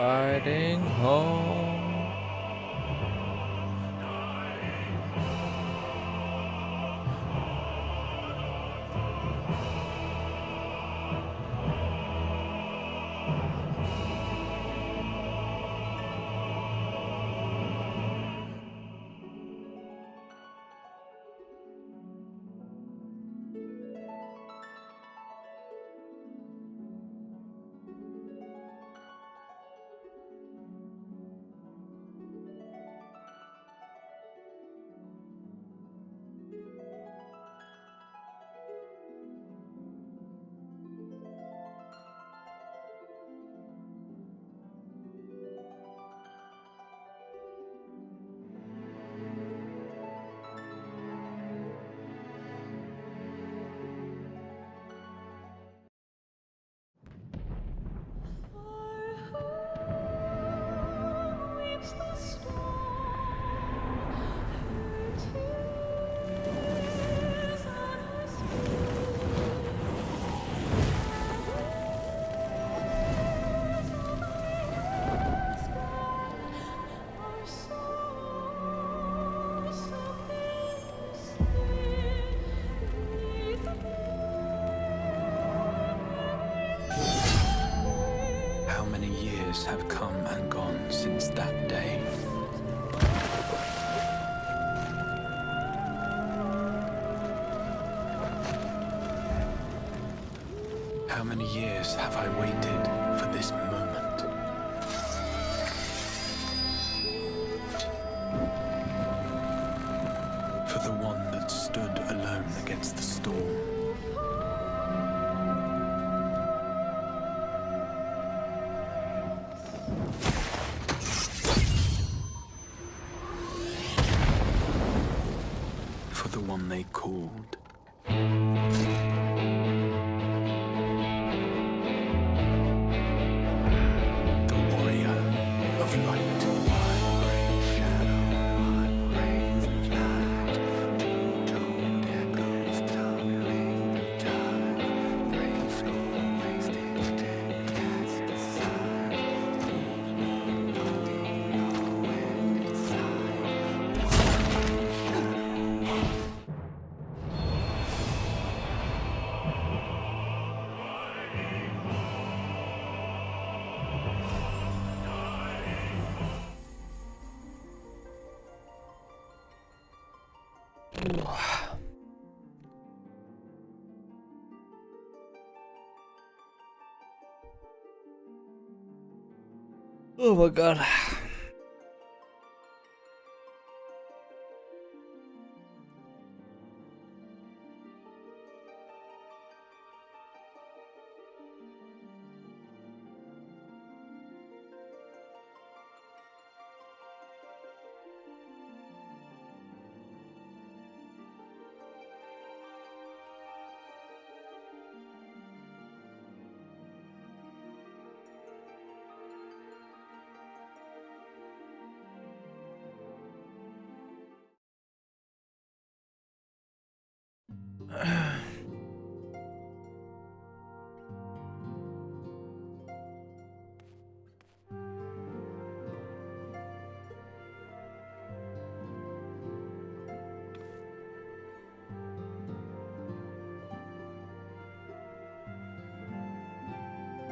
Riding home. How many years have come and gone since that day? How many years have I waited for this moment? For the one that stood alone against the storm. For the one they called. The warrior of light. Oh my god.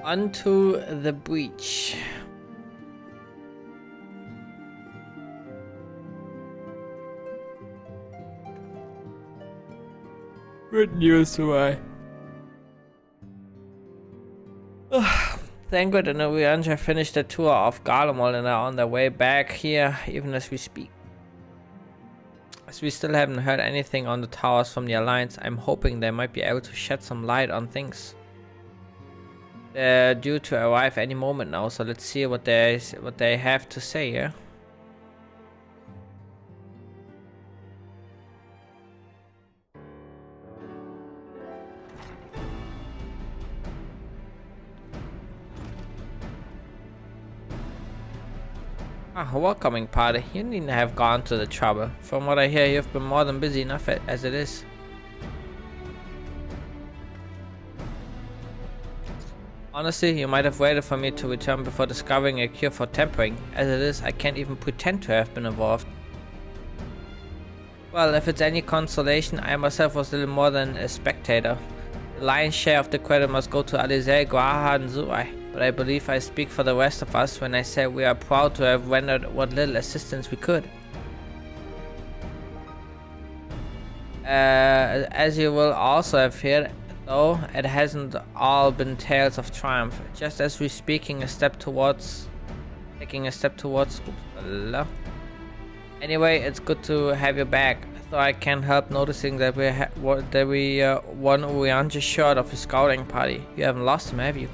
Onto the breach. Good news, why? Thank God, and we have finished the tour of Garlemald and are on their way back here, even as we speak. As we still haven't heard anything on the towers from the Alliance, I'm hoping they might be able to shed some light on things. They're due to arrive any moment now, so let's see what they have to say here. Welcoming party. You needn't have gone to the trouble. From what I hear, you've been more than busy enough as it is. Honestly, you might have waited for me to return before discovering a cure for tampering. As it is, I can't even pretend to have been involved. Well, if it's any consolation, I myself was little more than a spectator. The lion's share of the credit must go to Alizé, Guaha and Zuai, but I believe I speak for the rest of us when I say we are proud to have rendered what little assistance we could. As you will also have heard, though, it hasn't all been tales of triumph. Just as we're taking a step towards. Anyway, it's good to have you back. Though I can't help noticing that we one Uriange short of his scouting party. You haven't lost him, have you?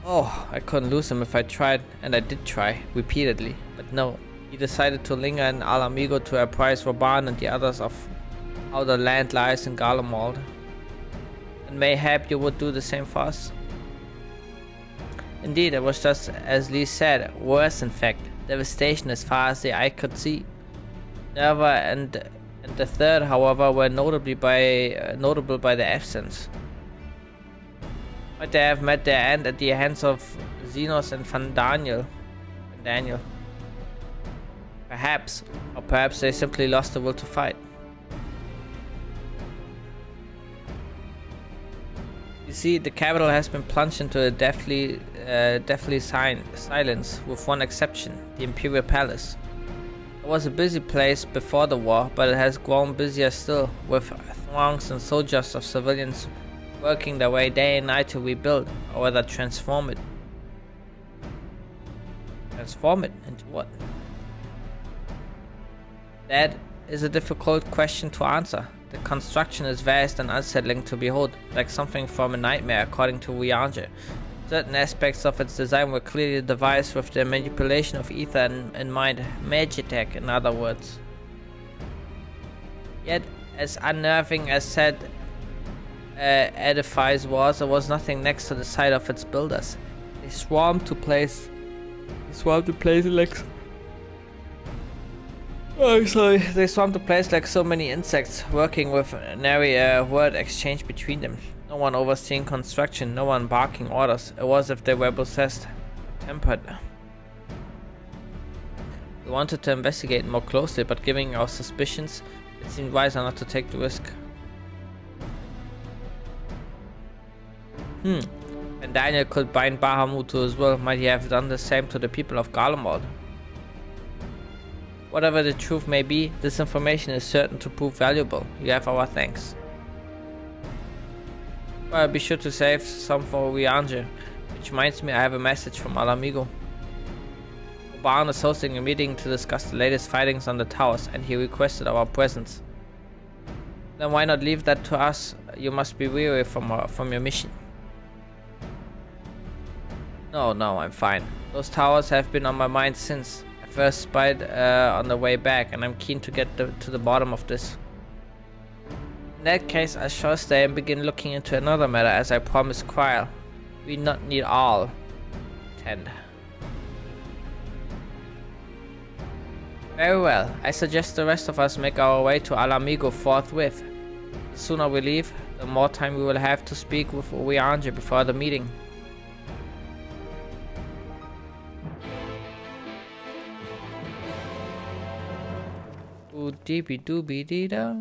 Oh, I couldn't lose him if I tried, and I did try repeatedly, but no. He decided to linger in Al Amigo to apprise Raban and the others of how the land lies in Garlemald. And mayhap you would do the same for us? Indeed, it was just as Lee said, worse in fact. Devastation as far as the eye could see. Nerva and the third, however, were notable by their absence. Might they have met their end at the hands of Xenos and Van Daniel? Perhaps, or perhaps they simply lost the will to fight. You see, the capital has been plunged into a deathly silence, with one exception, the Imperial Palace. It was a busy place before the war, but it has grown busier still, with throngs and soldiers of civilians working their way day and night to rebuild, or rather transform it. Transform it into what? That is a difficult question to answer. The construction is vast and unsettling to behold, like something from a nightmare according to Riange. Certain aspects of its design were clearly devised with the manipulation of ether in mind, magitech in other words. Yet, as unnerving as said edifice was, there was nothing next to the sight of its builders. They swarmed to place like so many insects, working with nary word exchange between them. No one overseeing construction, no one barking orders. It was as if they were possessed, tempered. We wanted to investigate more closely, but given our suspicions, it seemed wiser not to take the risk. And Daniel could bind Bahamut to his will, might he have done the same to the people of Garlemald? Whatever the truth may be, this information is certain to prove valuable. You have our thanks. Well, be sure to save some for Riange. Which reminds me, I have a message from Al Amigo. Oban is hosting a meeting to discuss the latest fightings on the towers, and he requested our presence. Then why not leave that to us? You must be weary from your mission. No, I'm fine. Those towers have been on my mind since I first spied on the way back, and I'm keen to get to the bottom of this. In that case, I shall stay and begin looking into another matter, as I promised Quile. We not need all. Tend. Very well. I suggest the rest of us make our way to Al Amigo forthwith. The sooner we leave, the more time we will have to speak with Riange before the meeting. Doobie doobie dee da.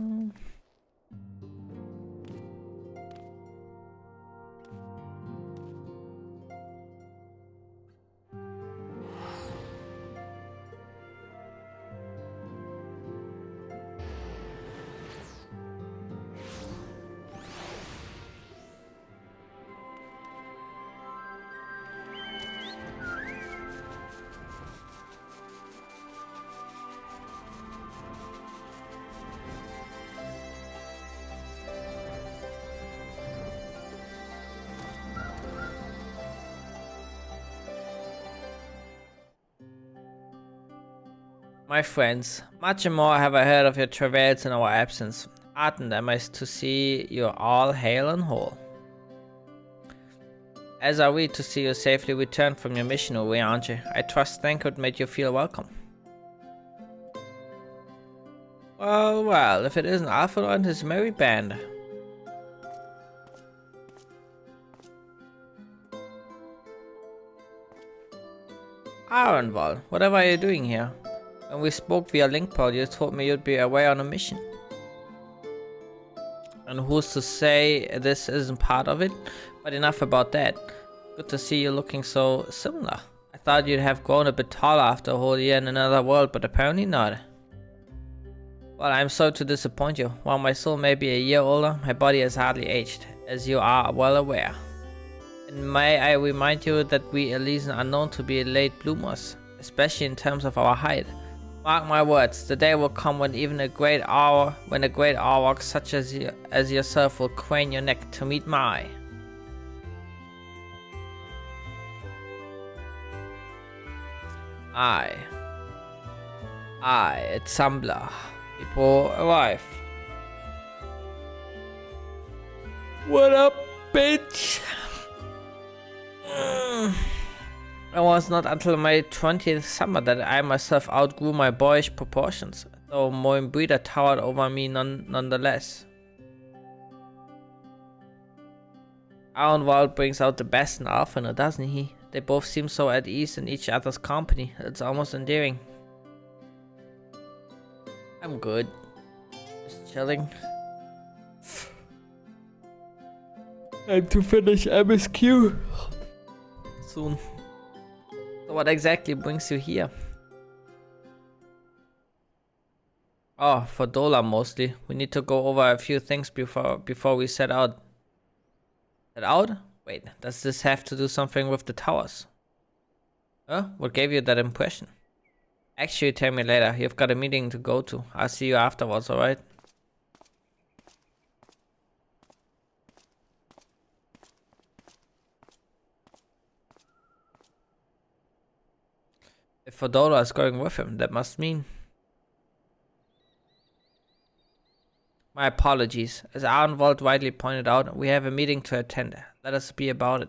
My friends, much more have I heard of your travails in our absence. Heartened am I to see you all hale and whole. As are we to see you safely return from your mission, Riange. I trust Thankwood made you feel welcome. Well, if it isn't Alpha and his merry band. Arenval, whatever are you doing here? When we spoke via Linkpod, you told me you'd be away on a mission. And who's to say this isn't part of it? But enough about that. Good to see you looking so similar. I thought you'd have grown a bit taller after a whole year in another world, but apparently not. Well, I'm sorry to disappoint you. While my soul may be a year older, my body has hardly aged, as you are well aware. And may I remind you that we Elysian are known to be late bloomers, especially in terms of our height. Mark my words, the day will come when even a great Aurok such as yourself will crane your neck to meet my eye. It's Sambla. People arrive. What up, bitch? It was not until my 20th summer that I myself outgrew my boyish proportions, though Moimbrida towered over me nonetheless. Arenwald brings out the best in Alfino, doesn't he? They both seem so at ease in each other's company, it's almost endearing. I'm good. Just chilling. Time to finish MSQ soon. So what exactly brings you here? Oh, for Dola mostly. We need to go over a few things before we set out. Set out? Wait, does this have to do something with the towers? Huh? What gave you that impression? Actually, tell me later. You've got a meeting to go to. I'll see you afterwards, alright? If Fedora is going with him, that must mean... My apologies. As Arnwald rightly pointed out, we have a meeting to attend. Let us be about it.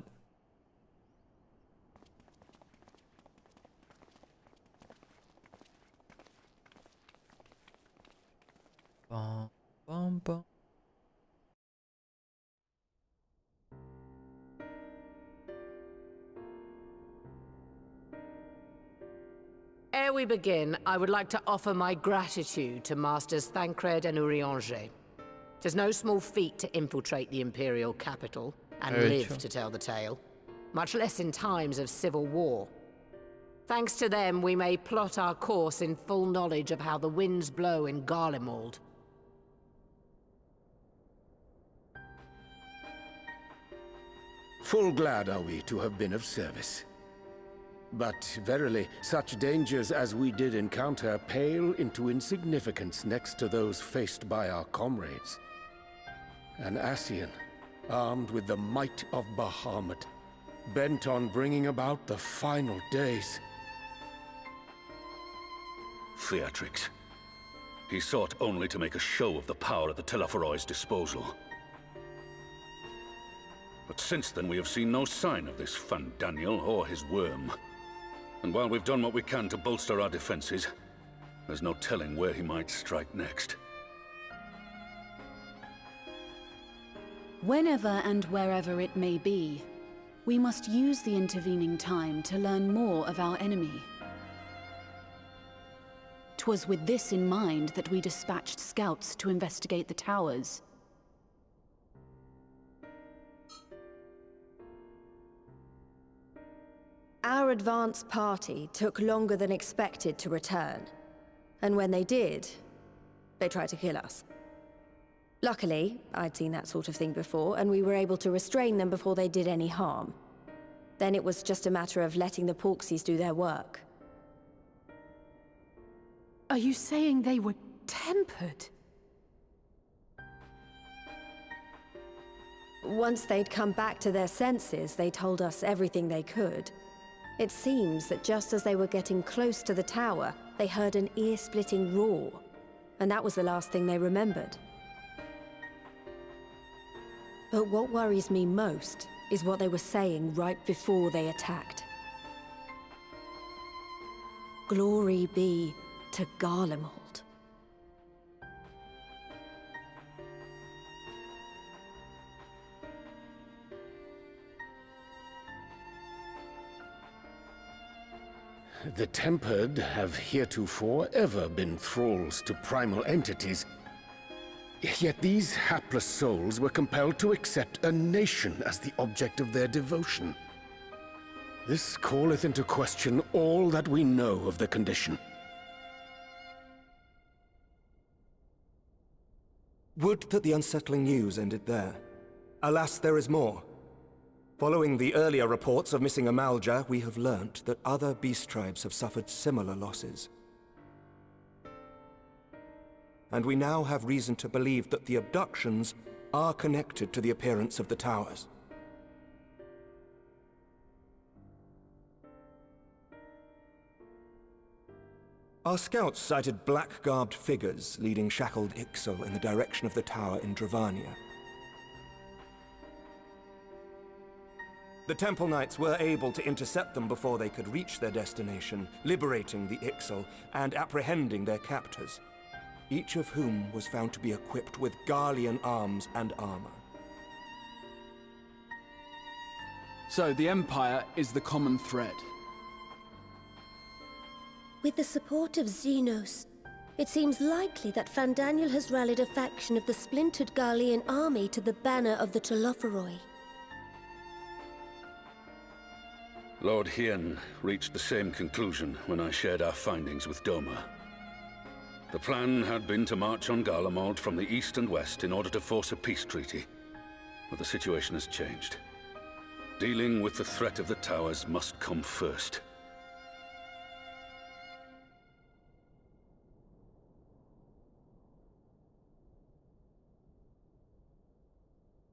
Bum, bum, bum. Ere we begin, I would like to offer my gratitude to Masters Thancred and Urianger. 'Tis no small feat to infiltrate the Imperial capital and live to tell the tale, much less in times of civil war. Thanks to them, we may plot our course in full knowledge of how the winds blow in Garlemald. Full glad are we to have been of service. But verily, such dangers as we did encounter pale into insignificance next to those faced by our comrades. An Ascian, armed with the might of Bahamut, bent on bringing about the final days. Theatrics. He sought only to make a show of the power at the Teleforoi's disposal. But since then we have seen no sign of this Fandaniel or his worm. And while we've done what we can to bolster our defenses, there's no telling where he might strike next. Whenever and wherever it may be, we must use the intervening time to learn more of our enemy. 'Twas with this in mind that we dispatched scouts to investigate the towers. Our advance party took longer than expected to return. And when they did, they tried to kill us. Luckily, I'd seen that sort of thing before, and we were able to restrain them before they did any harm. Then it was just a matter of letting the Porksies do their work. Are you saying they were tempered? Once they'd come back to their senses, they told us everything they could. It seems that just as they were getting close to the tower, they heard an ear-splitting roar. And that was the last thing they remembered. But what worries me most is what they were saying right before they attacked. Glory be to Garlemald. The Tempered have heretofore ever been thralls to primal entities. Yet these hapless souls were compelled to accept a nation as the object of their devotion. This calleth into question all that we know of the condition. Would that the unsettling news ended there. Alas, there is more. Following the earlier reports of missing Amalja, we have learnt that other beast tribes have suffered similar losses. And we now have reason to believe that the abductions are connected to the appearance of the towers. Our scouts sighted black-garbed figures leading shackled Ixal in the direction of the tower in Dravania. The Temple Knights were able to intercept them before they could reach their destination, liberating the Ixal and apprehending their captors, each of whom was found to be equipped with Garlean arms and armor. So the Empire is the common thread. With the support of Xenos, it seems likely that Fandaniel has rallied a faction of the splintered Garlean army to the banner of the Telophoroi. Lord Hien reached the same conclusion when I shared our findings with Doma. The plan had been to march on Garlemald from the east and west in order to force a peace treaty. But the situation has changed. Dealing with the threat of the towers must come first.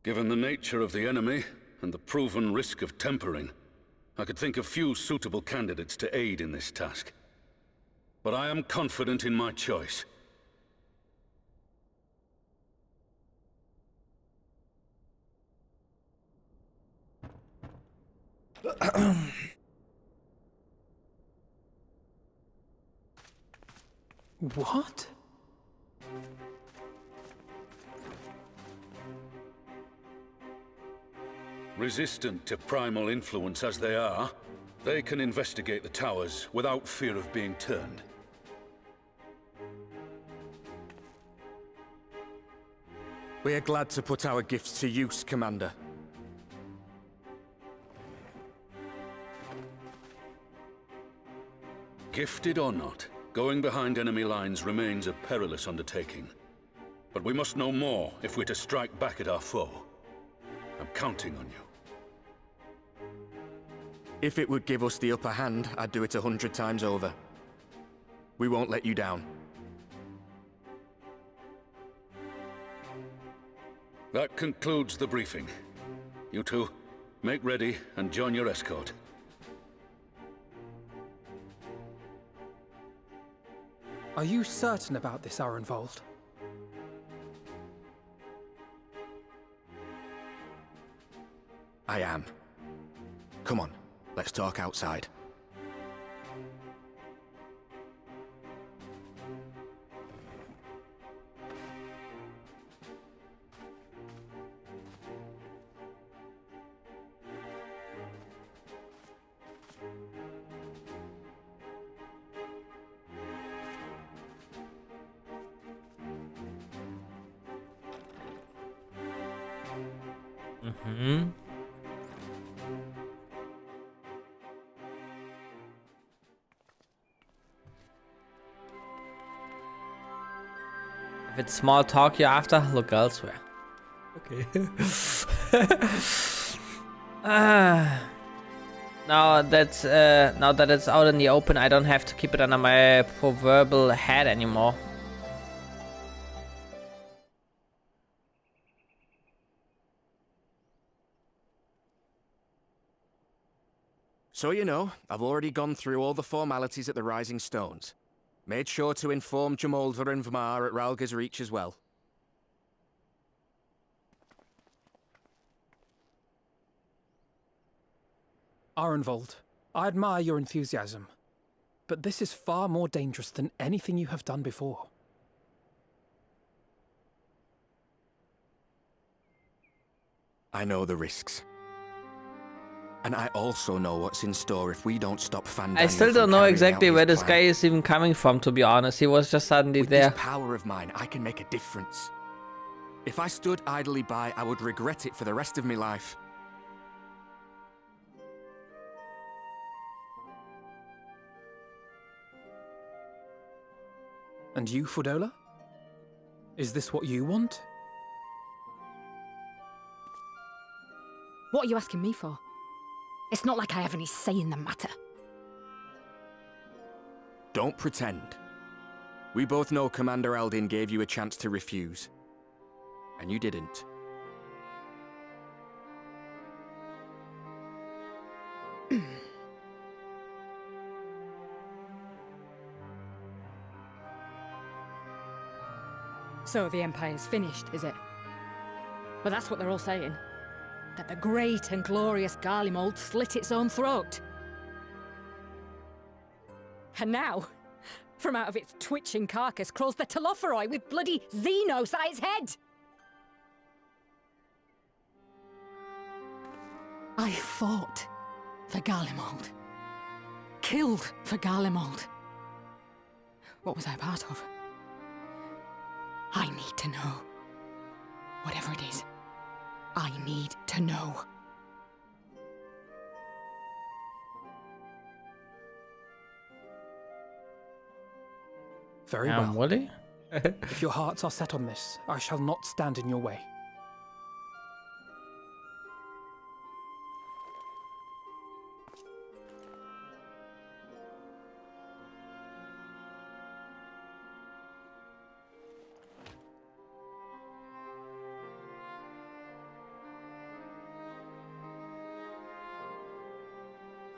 Given the nature of the enemy and the proven risk of tempering, I could think of few suitable candidates to aid in this task. But I am confident in my choice. What? Resistant to primal influence as they are, they can investigate the towers without fear of being turned. We are glad to put our gifts to use, Commander. Gifted or not, going behind enemy lines remains a perilous undertaking. But we must know more if we're to strike back at our foe. I'm counting on you. If it would give us the upper hand, I'd do it 100 times over. We won't let you down. That concludes the briefing. You two, make ready and join your escort. Are you certain about this, Arenvold? I am. Come on, let's talk outside. If it's small talk you're after, look elsewhere. Okay. Now that it's out in the open, I don't have to keep it under my proverbial head anymore. So you know, I've already gone through all the formalities at the Rising Stones. Made sure to inform Jamoldva and Vamar at Ralga's Reach as well. Arenvold, I admire your enthusiasm, but this is far more dangerous than anything you have done before. I know the risks. And I also know what's in store if we don't stop Fandaniel. I still don't know exactly where this guy is even coming from, to be honest. He was just suddenly there. With this power of mine, I can make a difference. If I stood idly by, I would regret it for the rest of my life. And you, Fudola? Is this what you want? What are you asking me for? It's not like I have any say in the matter. Don't pretend. We both know Commander Aldin gave you a chance to refuse. And you didn't. So the Empire's finished, is it? Well, that's what they're all saying. That the great and glorious Garlemald slit its own throat. And now, from out of its twitching carcass crawls the Telophoroi with bloody Xenos at its head! I fought for Garlemald. Killed for Garlemald. What was I a part of? I need to know. Whatever it is, I need to know. Very well. Woody? If your hearts are set on this, I shall not stand in your way.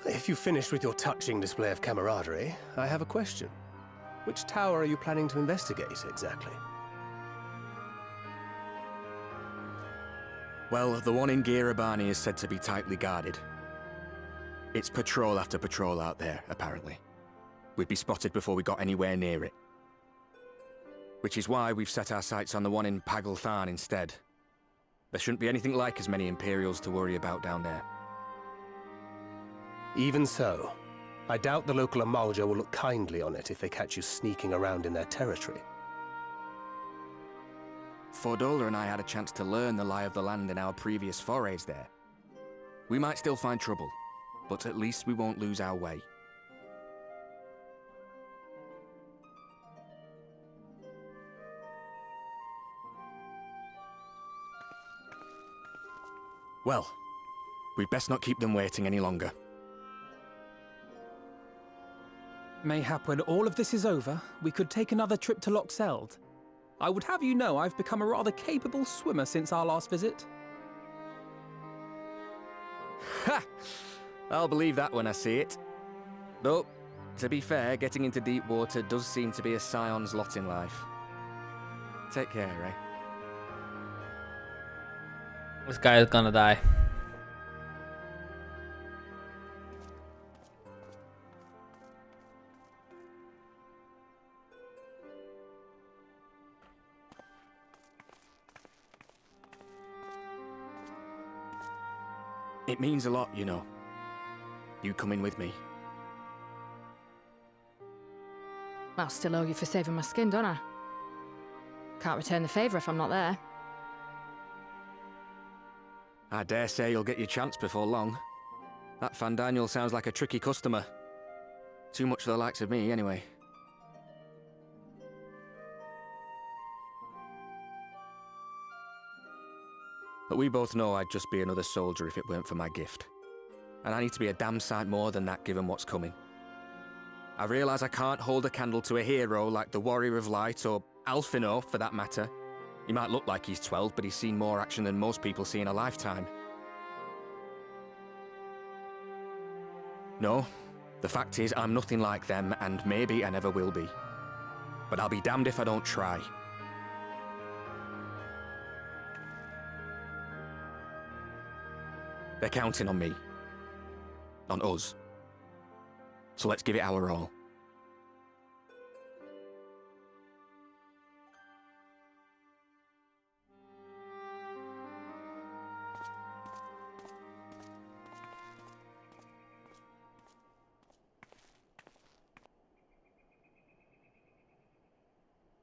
If you've finished with your touching display of camaraderie, I have a question. Which tower are you planning to investigate, exactly? Well, the one in Girabani is said to be tightly guarded. It's patrol after patrol out there, apparently. We'd be spotted before we got anywhere near it. Which is why we've set our sights on the one in Pagalthan instead. There shouldn't be anything like as many Imperials to worry about down there. Even so, I doubt the local Amalja will look kindly on it if they catch you sneaking around in their territory. Fordola and I had a chance to learn the lie of the land in our previous forays there. We might still find trouble, but at least we won't lose our way. Well, we'd best not keep them waiting any longer. Mayhap when all of this is over, we could take another trip to Loxeld. I would have you know I've become a rather capable swimmer since our last visit. Ha! I'll believe that when I see it. Though, to be fair, getting into deep water does seem to be a scion's lot in life. Take care, Ray. This guy is gonna die. It means a lot, you know. You coming with me. I'll still owe you for saving my skin, don't I? Can't return the favour if I'm not there. I dare say you'll get your chance before long. That Fandaniel sounds like a tricky customer. Too much for the likes of me, anyway. But we both know I'd just be another soldier if it weren't for my gift. And I need to be a damn sight more than that given what's coming. I realise I can't hold a candle to a hero like the Warrior of Light or Alphino, for that matter. He might look like he's 12, but he's seen more action than most people see in a lifetime. No, the fact is I'm nothing like them, and maybe I never will be. But I'll be damned if I don't try. They're counting on me. On us. So let's give it our all.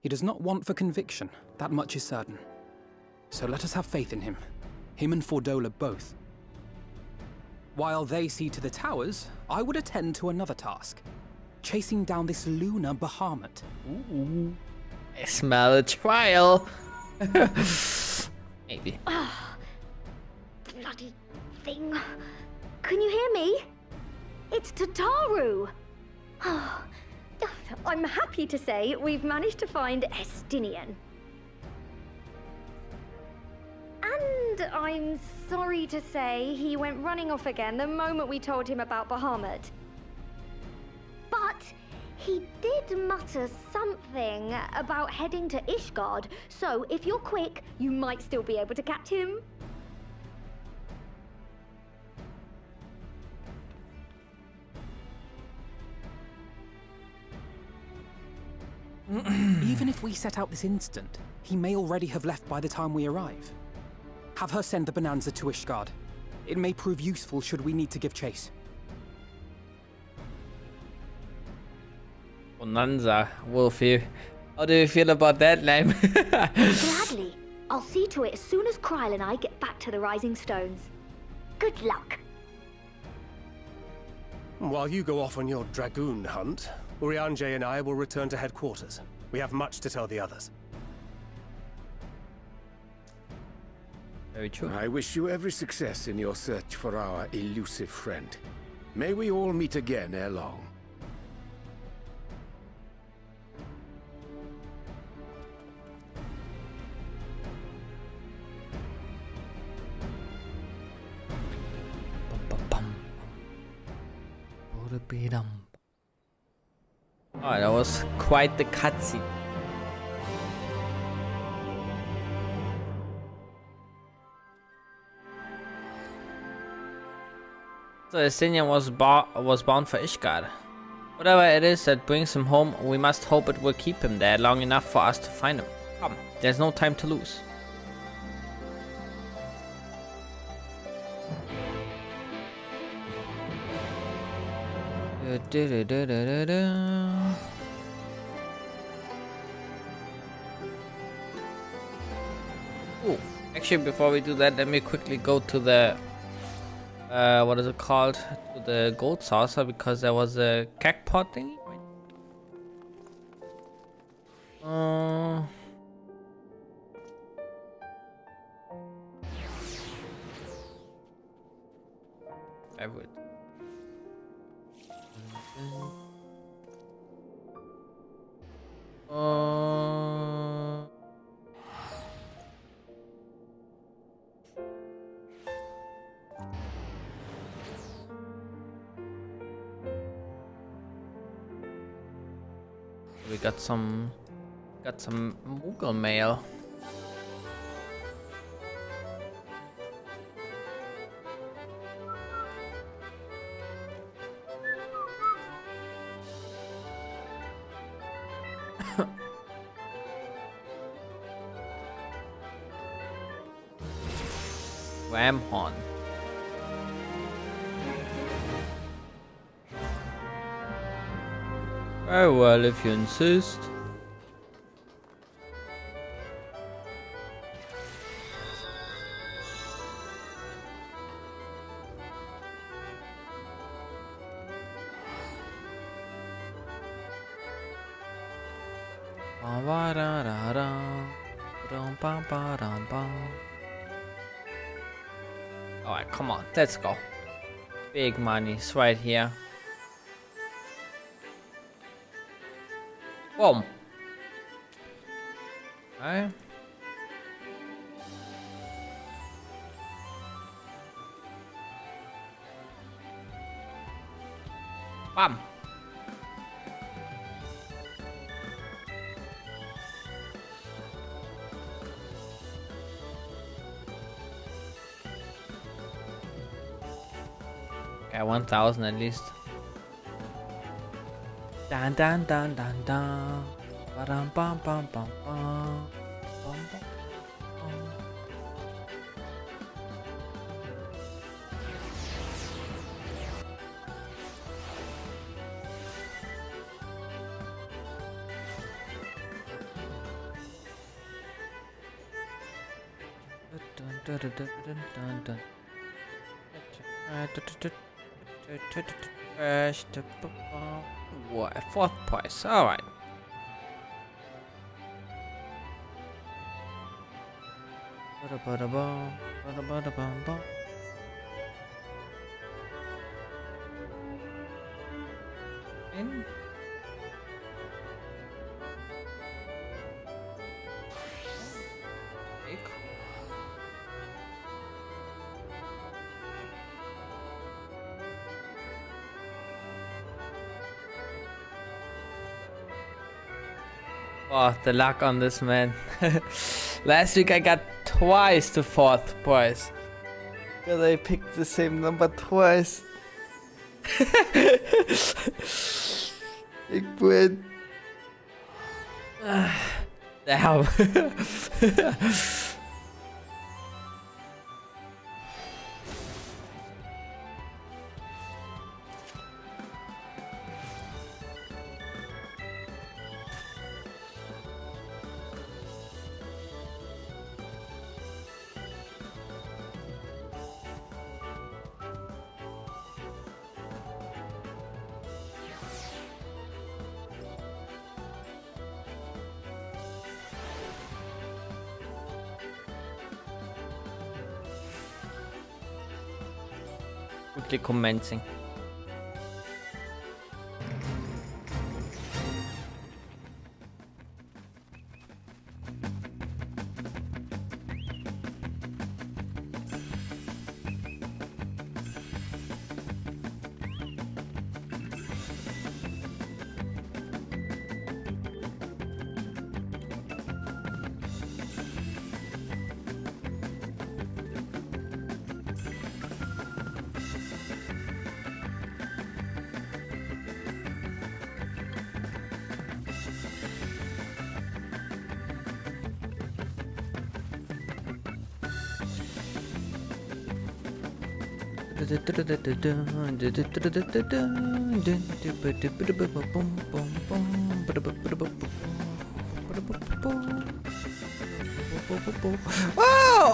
He does not want for conviction, that much is certain. So let us have faith in him. Him and Fordola both. While they see to the towers, I would attend to another task. Chasing down this lunar Bahamut. Ooh. I smell a trial. Maybe. Oh, bloody thing. Can you hear me? It's Tataru. Oh, I'm happy to say we've managed to find Estinian. And I'm sorry to say he went running off again the moment we told him about Bahamut. But he did mutter something about heading to Ishgard, so if you're quick, you might still be able to catch him. Even if we set out this instant, he may already have left by the time we arrive. Have her send the Bonanza to Ishgard. It may prove useful should we need to give chase. Bonanza, Wolfie. How do you feel about that name? Gladly. I'll see to it as soon as Kryl and I get back to the Rising Stones. Good luck. While you go off on your dragoon hunt, Urianger and I will return to headquarters. We have much to tell the others. Very true. I wish you every success in your search for our elusive friend. May we all meet again ere long. Oh, that was quite the cutscene. So Estinian was bound for Ishgard. Whatever it is that brings him home, we must hope it will keep him there long enough for us to find him. Come, there's no time to lose. Ooh, actually, before we do that, let me quickly go to the what is it called? To the gold saucer, because there was a crackpot thingy. I would. We got some Moogle mail. Ramhorn. Very well, if you insist. Alright, come on, let's go. Big money's right here. Boom. Okay. Bam. Okay, 1,000 at least. Dun dun dun dun dun. Ba-dum bum bum bum bum. Bum bum bum. What? 4th prize. All right. In. Oh, the luck on this, man. Last week I got twice the 4th prize. Because I picked the same number twice. Big win. Damn. Quickly commencing.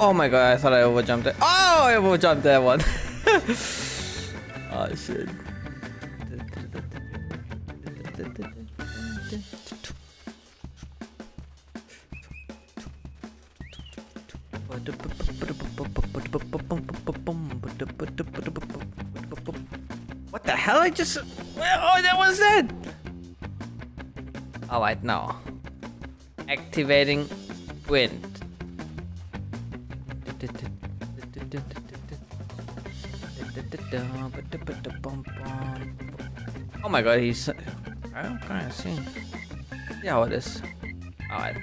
Oh my god, I thought I overjumped it. Oh, I overjumped that one. Oh shit. What the hell? I just... Oh, that was it! Alright, now. Activating wind. Oh my god, he's... I don't kind of see. See how it is. Alright.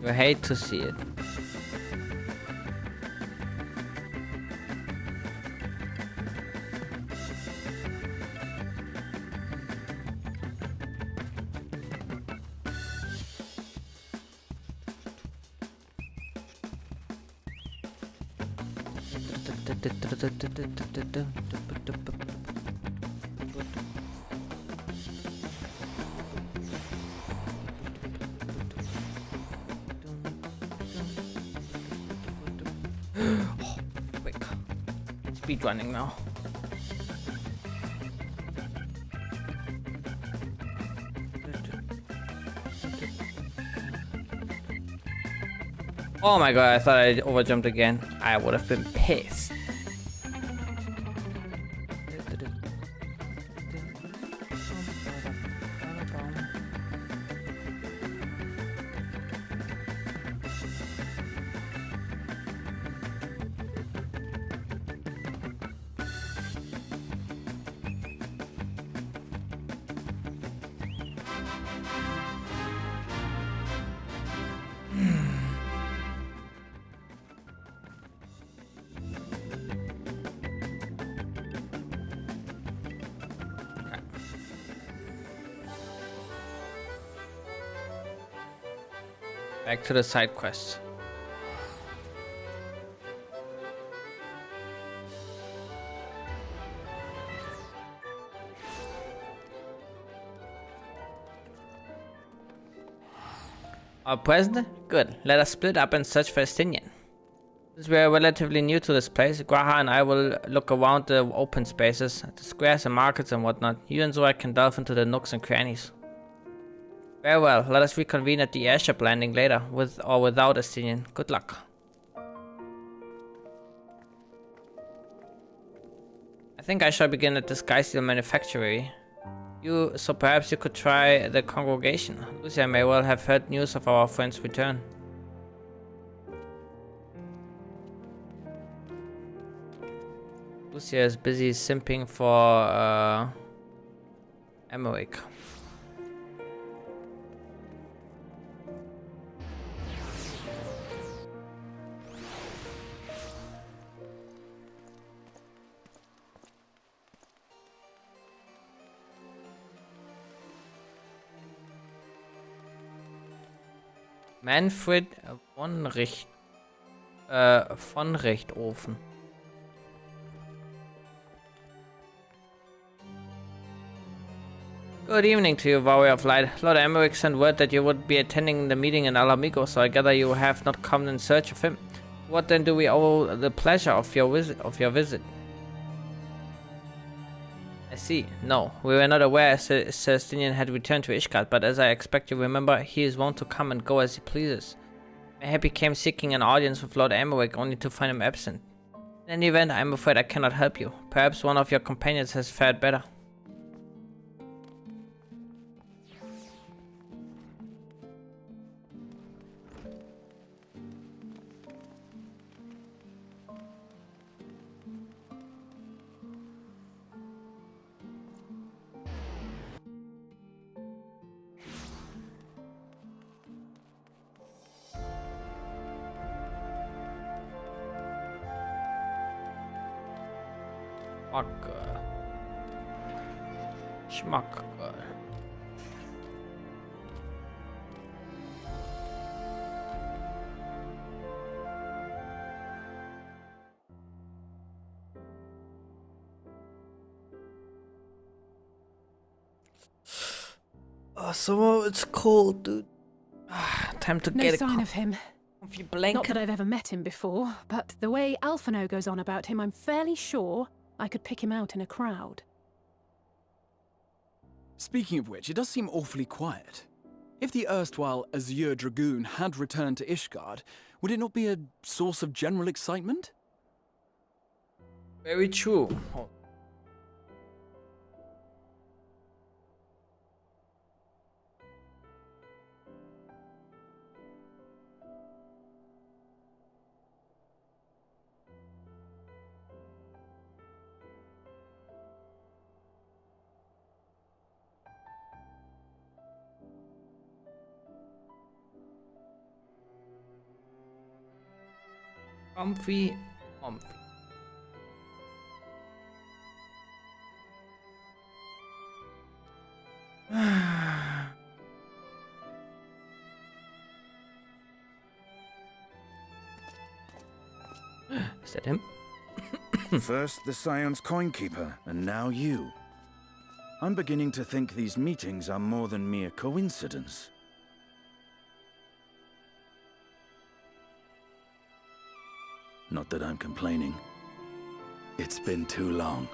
I hate to see it. Oh, quick. Speed running now. Oh my god, I thought I overjumped again. I would have been pissed. Back to the side quests. Our president? Good. Let us split up and search for Estinian. Since we are relatively new to this place, Graha and I will look around the open spaces, the squares and markets and whatnot. You and Zoe can delve into the nooks and crannies. Very well, let us reconvene at the airship landing later, with or without Estinian. Good luck. I think I shall begin at the Sky Steel Manufactory. So perhaps you could try the congregation. Lucia may well have heard news of our friend's return. Lucia is busy simping for Emmerich. Manfred von Richthofen. Good evening to you, Warrior of Light. Lord Emmerich sent word that you would be attending the meeting in Alamigo, so I gather you have not come in search of him. What then do we owe the pleasure of your visit? I see. No, we were not aware Celestinian had returned to Ishgard, but as I expect you remember, he is wont to come and go as he pleases. Mayhap he came seeking an audience with Lord Emmerich only to find him absent. In any event, I am afraid I cannot help you. Perhaps one of your companions has fared better. Schmuck. Oh, so it's cold, dude. Time to get a sign of him. Comfy blanket. Not that I've ever met him before, but the way Alphino goes on about him, I'm fairly sure I could pick him out in a crowd. Speaking of which, it does seem awfully quiet. If the erstwhile Azure Dragoon had returned to Ishgard, would it not be a source of general excitement? Very true. Comfy. Is that him? First the Scion's Coinkeeper, and now you. I'm beginning to think these meetings are more than mere coincidence. Not that I'm complaining. It's been too long.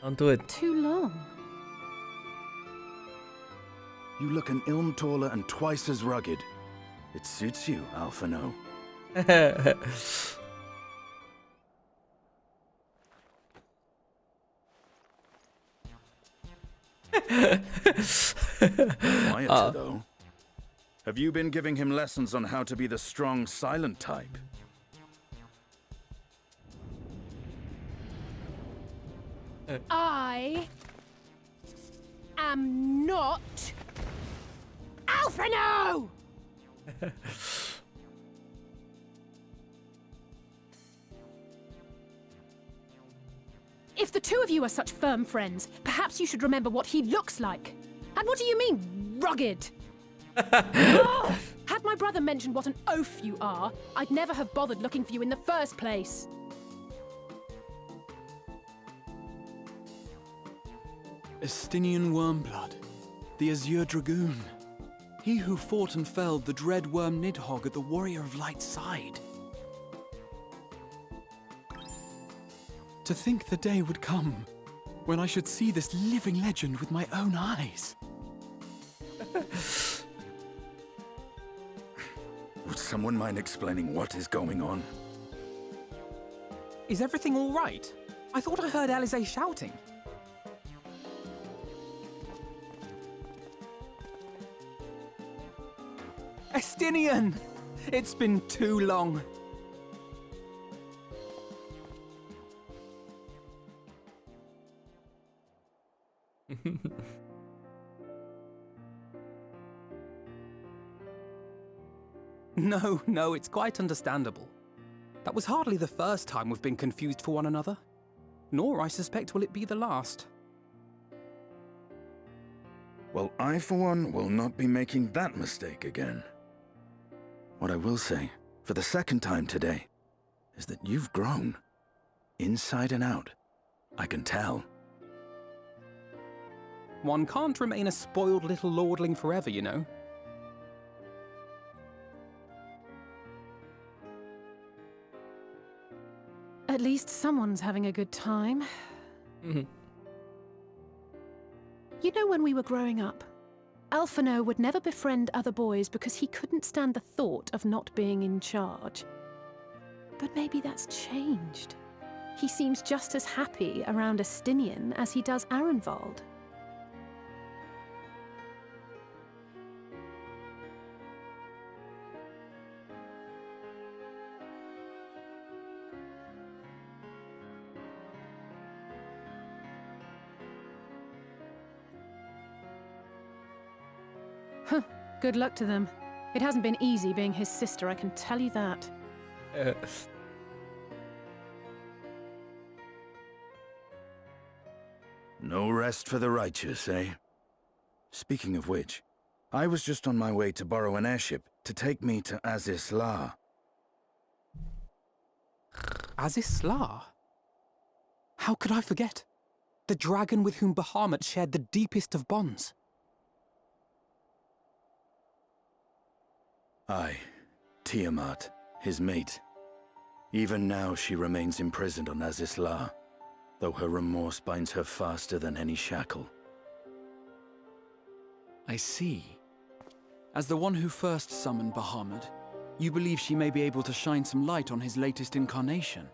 Don't do it. Too long? You look an ilm taller and twice as rugged. It suits you, Alphino. Quieter, though. Have you been giving him lessons on how to be the strong, silent type? I am not Alphino! If the two of you are such firm friends, perhaps you should remember what he looks like. And what do you mean, rugged? Oh, had my brother mentioned what an oaf you are, I'd never have bothered looking for you in the first place. Estinian Wormblood, the Azure Dragoon. He who fought and felled the dread worm Nidhogg at the Warrior of Light's side. To think the day would come when I should see this living legend with my own eyes. Would someone mind explaining what is going on? Is everything all right? I thought I heard Alize shouting. Estinian! It's been too long. No, it's quite understandable. That was hardly the first time we've been confused for one another. Nor, I suspect, will it be the last. Well, I, for one, will not be making that mistake again. What I will say, for the second time today, is that you've grown. Inside and out. I can tell. One can't remain a spoiled little lordling forever, you know. At least someone's having a good time. You know, when we were growing up, Alphino would never befriend other boys because he couldn't stand the thought of not being in charge. But maybe that's changed. He seems just as happy around Estinian as he does Arenvald. Huh, good luck to them. It hasn't been easy being his sister, I can tell you that. No rest for the righteous, eh? Speaking of which, I was just on my way to borrow an airship to take me to Azis La. Azis La? How could I forget? The dragon with whom Bahamut shared the deepest of bonds. Aye, Tiamat, his mate. Even now she remains imprisoned on Azis La, though her remorse binds her faster than any shackle. I see. As the one who first summoned Bahamut, you believe she may be able to shine some light on his latest incarnation.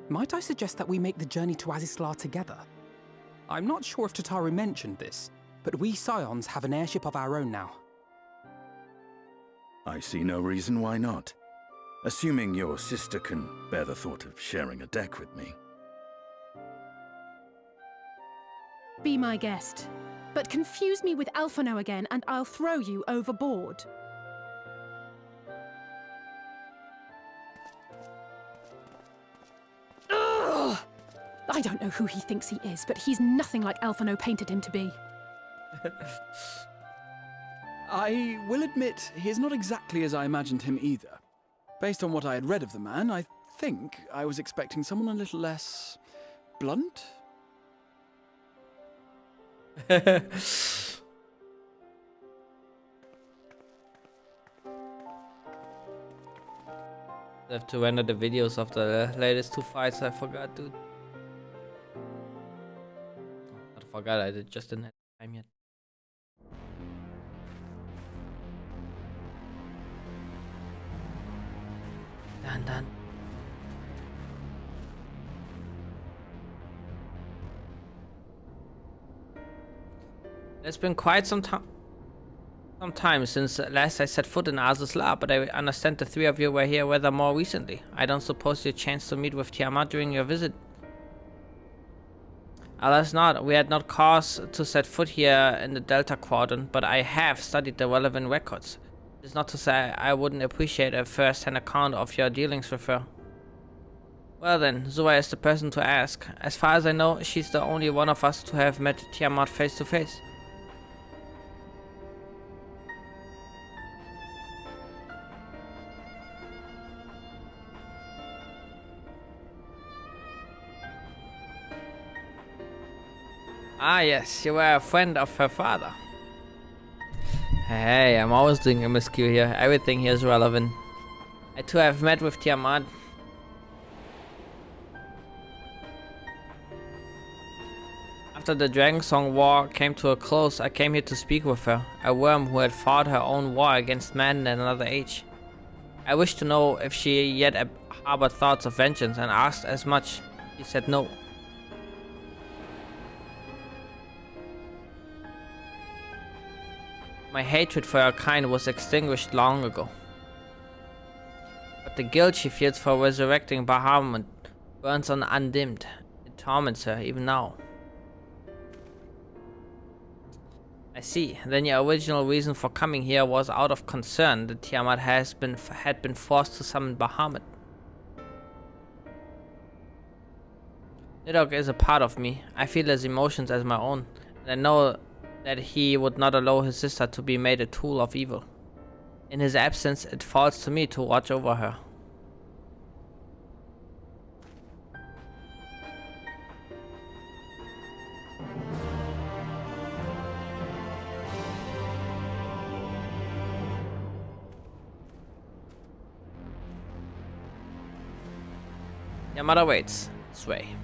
Might I suggest that we make the journey to Azisla together? I'm not sure if Tataru mentioned this, but we Scions have an airship of our own now. I see no reason why not. Assuming your sister can bear the thought of sharing a deck with me. Be my guest. But confuse me with Alphino again and I'll throw you overboard. Ugh! I don't know who he thinks he is, but he's nothing like Alphino painted him to be. I will admit, he is not exactly as I imagined him either. Based on what I had read of the man, I think I was expecting someone a little less blunt. I have to render the videos of the latest two fights. I forgot, dude. Not Forgot I just didn't have time yet. Done. It's been quite some time since last I set foot in Arthur's lab, but I understand the three of you were here rather more recently. I don't suppose you had a chance to meet with Tiamat during your visit? Alas not, we had not cause to set foot here in the Delta Quadrant, but I have studied the relevant records. It's not to say I wouldn't appreciate a first-hand account of your dealings with her. Well then, Zoa is the person to ask. As far as I know, she's the only one of us to have met Tiamat face to face. Ah yes, you were a friend of her father. Hey, I'm always doing MSQ here. Everything here is relevant. I too have met with Tiamat. After the Dragonsong War came to a close, I came here to speak with her, a worm who had fought her own war against man in another age. I wished to know if she yet harbored thoughts of vengeance and asked as much. She said no. My hatred for her kind was extinguished long ago. But the guilt she feels for resurrecting Bahamut burns on undimmed. It torments her even now. I see. Then your original reason for coming here was out of concern that Tiamat had been forced to summon Bahamut. Nidhogg is a part of me. I feel his emotions as my own, and I know that he would not allow his sister to be made a tool of evil. In his absence, it falls to me to watch over her. Your mother waits. This way.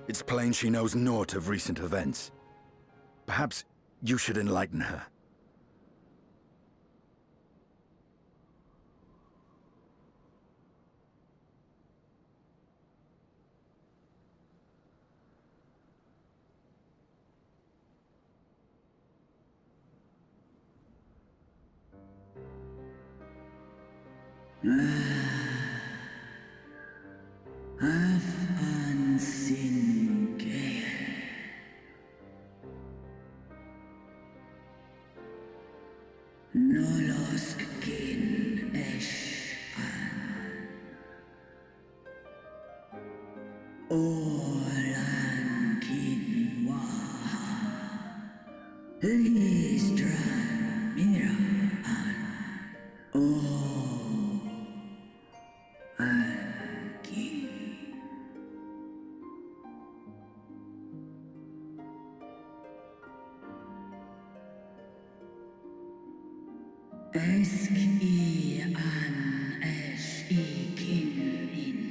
It's plain she knows naught of recent events. Perhaps you should enlighten her. Esk I an esh I kin in.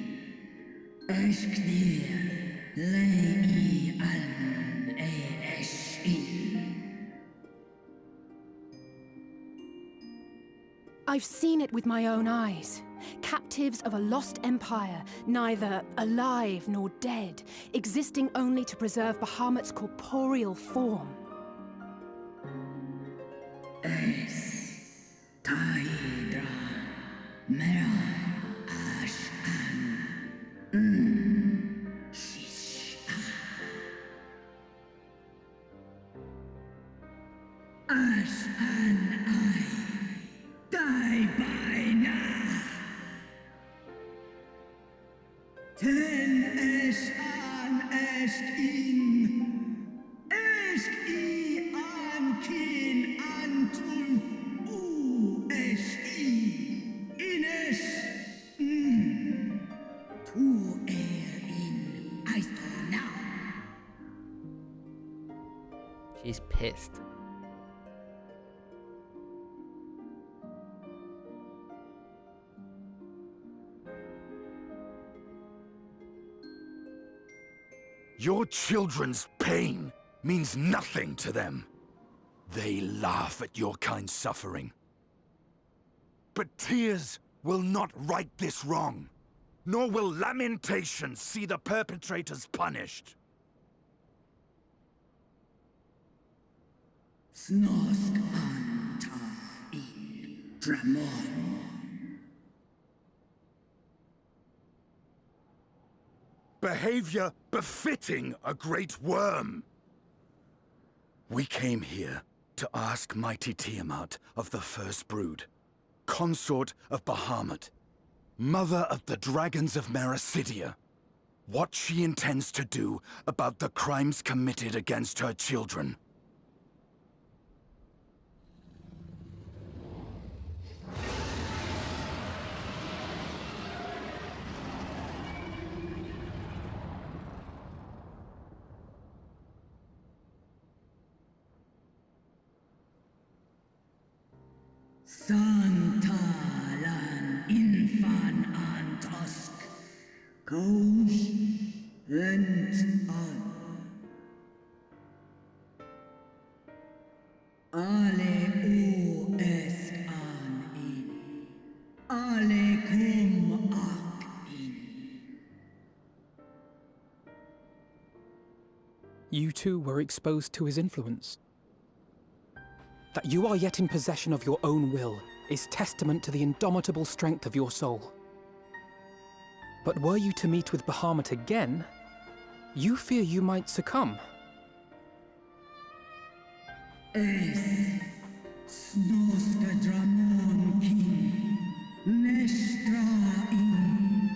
I've seen it with my own eyes. Captives of a lost empire, neither alive nor dead, existing only to preserve Bahamut's corporeal form. She's pissed. Your children's pain means nothing to them. They laugh at your kind suffering. But tears will not right this wrong, nor will lamentations see the perpetrators punished. Snosk anta in Dramon. Behavior befitting a great worm. We came here to ask mighty Tiamat of the First Brood, consort of Bahamut, mother of the dragons of Mericidia, what she intends to do about the crimes committed against her children. Santalan infan antosk. Kous rent an. Ale o esk an in. Ale kum ak in. You too were exposed to his influence. That you are yet in possession of your own will is testament to the indomitable strength of your soul. But were you to meet with Bahamut again, you fear you might succumb. Es snoska dramon kin. Nestra in.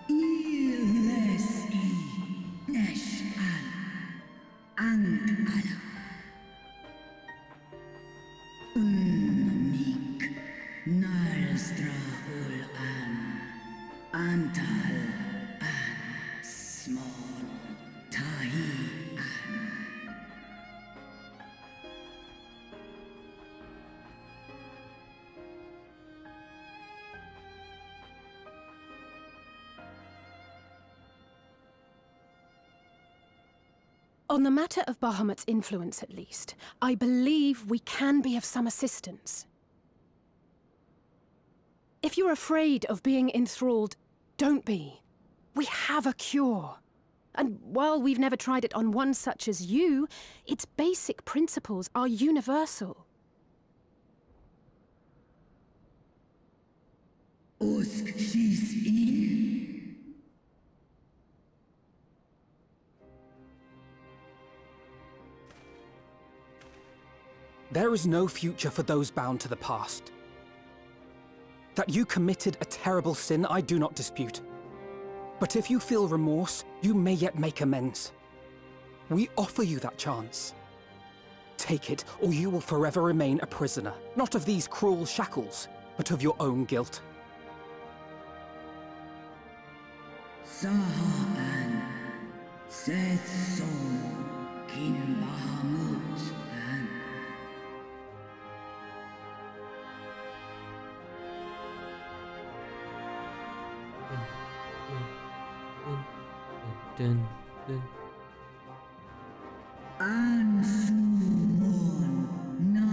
Illes I. Nesh an. Ang ala. Unmik Nalstra ul an Antal an Smon Tahi an. On the matter of Bahamut's influence, at least, I believe we can be of some assistance. If you're afraid of being enthralled, don't be. We have a cure. And while we've never tried it on one such as you, its basic principles are universal. Usk shis in. There is no future for those bound to the past. That you committed a terrible sin, I do not dispute. But if you feel remorse, you may yet make amends. We offer you that chance. Take it, or you will forever remain a prisoner, not of these cruel shackles, but of your own guilt. Sahaan, Seth Song, Kin Bahamut, and Dun, dun. An sumon na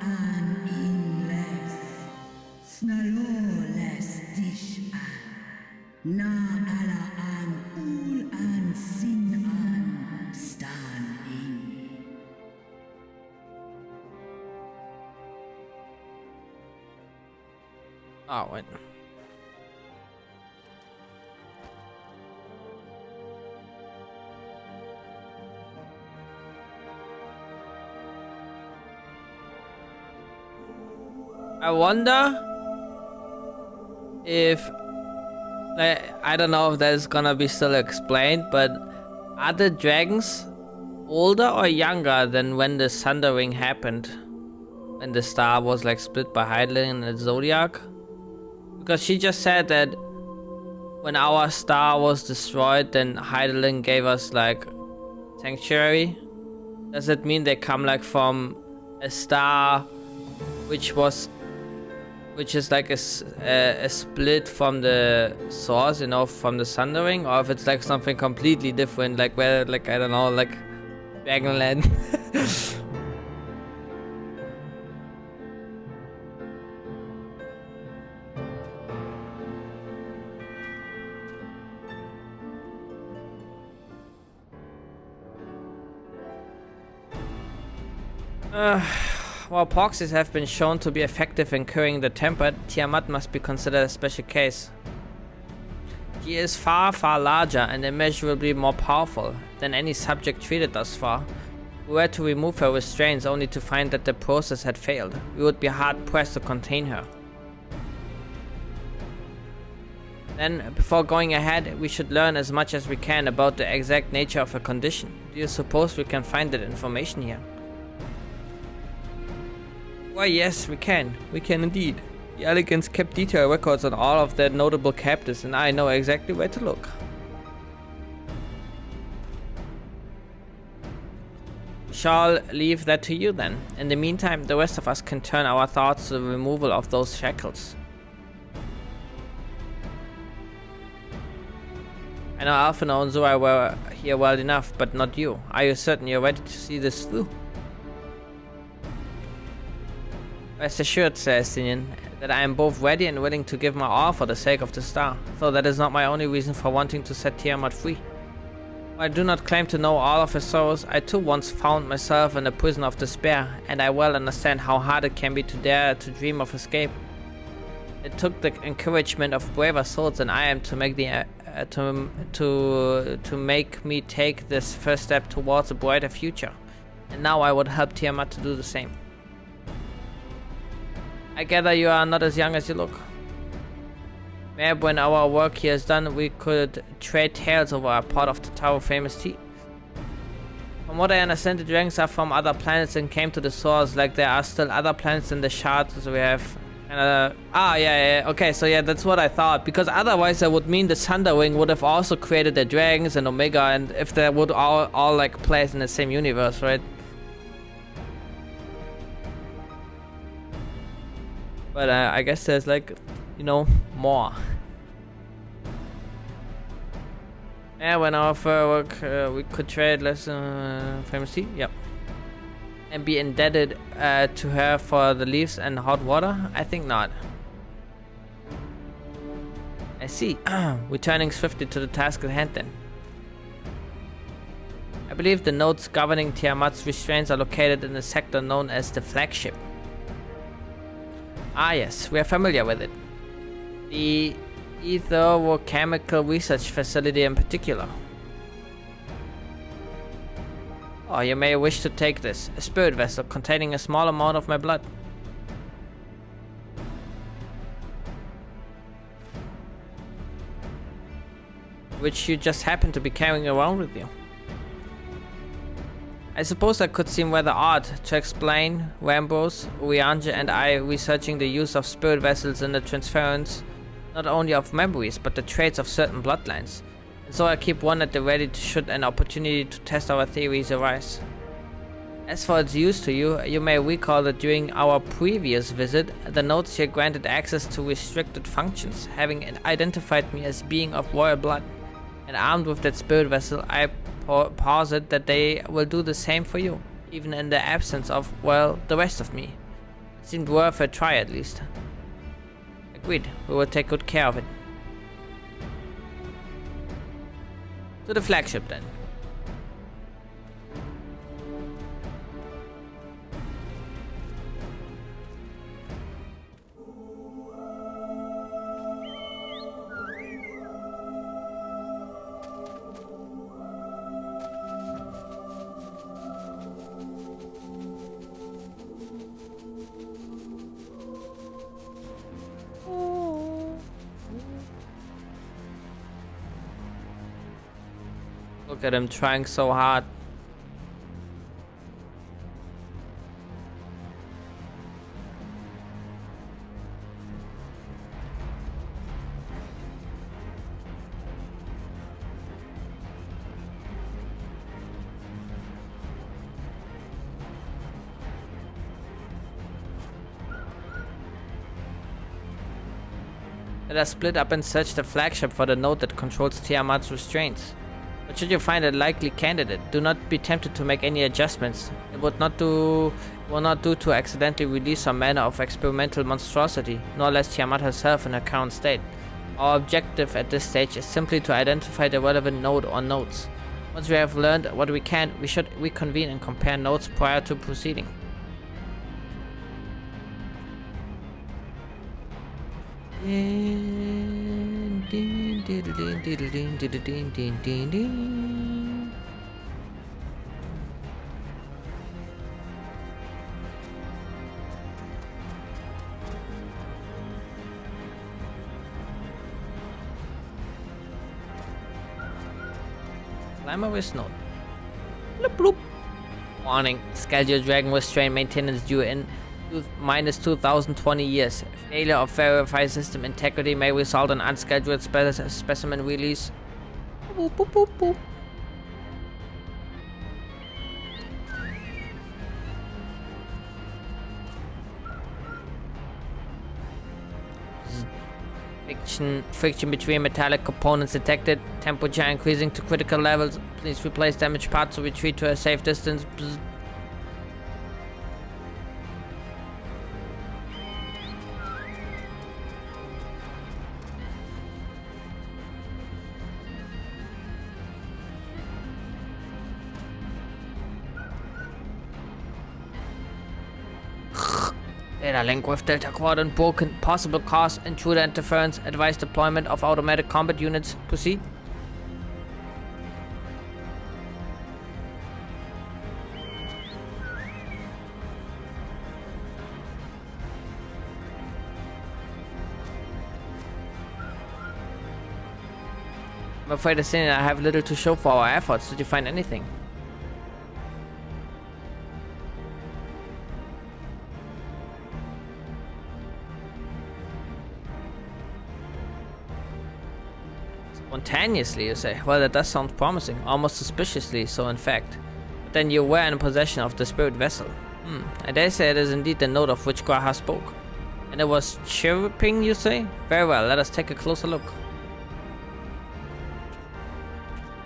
an inles. Snaloles dish an. Na ala an ul an sin an stan in. Oh, wait. I wonder if, like, I don't know if that is gonna be still explained, but are the dragons older or younger than when the Sundering happened? When the star was like split by Heidelin and the Zodiac? Because she just said that when our star was destroyed, then Heidelin gave us like sanctuary. Does it mean they come like from a star which is like a split from the source, you know, from the Sundering, or if it's like something completely different, like where, like, I don't know, like Dragonland. While proxies have been shown to be effective in curing the tempered, Tiamat must be considered a special case. She is far, far larger and immeasurably more powerful than any subject treated thus far. If we were to remove her restraints only to find that the process had failed, we would be hard-pressed to contain her. Then, before going ahead, we should learn as much as we can about the exact nature of her condition. Do you suppose we can find that information here? Why, yes, we can. We can indeed. The Elegants kept detailed records on all of their notable captives, and I know exactly where to look. Shall leave that to you then. In the meantime, the rest of us can turn our thoughts to the removal of those shackles. I know Alphina and Zora were here well enough, but not you. Are you certain you're ready to see this through? Rest assured, Celestinian, that I am both ready and willing to give my all for the sake of the star, though that is not my only reason for wanting to set Tiamat free. While I do not claim to know all of her sorrows, I too once found myself in a prison of despair, and I well understand how hard it can be to dare to dream of escape. It took the encouragement of braver souls than I am to make the to make me take this first step towards a brighter future, and now I would help Tiamat to do the same. I gather you are not as young as you look. Maybe when our work here is done, we could trade tales over a pot of the Tower famous tea. From what I understand, the dragons are from other planets and came to the source, like there are still other planets in the shard, so we have... okay, so yeah, that's what I thought, because otherwise that would mean the Sundering would have also created the dragons and Omega, and if they would all like place in the same universe, right? But I guess there's like, you know, more. Yeah, when our work, we could trade less famous tea. Yep. And be indebted to her for the leaves and hot water? I think not. I see. Returning swiftly to the task at hand then. I believe the notes governing Tiamat's restraints are located in the sector known as the flagship. Ah yes, we are familiar with it. The Ethochemical Research Facility in particular. Oh, you may wish to take this. A spirit vessel containing a small amount of my blood. Which you just happen to be carrying around with you. I suppose that could seem rather odd to explain Rambos, Uriange and I researching the use of spirit vessels in the transference not only of memories but the traits of certain bloodlines. And so I keep one at the ready should an opportunity to test our theories arise. As for its use to you, you may recall that during our previous visit, the notes here granted access to restricted functions, having identified me as being of royal blood. And armed with that spirit vessel, I posit that they will do the same for you, even in the absence of, well, the rest of me. It seemed worth a try at least. Agreed, we will take good care of it. To the flagship then. Look at him trying so hard. Let us split up and search the flagship for the node that controls Tiamat's restraints. But should you find a likely candidate, do not be tempted to make any adjustments. It will not do to accidentally release some manner of experimental monstrosity, nor less Tiamat herself in her current state. Our objective at this stage is simply to identify the relevant node or nodes. Once we have learned what we can, we should reconvene and compare notes prior to proceeding. Glamorous note. Bloop bloop. Warning. Schedule Dragon Restraint maintenance due in minus 2020 years. Failure of verify system integrity may result in unscheduled specimen release. Boop, boop, boop, boop. Friction between metallic components detected. Temperature increasing to critical levels. Please replace damaged parts or retreat to a safe distance. Bzz. Data link with Delta Quadrant broken. Possible cause, intruder interference. Advise deployment of automatic combat units. Proceed. I'm afraid of saying I have little to show for our efforts. Did you find anything? Spontaneously, you say? Well, that does sound promising. Almost suspiciously so, in fact. But then you were in possession of the spirit vessel. I dare say it is indeed the note of which Graha spoke. And it was chirping, you say? Very well, let us take a closer look.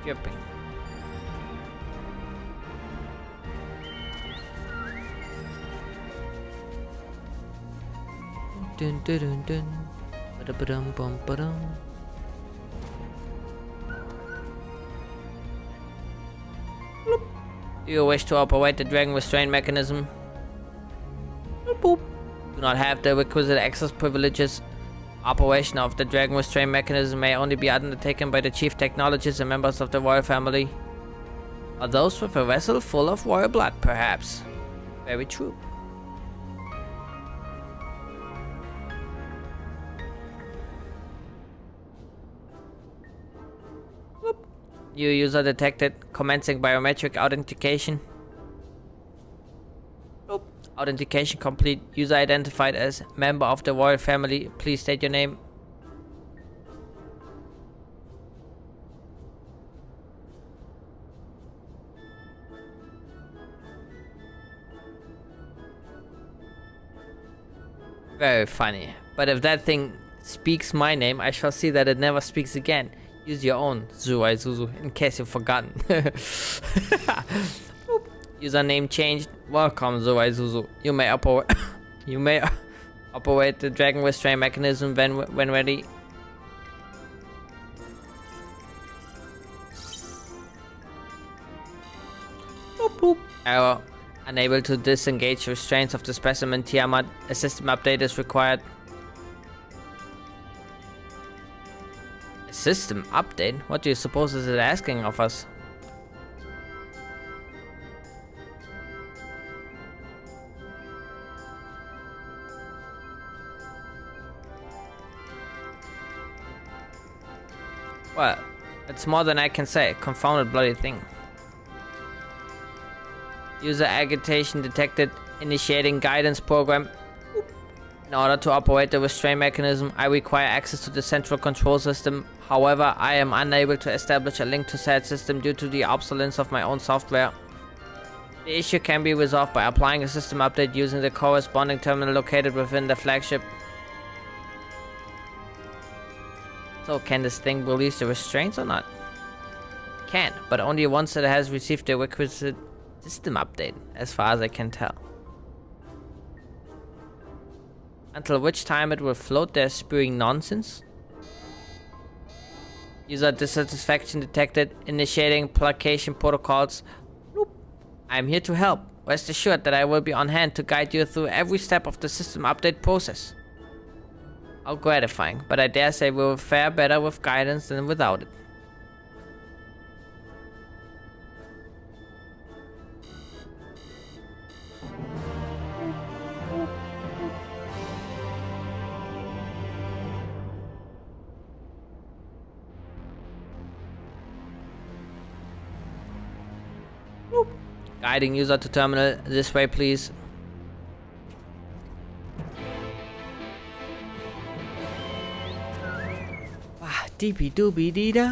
Chirping. Dun dun dun dun. Ba-da-ba-dum bum ba-dum. Do you wish to operate the Dragon Restraint mechanism? Boop. Do not have the requisite access privileges. Operation of the Dragon Restraint mechanism may only be undertaken by the chief technologists and members of the royal family. Or those with a vessel full of royal blood, perhaps. Very true. New user detected. Commencing biometric authentication. Nope. Authentication complete. User identified as member of the royal family. Please state your name. Very funny. But if that thing speaks my name, I shall see that it never speaks again. Use your own Zuai Zuzu in case you've forgotten. Username changed. Welcome, Zuai Zuzu. You may operate the dragon restraint mechanism when ready. Boop, boop. Error. Unable to disengage restraints of the specimen Tiamat. A system update is required. A system update? What do you suppose is it asking of us? Well, it's more than I can say. Confounded bloody thing. User agitation detected. Initiating guidance program. In order to operate the restraint mechanism, I require access to the central control system. However, I am unable to establish a link to said system due to the obsolescence of my own software. The issue can be resolved by applying a system update using the corresponding terminal located within the flagship. So can this thing release the restraints or not? Can, but only once it has received the requisite system update, as far as I can tell. Until which time it will float there spewing nonsense. User dissatisfaction detected. Initiating placation protocols. Bloop. I'm here to help. Rest assured that I will be on hand to guide you through every step of the system update process. How gratifying, but I dare say we will fare better with guidance than without it. Boop. Guiding user to terminal. This way, please. Deepy dooby dee da.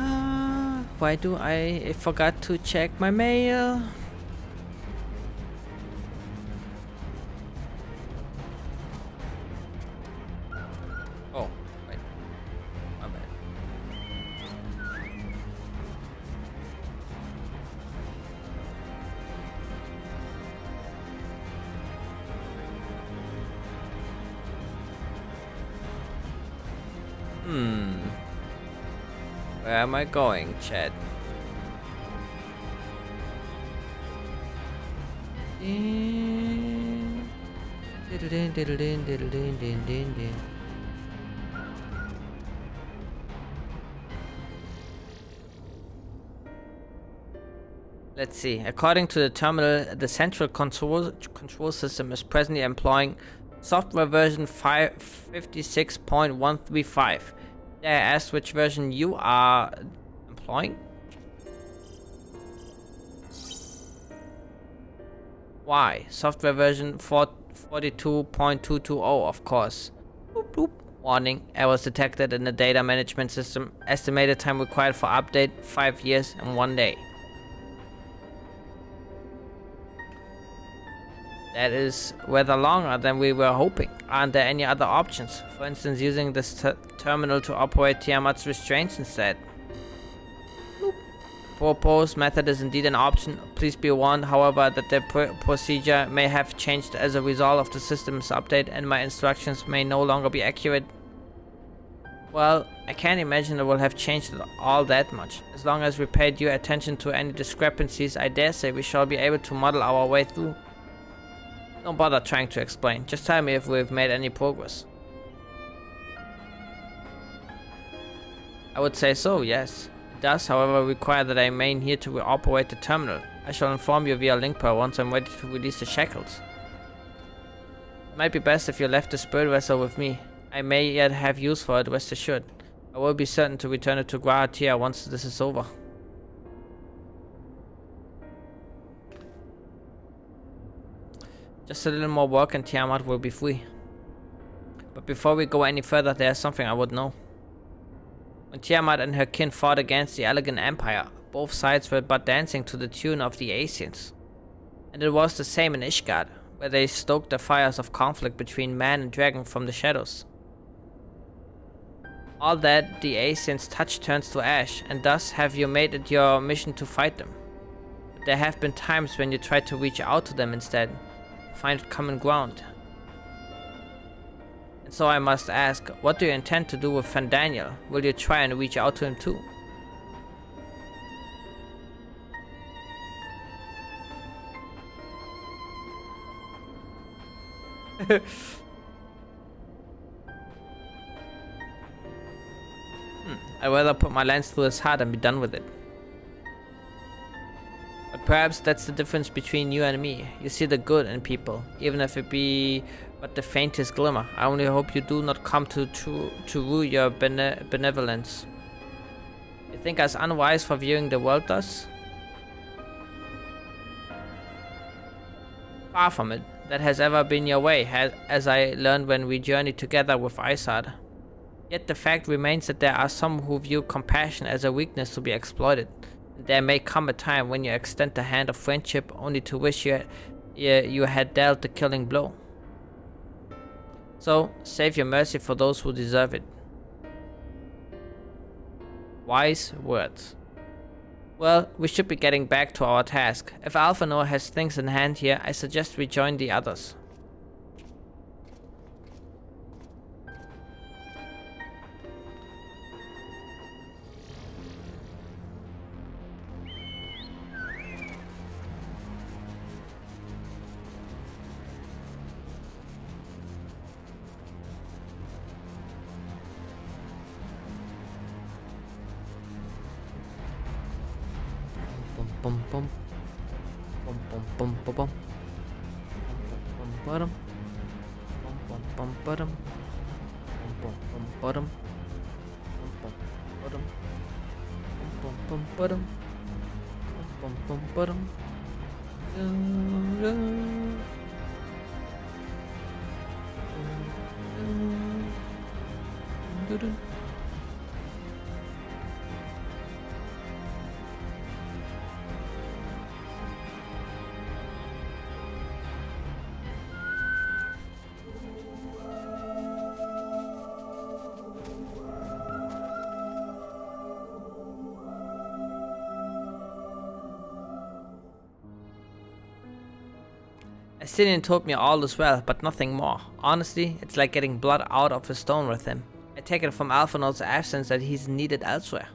Why do I forgot to check my mail? Oh, wait. My bad. Where am I going, Chad? Let's see. According to the terminal, the central control system is presently employing software version 56.135. I asked which version you are employing. Why? Software version 42.220, of course. Boop, boop. Warning. Errors detected in the data management system. Estimated time required for update 5 years and 1 day. That is rather longer than we were hoping. Aren't there any other options? For instance, using this terminal to operate Tiamat's restraints instead. Bloop. Proposed method is indeed an option. Please be warned, however, that the procedure may have changed as a result of the system's update and my instructions may no longer be accurate. Well, I can't imagine it will have changed all that much. As long as we pay due attention to any discrepancies, I dare say we shall be able to model our way through. Don't bother trying to explain. Just tell me if we've made any progress. I would say so, yes. It does, however, require that I remain here to operate the terminal. I shall inform you via link per once I'm ready to release the shackles. It might be best if you left the spirit vessel with me. I may yet have use for it, rest assured. I will be certain to return it to Grahatia once this is over. Just a little more work and Tiamat will be free. But before we go any further, there's something I would know. When Tiamat and her kin fought against the Elegant Empire, both sides were but dancing to the tune of the Asians. And it was the same in Ishgard, where they stoked the fires of conflict between man and dragon from the shadows. All that the Asians touch turns to ash, and thus have you made it your mission to fight them. But there have been times when you tried to reach out to them instead, find common ground. And so I must ask, what do you intend to do with Fandaniel? Will you try and reach out to him too? I'd rather put my lance through his heart and be done with it. But perhaps that's the difference between you and me. You see the good in people, even if it be but the faintest glimmer. I only hope you do not come to rue your benevolence. You think us unwise for viewing the world thus? Far from it. That has ever been your way, as I learned when we journeyed together with Isard. Yet the fact remains that there are some who view compassion as a weakness to be exploited. There may come a time when you extend the hand of friendship only to wish you had dealt the killing blow. So, save your mercy for those who deserve it. Wise words. Well, we should be getting back to our task. If Alphanor has things in hand here, I suggest we join the others. Bum bum bum bum bum bum bum bum bum bum bum bum bum Assyrian told me all is well, but nothing more. Honestly, it's like getting blood out of a stone with him. I take it from Alphanor's absence that he's needed elsewhere.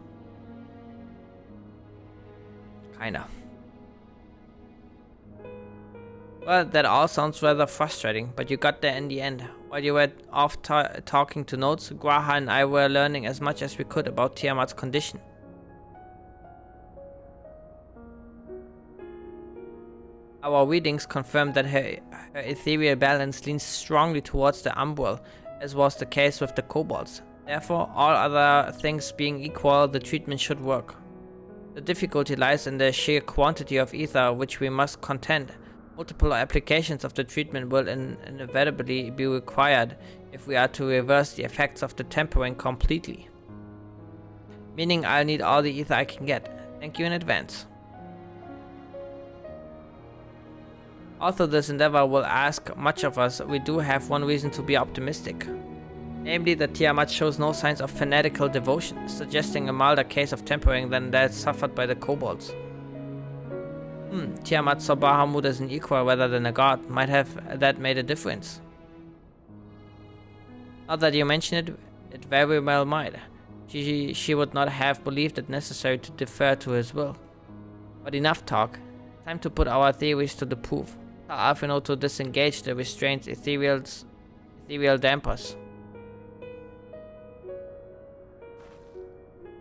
Kinda. Well, that all sounds rather frustrating, but you got there in the end. While you were off talking to Notes, Graha and I were learning as much as we could about Tiamat's condition. Our readings confirmed that her ethereal balance leans strongly towards the umbral, as was the case with the kobolds. Therefore, all other things being equal, the treatment should work. The difficulty lies in the sheer quantity of ether which we must contend. Multiple applications of the treatment will inevitably be required if we are to reverse the effects of the tempering completely. Meaning I'll need all the ether I can get. Thank you in advance. Although this endeavor will ask much of us, we do have one reason to be optimistic. Namely that Tiamat shows no signs of fanatical devotion, suggesting a milder case of tempering than that suffered by the kobolds. Tiamat saw Bahamut as an equal rather than a god. Might have that made a difference? Now that you mention it, it very well might. She would not have believed it necessary to defer to his will. But enough talk. Time to put our theories to the proof. Tell Alphinaud to disengage the restrained ethereal dampers.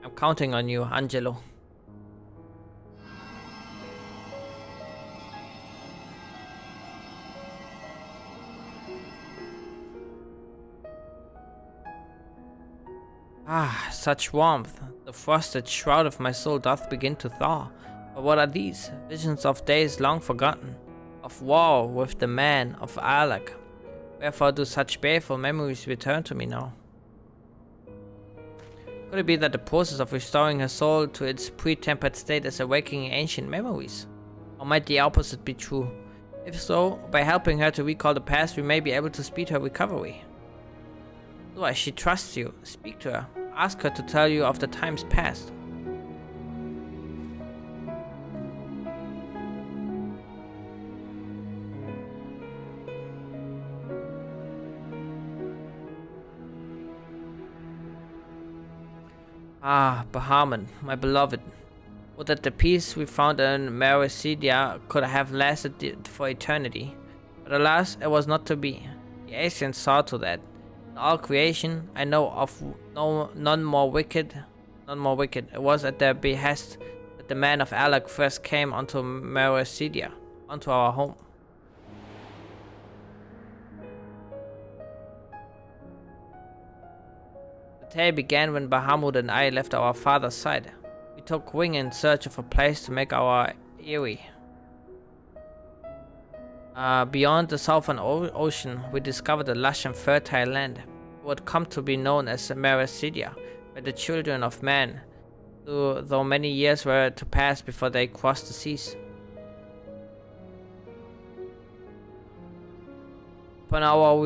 I'm counting on you, Angelo. Ah, such warmth. The frosted shroud of my soul doth begin to thaw. But what are these? Visions of days long forgotten, of war with the man of Alec. Wherefore do such baleful memories return to me now? Could it be that the process of restoring her soul to its pre-tempered state is awakening ancient memories? Or might the opposite be true? If so, by helping her to recall the past, we may be able to speed her recovery. Otherwise, she trusts you. Speak to her. Ask her to tell you of the times past. Ah, Bahamut, my beloved. Would that the peace we found in Mericidia could have lasted for eternity. But alas, it was not to be. The Asians saw to that. In all creation, I know of none more wicked. It was at their behest that the man of Alec first came onto Mericidia, onto our home. The tale began when Bahamut and I left our father's side. We took wing in search of a place to make our eyrie. Beyond the southern ocean, we discovered a lush and fertile land. It would come to be known as Mericidia by the children of man, though many years were to pass before they crossed the seas. Upon our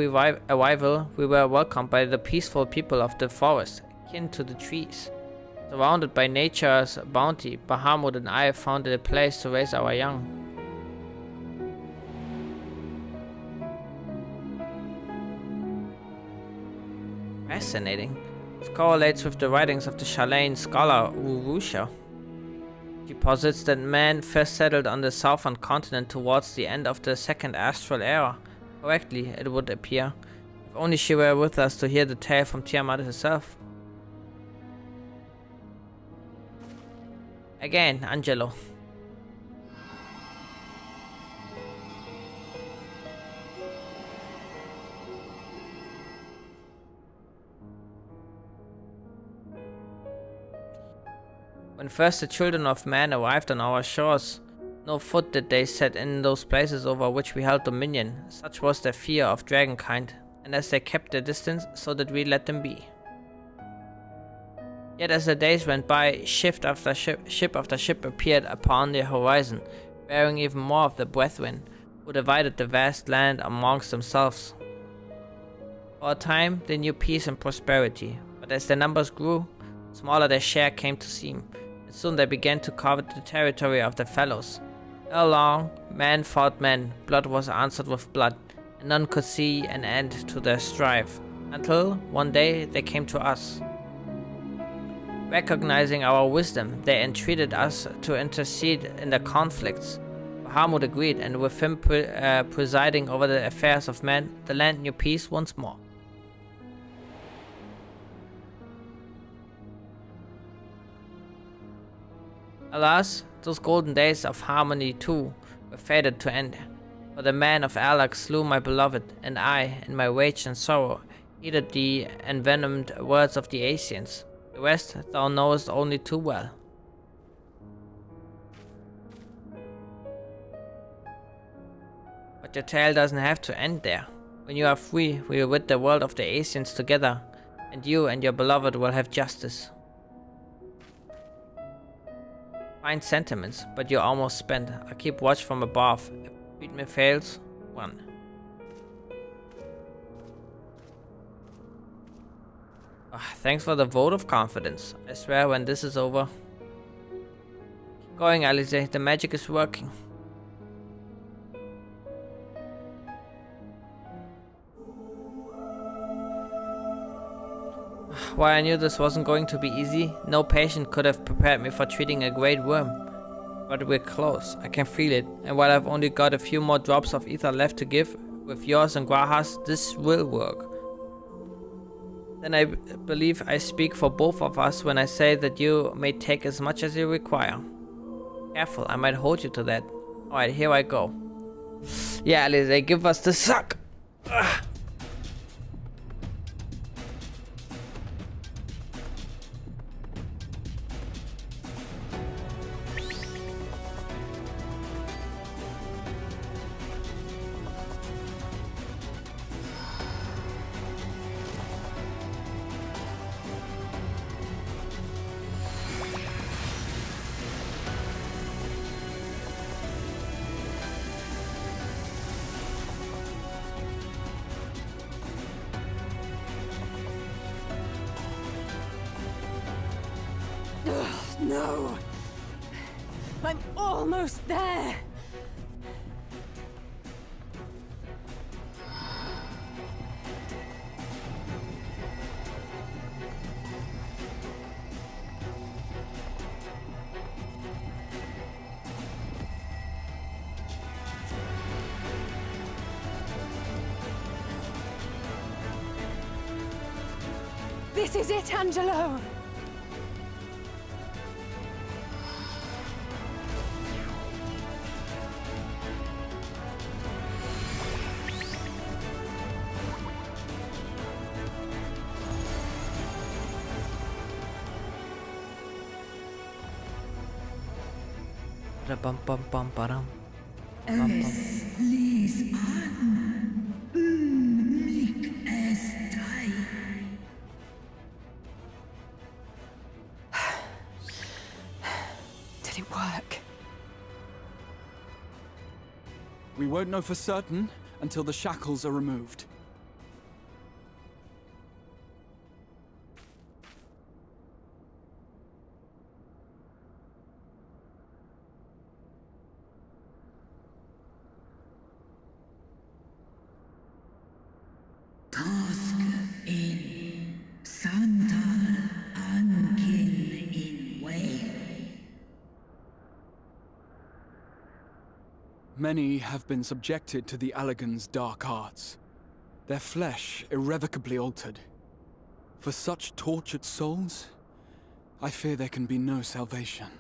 arrival, we were welcomed by the peaceful people of the forest, kin to the trees. Surrounded by nature's bounty, Bahamut and I found a place to raise our young. Fascinating. It correlates with the writings of the Chilean scholar Urusha. He posits that man first settled on the southern continent towards the end of the second astral era. Correctly, it would appear. If only she were with us to hear the tale from Tiamat herself. Again, Angelo. When first the children of man arrived on our shores, no foot did they set in those places over which we held dominion. Such was their fear of dragonkind, and as they kept their distance, so did we let them be. Yet as the days went by, ship after ship appeared upon the horizon, bearing even more of the brethren, who divided the vast land amongst themselves. For a time, they knew peace and prosperity, but as their numbers grew, smaller their share came to seem, and soon they began to covet the territory of their fellows. Ere long, man fought man, blood was answered with blood, and none could see an end to their strife, until one day they came to us. Recognizing our wisdom, they entreated us to intercede in the conflicts. Bahamut agreed, and with him presiding over the affairs of men, the land knew peace once more. Alas, those golden days of harmony too were fated to end, for the man of Alak slew my beloved, and I, in my rage and sorrow, heeded the envenomed words of the Asians. The rest thou knowest only too well. But your tale doesn't have to end there. When you are free, we will rid the world of the Asians together, and you and your beloved will have justice. Fine sentiments, but you're almost spent. I'll keep watch from above. If treatment fails, run. Thanks for the vote of confidence. I swear when this is over. Keep going, Alice. The magic is working. Why I knew this wasn't going to be easy. No patient could have prepared me for treating a great worm. But we're close. I can feel it. And while I've only got a few more drops of ether left to give, with yours and Graha's, this will work. Then I believe I speak for both of us when I say that you may take as much as you require. Careful, I might hold you to that. Alright, here I go. Yeah, they give us the suck. Ugh. Ugh, no! I'm almost there! This is it, Angelo! Bum bum bum ba-dum. Es lies an, mich es dai. Did it work? We won't know for certain until the shackles are removed. Task in Santal Ankin in Way. Many have been subjected to the Allagan's dark arts, their flesh irrevocably altered. For such tortured souls, I fear there can be no salvation.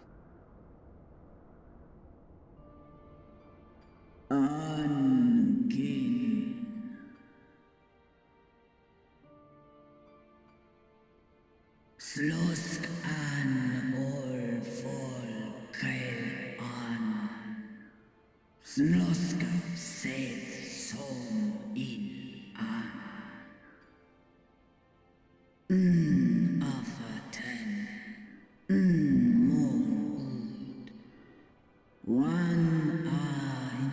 Ankin. Slosk an ol fol kail an. Slosk seth som in an. Afaten. Mon ud. Wan an.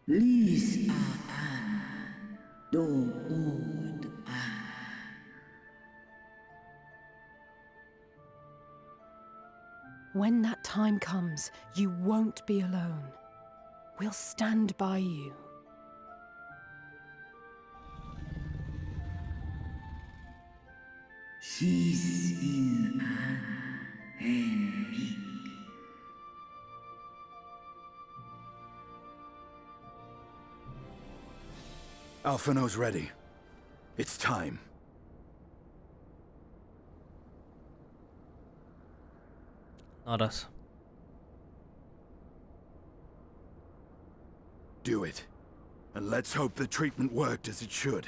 Lis a an. Do ud an. When that time comes, you won't be alone. We'll stand by you. She's in an enemy. Alphino's ready. It's time. Not us. Do it. And let's hope the treatment worked as it should.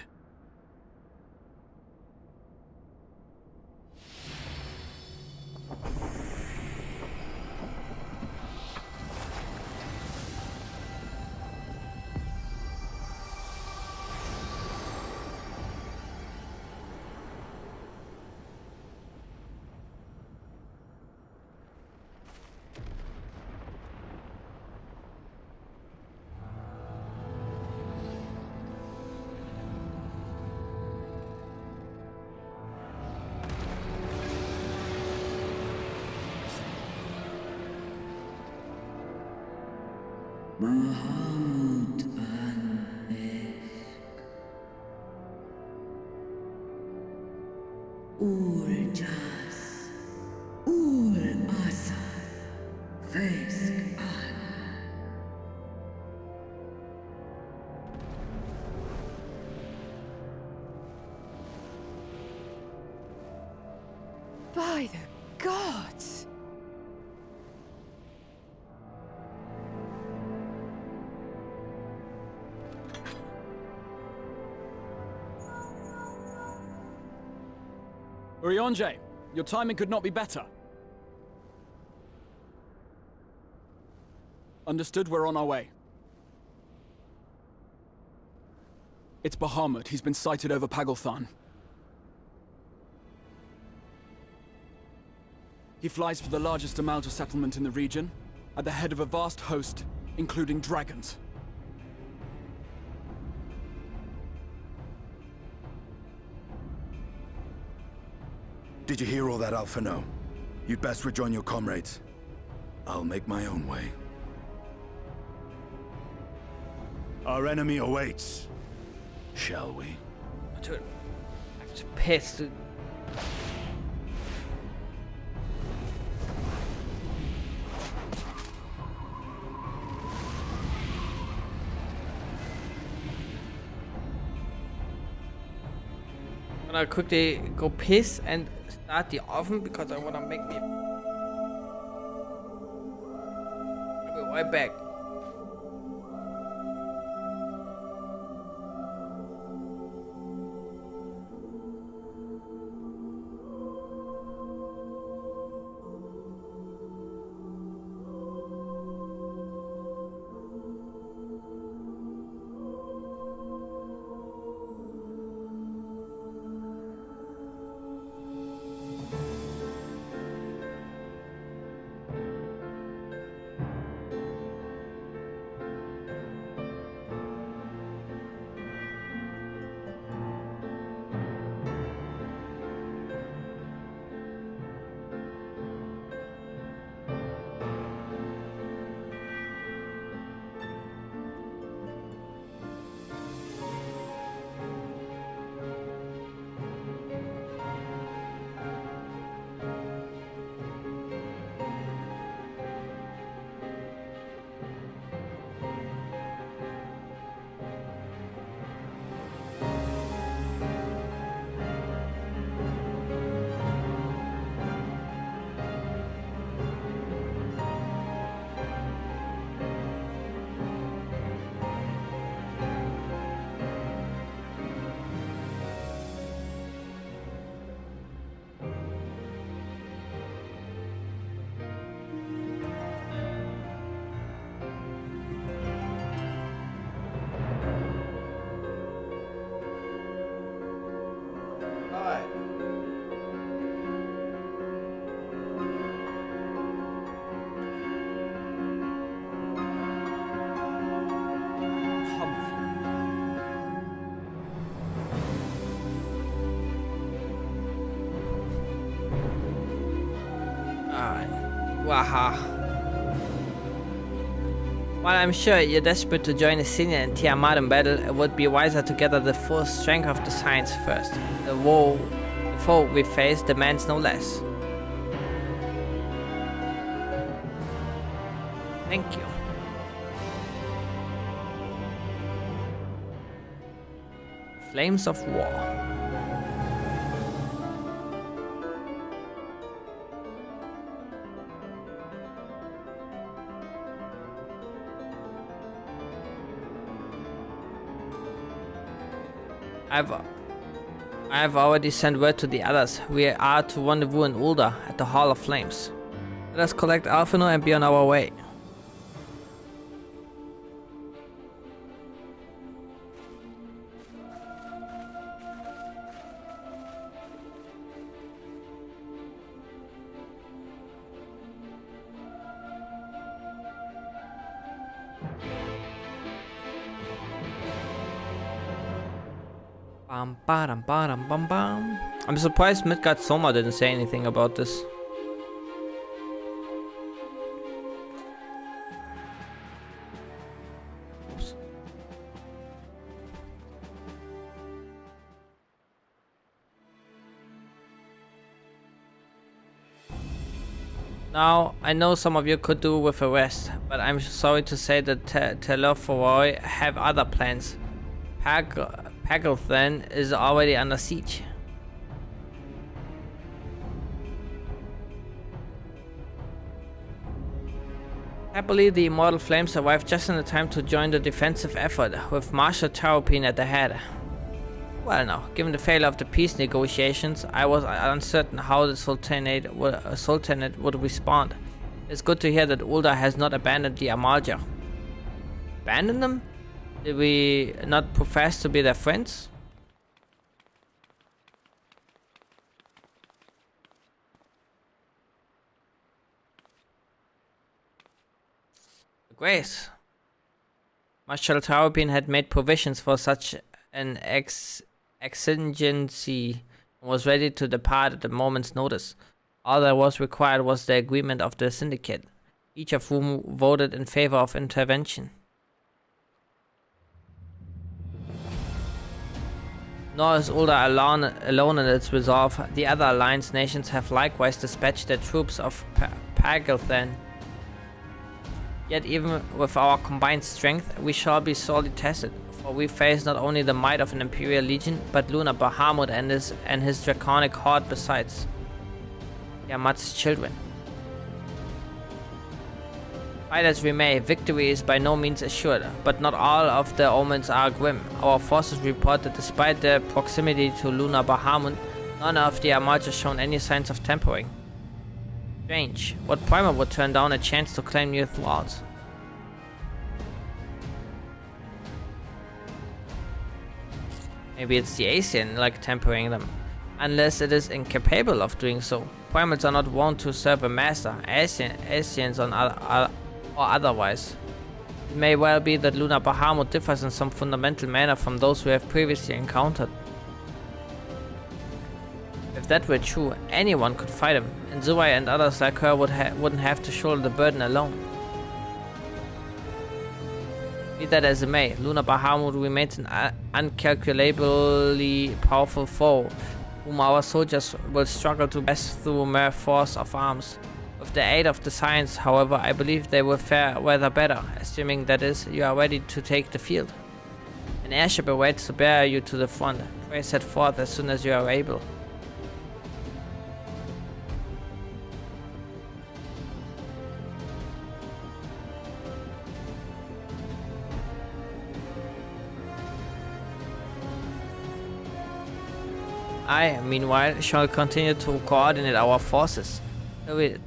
Mahamud an Esk. Ul Jas. Ul Asa. Vesk an. By the gods! Urianger, your timing could not be better. Understood, we're on our way. It's Bahamut. He's been sighted over Pagalthan. He flies for the largest Amalta settlement in the region, at the head of a vast host, including dragons. Did you hear all that, Alphino? You'd best rejoin your comrades. I'll make my own way. Our enemy awaits. Shall we? Dude, I'm just pissed, dude. I'm gonna quickly go piss and start the oven because I wanna make me. I'll be right back. Waha. While I'm sure you're desperate to join Athena and Tiamat in battle, it would be wiser to gather the full strength of the Science first. The foe we face demands no less. Thank you. Flames of War. I've already sent word to the others. We are to rendezvous in Ulda at the Hall of Flames. Let us collect Alphino and be on our way. I'm surprised Midgard Soma didn't say anything about this. Oops. Now, I know some of you could do with a rest, but I'm sorry to say that Telophoroi have other plans. Pagothen is already under siege. Happily, the Immortal Flames arrived just in time to join the defensive effort, with Marshal Taropin at the head. Well now, given the failure of the peace negotiations, I was uncertain how the Sultanate would respond. It's good to hear that Ulda has not abandoned the Amalja. Abandoned them? Did we not profess to be their friends? Grace. Marshal Taropin had made provisions for such an exigency and was ready to depart at a moment's notice. All that was required was the agreement of the syndicate, each of whom voted in favor of intervention. Nor is Ulda alone in its resolve. The other Alliance nations have likewise dispatched their troops of Pagelthan. Yet even with our combined strength, we shall be sorely tested, for we face not only the might of an Imperial Legion, but Lunar Bahamut and his draconic horde besides. Yamat's children. Fight as we may, victory is by no means assured, but not all of the omens are grim. Our forces report that despite their proximity to Lunar Bahamut, none of the Amarch has shown any signs of tampering. Strange. What primer would turn down a chance to claim new throughout? Maybe it's the Asian like tampering them, unless it is incapable of doing so. Primates are not wont to serve a master, Asians or otherwise. It may well be that Lunar Bahamut differs in some fundamental manner from those we have previously encountered. If that were true, anyone could fight him, and Zuai and others like her wouldn't have to shoulder the burden alone. Be that as it may, Lunar Bahamut remains an incalculably powerful foe, whom our soldiers will struggle to best through mere force of arms. With the aid of the science, however, I believe they will fare rather better, assuming that is, you are ready to take the field. An airship awaits to bear you to the front. Pray set forth as soon as you are able. I, meanwhile, shall continue to coordinate our forces.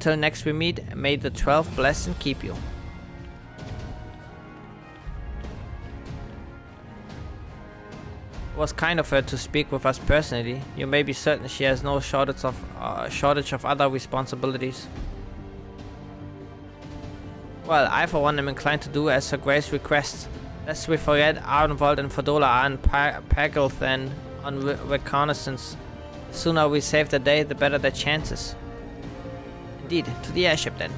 Till next we meet, may the 12 bless and keep you. It was kind of her to speak with us personally. You may be certain she has no shortage of other responsibilities. Well, I for one am inclined to do as Her Grace requests. Lest we forget, Ardenvold and Fordola are in Pagelthan on reconnaissance. The sooner we save the day, the better the chances. Indeed, to the airship then.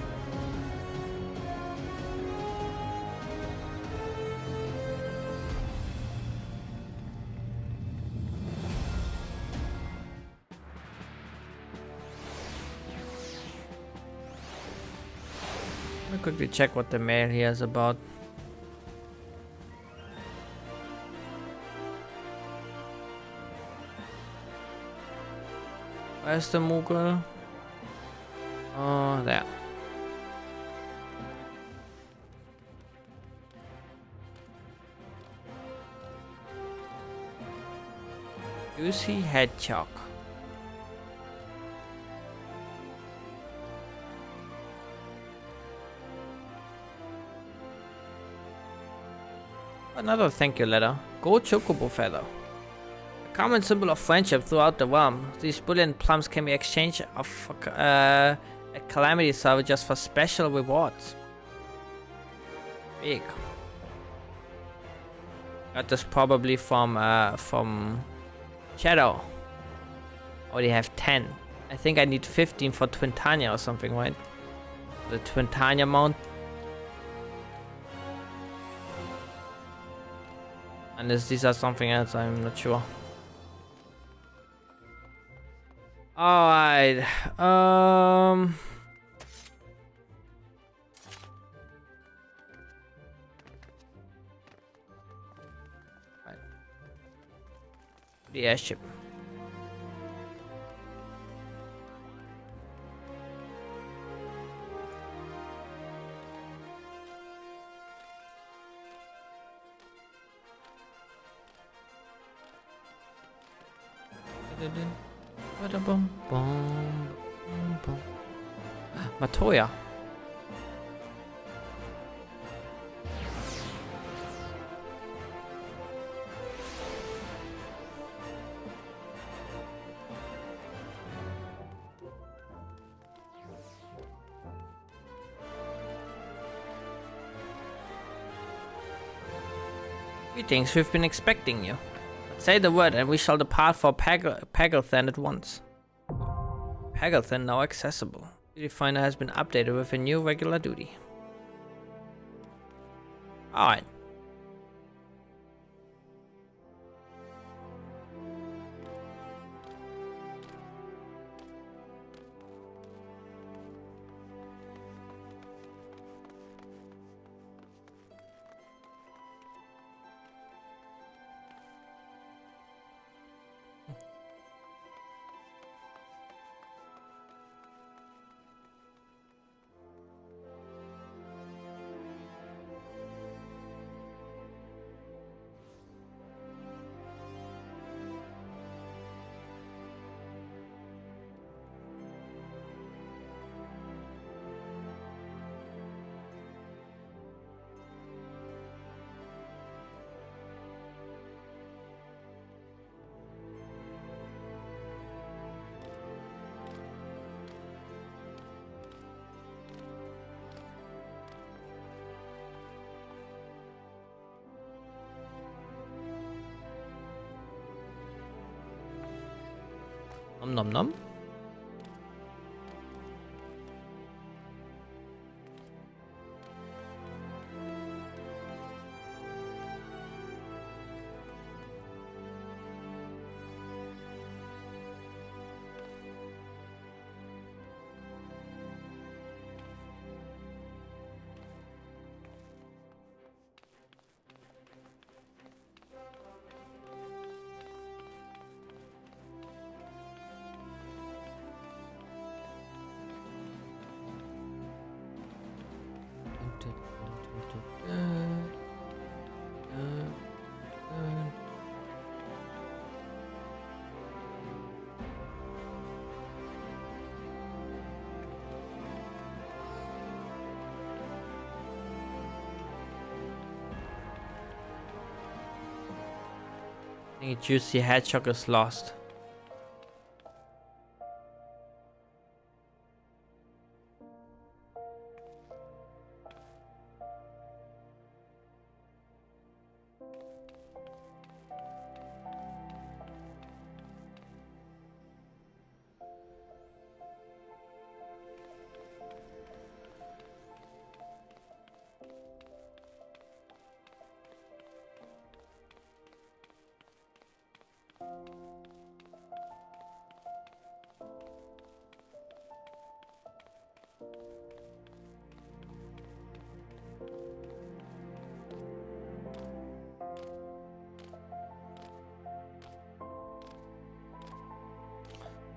Let me quickly check what the mail here is about. Where's the Mughal? Oh, there. Juicy hedgehog. Another thank you letter. Gold chocobo feather. A common symbol of friendship throughout the realm. These brilliant plums can be exchanged at calamity salvagers for special rewards. Big. Got this probably from Shadow. Already have 10. I think I need 15 for Twintania or something, right? The Twintania mount. Unless these are something else, I'm not sure. Alright. Right. The airship. Matoya. Greetings, we've been expecting you. Say the word and we shall depart for Pagelthan at once. Pagelthan now accessible. Duty Finder has been updated with a new regular duty. Alright. Nom nom nom. I think Juicy Hedgehog is lost.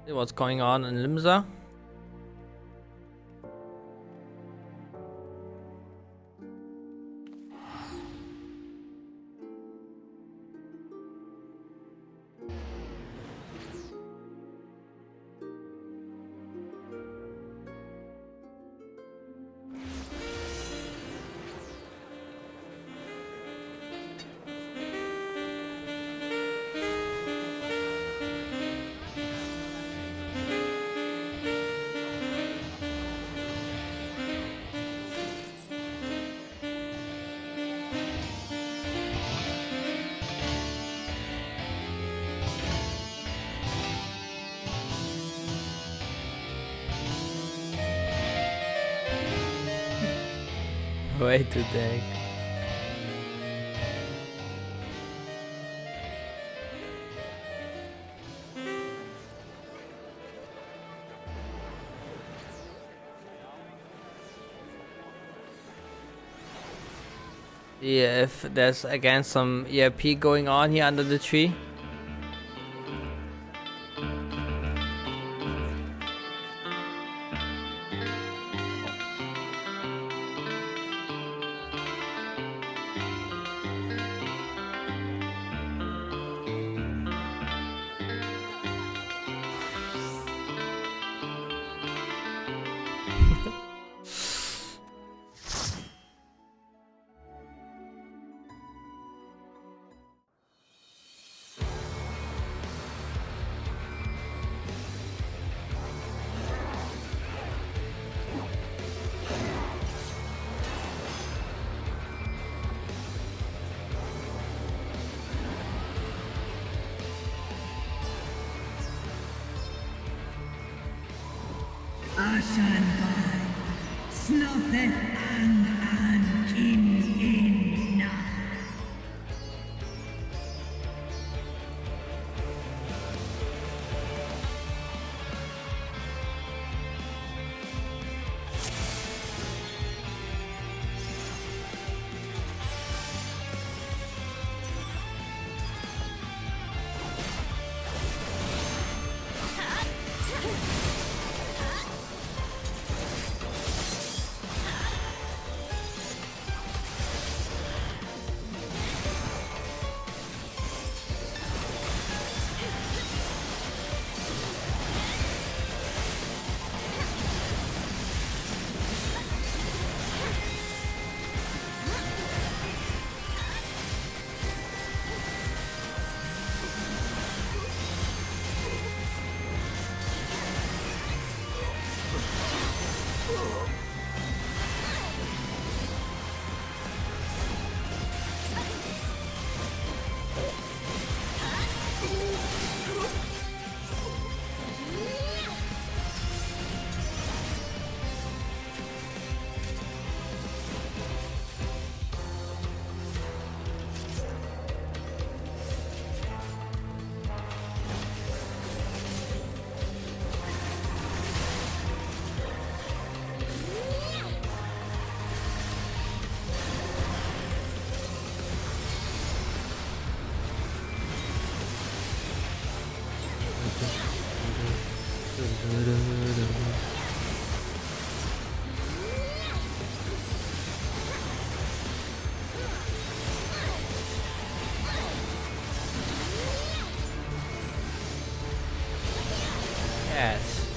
See what's going on in Limsa. Way too dank. Yeah, if there's again some ERP going on here under the tree. Ashanbai, Snotheth an Kin in Na. Yes.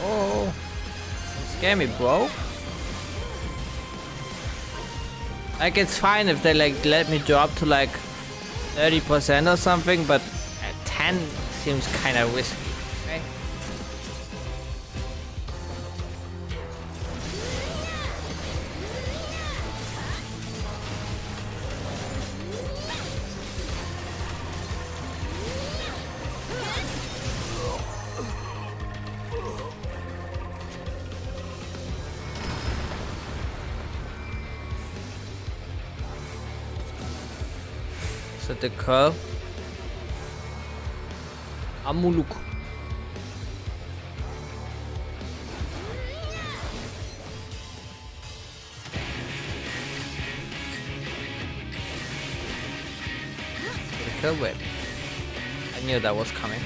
Oh, don't scare me, bro. Like, it's fine if they like let me drop to like 30% or something, but at 10 seems kind of risky. Okay. So the curve. Amuluk. Critical whip. I knew that was coming.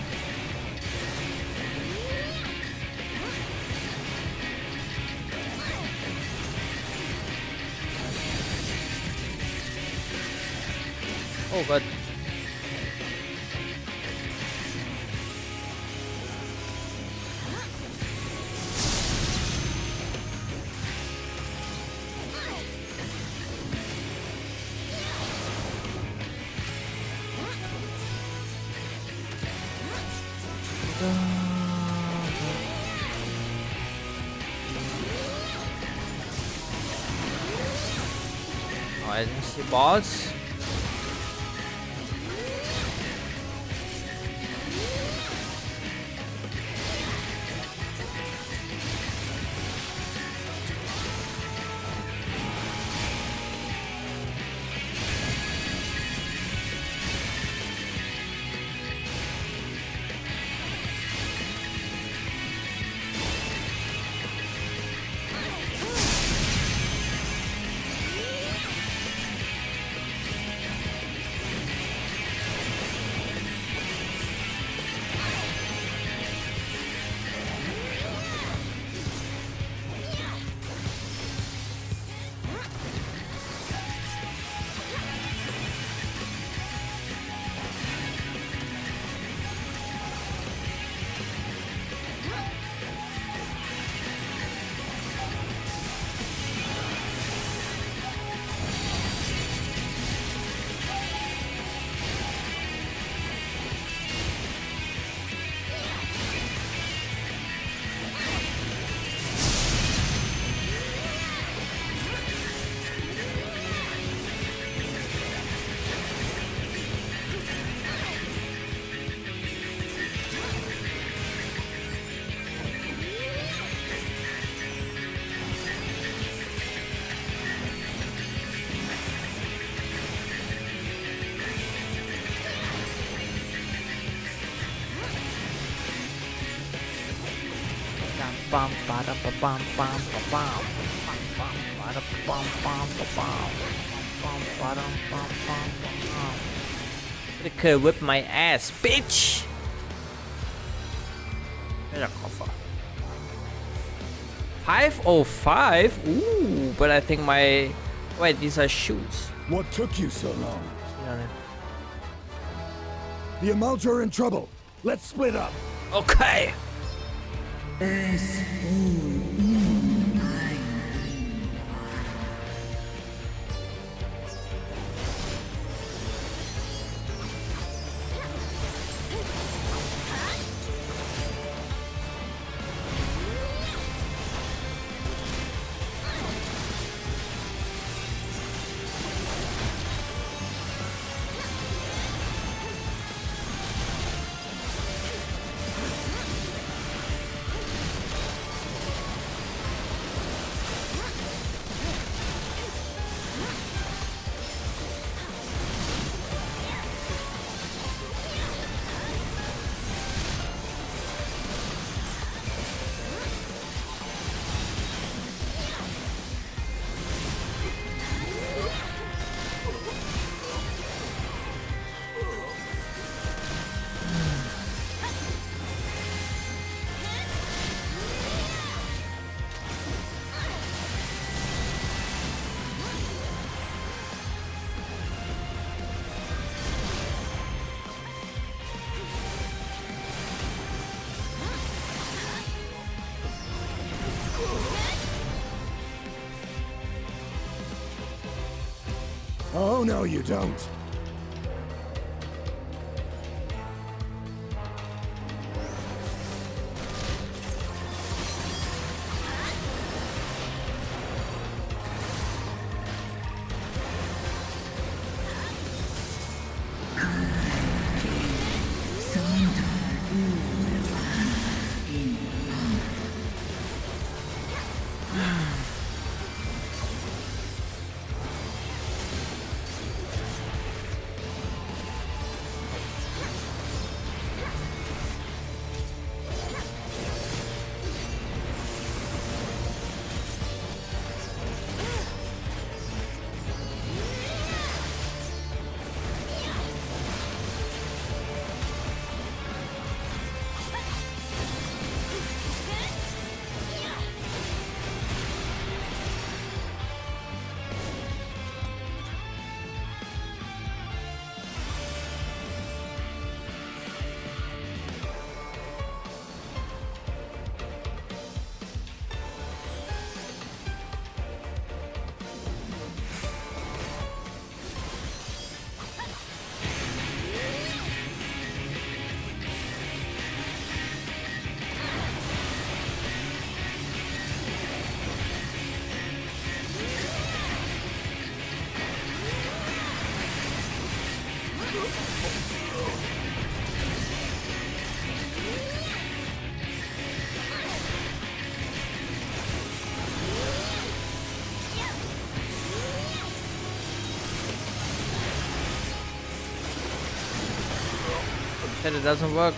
Oh god. Oh, I didn't see balls. Bum, bada, ba, bum, bum, ba, bum. Bum, bada, bum, bum, ba, bum. Bum, bada, bum, bum, ba, bum. They could whip my ass, bitch! There's a coffer. 505? Ooh, but I think my... Wait, these are shoes. What took you so long? Yeah. The Amalja are in trouble. Let's split up. Okay. Oh, no, you don't. And it doesn't work.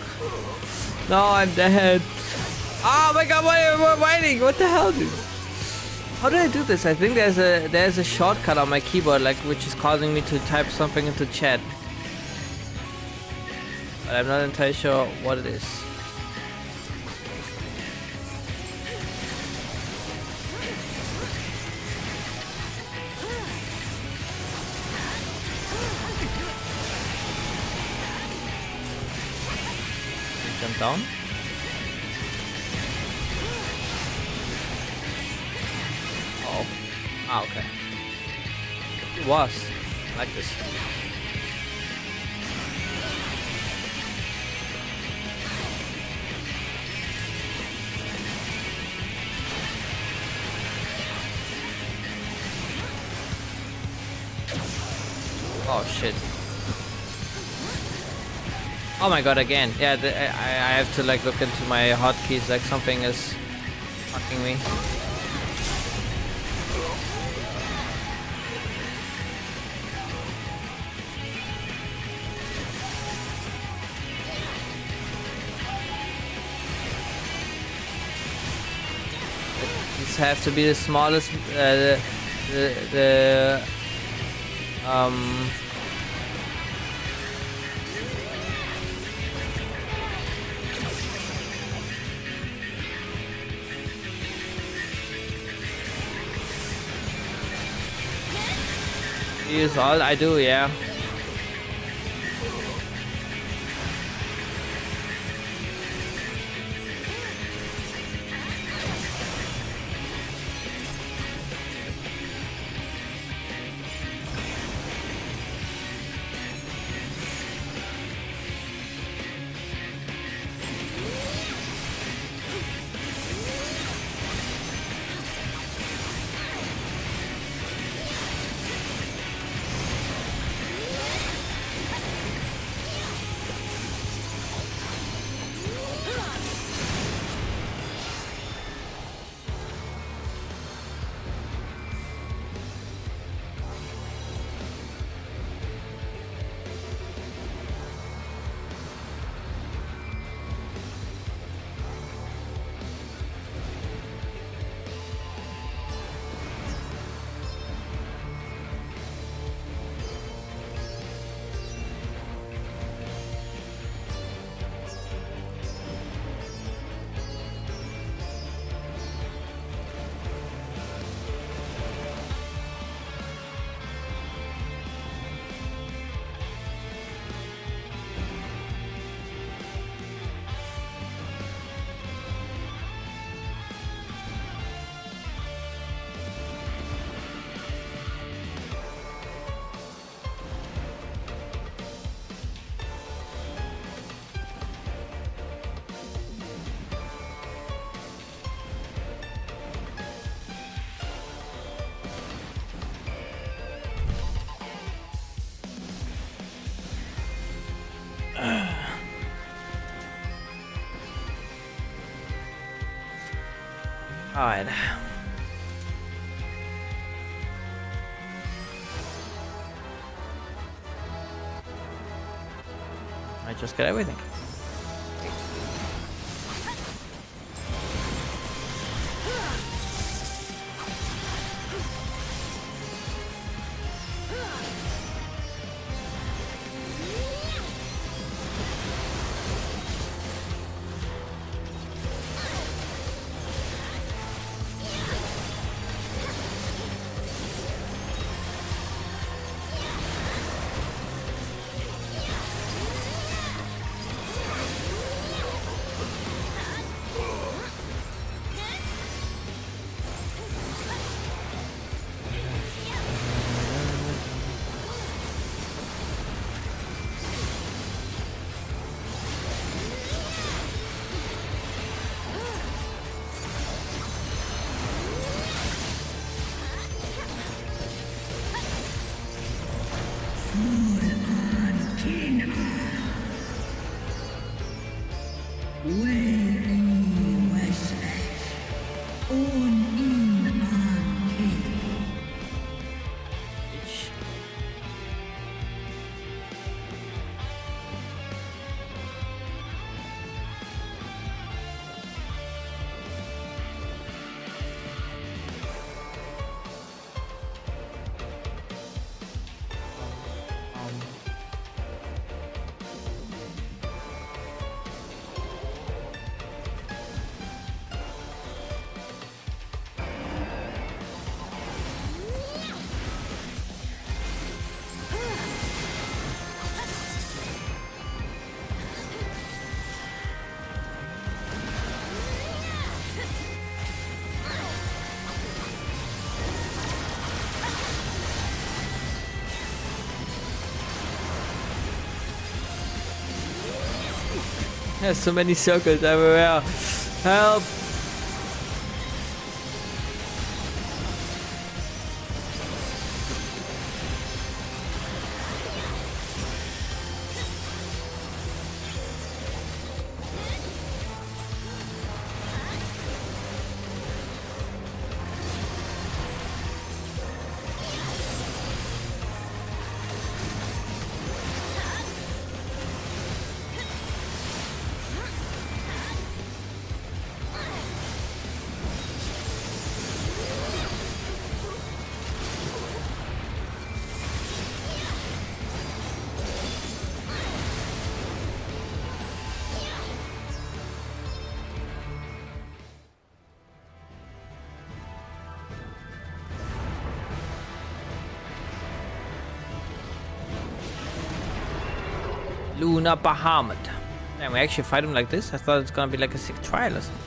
No, I'm dead. Oh my god, why am I waiting? What the hell, dude? How do I do this? I think there's a shortcut on my keyboard, like, which is causing me to type something into chat. But I'm not entirely sure what it is. Jump down. Oh. Ah, okay. It was like this. Oh shit. Oh my god, again. Yeah, I have to like look into my hotkeys, like something is fucking me. These have to be the smallest, is all I do, yeah. Alright. I just got everything. There's so many circles everywhere. Help! Lunar Bahamut. Damn, we actually fight him like this? I thought it's gonna be like a sick trial or something.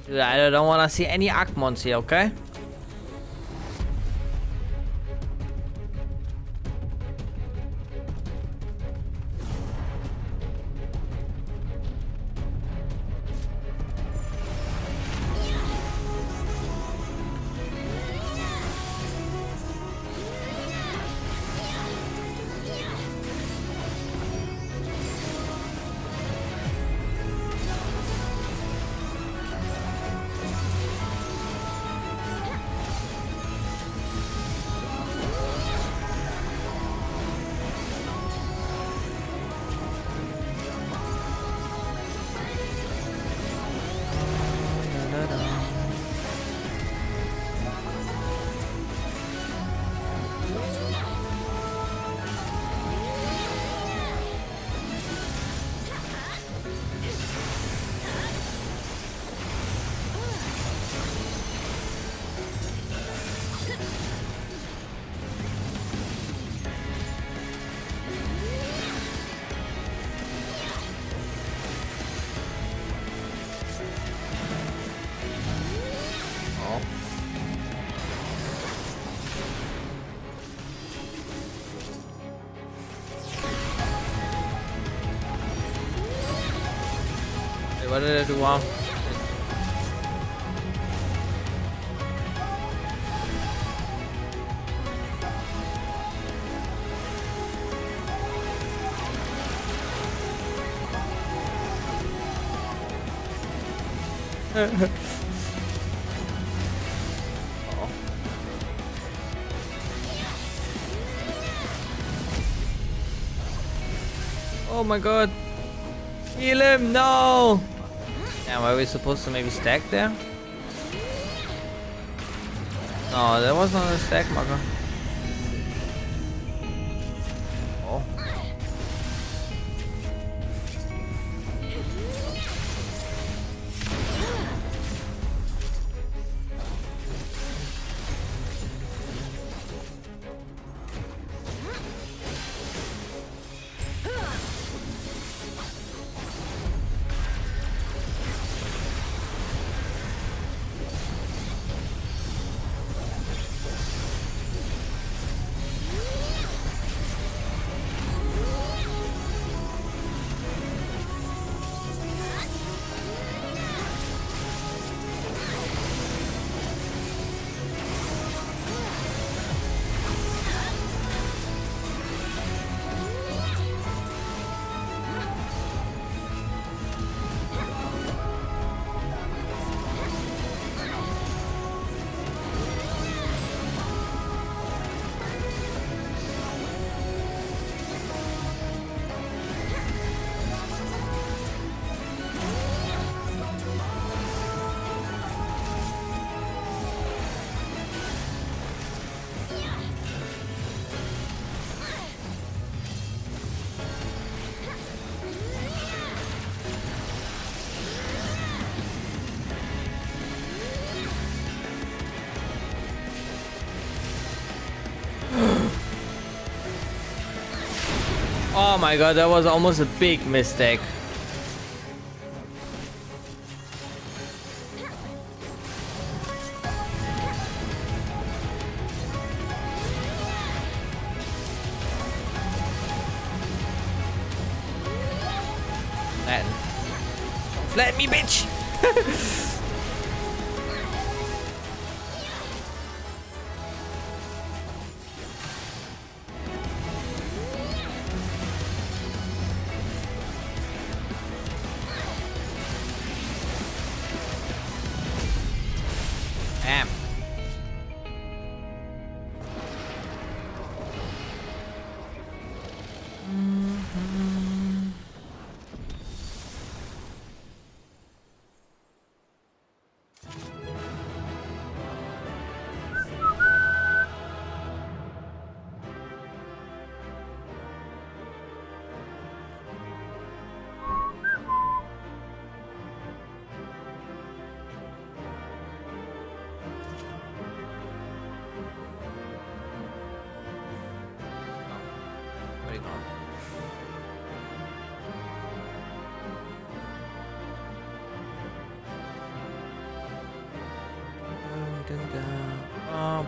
Dude, I don't want to see any Akmons here, okay? What did I do wrong? Oh my god. Heal him, no! Damn, are we supposed to maybe stack there? No, there was not a stack marker. Oh. Oh my god, that was almost a big mistake. Flatten me, bitch!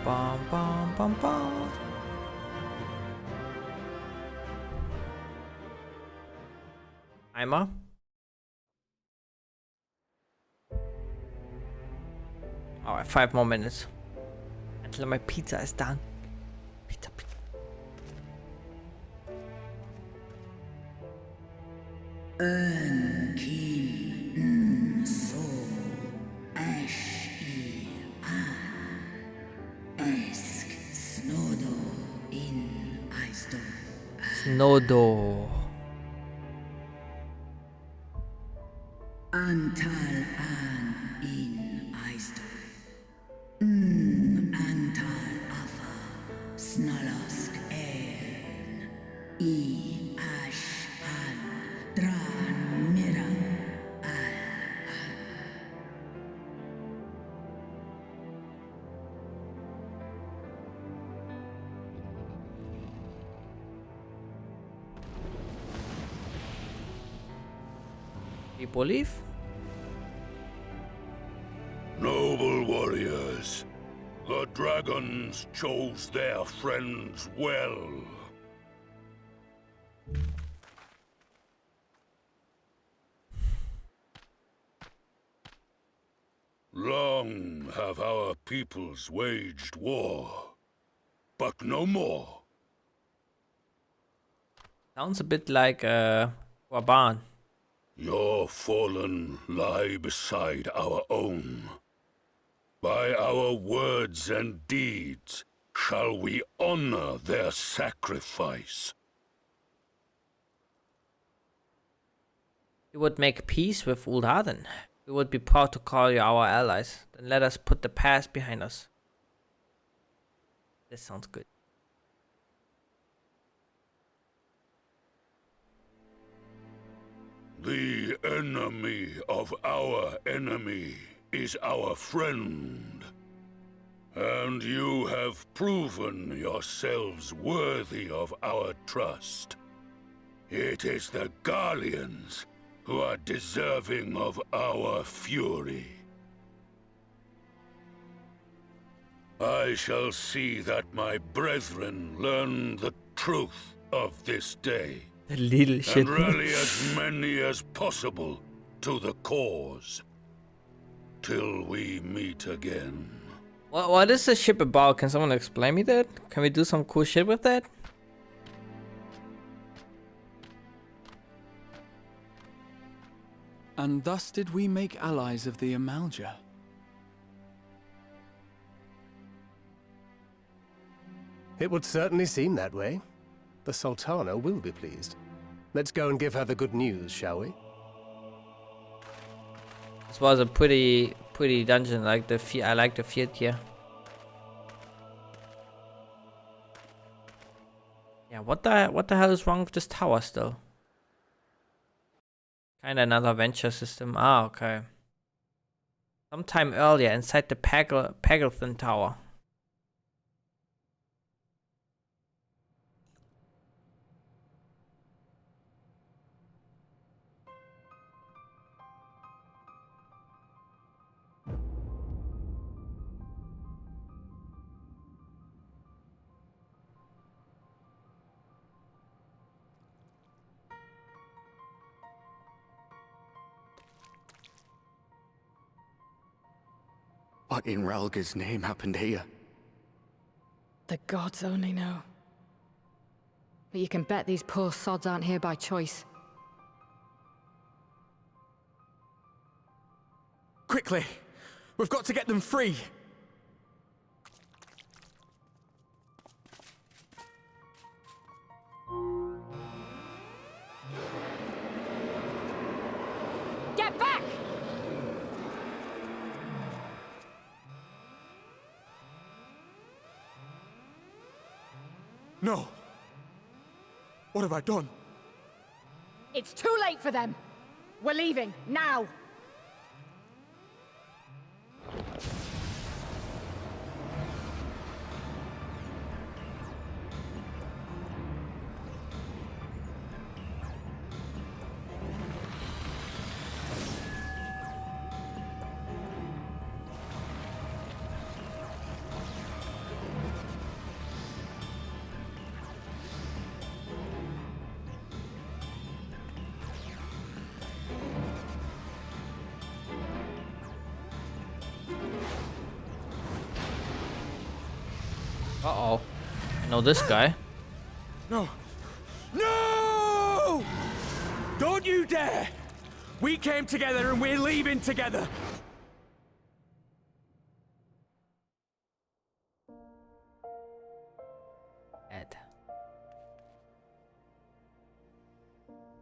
bum, bum, bum, bum. Timer. Alright, 5 more minutes until my pizza is done. Pizza, pizza. Kin so ash an esk snodo in aisto. Snodo. Antal an in aisto. Antal afa snalask en I ash an dran mira al. People leave. Noble warriors, the dragons chose their friends well. Long have our peoples waged war, but no more. Sounds a bit like Waban. Your fallen lie beside our own. By our words and deeds shall we honor their sacrifice. You would make peace with Ul'Aden. We would be proud to call you our allies. Then let us put the past behind us. This sounds good. The enemy of our enemy is our friend. And you have proven yourselves worthy of our trust. It is the Garleans who are deserving of our fury. I shall see that my brethren learn the truth of this day. The little shit. And rally as many as possible to the cause. Till we meet again. What is this ship about? Can someone explain me that? Can we do some cool shit with that? And thus did we make allies of the Amalja. It would certainly seem that way. The Sultana will be pleased. Let's go and give her the good news, shall we? This was a pretty dungeon. I like the field here. Yeah, what the hell is wrong with this tower still? Kinda another venture system. Ah, okay. Sometime earlier inside the Paglethan Tower. What in Ralga's name happened here? The gods only know. But you can bet these poor sods aren't here by choice. Quickly! We've got to get them free! Get back! No! What have I done? It's too late for them! We're leaving, now! Uh-oh. I know this guy. No. No! Don't you dare! We came together and we're leaving together. Ed.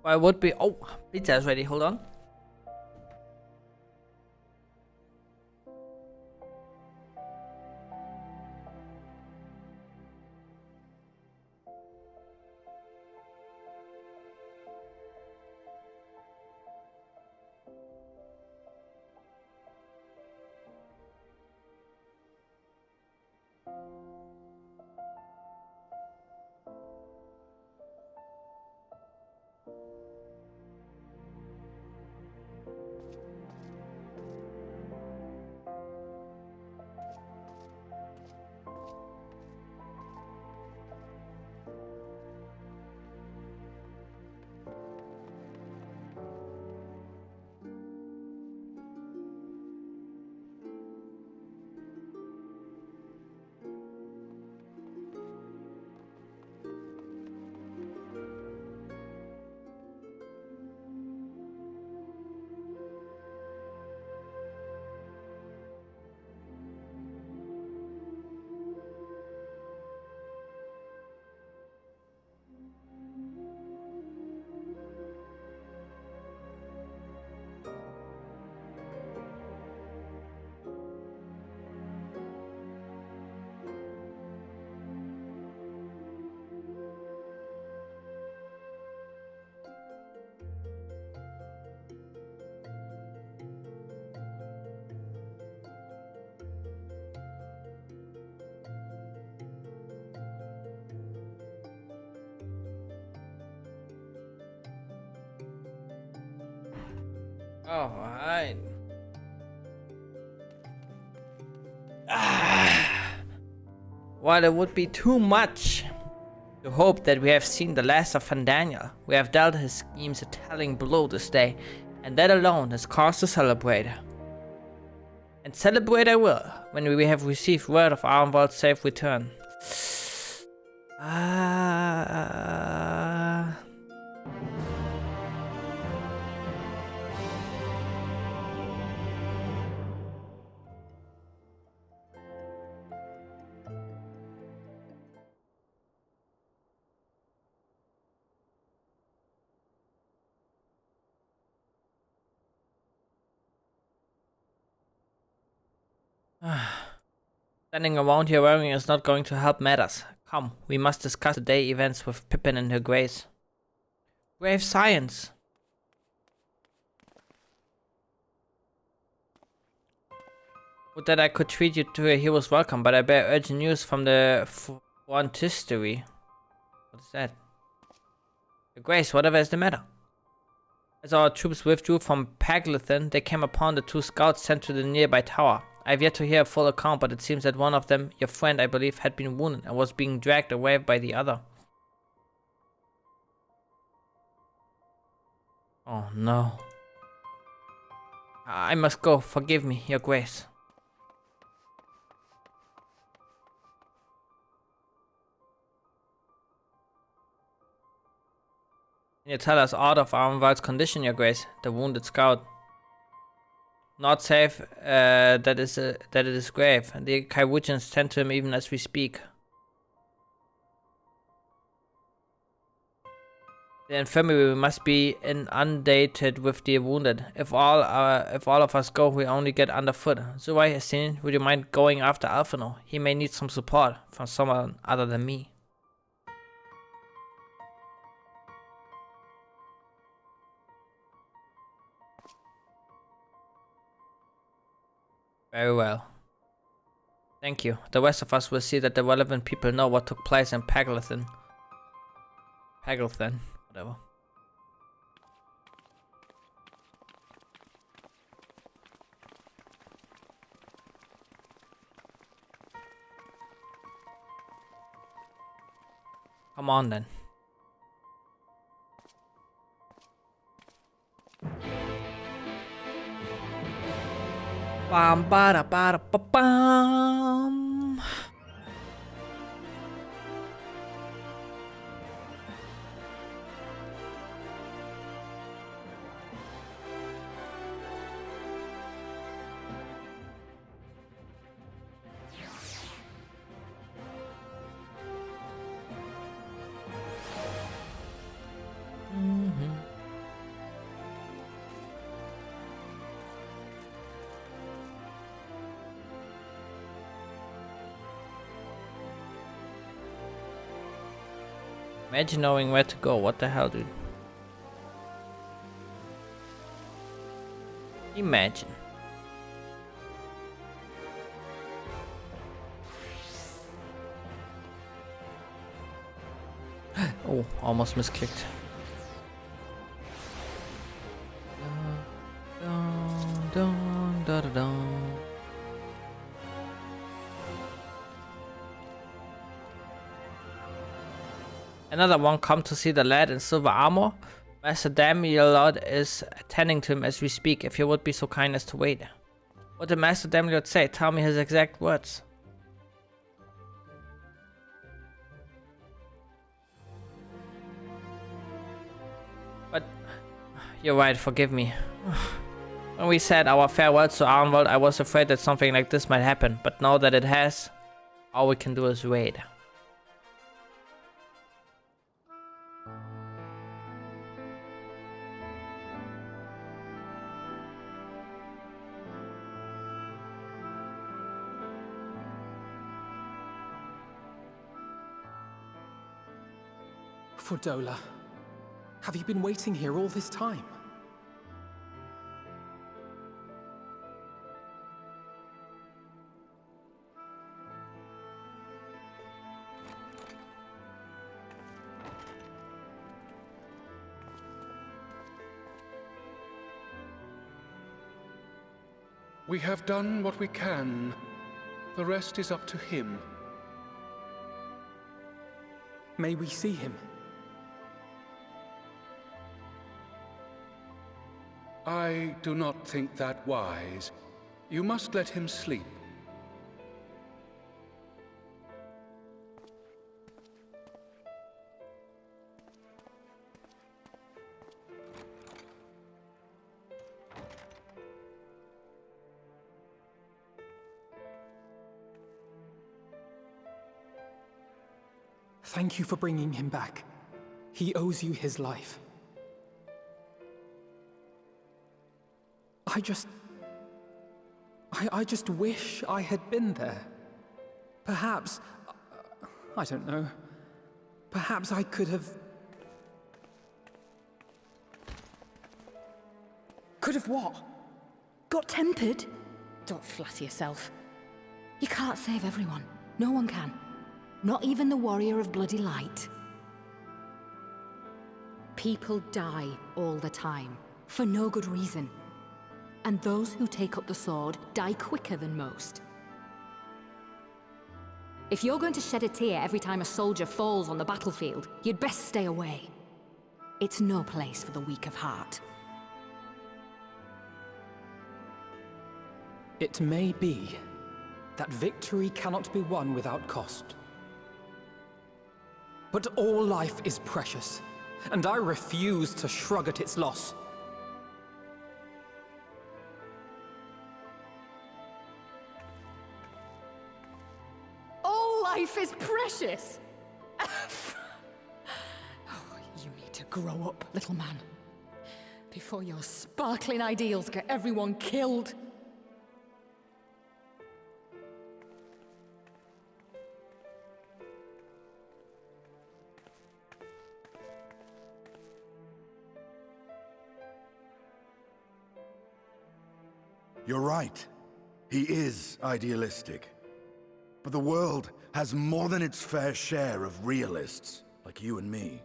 I would be. Oh, pizza is ready. Hold on. Alright. While it would be too much to hope that we have seen the last of Fandaniel, we have dealt his schemes a telling blow this day, and that alone has cause to celebrate. And celebrate I will, when we have received word of Arnwald's safe return. Standing around here worrying is not going to help matters. Come, we must discuss the day events with Pippin and her grace. Grave science. Would that I could treat you to a hero's welcome, but I bear urgent news from the frontistery. What is that? Your grace, whatever is the matter? As our troops withdrew from Paglethan, they came upon the 2 scouts sent to the nearby tower. I have yet to hear a full account, but it seems that one of them, your friend I believe, had been wounded and was being dragged away by the other. Oh no. I must go. Forgive me, your grace. Can you tell us aught of Arnwald's condition, your grace? The wounded scout. Not safe, that it is grave. The Kaiwuchans tend to him even as we speak. The infirmary must be inundated with the wounded. If all of us go, we only get underfoot. Zurai, Yasin, would you mind going after Alphino? He may need some support from someone other than me. Very well. Thank you. The rest of us will see that the relevant people know what took place in Paglethan. Whatever. Come on then. Bam, bada, bada, ba, bam. Imagine knowing where to go. What the hell, dude? Imagine. Oh, almost misclicked. Dun, dun, dun, dun, dun. Another one come to see the lad in silver armor. Master Damilord is attending to him as we speak. If you would be so kind as to wait. What did Master Damilord say? Tell me his exact words. But you're right, forgive me. When we said our farewells to Arnwald, I was afraid that something like this might happen. But now that it has, all we can do is wait. Fordola, have you been waiting here all this time? We have done what we can. The rest is up to him. May we see him? I do not think that wise. You must let him sleep. Thank you for bringing him back. He owes you his life. I just wish I had been there. Perhaps, I don't know, perhaps I could have... Could have what? Got tempered? Don't flatter yourself. You can't save everyone. No one can. Not even the warrior of bloody light. People die all the time, for no good reason. And those who take up the sword die quicker than most. If you're going to shed a tear every time a soldier falls on the battlefield, you'd best stay away. It's no place for the weak of heart. It may be that victory cannot be won without cost. But all life is precious, and I refuse to shrug at its loss. All life is precious! Oh, you need to grow up, little man. Before your sparkling ideals get everyone killed. You're right. He is idealistic. But the world has more than its fair share of realists, like you and me.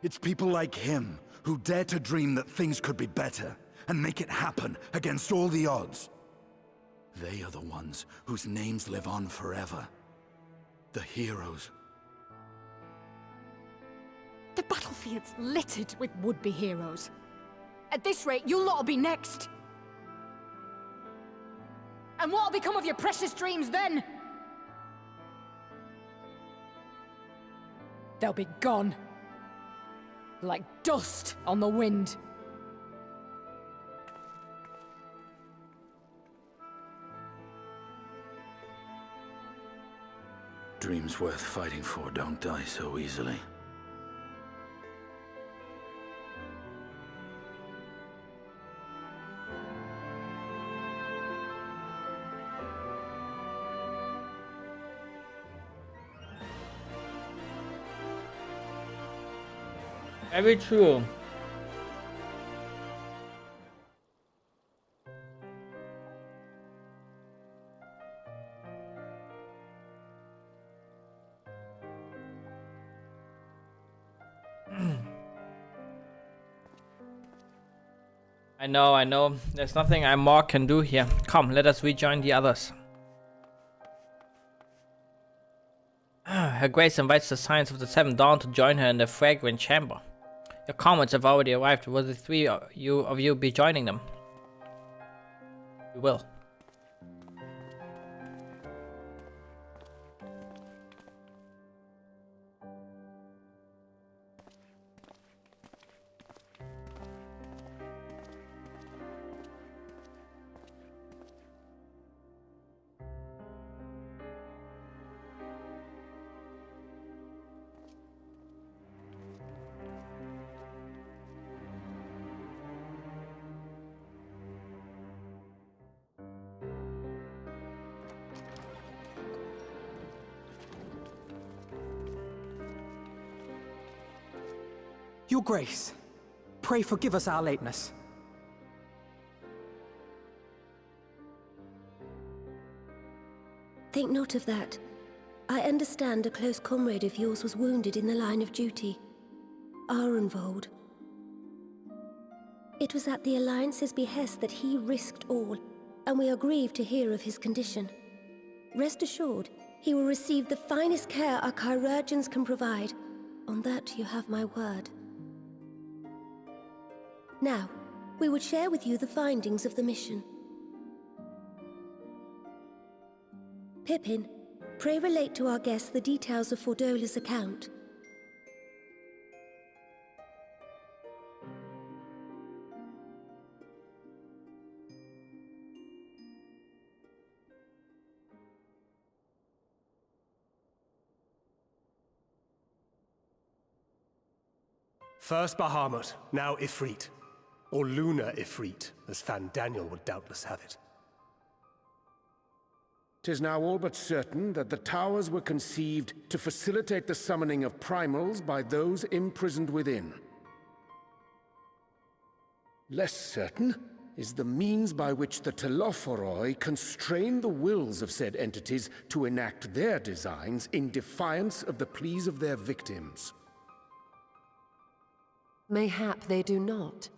It's people like him who dare to dream that things could be better, and make it happen against all the odds. They are the ones whose names live on forever. The heroes. The battlefield's littered with would-be heroes. At this rate, you'll not be next. And what'll become of your precious dreams then? They'll be gone. Like dust on the wind. Dreams worth fighting for don't die so easily. Very true. I know. There's nothing I more can do here. Come, let us rejoin the others. Her Grace invites the Scions of the Seven Dawn to join her in the fragrant chamber. Your comrades have already arrived. Will the three of you be joining them? We will. Your Grace, pray forgive us our lateness. Think not of that. I understand a close comrade of yours was wounded in the line of duty. Arenvold. It was at the Alliance's behest that he risked all, and we are grieved to hear of his condition. Rest assured, he will receive the finest care our chirurgeons can provide. On that you have my word. Now, we would share with you the findings of the mission. Pippin, pray relate to our guests the details of Fordola's account. First Bahamut, now Ifrit. Or Lunar Ifrit, as Fandaniel would doubtless have it. 'Tis now all but certain that the towers were conceived to facilitate the summoning of primals by those imprisoned within. Less certain is the means by which the Telophoroi constrain the wills of said entities to enact their designs in defiance of the pleas of their victims. Mayhap they do not.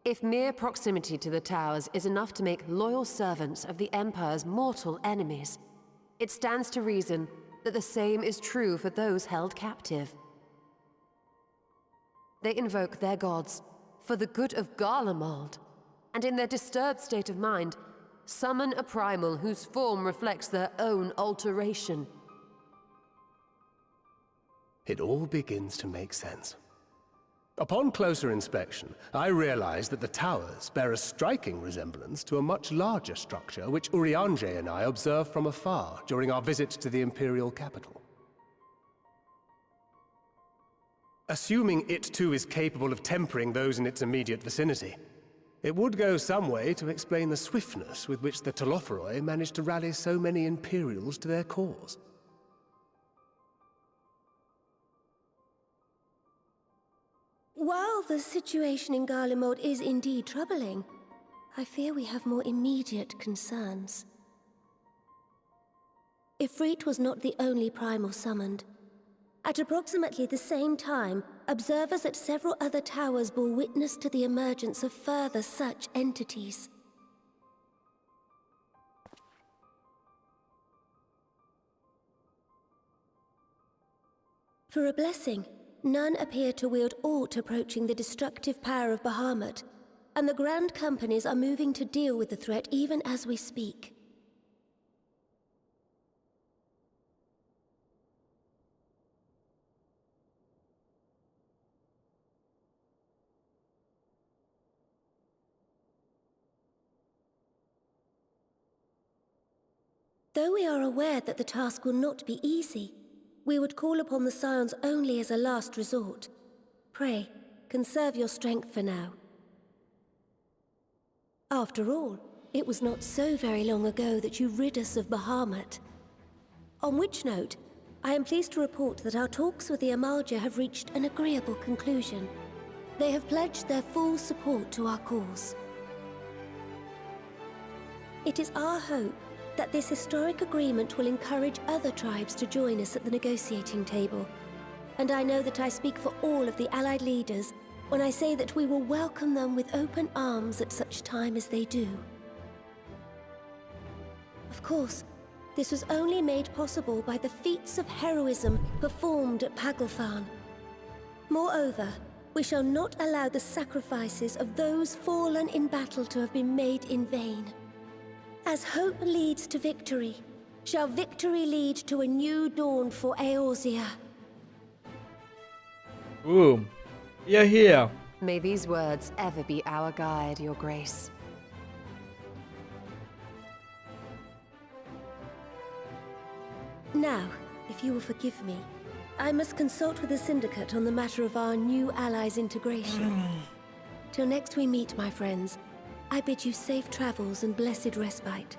If mere proximity to the towers is enough to make loyal servants of the Empire's mortal enemies, it stands to reason that the same is true for those held captive. They invoke their gods for the good of Garlemald, and in their disturbed state of mind, summon a primal whose form reflects their own alteration. It all begins to make sense. Upon closer inspection, I realized that the towers bear a striking resemblance to a much larger structure which Urianger and I observed from afar during our visit to the Imperial capital. Assuming it too is capable of tempering those in its immediate vicinity, it would go some way to explain the swiftness with which the Telophoroi managed to rally so many Imperials to their cause. While the situation in Garlemald is indeed troubling, I fear we have more immediate concerns. Ifrit was not the only primal summoned. At approximately the same time, observers at several other towers bore witness to the emergence of further such entities. For a blessing, none appear to wield aught approaching the destructive power of Bahamut, and the Grand Companies are moving to deal with the threat even as we speak. Though we are aware that the task will not be easy, we would call upon the Scions only as a last resort. Pray, conserve your strength for now. After all, it was not so very long ago that you rid us of Bahamut. On which note, I am pleased to report that our talks with the Amalja have reached an agreeable conclusion. They have pledged their full support to our cause. It is our hope that this historic agreement will encourage other tribes to join us at the negotiating table. And I know that I speak for all of the Allied leaders when I say that we will welcome them with open arms at such time as they do. Of course, this was only made possible by the feats of heroism performed at Paglfan. Moreover, we shall not allow the sacrifices of those fallen in battle to have been made in vain. As hope leads to victory, shall victory lead to a new dawn for Eorzea. Ooh, you're here. May these words ever be our guide, Your Grace. Now, if you will forgive me, I must consult with the Syndicate on the matter of our new allies' integration. Till next we meet, my friends, I bid you safe travels and blessed respite.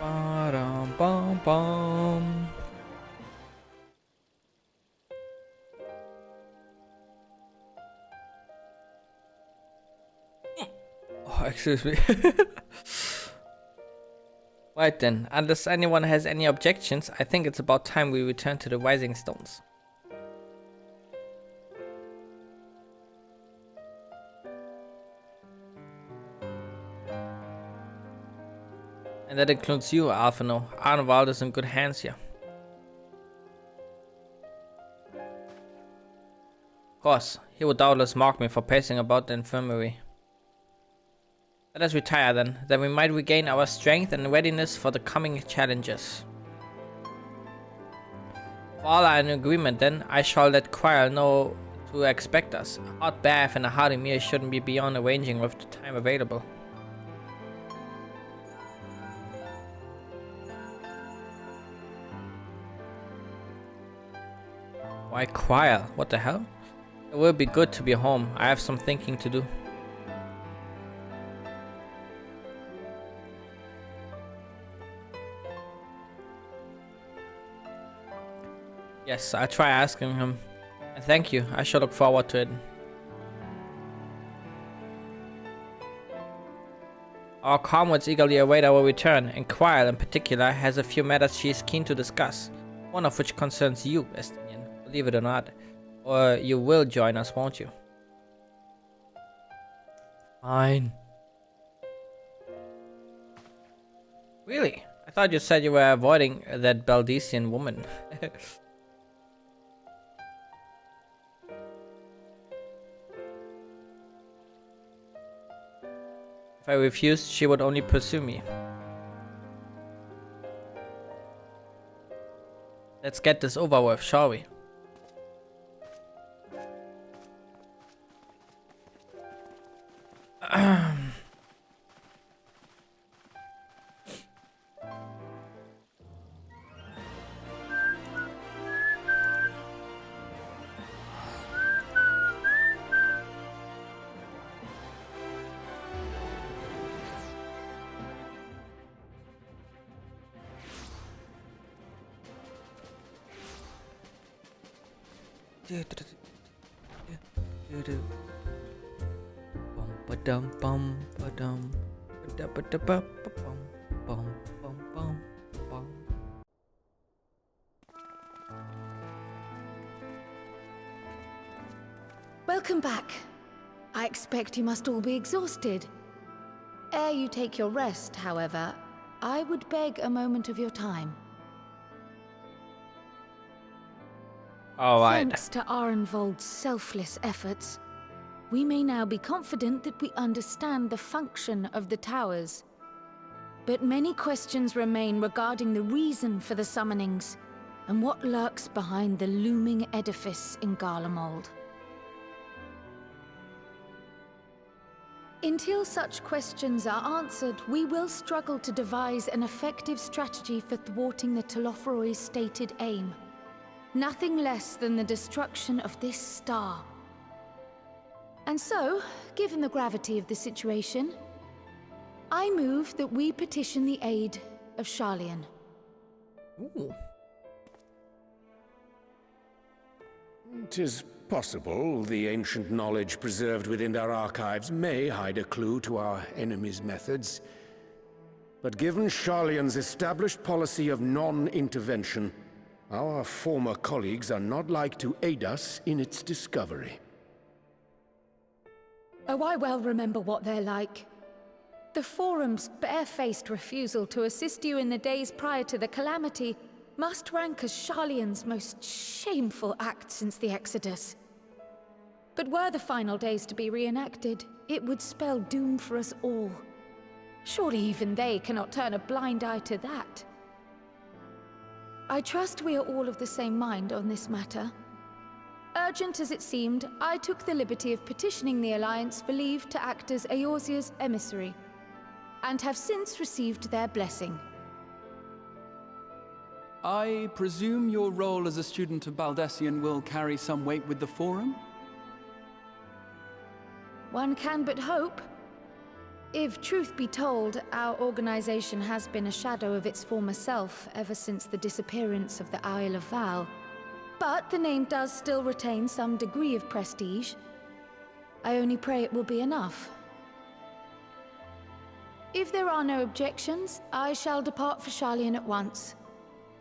Ba-dum-bum-bum. Oh, excuse me. Right then, unless anyone has any objections, I think it's about time we return to the Rising Stones. And that includes you, Alphino. Arnwald is in good hands here. Of course, he would doubtless mock me for pacing about the infirmary. Let us retire then, that we might regain our strength and readiness for the coming challenges. If all are in agreement then, I shall let Quirrell know to expect us. A hot bath and a hearty meal shouldn't be beyond arranging with the time available. Why Quirrell? What the hell? It will be good to be home. I have some thinking to do. Yes, I'll try asking him. And thank you. I shall look forward to it. Our comrades eagerly await our return, and Quirrell in particular has a few matters she is keen to discuss. One of which concerns you, Estinian, believe it or not. Or you will join us, won't you? Fine. Really? I thought you said you were avoiding that Baldesian woman. If I refused, she would only pursue me. Let's get this over with, shall we? Welcome back. I expect you must all be exhausted. Ere you take your rest, however, I would beg a moment of your time. Alright. Thanks to Arnvold's selfless efforts, we may now be confident that we understand the function of the towers. But many questions remain regarding the reason for the summonings, and what lurks behind the looming edifice in Garlemald. Until such questions are answered, we will struggle to devise an effective strategy for thwarting the Telophoroi's stated aim. Nothing less than the destruction of this star. And so, given the gravity of the situation, I move that we petition the aid of Sharlayan. Ooh. 'Tis possible the ancient knowledge preserved within our archives may hide a clue to our enemy's methods. But given Sharlayan's established policy of non-intervention, our former colleagues are not like to aid us in its discovery. Oh, I well remember what they're like. The Forum's barefaced refusal to assist you in the days prior to the calamity must rank as Sharlayan's most shameful act since the Exodus. But were the final days to be reenacted, it would spell doom for us all. Surely even they cannot turn a blind eye to that. I trust we are all of the same mind on this matter. Urgent as it seemed, I took the liberty of petitioning the Alliance for leave to act as Eorzea's emissary, and have since received their blessing. I presume your role as a student of Baldessian will carry some weight with the Forum? One can but hope. If truth be told, our organization has been a shadow of its former self ever since the disappearance of the Isle of Val. But the name does still retain some degree of prestige. I only pray it will be enough. If there are no objections, I shall depart for Sharlayan at once.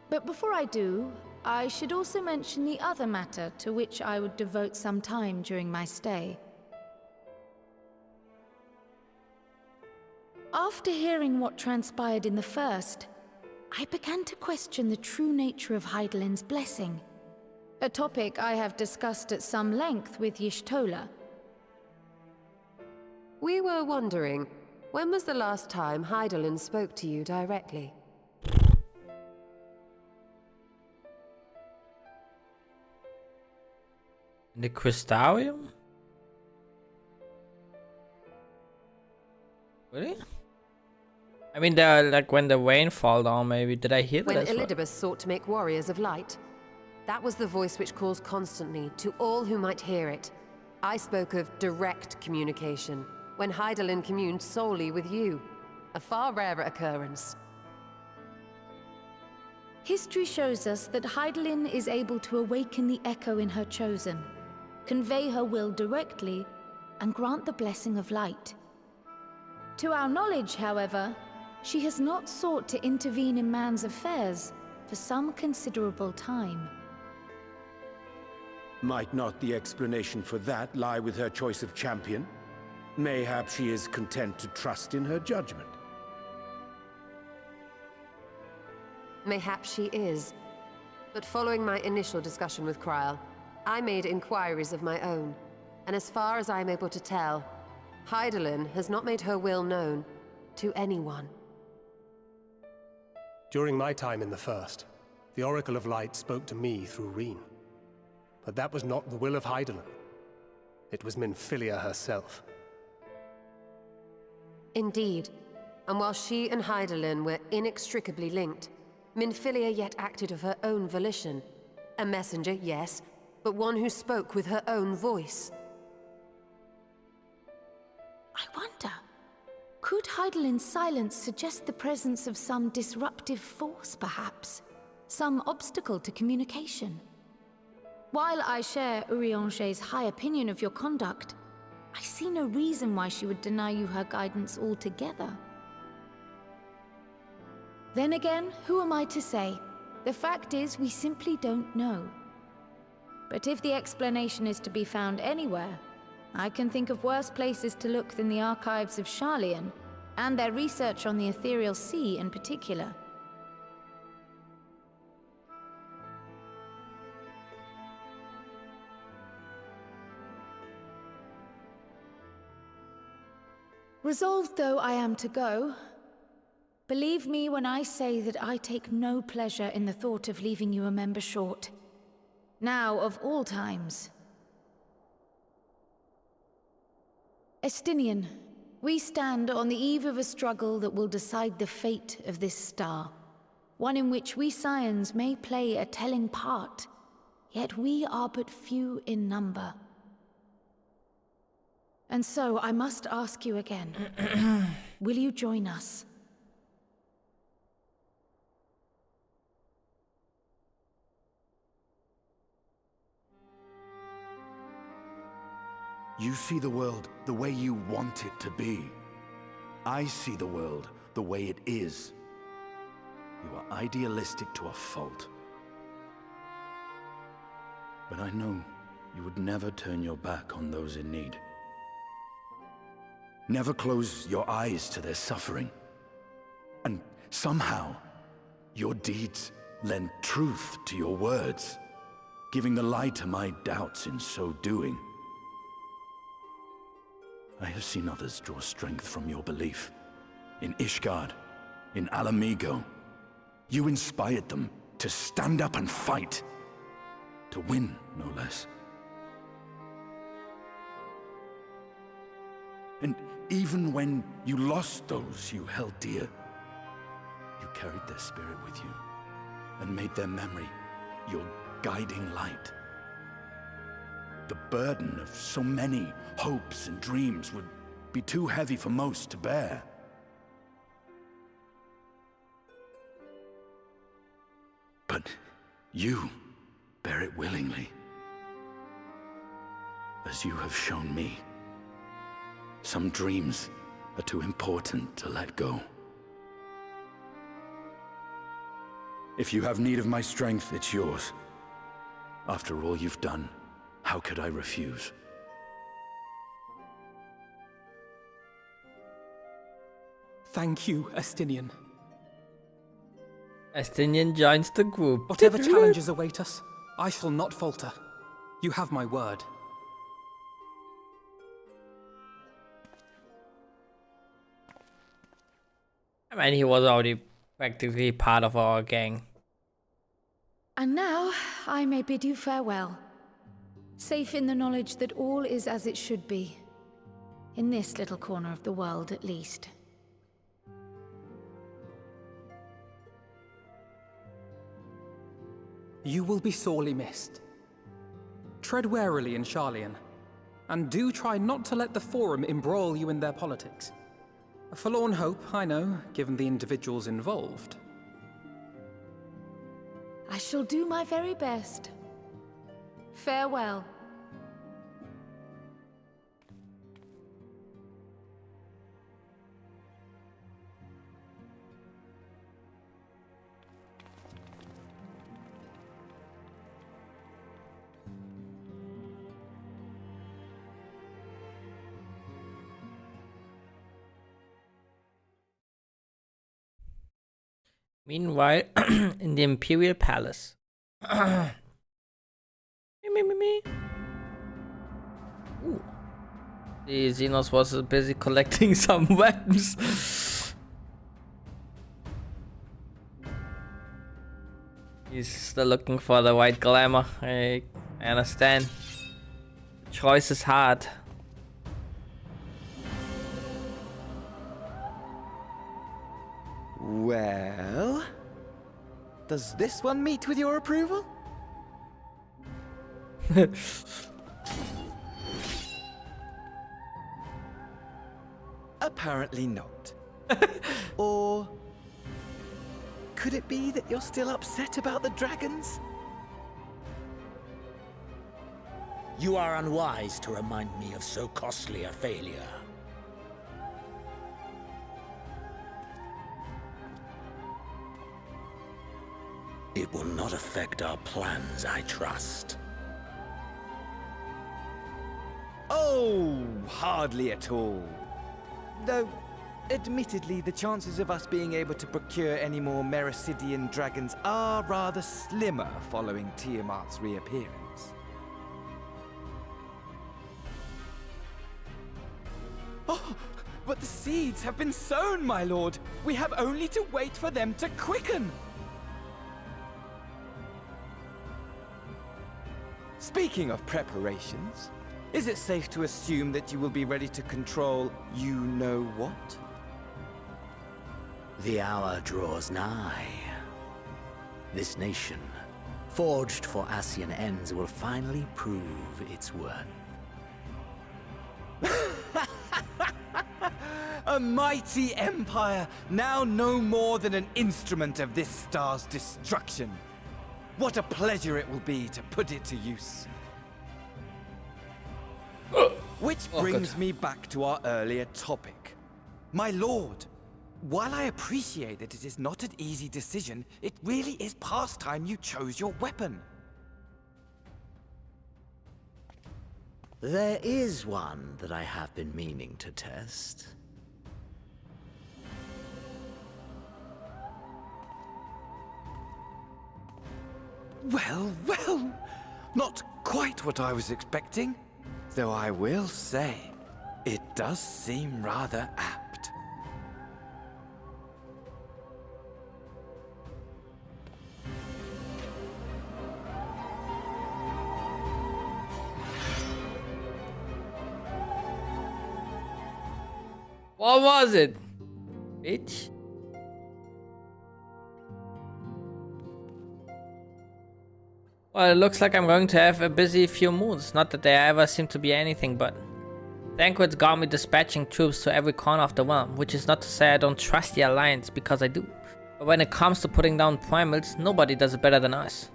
But before I do, I should also mention the other matter to which I would devote some time during my stay. After hearing what transpired in the first, I began to question the true nature of Hydaelyn's blessing. A topic I have discussed at some length with Y'shtola. We were wondering, when was the last time Hydaelyn spoke to you directly? The Crystarium? Really? I mean, like when the rain fall down, maybe. Did I hear that? When Elidibus sought to make warriors of light. That was the voice which calls constantly to all who might hear it. I spoke of direct communication, when Hydaelyn communed solely with you. A far rarer occurrence. History shows us that Hydaelyn is able to awaken the echo in her chosen, convey her will directly, and grant the blessing of light. To our knowledge, however, she has not sought to intervene in man's affairs for some considerable time. Might not the explanation for that lie with her choice of champion? Mayhap she is content to trust in her judgment. Mayhap she is. But following my initial discussion with Krile, I made inquiries of my own. And as far as I'm able to tell, Hydaelyn has not made her will known to anyone. During my time in the First, the Oracle of Light spoke to me through Reen. But that was not the will of Hydaelyn. It was Minfilia herself. Indeed. And while she and Hydaelyn were inextricably linked, Minfilia yet acted of her own volition. A messenger, yes, but one who spoke with her own voice. I wonder, could Hydaelyn's silence suggest the presence of some disruptive force, perhaps? Some obstacle to communication? While I share Urianger's high opinion of your conduct, I see no reason why she would deny you her guidance altogether. Then again, who am I to say? The fact is, we simply don't know. But if the explanation is to be found anywhere, I can think of worse places to look than the archives of Sharlayan, and their research on the Ethereal Sea in particular. Resolved though I am to go, believe me when I say that I take no pleasure in the thought of leaving you a member short. Now of all times. Estinian, We stand on the eve of a struggle that will decide the fate of this star. One in which we Scions may play a telling part, yet we are but few in number. And so I must ask you again, will you join us? You see the world the way you want it to be. I see the world the way it is. You are idealistic to a fault. But I know you would never turn your back on those in need. Never close your eyes to their suffering. And somehow, your deeds lend truth to your words, giving the lie to my doubts in so doing. I have seen others draw strength from your belief. In Ishgard, in Alamigo. You inspired them to stand up and fight. To win, no less. And even when you lost those you held dear, you carried their spirit with you and made their memory your guiding light. The burden of so many hopes and dreams would be too heavy for most to bear. But you bear it willingly, as you have shown me. Some dreams are too important to let go. If you have need of my strength, it's yours. After all you've done, how could I refuse? Thank you, Estinian. Estinian joins the group. Whatever challenges await us, I shall not falter. You have my word. I mean, he was already practically part of our gang. And now, I may bid you farewell. Safe in the knowledge that all is as it should be. In this little corner of the world, at least. You will be sorely missed. Tread warily in Sharlayan, and do try not to let the Forum embroil you in their politics. A forlorn hope, I know, given the individuals involved. I shall do my very best. Farewell. Meanwhile, in the Imperial Palace. me. Ooh. The Xenos was busy collecting some weapons. He's still looking for the white glamour. I understand. The choice is hard. Well, does this one meet with your approval? Apparently not. Or could it be that you're still upset about the dragons? You are unwise to remind me of so costly a failure. It will not affect our plans, I trust. Oh, hardly at all. Though, admittedly, the chances of us being able to procure any more Mericidian dragons are rather slimmer following Tiamat's reappearance. Oh, but the seeds have been sown, my lord. We have only to wait for them to quicken. Speaking of preparations, Is it safe to assume that you will be ready to control you-know-what? The hour draws nigh. This nation, forged for Ascian ends, will finally prove its worth. A mighty empire, now no more than an instrument of this star's destruction. What a pleasure it will be to put it to use. Which brings me back to our earlier topic. My lord, while I appreciate that it is not an easy decision, it really is past time you chose your weapon. There is one that I have been meaning to test. Well, well, not quite what I was expecting. Though I will say, it does seem rather apt. What was it, bitch? Well, it looks like I'm going to have a busy few moons. Not that there ever seem to be anything but. Thancred's got me dispatching troops to every corner of the realm, which is not to say I don't trust the Alliance, because I do. But when it comes to putting down primals, nobody does it better than us.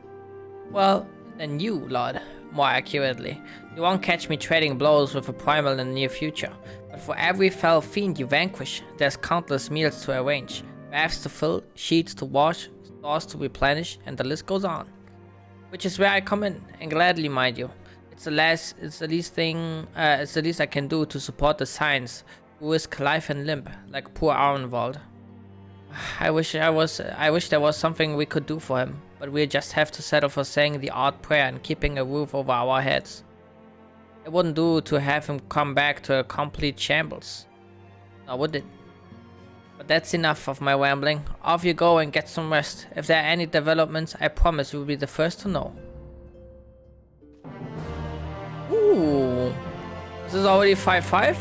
Well, than you, Lord, more accurately. You won't catch me trading blows with a primal in the near future. But for every fell fiend you vanquish, there's countless meals to arrange, baths to fill, sheets to wash, stores to replenish, and the list goes on. Which is where I come in, and gladly, mind you. It's the least I can do to support the Science, who risk life and limb, like poor Arenwald. I wish there was something we could do for him, but we just have to settle for saying the odd prayer and keeping a roof over our heads. It wouldn't do to have him come back to a complete shambles. Now would it? But that's enough of my rambling. Off you go and get some rest. If there are any developments, I promise you'll be the first to know. Ooh. This is already 5-5?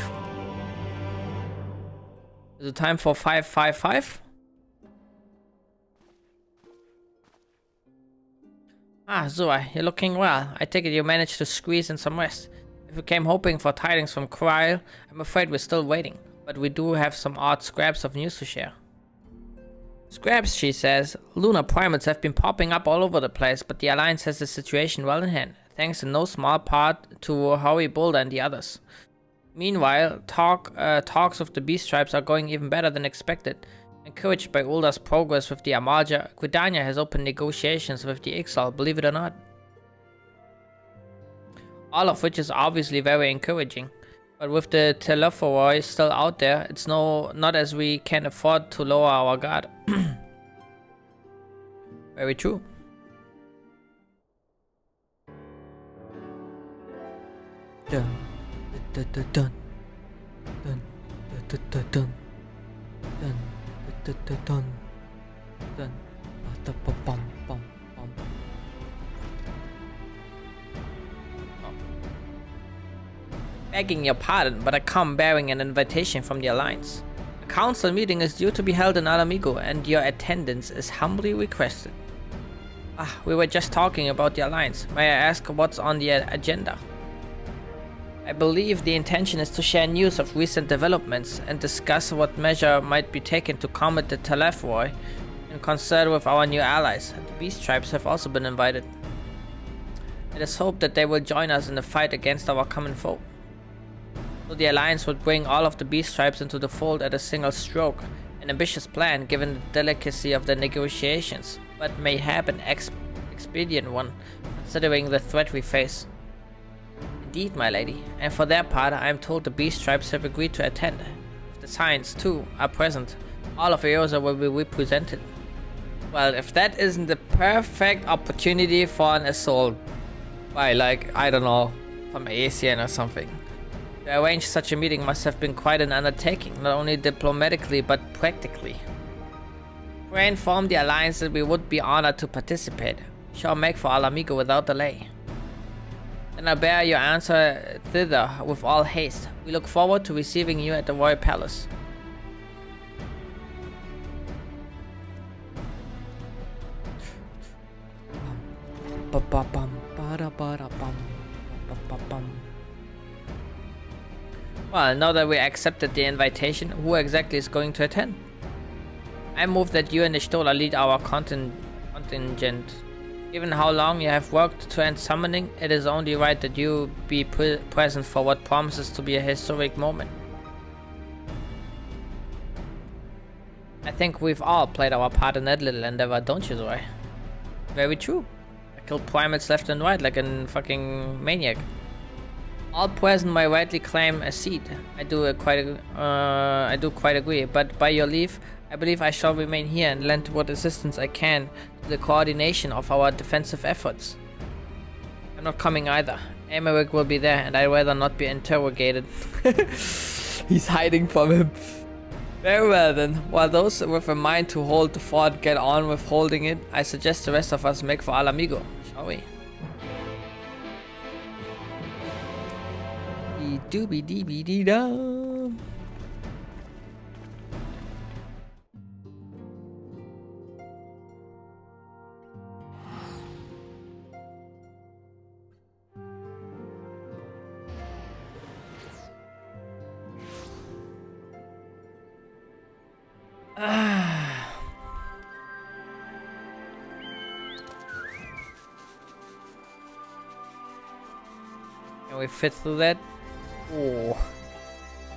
Is it time for 5-5-5? Ah, Zua, you're looking well. I take it you managed to squeeze in some rest. If you came hoping for tidings from Kryl, I'm afraid we're still waiting. But we do have some odd scraps of news to share. Scraps, she says. Lunar primates have been popping up all over the place, but the Alliance has the situation well in hand, thanks in no small part to Howie Boulder and the others. Meanwhile, talks with the Beast Tribes are going even better than expected. Encouraged by Ulda's progress with the Amalja, Gridania has opened negotiations with the Ixal, believe it or not. All of which is obviously very encouraging. But with the Telephorai still out there, it's not as we can afford to lower our guard. Very true. Dun dun dun dun dun dun dun dun dun dun dun dun dun bum bum. Begging your pardon, but I come bearing an invitation from the Alliance. A council meeting is due to be held in Alamigo, and your attendance is humbly requested. We were just talking about the Alliance. May I ask what's on the agenda? I believe the intention is to share news of recent developments and discuss what measure might be taken to combat the Telephorai in concert with our new allies. The Beast Tribes have also been invited. It is hoped that they will join us in the fight against our common foe. So the Alliance would bring all of the Beast Tribes into the fold at a single stroke. An ambitious plan given the delicacy of the negotiations, but mayhap an expedient one, considering the threat we face. Indeed, my lady, and for their part I am told the Beast Tribes have agreed to attend. If the Science, too, are present, all of Eosa will be represented. Well, if that isn't the perfect opportunity for an assault by, like, I don't know, from Asian or something. To arrange such a meeting must have been quite an undertaking, not only diplomatically but practically. Pray inform the Alliance that we would be honored to participate. Shall make for Alamigo without delay. Then I bear your answer thither with all haste. We look forward to receiving you at the Royal Palace. Well, now that we accepted the invitation, who exactly is going to attend? I move that you and the Stola lead our contingent. Given how long you have worked to end summoning, it is only right that you be present for what promises to be a historic moment. I think we've all played our part in that little endeavor, don't you, Zoe? Very true. I killed primates left and right like a fucking maniac. All present may rightly claim a seat. I do quite agree, but by your leave, I believe I shall remain here and lend what assistance I can to the coordination of our defensive efforts. I'm not coming either. Emmerich will be there, and I'd rather not be interrogated. He's hiding from him. Very well then, while those with a mind to hold the fort get on with holding it, I suggest the rest of us make for Alamigo, shall we? Doobie dee bee dee da. Can we fit through that? Oh,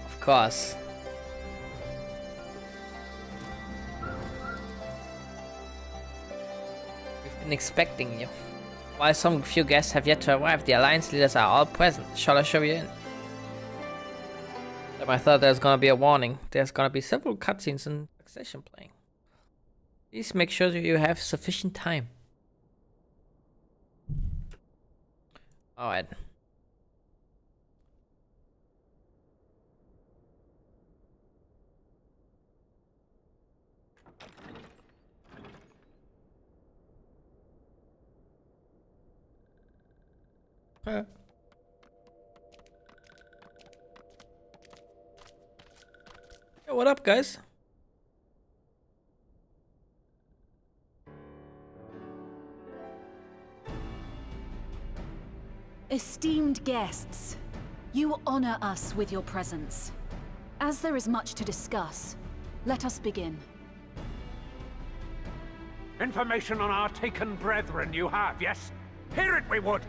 of course. We've been expecting you. While some few guests have yet to arrive, the Alliance leaders are all present. Shall I show you in? I thought there's gonna be a warning. There's gonna be several cutscenes in succession playing. Please make sure that you have sufficient time. Alright. Yeah, what up, guys? Esteemed guests, you honor us with your presence. As there is much to discuss, let us begin. Information on our taken brethren you have, yes? Hear it we would!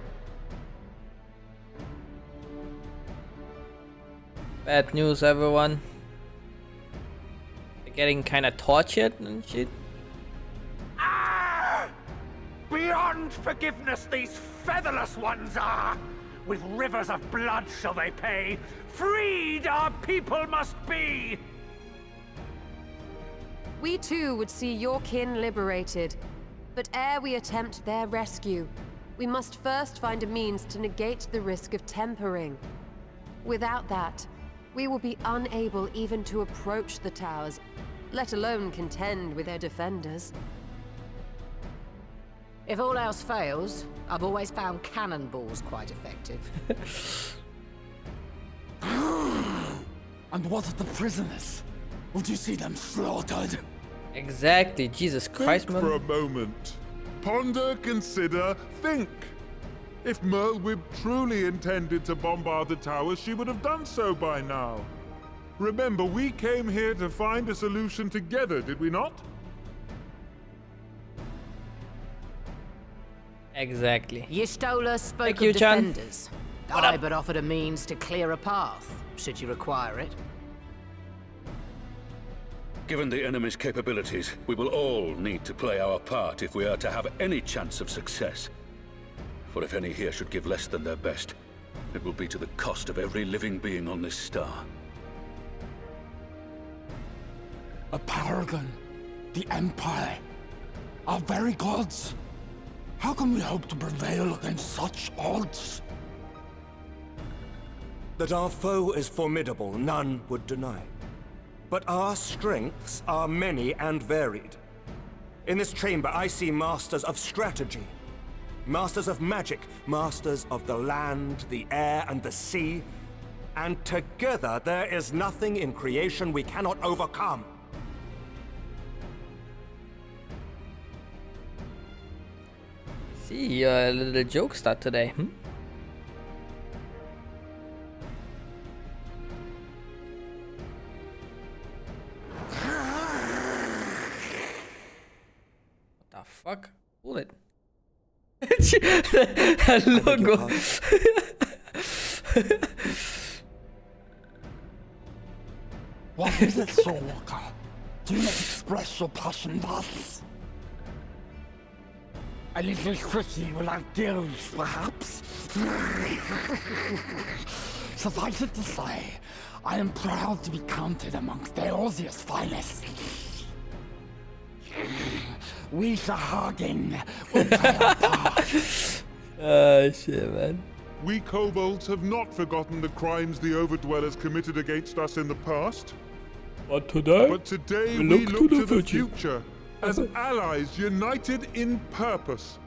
Bad news, everyone. They're getting kind of tortured and shit. Ah! Beyond forgiveness these featherless ones are! With rivers of blood shall they pay. Freed our people must be! We too would see your kin liberated. But ere we attempt their rescue, we must first find a means to negate the risk of tempering. Without that, we will be unable even to approach the towers, let alone contend with their defenders. If all else fails, I've always found cannonballs quite effective. And what of the prisoners? Would you see them slaughtered? Exactly, Jesus Christ, man. Think for a moment. Ponder, consider, think. If Merlwyb truly intended to bombard the towers, she would have done so by now. Remember, we came here to find a solution together, did we not? Exactly. Y'shtola spoke Thank of you, John. defenders. What I up? but offered a means to clear a path, should you require it. Given the enemy's capabilities, we will all need to play our part if we are to have any chance of success. For if any here should give less than their best, it will be to the cost of every living being on this star. A paragon, the Empire, our very gods. How can we hope to prevail against such odds? That our foe is formidable, none would deny. But our strengths are many and varied. In this chamber, I see masters of strategy, Masters of magic, masters of the land, the air, and the sea. And together there is nothing in creation we cannot overcome. See, you're a little jokester today, hmm? What the fuck? Pull it. That logo. What is it, Soul Walker? Do not express your passion thus. A little tricky without gills, perhaps? Suffice it to say, I am proud to be counted amongst Eorzea's finest. We Sahagin will play our part. Oh shit, man. We kobolds have not forgotten the crimes the Overdwellers committed against us in the past. But today we look to the future as allies united in purpose.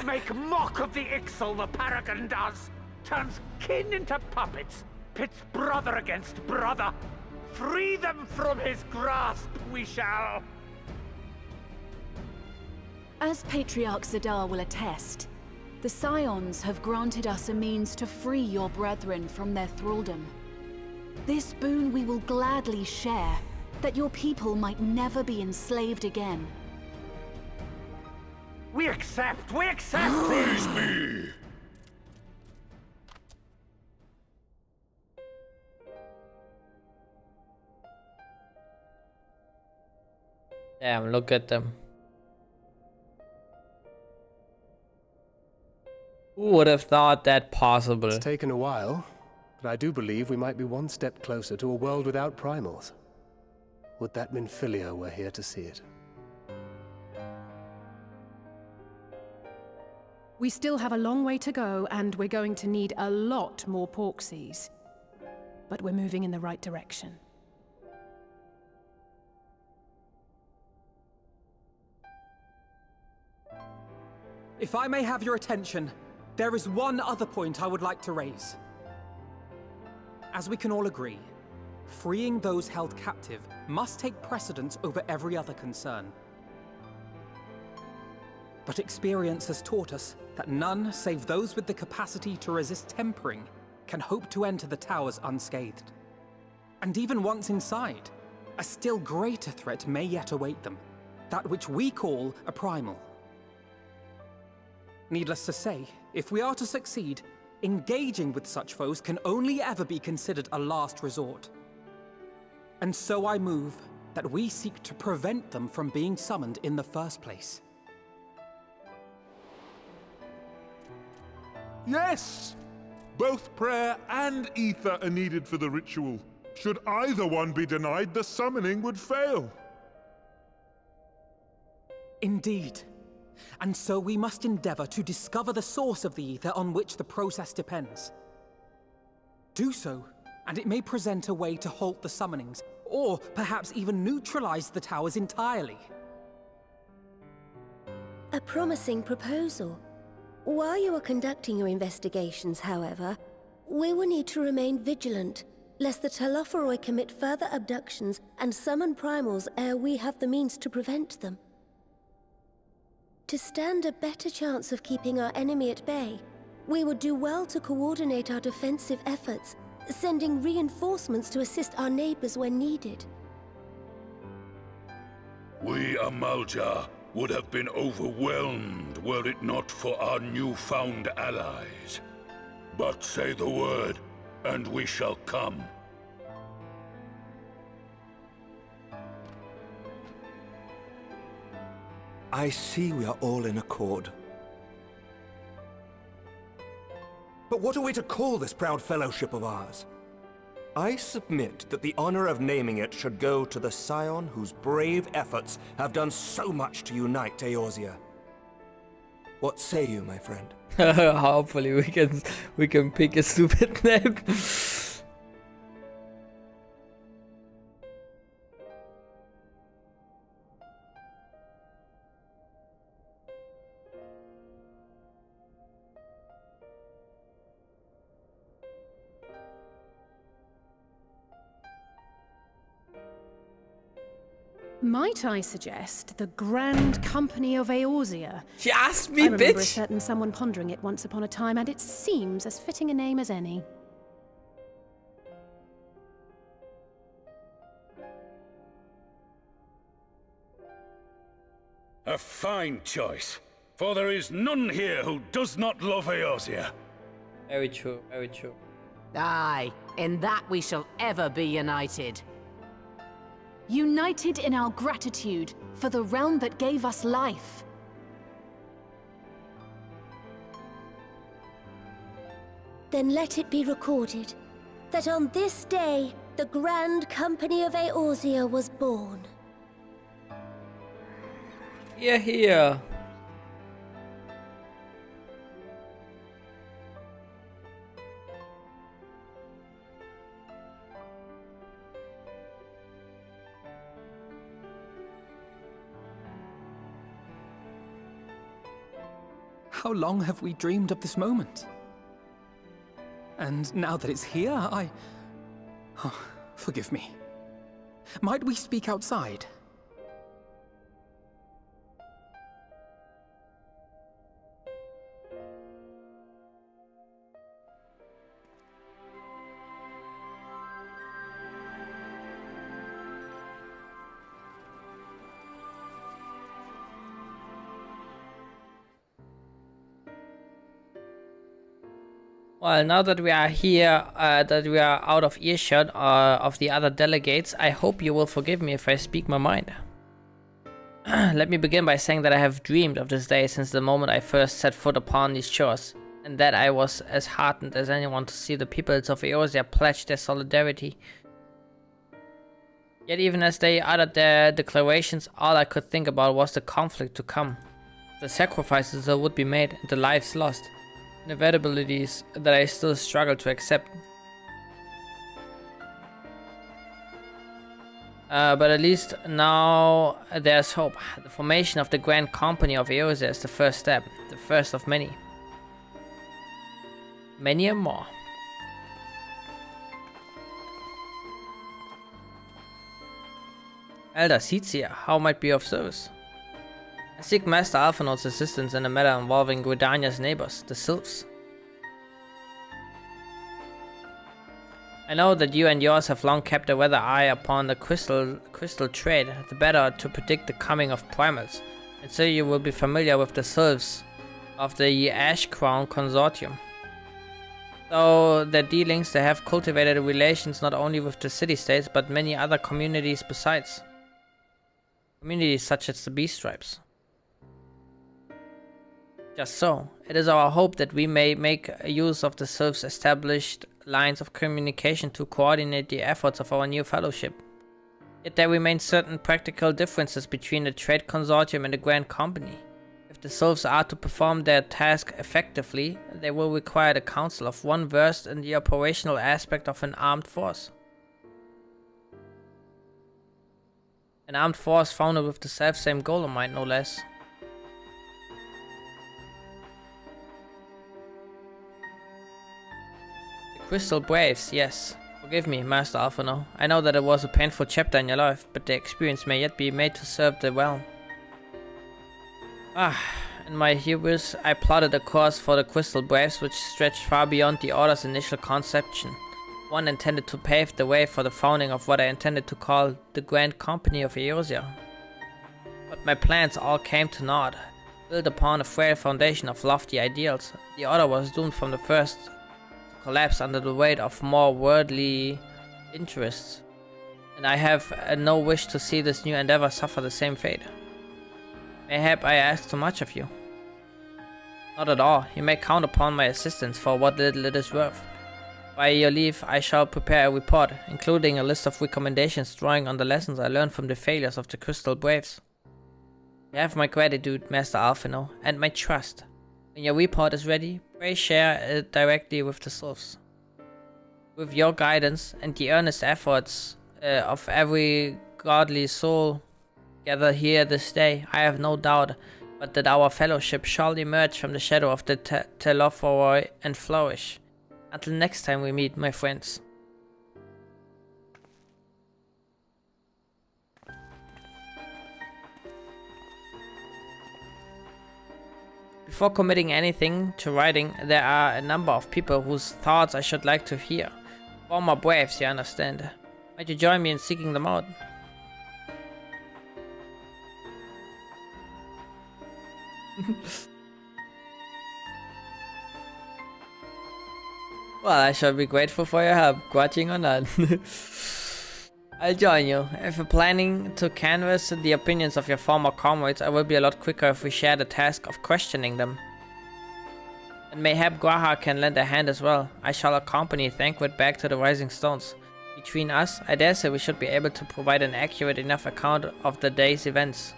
Make mock of the Ixal, the Paragon does. Turns kin into puppets. Pits brother against brother. Free them from his grasp, we shall. As Patriarch Zadar will attest, the Scions have granted us a means to free your brethren from their thraldom. This boon we will gladly share, that your people might never be enslaved again. We accept! We accept! Praise me! Damn, look at them. Who would have thought that possible? It's taken a while, but I do believe we might be one step closer to a world without primals. Would that Minfilia were here to see it. We still have a long way to go, and we're going to need a lot more Porksies. But we're moving in the right direction. If I may have your attention, there is one other point I would like to raise. As we can all agree, freeing those held captive must take precedence over every other concern. But experience has taught us that none save those with the capacity to resist tempering can hope to enter the towers unscathed. And even once inside, a still greater threat may yet await them, that which we call a primal. Needless to say, if we are to succeed, engaging with such foes can only ever be considered a last resort. And so I move that we seek to prevent them from being summoned in the first place. Yes! Both prayer and ether are needed for the ritual. Should either one be denied, the summoning would fail. Indeed. And so we must endeavor to discover the source of the ether on which the process depends. Do so, and it may present a way to halt the summonings, or perhaps even neutralize the towers entirely. A promising proposal. While you are conducting your investigations, however, we will need to remain vigilant, lest the Telophoroi commit further abductions and summon primals ere we have the means to prevent them. To stand a better chance of keeping our enemy at bay, we would do well to coordinate our defensive efforts, sending reinforcements to assist our neighbors when needed. We Amalja would have been overwhelmed were it not for our newfound allies. But say the word, and we shall come. I see we are all in accord. But what are we to call this proud fellowship of ours? I submit that the honor of naming it should go to the Scion whose brave efforts have done so much to unite Eorzea. What say you, my friend? Hopefully we can pick a stupid name. Might I suggest the Grand Company of Eorzea? She asked me, I remember a bitch. certain someone pondering it once upon a time, and it seems as fitting a name as any. A fine choice, for there is none here who does not love Eorzea. Very true, very true. Aye, in that we shall ever be united. United in our gratitude for the realm that gave us life. Then let it be recorded that on this day, the Grand Company of Eorzea was born. Here, here. How long have we dreamed of this moment? And now that it's here, Oh, forgive me. Might we speak outside? Well, now that we are here, that we are out of earshot of the other delegates, I hope you will forgive me if I speak my mind. Let me begin by saying that I have dreamed of this day since the moment I first set foot upon these shores, and that I was as heartened as anyone to see the peoples of Eorzea pledge their solidarity. Yet even as they uttered their declarations, all I could think about was the conflict to come, the sacrifices that would be made, and the lives lost. Inevitabilities that I still struggle to accept. But at least now there's hope. The formation of the Grand Company of Eorzea is the first step, the first of many. Many and more. Elder Seats how might be of service? I seek Master Alphinaud's assistance in a matter involving Gridania's neighbors, the Sylphs. I know that you and yours have long kept a weather eye upon the crystal trade, the better to predict the coming of primals, and so you will be familiar with the Sylphs of the Ash Crown Consortium. Though their dealings, they have cultivated relations not only with the city-states, but many other communities besides. Communities such as the Beast Stripes. Just so, it is our hope that we may make use of the Sylphs' established lines of communication to coordinate the efforts of our new fellowship. Yet there remain certain practical differences between the Trade Consortium and the Grand Company. If the Sylphs are to perform their task effectively, they will require the counsel of one versed in the operational aspect of an armed force. An armed force founded with the self-same goal in mind, no less. Crystal Braves, yes. Forgive me, Master Alphinaud. I know that it was a painful chapter in your life, but the experience may yet be made to serve the realm. In my hubris, I plotted a course for the Crystal Braves which stretched far beyond the Order's initial conception. One intended to pave the way for the founding of what I intended to call the Grand Company of Eorzea. But my plans all came to naught. Built upon a frail foundation of lofty ideals, the Order was doomed from the first collapse under the weight of more worldly interests, and I have no wish to see this new endeavor suffer the same fate. Mayhap I ask too much of you. Not at all. You may count upon my assistance for what little it is worth. By your leave, I shall prepare a report, including a list of recommendations drawing on the lessons I learned from the failures of the Crystal Braves. You have my gratitude, Master Alphinaud, and my trust. When your report is ready, pray share it directly with the Sylphs. With your guidance and the earnest efforts of every godly soul gathered here this day, I have no doubt but that our fellowship shall emerge from the shadow of the Telophoroi and flourish. Until next time we meet, my friends. Before committing anything to writing, there are a number of people whose thoughts I should like to hear. Former braves, you understand. Might you join me in seeking them out? Well, I shall be grateful for your help, grudging or not. I'll join you. If you're planning to canvass the opinions of your former comrades, I will be a lot quicker if we share the task of questioning them. And mayhap Gwaha can lend a hand as well. I shall accompany Thancred back to the Rising Stones. Between us, I dare say we should be able to provide an accurate enough account of the day's events.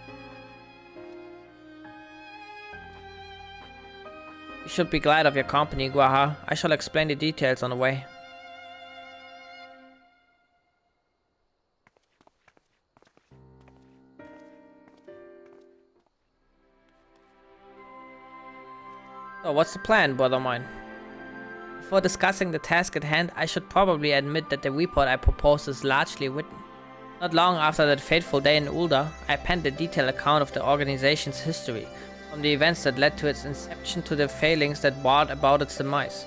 You should be glad of your company, Gwaha. I shall explain the details on the way. So, what's the plan, brother mine? Before discussing the task at hand, I should probably admit that the report I propose is largely written. Not long after that fateful day in Ulda, I penned a detailed account of the organization's history, from the events that led to its inception to the failings that brought about its demise.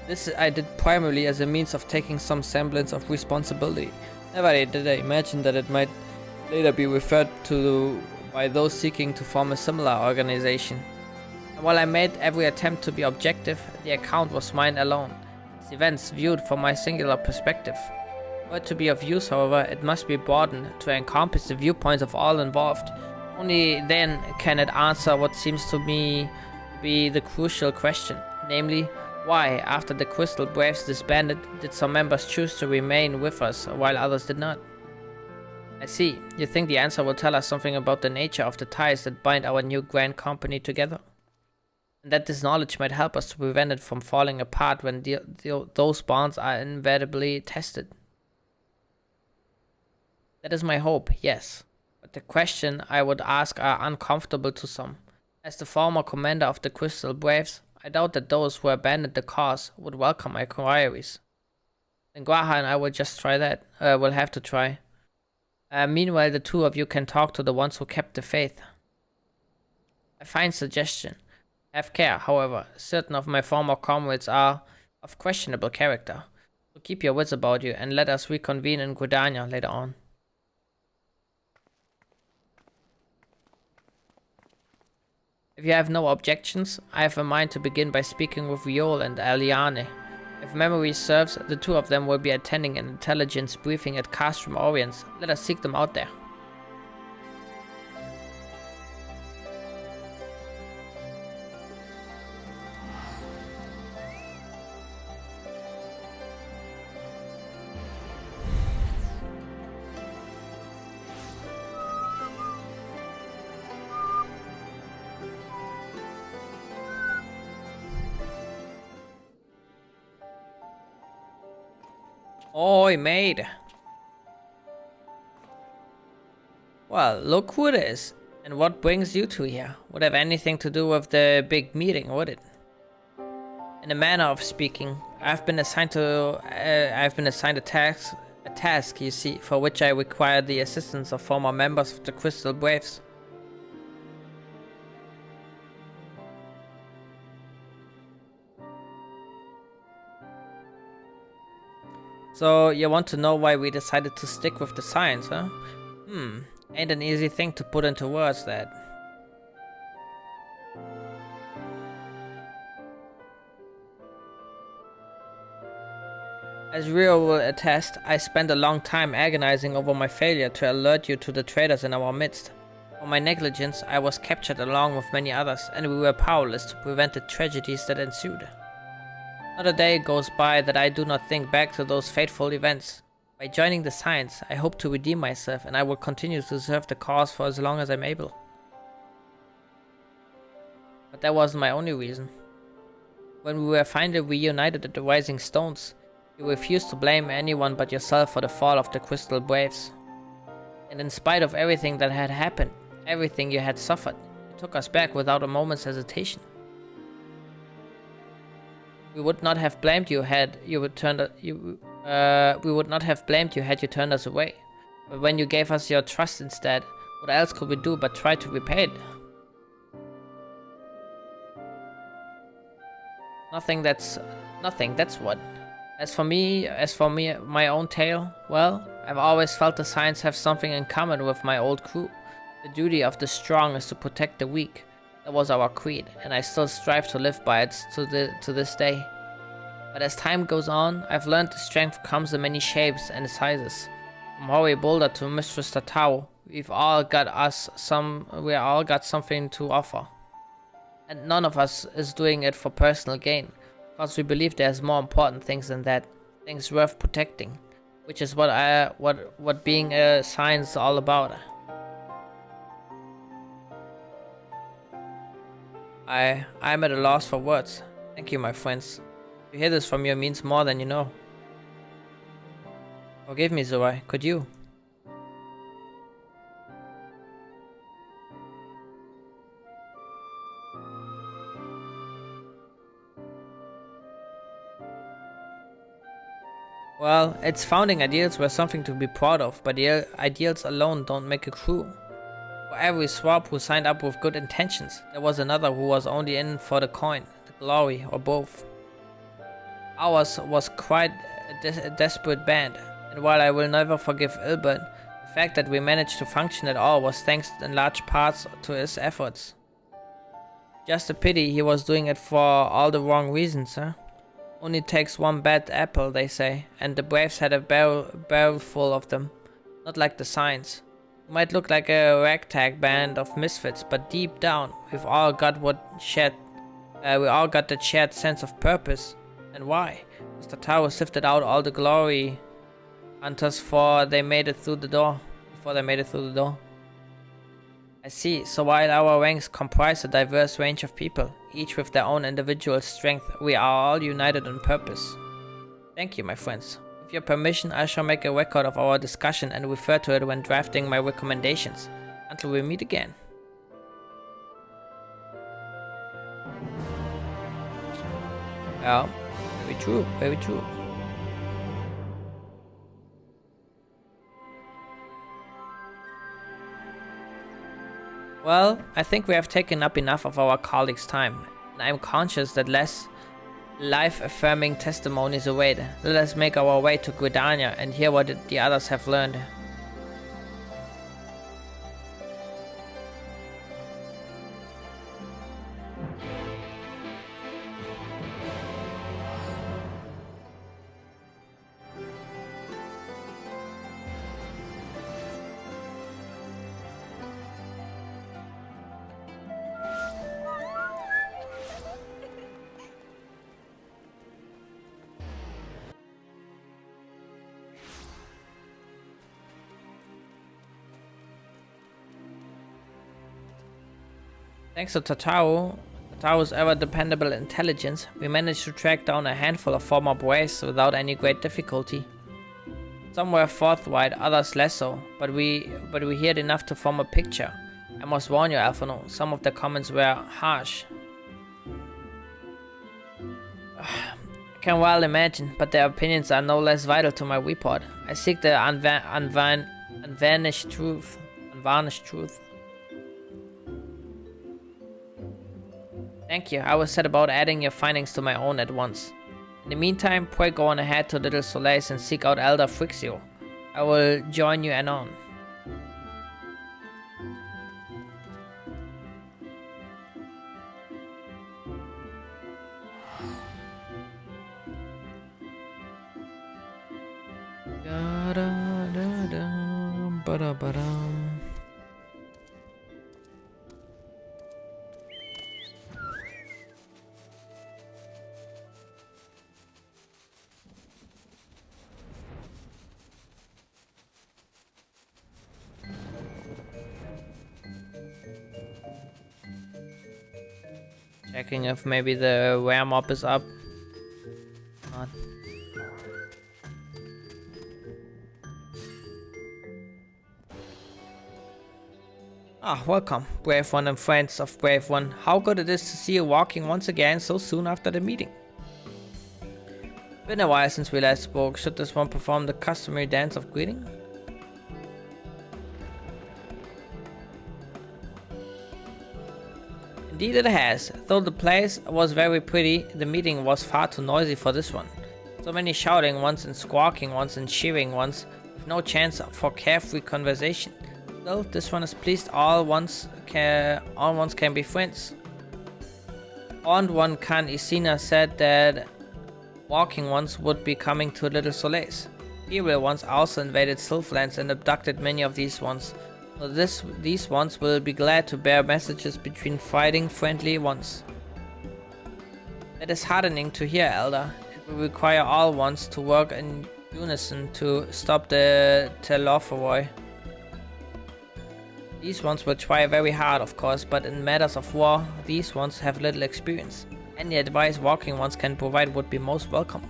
This I did primarily as a means of taking some semblance of responsibility. Never did I imagine that it might later be referred to by those seeking to form a similar organization. And while I made every attempt to be objective, the account was mine alone, its events viewed from my singular perspective. For it to be of use, however, it must be broadened to encompass the viewpoints of all involved. Only then can it answer what seems to me to be the crucial question, namely, why, after the Crystal Braves disbanded, did some members choose to remain with us while others did not? I see. You think the answer will tell us something about the nature of the ties that bind our new grand company together? And that this knowledge might help us to prevent it from falling apart when those bonds are inevitably tested. That is my hope, yes. But the question I would ask are uncomfortable to some. As the former commander of the Crystal Braves, I doubt that those who abandoned the cause would welcome my inquiries. Then Gwaha and I will just try that. We'll have to try. Meanwhile, the two of you can talk to the ones who kept the faith. A fine suggestion. Have care, however. Certain of my former comrades are of questionable character. So keep your wits about you and let us reconvene in Gridania later on. If you have no objections, I have in mind to begin by speaking with Viol and Aliane. If memory serves, the two of them will be attending an intelligence briefing at Castrum Oriens. Let us seek them out there. Oi, mate. Well, look who it is. And what brings you two here? Would have anything to do with the big meeting, would it? In a manner of speaking, I've been assigned a task, you see, for which I require the assistance of former members of the Crystal Braves. So, you want to know why we decided to stick with the science, huh? Ain't an easy thing to put into words, that. As Rio will attest, I spent a long time agonizing over my failure to alert you to the traitors in our midst. For my negligence, I was captured along with many others, and we were powerless to prevent the tragedies that ensued. Not a day goes by that I do not think back to those fateful events. By joining the Science, I hope to redeem myself, and I will continue to serve the cause for as long as I'm able. But that wasn't my only reason. When we were finally reunited at the Rising Stones, you refused to blame anyone but yourself for the fall of the Crystal Braves. And in spite of everything that had happened, everything you had suffered, you took us back without a moment's hesitation. We would not have blamed you had you returned. We would not have blamed you had you turned us away. But when you gave us your trust instead, what else could we do but try to repay it? Nothing. That's what. As for me, my own tale, well, I've always felt the Scions have something in common with my old crew. The duty of the strong is to protect the weak. That was our creed, and I still strive to live by it to this day. But as time goes on, I've learned the strength comes in many shapes and sizes. From Hoary Boulder to Mistress Tatao, we've all got something to offer. And none of us is doing it for personal gain, because we believe there's more important things than that, things worth protecting, which is what being a Scion is all about. I'm at a loss for words. Thank you, my friends. To hear this from you means more than you know. Forgive me, Zoe. Could you? Well, its founding ideals were something to be proud of, but the ideals alone don't make a crew. For every swab who signed up with good intentions, there was another who was only in for the coin, the glory, or both. Ours was quite a desperate band, and while I will never forgive Ilbert, the fact that we managed to function at all was thanks in large parts to his efforts. Just a pity he was doing it for all the wrong reasons, huh? Only takes one bad apple, they say, and the Braves had a barrel full of them. Not like the Scions. We might look like a ragtag band of misfits, but deep down, we've all got that shared sense of purpose. And why? Mr. Taro sifted out all the glory hunters before they made it through the door. I see. So while our ranks comprise a diverse range of people, each with their own individual strength, we are all united on purpose. Thank you, my friends. With your permission, I shall make a record of our discussion and refer to it when drafting my recommendations. Until we meet again. Yeah, very true, very true. Well, I think we have taken up enough of our colleagues' time, and I am conscious that less life-affirming testimonies await. Let us make our way to Gridania and hear what the others have learned. Thanks to Tatao's ever-dependable intelligence, we managed to track down a handful of former Braves without any great difficulty. Some were forthright, others less so, but we heard enough to form a picture. I must warn you, Alphano, some of the comments were harsh. I can well imagine, but their opinions are no less vital to my report. I seek the unvarnished truth. Thank you. I will set about adding your findings to my own at once. In the meantime, pray go on ahead to Little Soleil and seek out Elder Frixio. I will join you anon. Checking if maybe the wear mob is up. Not. Ah, welcome, Brave One and friends of Brave One. How good it is to see you walking once again so soon after the meeting. Been a while since we last spoke. Should this one perform the customary dance of greeting? Indeed it has. Though the place was very pretty, the meeting was far too noisy for this one. So many shouting once and squawking once and cheering once, with no chance for carefree conversation. Still, this one is pleased all ones can be friends. Horned one Khan Isina said that walking ones would be coming to Little Soleil's. Evil ones also invaded Sylphlands and abducted many of these ones. So these ones will be glad to bear messages between fighting friendly ones. That is heartening to hear, Elder. It will require all ones to work in unison to stop the Telophoroi. These ones will try very hard, of course, but in matters of war, these ones have little experience. Any advice walking ones can provide would be most welcome.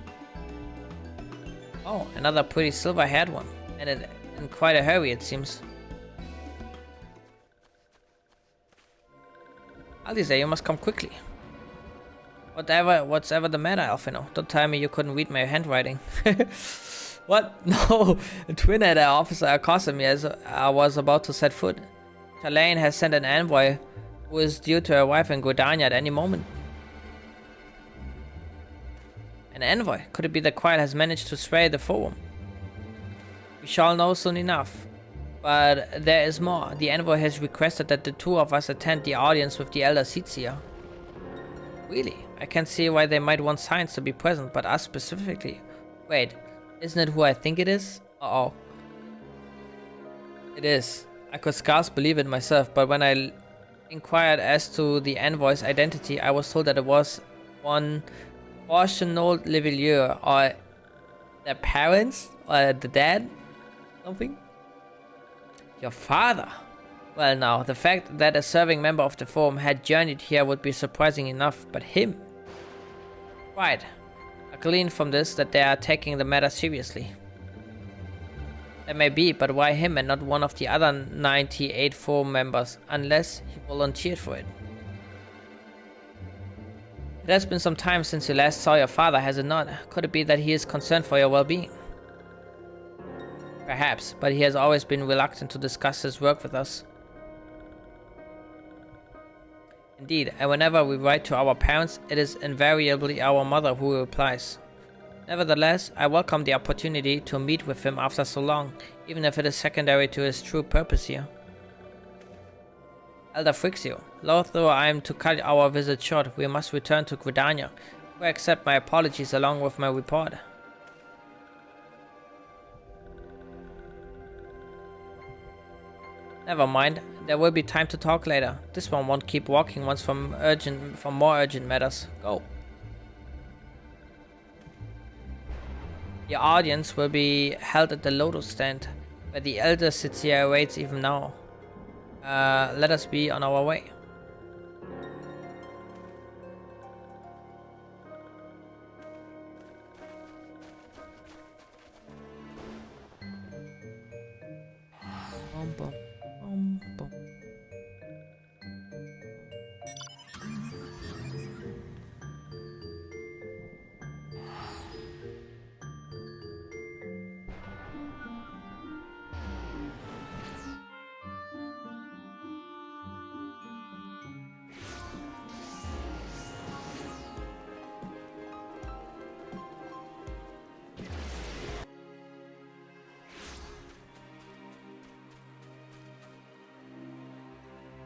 Oh, another pretty silver-haired one, and in quite a hurry it seems. Alize, you must come quickly. What's ever the matter, Alfino? Don't tell me you couldn't read my handwriting. What? No, a twin at officer accosted me as I was about to set foot. Talaine has sent an envoy who is due to arrive in Gridania at any moment. An envoy? Could it be that Quail has managed to sway the forum? We shall know soon enough. But there is more. The envoy has requested that the two of us attend the audience with the Elder Seetsier. Really? I can't see why they might want Science to be present, but us specifically. Wait, isn't it who I think it is? Uh-oh. It is. I could scarce believe it myself, but when I inquired as to the envoy's identity, I was told that it was one Fortunault Levillier, or their parents, or the dad, something. Your father? Well now, the fact that a serving member of the Forum had journeyed here would be surprising enough, but him? Right. I glean from this that they are taking the matter seriously. That may be, but why him and not one of the other 98 Forum members, unless he volunteered for it? It has been some time since you last saw your father, has it not? Could it be that he is concerned for your well-being? Perhaps, but he has always been reluctant to discuss his work with us. Indeed, and whenever we write to our parents, it is invariably our mother who replies. Nevertheless, I welcome the opportunity to meet with him after so long, even if it is secondary to his true purpose here. Elder Frixio, though I am to cut our visit short, we must return to Gridania, where I accept my apologies along with my report. Never mind, there will be time to talk later. This one won't keep walking once from more urgent matters. Go. The audience will be held at the Lotus stand, where the Elder Seetsier awaits even now. Let us be on our way.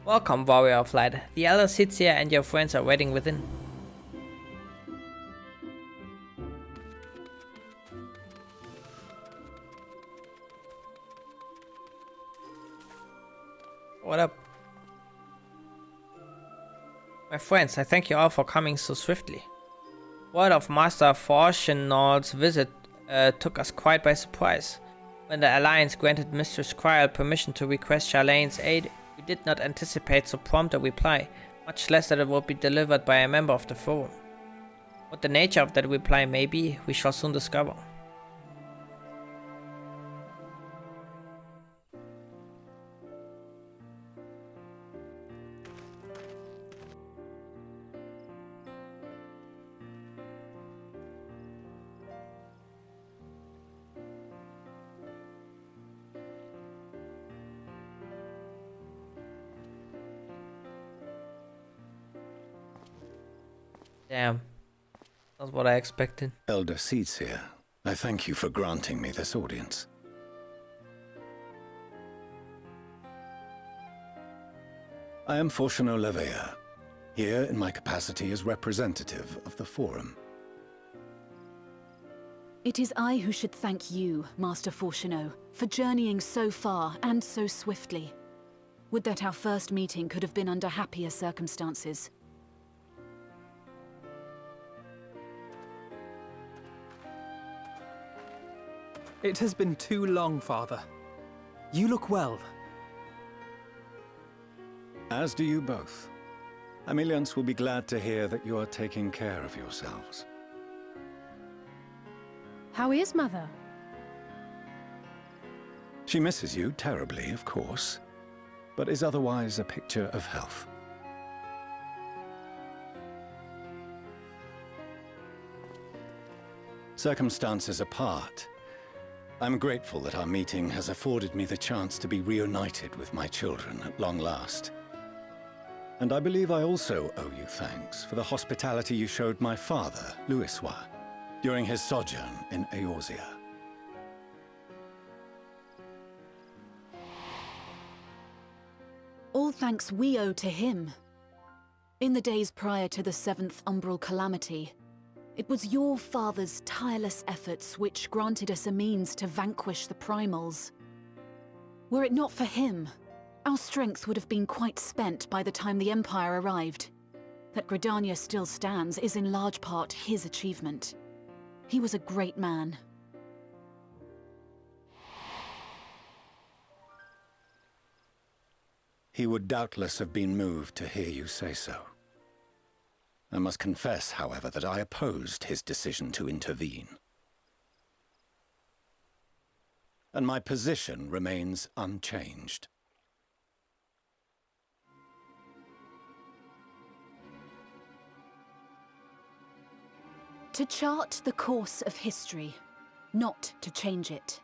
Welcome, Warrior of Light. The Elder Seetsier and your friends are waiting within. What up? My friends, I thank you all for coming so swiftly. Word of Master Fortunault's visit took us quite by surprise. When the Alliance granted Mistress Quail permission to request Charlane's aid, we did not anticipate so prompt a reply, Much less that it will be delivered by a member of the Forum. What the nature of that reply may be, we shall soon discover. Damn. That's what I expected. Elder Seedseer, I thank you for granting me this audience. I am Fortuno Leveilleur, here in my capacity as representative of the Forum. It is I who should thank you, Master Fortuno, for journeying so far and so swiftly. Would that our first meeting could have been under happier circumstances. It has been too long, Father. You look well. As do you both. Ameliance will be glad to hear that you are taking care of yourselves. How is Mother? She misses you terribly, of course, but is otherwise a picture of health. Circumstances apart, I'm grateful that our meeting has afforded me the chance to be reunited with my children at long last. And I believe I also owe you thanks for the hospitality you showed my father, Louisoix, during his sojourn in Eorzea. All thanks we owe to him. In the days prior to the 7th Umbral Calamity, it was your father's tireless efforts which granted us a means to vanquish the Primals. Were it not for him, our strength would have been quite spent by the time the Empire arrived. That Gridania still stands is in large part his achievement. He was a great man. He would doubtless have been moved to hear you say so. I must confess, however, that I opposed his decision to intervene. And my position remains unchanged. To chart the course of history, not to change it.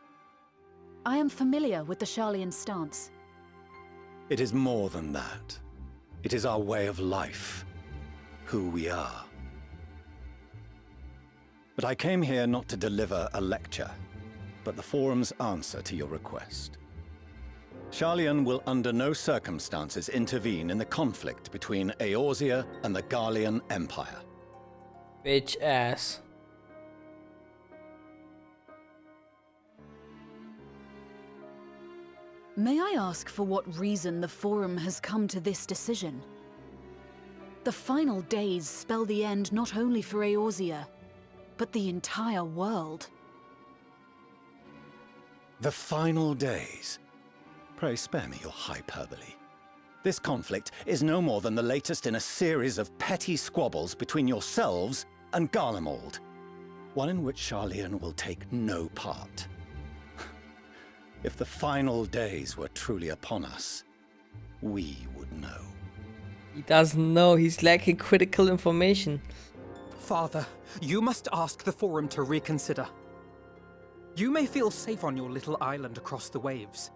I am familiar with the Sharlayan stance. It is more than that. It is our way of life. Who we are. But I came here not to deliver a lecture, but the Forum's answer to your request. Sharlayan will under no circumstances intervene in the conflict between Eorzea and the Garlean Empire. Bitch ass. May I ask for what reason the Forum has come to this decision? The final days spell the end not only for Eorzea, but the entire world. The final days? Pray spare me your hyperbole. This conflict is no more than the latest in a series of petty squabbles between yourselves and Garlemald, one in which Sharlayan will take no part. If the final days were truly upon us, we would know. He doesn't know, he's lacking critical information. Father, you must ask the Forum to reconsider. You may feel safe on your little island across the waves,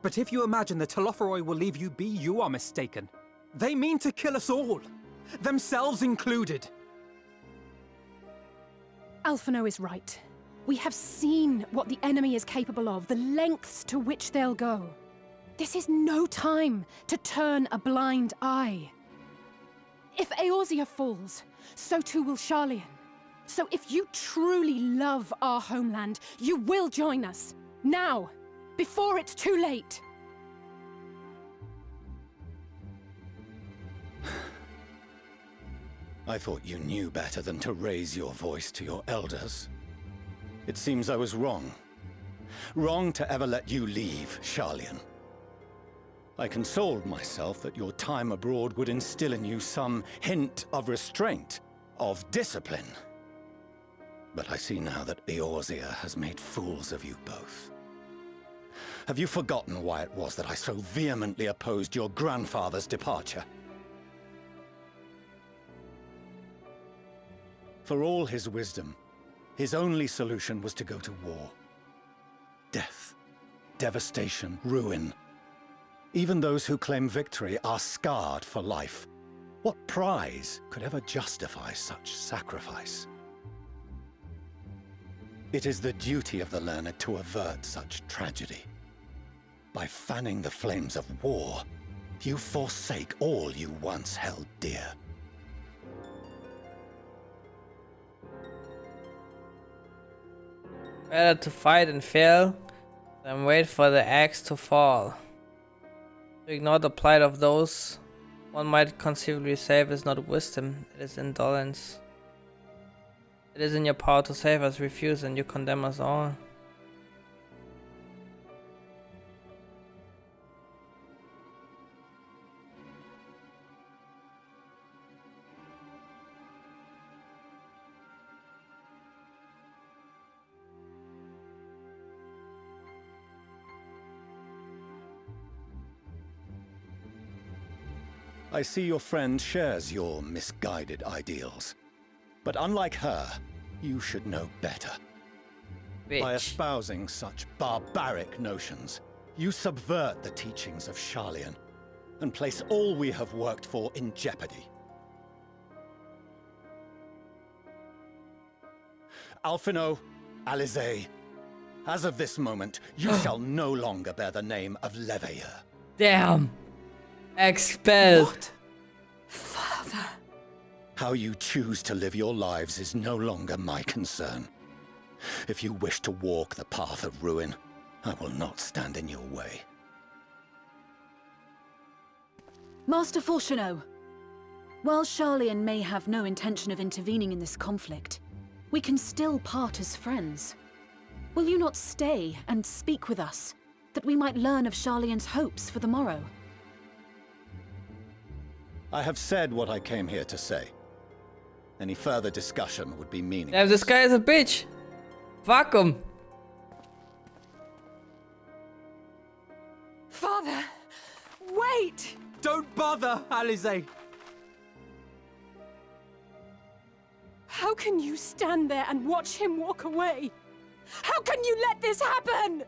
but if you imagine the Telophoroi will leave you be, you are mistaken. They mean to kill us all, themselves included. Alphino is right. We have seen what the enemy is capable of, the lengths to which they'll go. This is no time to turn a blind eye. If Eorzea falls, so too will Sharlayan. So if you truly love our homeland, you will join us. Now, before it's too late. I thought you knew better than to raise your voice to your elders. It seems I was wrong. Wrong to ever let you leave, Sharlayan. I consoled myself that your time abroad would instill in you some hint of restraint, of discipline. But I see now that Eorzea has made fools of you both. Have you forgotten why it was that I so vehemently opposed your grandfather's departure? For all his wisdom, his only solution was to go to war. Death, devastation, ruin. Even those who claim victory are scarred for life. What prize could ever justify such sacrifice? It is the duty of the learned to avert such tragedy. By fanning the flames of war, you forsake all you once held dear. Better to fight and fail than wait for the axe to fall. To ignore the plight of those one might conceivably save is not wisdom, it is indolence. It is in your power to save us, refuse and you condemn us all. I see your friend shares your misguided ideals. But unlike her, you should know better. Bitch. By espousing such barbaric notions, you subvert the teachings of Sharlayan and place all we have worked for in jeopardy. Alphino, Alizé, as of this moment, you shall no longer bear the name of Leveilleur. Damn! Expelled! What? Father! How you choose to live your lives is no longer my concern. If you wish to walk the path of ruin, I will not stand in your way. Master Fourcheneau, while Sharlayan may have no intention of intervening in this conflict, we can still part as friends. Will you not stay and speak with us, that we might learn of Sharlayan's hopes for the morrow? I have said what I came here to say. Any further discussion would be meaningless. Damn, this guy is a bitch! Fuck him! Father! Wait! Don't bother, Alizé! How can you stand there and watch him walk away? How can you let this happen?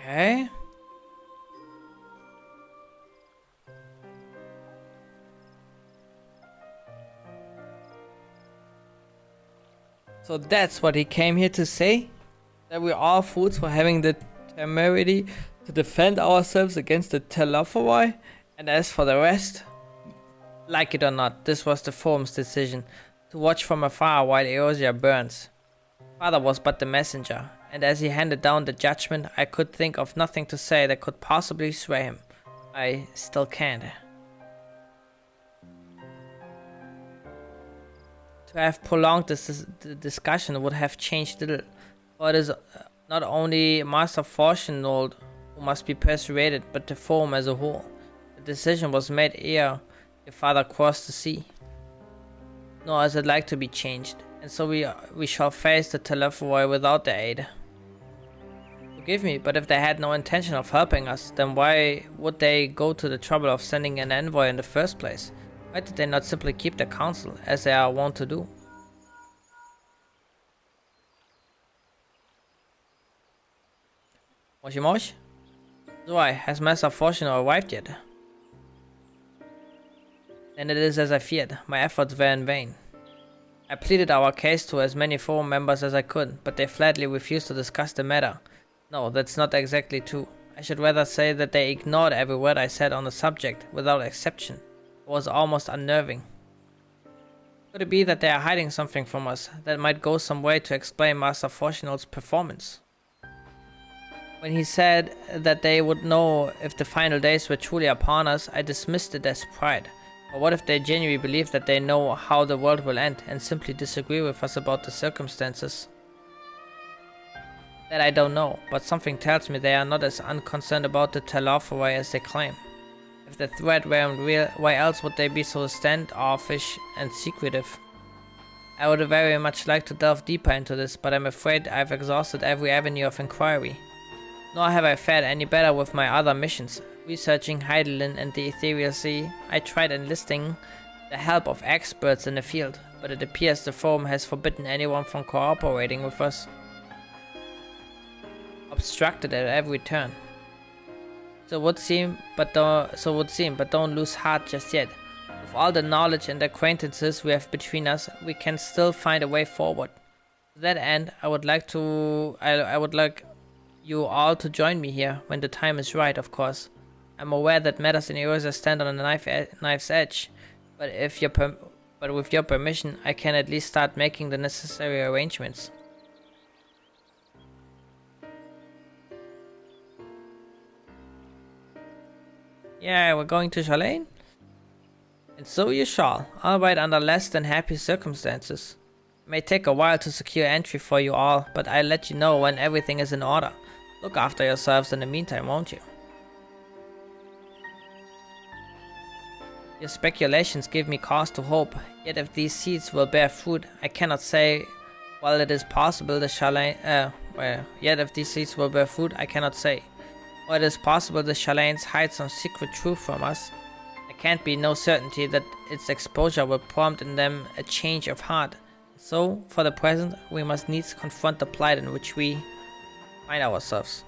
Okay. So that's what he came here to say? That we're all fools for having the temerity to defend ourselves against the Telophoi? And as for the rest, like it or not, this was the Forum's decision, to watch from afar while Eorzea burns. Father was but the messenger, and as he handed down the judgment, I could think of nothing to say that could possibly sway him. I still can't. To have prolonged this discussion would have changed little, for it is not only Master Fourcheneau who must be persuaded, but the Forum as a whole. The decision was made ere your father crossed the sea. Nor is it like to be changed, and so we shall face the Telophoi without their aid. Forgive me, but if they had no intention of helping us, then why would they go to the trouble of sending an envoy in the first place? Why did they not simply keep the council, as they are wont to do? Moshi Mosh? Why, has Master Fourcheneau arrived yet? Then it is as I feared, my efforts were in vain. I pleaded our case to as many Forum members as I could, but they flatly refused to discuss the matter. No, that's not exactly true. I should rather say that they ignored every word I said on the subject, without exception. It was almost unnerving. Could it be that they are hiding something from us that might go some way to explain Master Fourcheneau's performance? When he said that they would know if the final days were truly upon us, I dismissed it as pride. But what if they genuinely believe that they know how the world will end and simply disagree with us about the circumstances? That I don't know, but something tells me they are not as unconcerned about the Telophori as they claim. If the threat weren't real, why else would they be so standoffish and secretive? I would very much like to delve deeper into this, but I'm afraid I've exhausted every avenue of inquiry. Nor have I fared any better with my other missions. Researching Heidelin and the Ethereal Sea, I tried enlisting the help of experts in the field, but it appears the Forum has forbidden anyone from cooperating with us. Obstructed at every turn. So would seem, but don't lose heart just yet. With all the knowledge and acquaintances we have between us, we can still find a way forward. To that end, I would like you all to join me here when the time is right, of course. I'm aware that matters in Eorzea stand on a knife's edge, but with your permission, I can at least start making the necessary arrangements. Yeah, we're going to Shalane? And so you shall, albeit under less than happy circumstances. It may take a while to secure entry for you all, but I'll let you know when everything is in order. Look after yourselves in the meantime, won't you? Your speculations give me cause to hope, yet if these seeds will bear fruit, I cannot say. While it is possible the Shalane, yet if these seeds will bear fruit, I cannot say. While it is possible the Shalanes hide some secret truth from us, there can't be no certainty that its exposure will prompt in them a change of heart. So, for the present, we must needs confront the plight in which we find ourselves.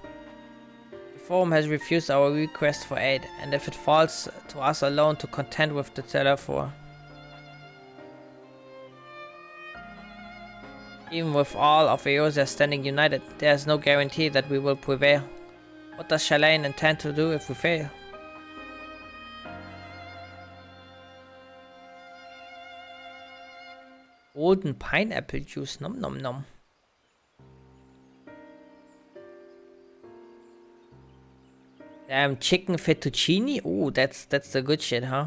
The Forum has refused our request for aid, and if it falls to us alone to contend with the Telophori, even with all of Eorzea standing united, there is no guarantee that we will prevail. What does Shalane intend to do if we fail? Golden pineapple juice, nom nom nom. Damn, chicken fettuccine? Ooh, that's the good shit, huh?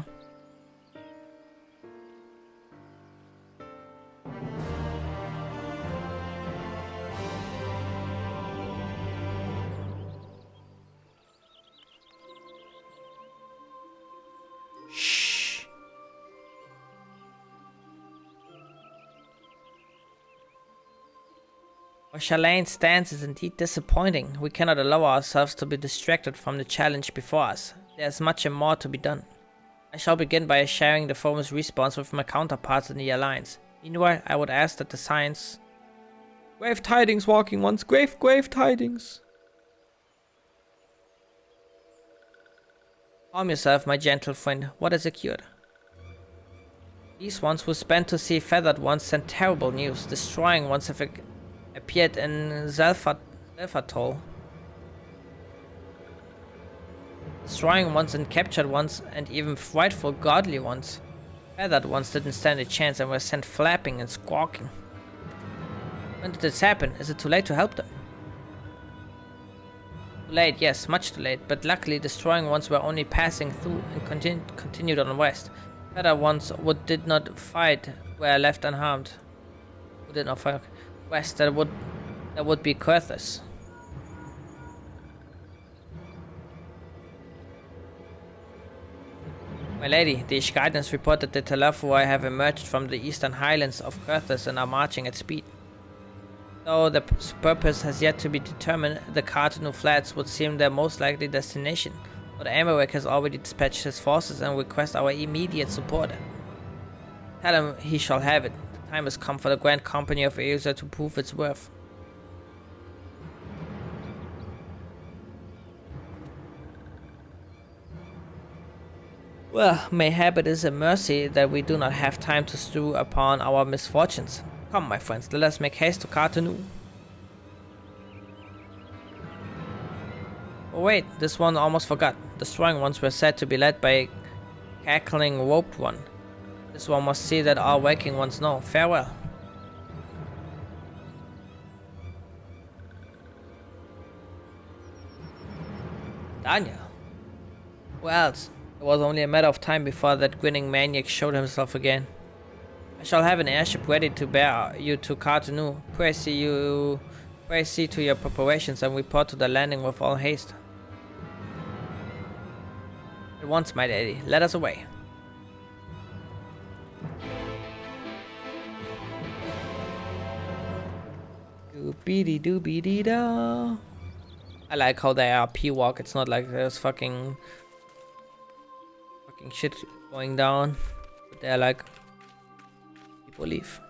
Where Shalane stands is indeed disappointing. We cannot allow ourselves to be distracted from the challenge before us. There is much and more to be done. I shall begin by sharing the Forum's response with my counterparts in the Alliance. Meanwhile, I would ask that the science... Grave tidings, walking ones! Grave tidings! Calm yourself, my gentle friend. What is occurred? These ones who spent to see feathered ones sent terrible news. Destroying ones have appeared in Zelfatol. Destroying ones and captured ones, and even frightful godly ones. Feathered ones didn't stand a chance and were sent flapping and squawking. When did this happen? Is it too late to help them? Too late, yes, much too late, but luckily destroying ones were only passing through and continued on west. Feathered ones who did not fight were left unharmed. Who did not fight? West, that would be Kurthus. My lady, the Ishgardens report that the Telophori have emerged from the eastern highlands of Kurthus and are marching at speed. Though the purpose has yet to be determined, the Cartanu Flats would seem their most likely destination. But Amalric has already dispatched his forces and requests our immediate support. Tell him he shall have it. The time has come for the Grand Company of Eorzea to prove its worth. Well, mayhap it is a mercy that we do not have time to stew upon our misfortunes. Come, my friends, let us make haste to Cartanu. Oh wait, this one almost forgot. The strong ones were said to be led by a cackling roped one. This one must see that all waking ones know. Farewell. Daniel? Who else? It was only a matter of time before that grinning maniac showed himself again. I shall have an airship ready to bear you to Cartanu. Pray see to your preparations and report to the landing with all haste. At once, my lady. Let us away. Doobity-doobity-da. I like how they are P-walk. It's not like there's fucking shit going down. But they're like people leave.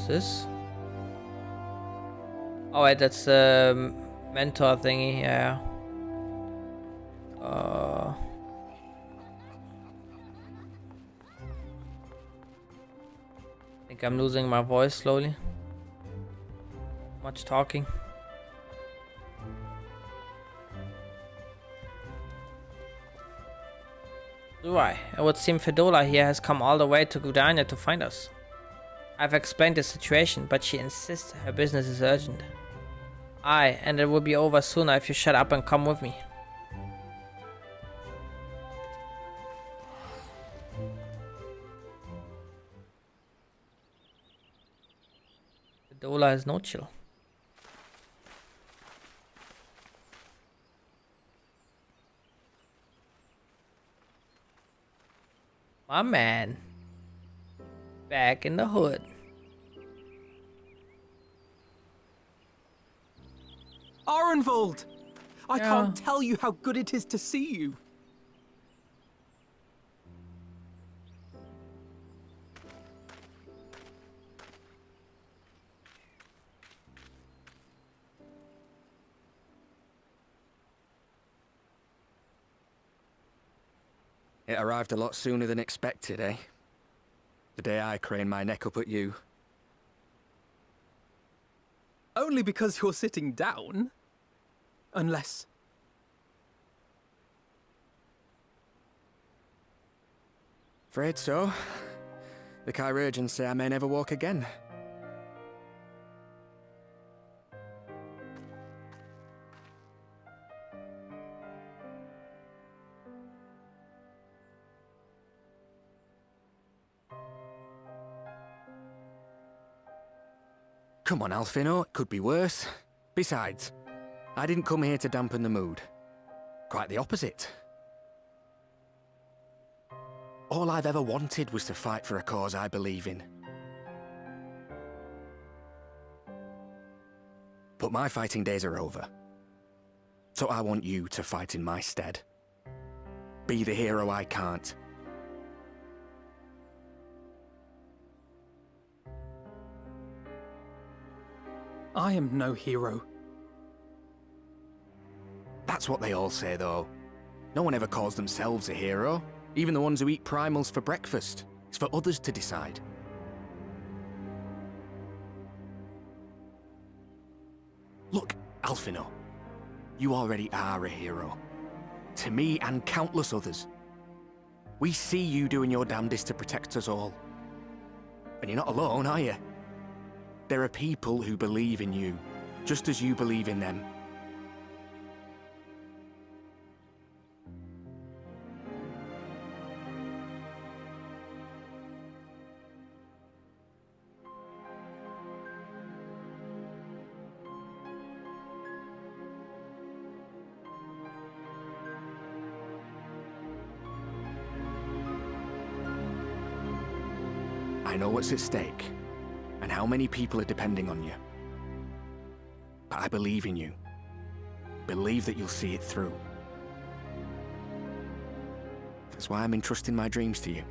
This? Oh wait, that's the mentor thingy, yeah. I think I'm losing my voice slowly. Much talking. Do I? It would seem Fedola here has come all the way to Gudania to find us. I've explained the situation, but she insists her business is urgent. Aye, and it will be over sooner if you shut up and come with me. Fedola has no chill. My man. Back in the hood. Arenvold! I can't tell you how good it is to see you. It arrived a lot sooner than expected, eh? The day I craned my neck up at you. Only because you're sitting down. Unless... Afraid so. The Chirurgeons say I may never walk again. Come on, Alfino, it could be worse. Besides, I didn't come here to dampen the mood. Quite the opposite. All I've ever wanted was to fight for a cause I believe in. But my fighting days are over. So I want you to fight in my stead. Be the hero I can't. I am no hero. That's what they all say, though. No one ever calls themselves a hero. Even the ones who eat primals for breakfast. It's for others to decide. Look, Alfino. You already are a hero. To me and countless others. We see you doing your damnedest to protect us all. And you're not alone, are you? There are people who believe in you, just as you believe in them. I know what's at stake. And how many people are depending on you. But I believe in you. Believe that you'll see it through. That's why I'm entrusting my dreams to you.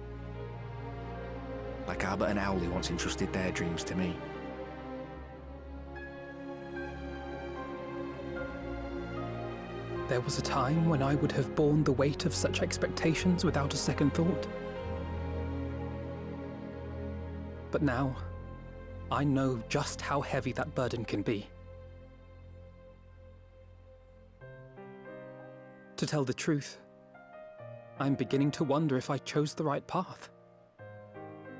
Like Albert and Owley once entrusted their dreams to me. there was a time when I would have borne the weight of such expectations without a second thought. But now, I know just how heavy that burden can be. To tell the truth, I'm beginning to wonder if I chose the right path.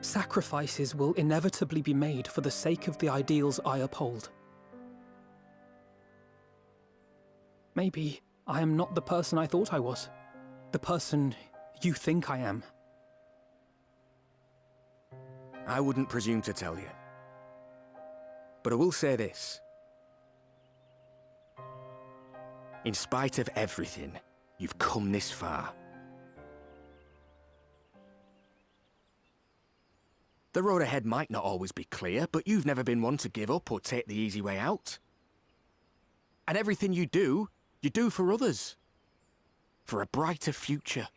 Sacrifices will inevitably be made for the sake of the ideals I uphold. Maybe I am not the person I thought I was. The person you think I am. I wouldn't presume to tell you. But I will say this. In spite of everything, you've come this far. The road ahead might not always be clear, but you've never been one to give up or take the easy way out. And everything you do for others. For a brighter future.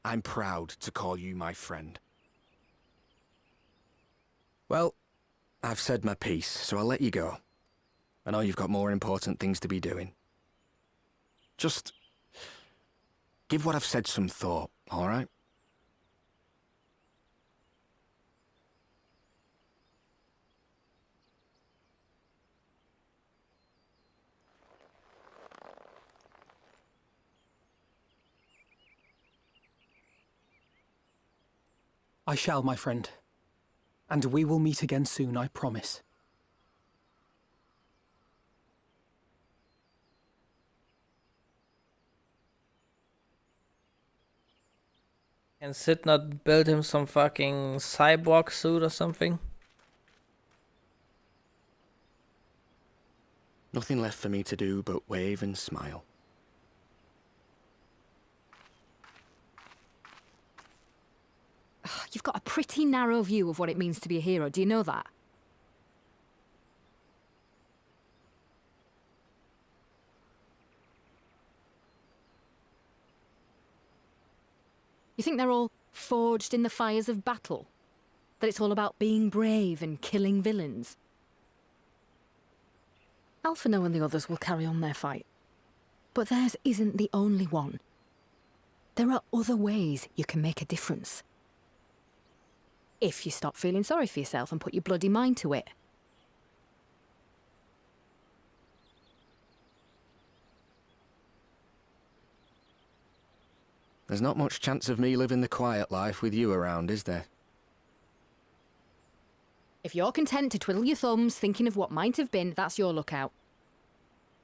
I'm proud to call you my friend. Well, I've said my piece, so I'll let you go. I know you've got more important things to be doing. Just give what I've said some thought, all right? I shall, my friend. And we will meet again soon, I promise. Can Sid not build him some fucking cyborg suit or something? Nothing left for me to do but wave and smile. You've got a pretty narrow view of what it means to be a hero, do you know that? You think they're all forged in the fires of battle? That it's all about being brave and killing villains? Alphino and the others will carry on their fight. But theirs isn't the only one. There are other ways you can make a difference. If you stop feeling sorry for yourself and put your bloody mind to it. There's not much chance of me living the quiet life with you around, is there? If you're content to twiddle your thumbs thinking of what might have been, that's your lookout.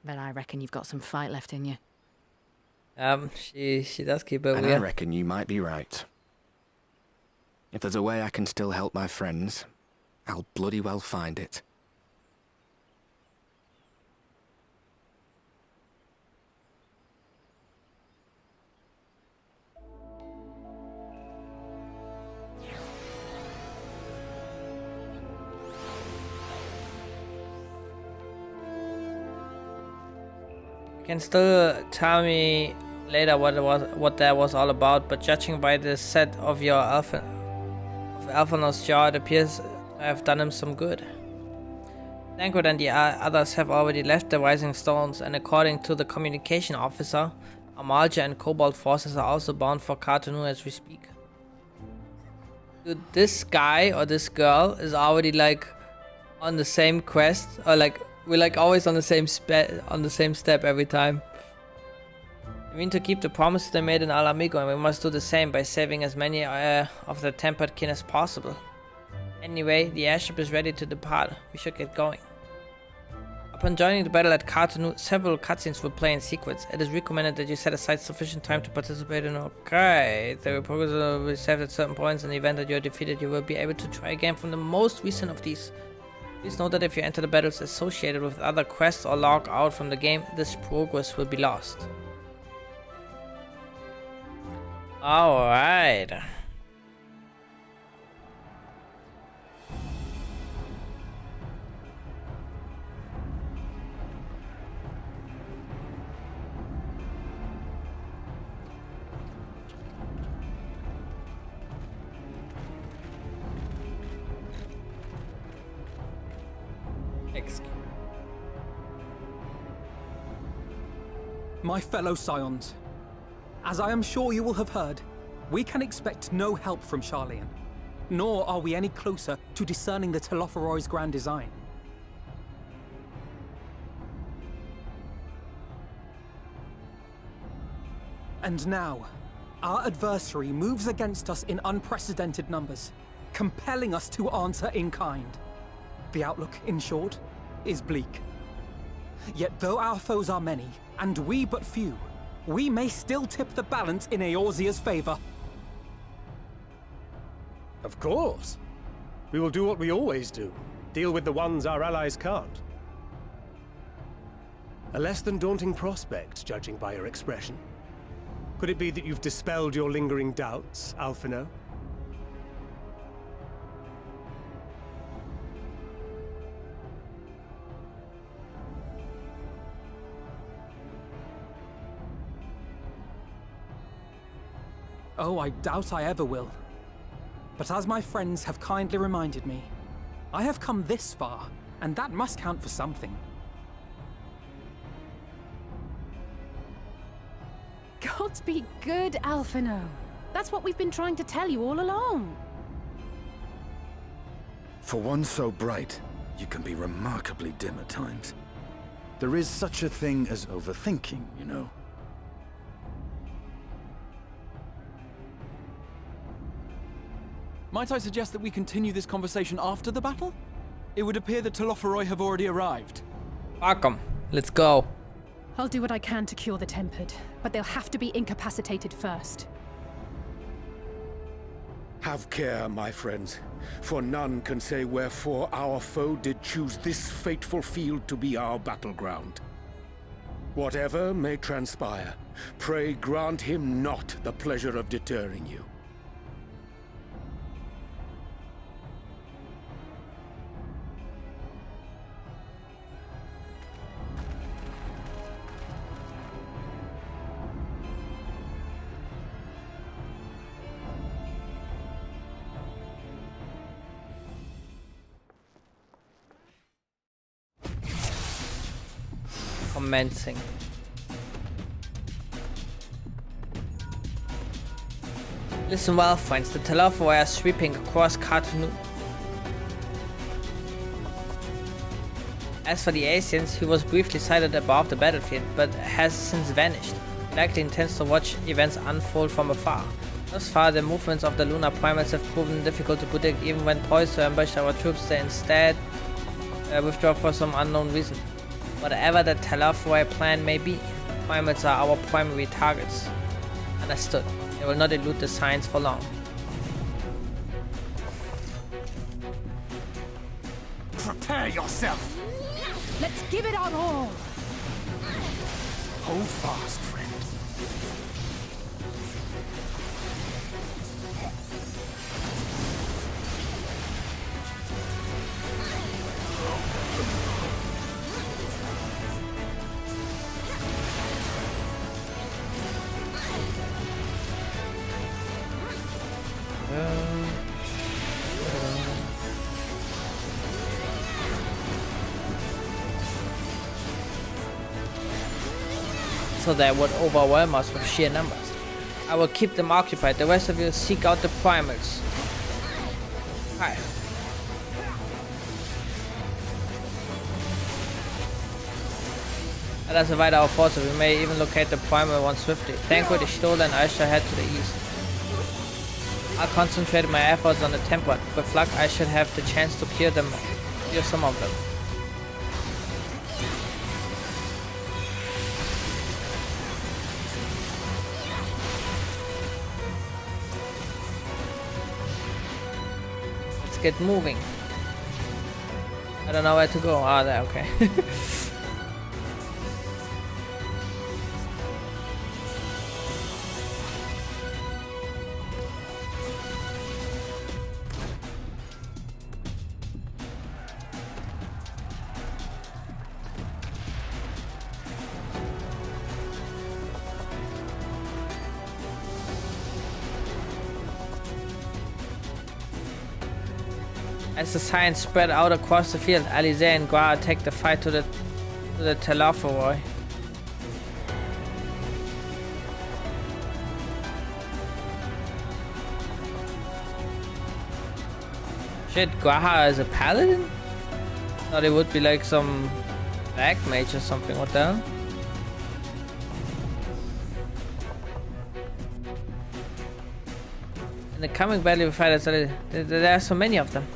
But I reckon you've got some fight left in you. She does keep it And weird. I reckon you might be right. If there's a way I can still help my friends, I'll bloody well find it. You can still tell me later what that was all about, but judging by the set of your Alphino's jaw, it appears I have done him some good. Thancred and the others have already left the Rising Stones, and according to the communication officer, Amalja and Cobalt forces are also bound for Cartonu as we speak. Dude, this guy or this girl is already like on the same quest, or like we're like always on the same step every time. We mean to keep the promise they made in Al Amigo, and we must do the same by saving as many of the tempered kin as possible. Anyway, the airship is ready to depart. We should get going. Upon joining the battle at Cartonu, several cutscenes will play in sequence. It is recommended that you set aside sufficient time to participate in. Okay, the progress will be saved at certain points. In the event that you are defeated, you will be able to try again from the most recent of these. Please note that if you enter the battles associated with other quests or log out from the game, this progress will be lost. Alright. My fellow Scions, as I am sure you will have heard, we can expect no help from Sharlayan, nor are we any closer to discerning the Telophoroi's grand design. And now, our adversary moves against us in unprecedented numbers, compelling us to answer in kind. The outlook, in short, is bleak. Yet though our foes are many, and we but few, we may still tip the balance in Eorzea's favor. Of course. We will do what we always do. Deal with the ones our allies can't. A less than daunting prospect, judging by your expression. Could it be that you've dispelled your lingering doubts, Alphino? Oh, I doubt I ever will. But as my friends have kindly reminded me, I have come this far, and that must count for something. Gods be good, Alphino. That's what we've been trying to tell you all along. For one so bright, you can be remarkably dim at times. There is such a thing as overthinking, you know. Might I suggest that we continue this conversation after the battle? It would appear that Telophoroi have already arrived. Welcome. Let's go. I'll do what I can to cure the Tempered, but they'll have to be incapacitated first. Have care, my friends, for none can say wherefore our foe did choose this fateful field to be our battleground. Whatever may transpire, pray grant him not the pleasure of deterring you. Commencing. Listen well, friends. The Telophoroi are sweeping across Cartanu. As for the Asians, he was briefly sighted above the battlefield, but has since vanished. He likely intends to watch events unfold from afar. Thus far, the movements of the lunar primates have proven difficult to predict. Even when poised to ambush our troops, they instead withdraw for some unknown reason. Whatever the Telophoroi plan may be, primates are our primary targets. Understood. They will not elude the signs for long. Prepare yourself! Let's give it our all! Hold fast, friend. So they would overwhelm us with sheer numbers. I will keep them occupied. The rest of you seek out the primates. Hi. Let us divide our forces. We may even locate the primary one swiftly. Thankfully, the Stola and I shall head to the east. I'll concentrate my efforts on the Tempered. With luck, I should have the chance to cure some of them. Get moving. I don't know where to go. Ah, there, okay. As the signs spread out across the field, Alisaie and Guara take the fight to the Telophoroi. Shit, Guaha is a paladin? Thought it would be like some black mage or something. What the hell? In the coming battle we fight, there are so many of them.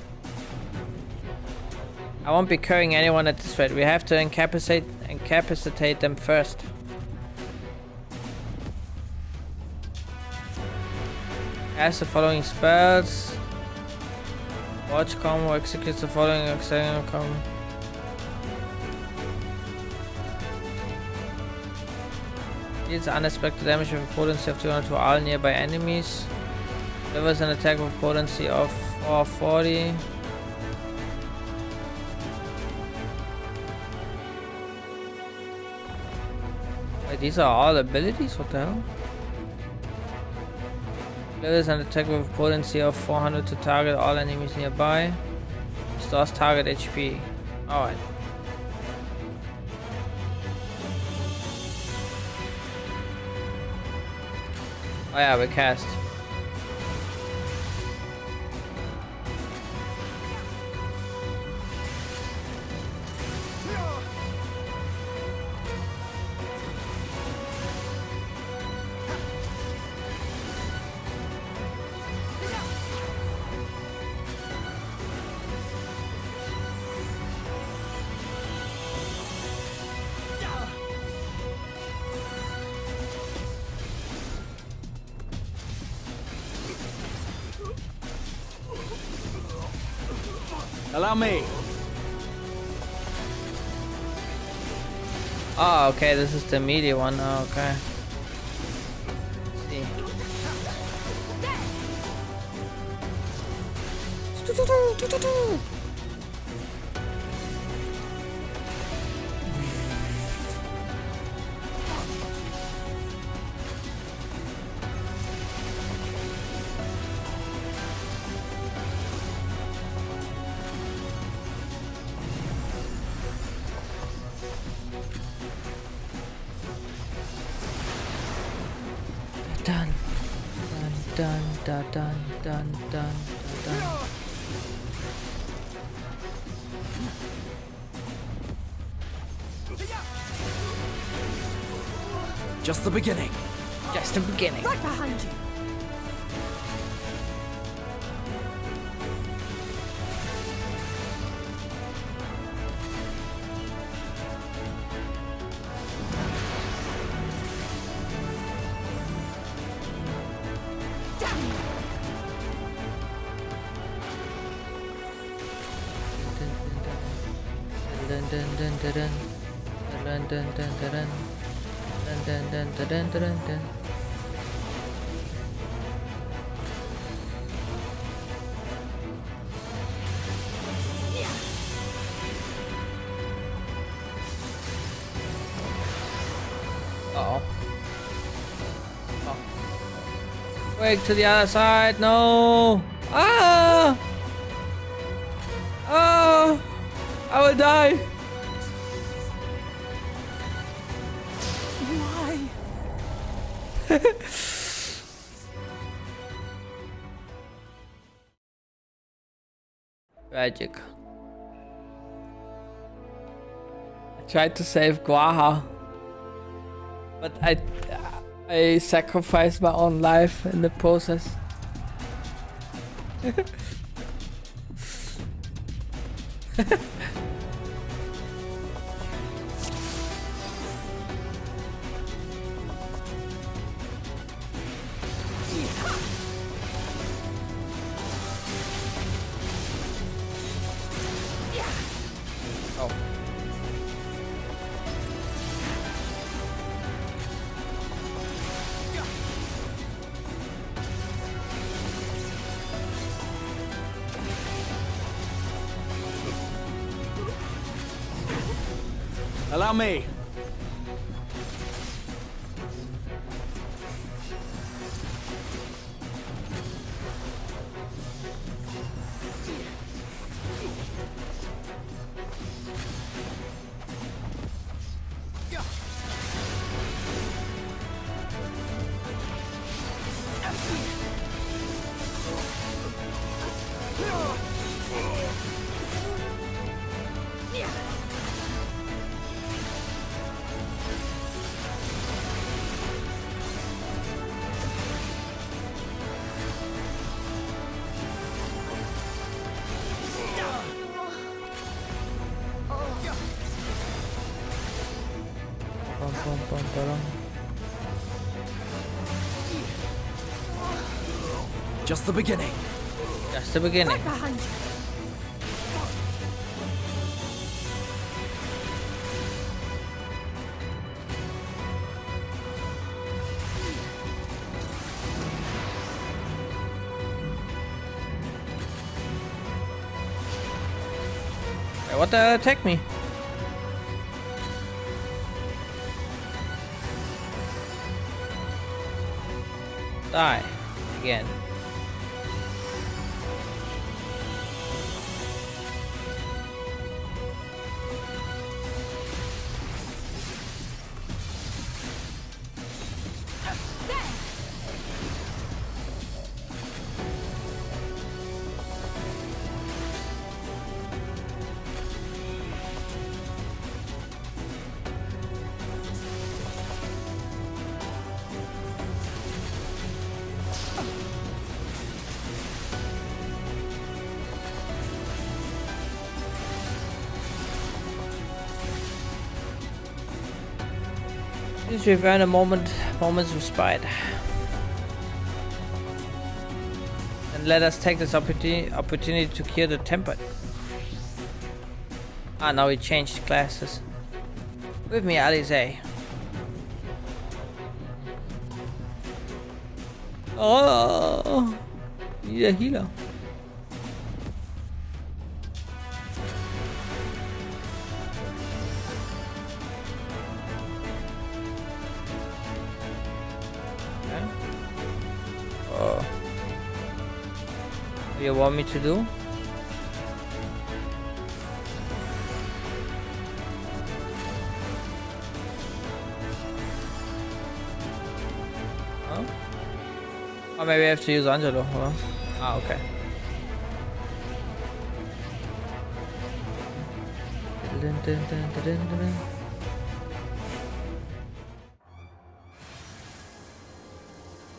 I won't be carrying anyone at this rate. We have to incapacitate them first. Cast the following spells. Watch combo executes the following combo. Deals unexpected damage with a potency of 200 to all nearby enemies. Delivers an attack with potency of 440. Wait, these are all abilities? What the hell? Delivers an attack with a potency of 400 to target all enemies nearby. Restores target HP. Alright. Oh yeah, we cast. Allow me. Oh, okay, this is the melee one. Oh, okay. Let's see. Dun dun dun dun dun dun dun. Just the beginning. Just the beginning. Right behind you. Uh-oh. Oh. Quick to the other side, no! Ah! Oh! I will die! Why? Tragic. I tried to save Guaha, but I sacrificed my own life in the process. Oh. Allow me. Just the beginning. Just the beginning. Right behind you. Hey, what the hell attacked me? Die again. Please we've earned a moment's respite. And let us take this opportunity to cure the temper. Ah, now we changed classes. With me, Alize. Oh, need a healer. What do you want me to do? Huh? Oh, maybe I have to use Angelo. Huh? Ah, okay.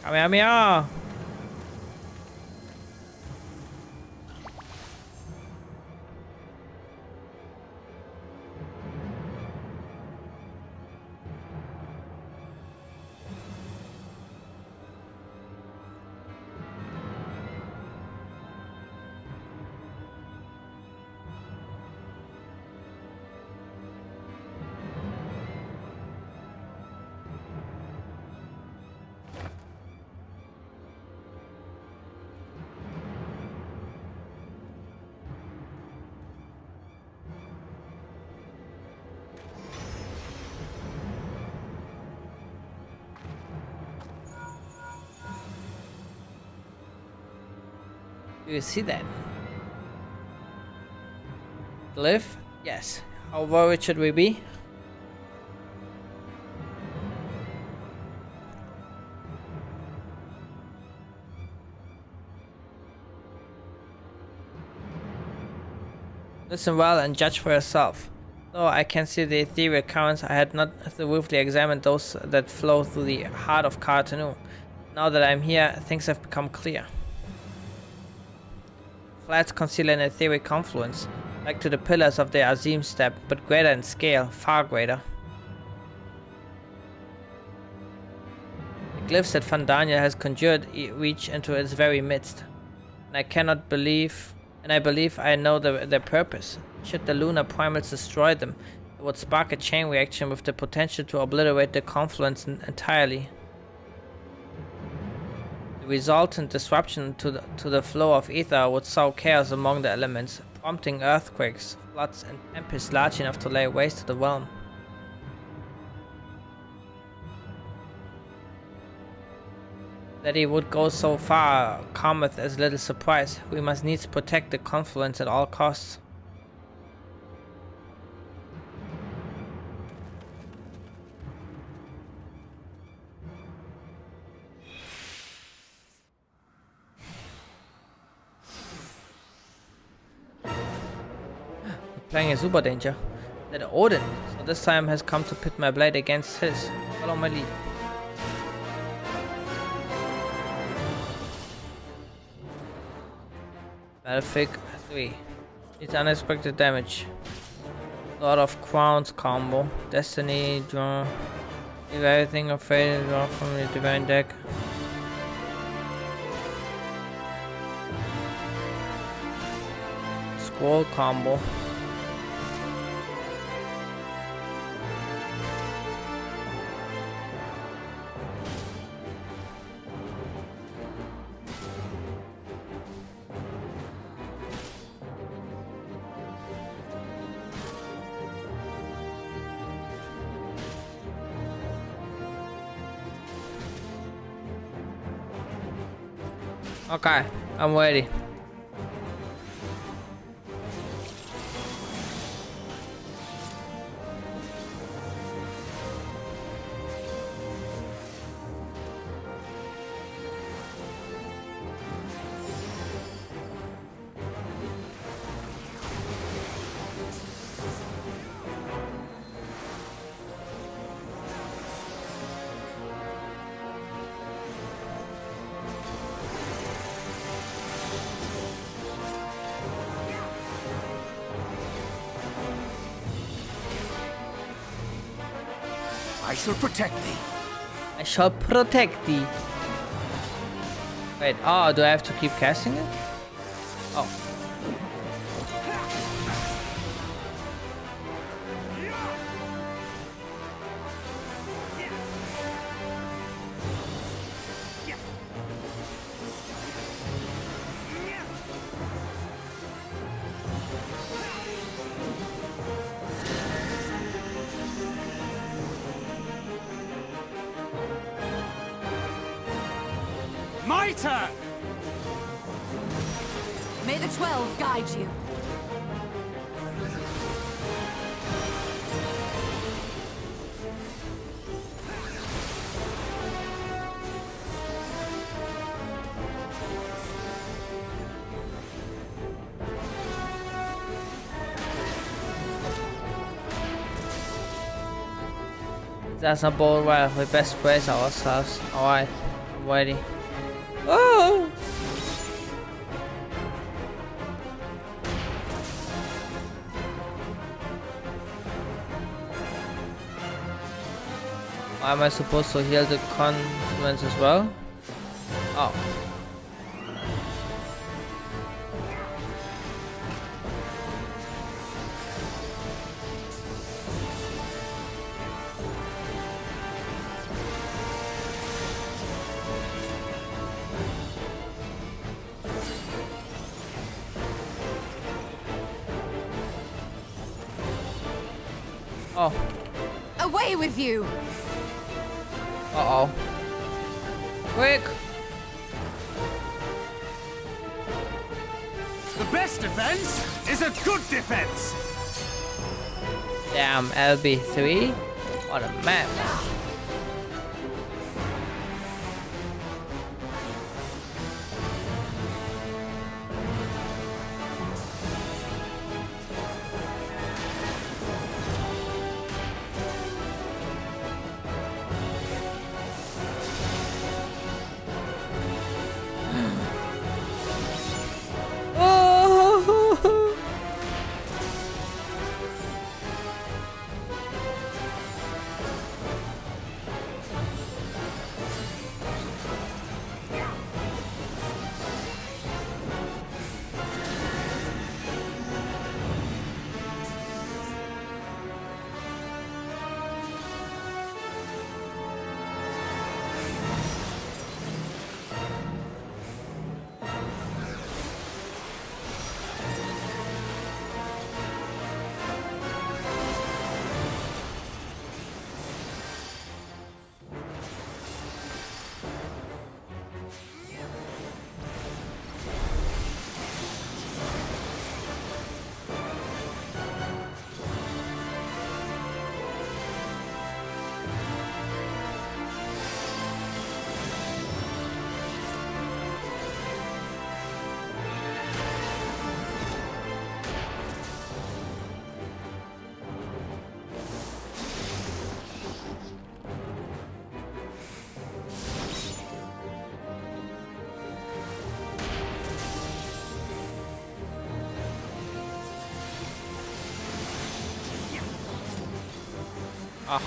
Come here. Do you see that? Glyph? Yes. How worried should we be? Listen well and judge for yourself. Though I can see the ethereal currents, I had not thoroughly examined those that flow through the heart of Cartanu. Now that I'm here, things have become clear. Flats conceal an etheric confluence, like to the pillars of the Azim Step, but greater in scale, far greater. The glyphs that Fandania has conjured reach into its very midst, and I believe I know their purpose. Should the lunar primals destroy them, it would spark a chain reaction with the potential to obliterate the confluence entirely. Resultant disruption to the flow of ether would sow chaos among the elements, prompting earthquakes, floods, and tempests large enough to lay waste to the realm. That he would go so far cometh as little surprise. We must needs protect the confluence at all costs. Playing a super danger. That Odin, so this time has come to pit my blade against his. Follow my lead. Malefic 3. It's unexpected damage. Lord of Crowns combo. Destiny, draw. If everything of fate is off from the divine deck. Scroll combo. Okay, I'm ready. I shall protect thee. I shall protect thee. Wait, oh, do I have to keep casting it? Oh. My turn! May the 12 guide you. That's not bold, right? We best brace ourselves. Alright, I'm ready. Oh! Am I supposed to heal the confluence as well? Oh. Oh. Away with you! Uh-oh. Quick! The best defense is a good defense! Damn, LB3? What a map. Ah.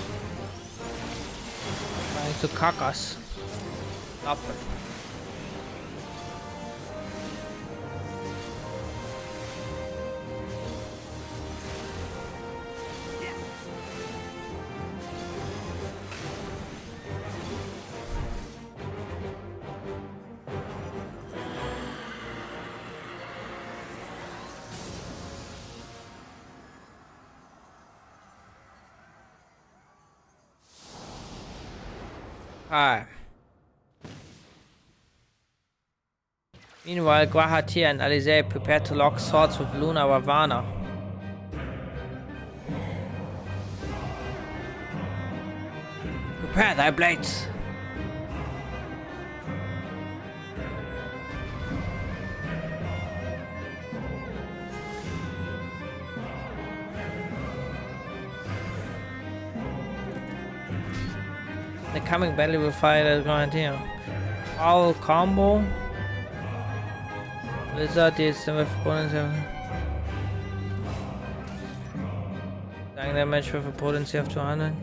Trying to cock us. Stop it. Hi. Meanwhile, Guahatia and Alizé prepare to lock swords with Luna Ravana. Prepare thy blades! The coming battle will fight as Guahatia. All combo. Blizzard is with potency of dying damage with a potency of 200.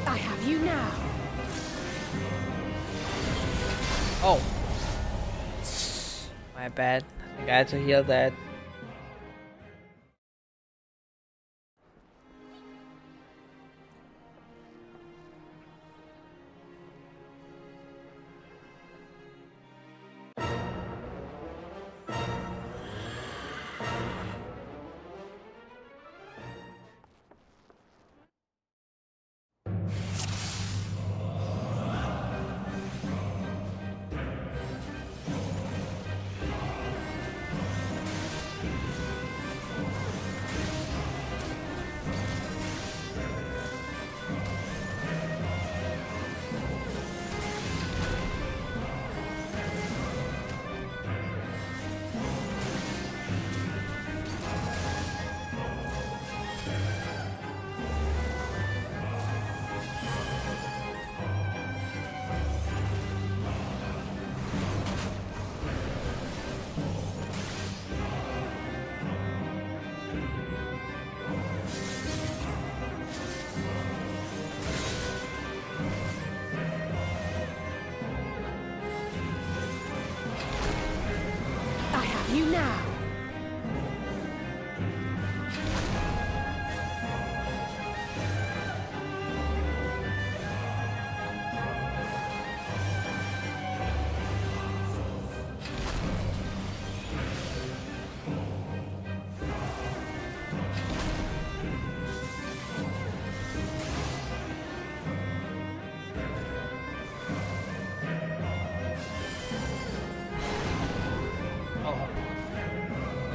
I have you now. Oh. My bad. I think I had to heal that. You now.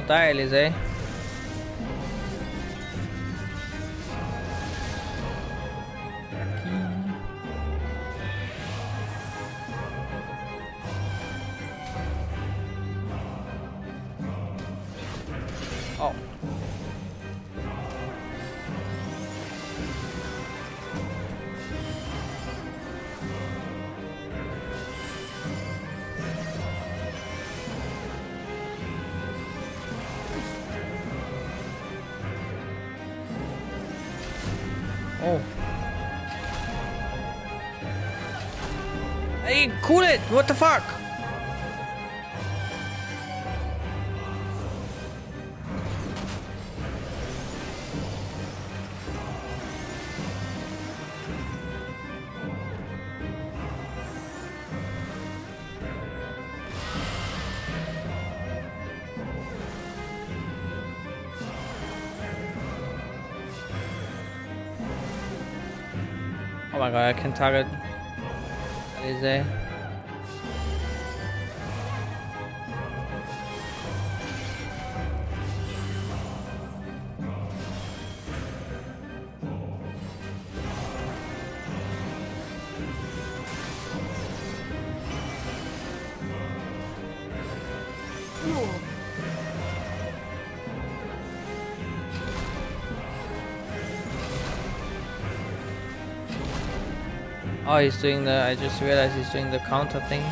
Die, Alizé. Oh. Oh. Hey, cool it! What the fuck? Oh my god, I can target Alize. Oh, he's doing the, I just realized he's doing the counter thing.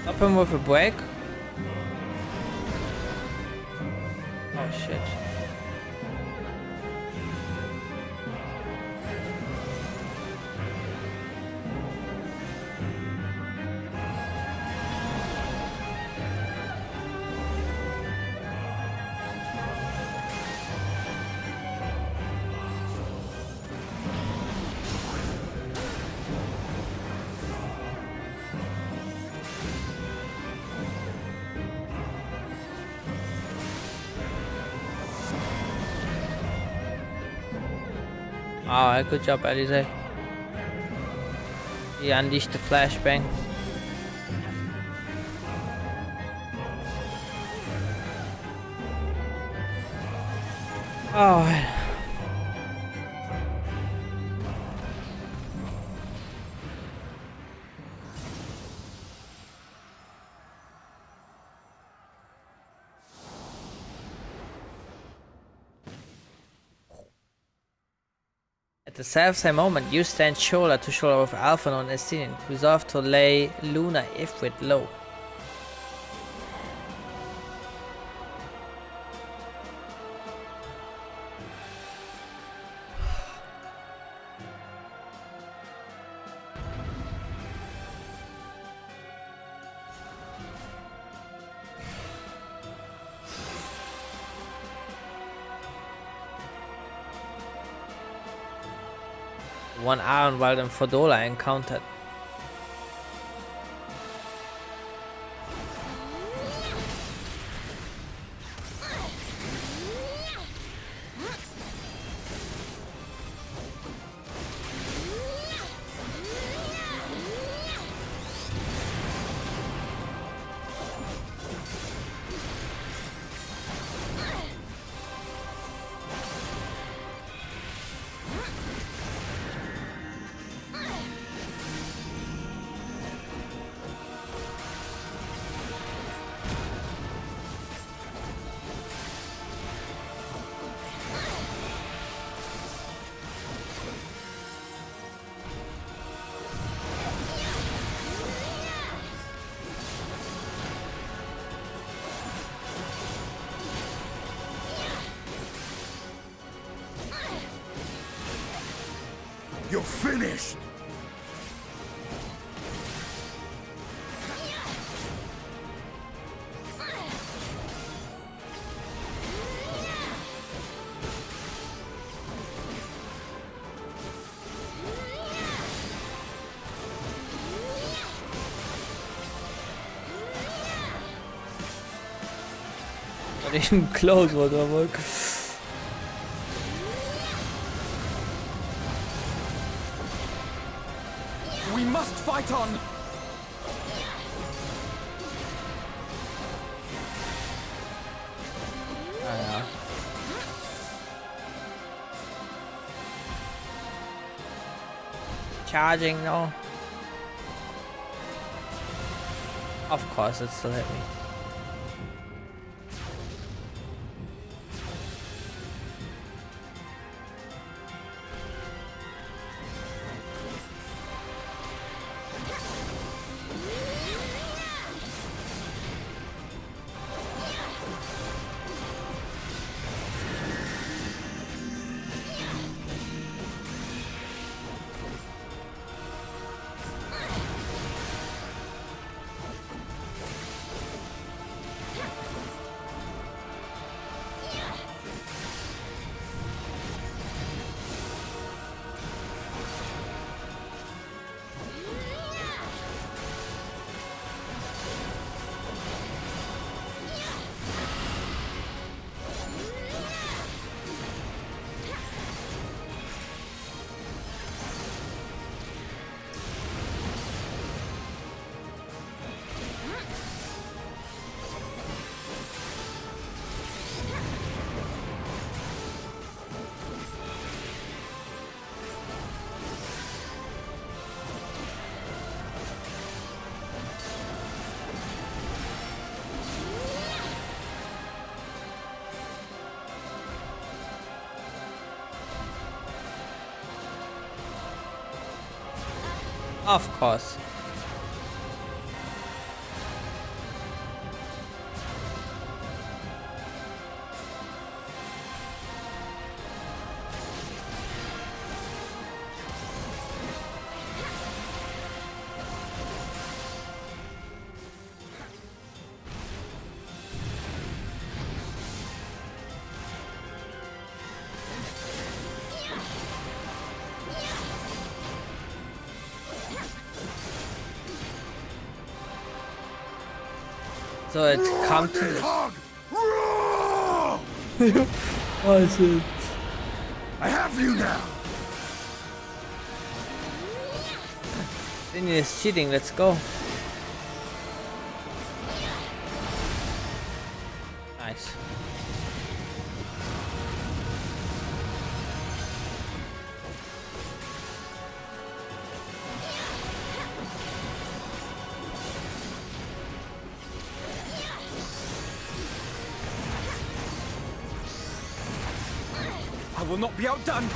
Stop him with a break. Oh shit. Oh, good job, Alize. He unleashed the flashbang. Oh. At the self-same moment, you stand shoulder to shoulder with Alphonse and Estinian, resolved to lay Luna Ifrit low. One Ironwald and Fordola encountered. You're finished! Not even close, what the fuck? We must fight on! Charging, no. Of course, it still hit me. Of course. So it comes to this. Oh shit. I have you now. Then is cheating, let's go. Nice. I will not be outdone!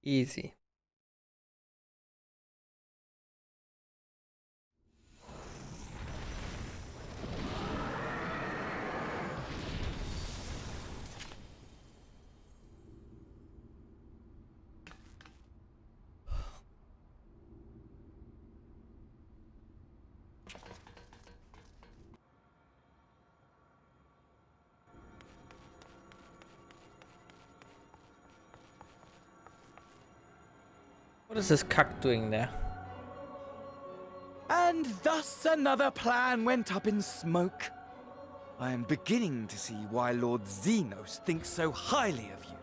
Easy. What is this cuck doing there? And thus another plan went up in smoke. I am beginning to see why Lord Xenos thinks so highly of you.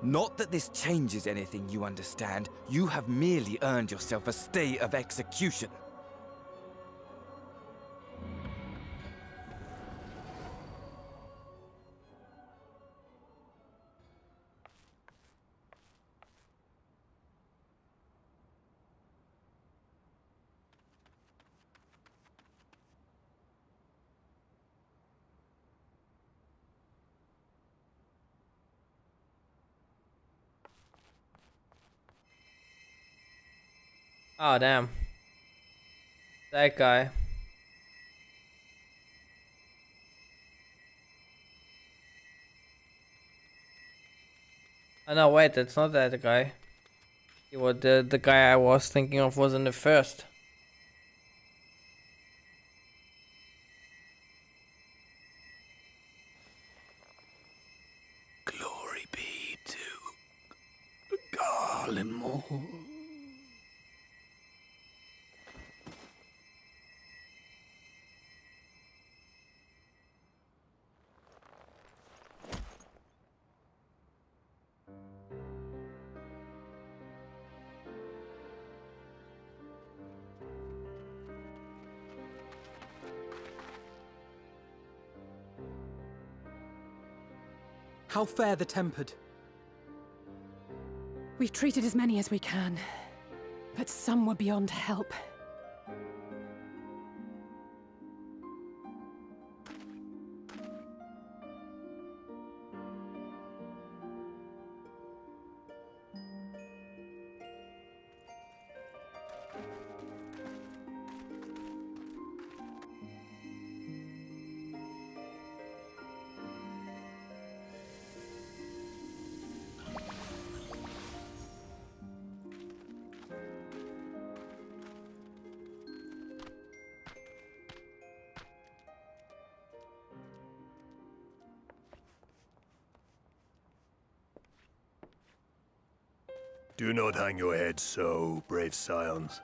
Not that this changes anything, you understand. You have merely earned yourself a stay of execution. Oh damn. That guy. Oh no, wait, that's not that guy. He was the guy I was thinking of was in the first. Glory be to Garlemald. How fare the tempered? We've treated as many as we can, but some were beyond help. Do not hang your head so, brave scions.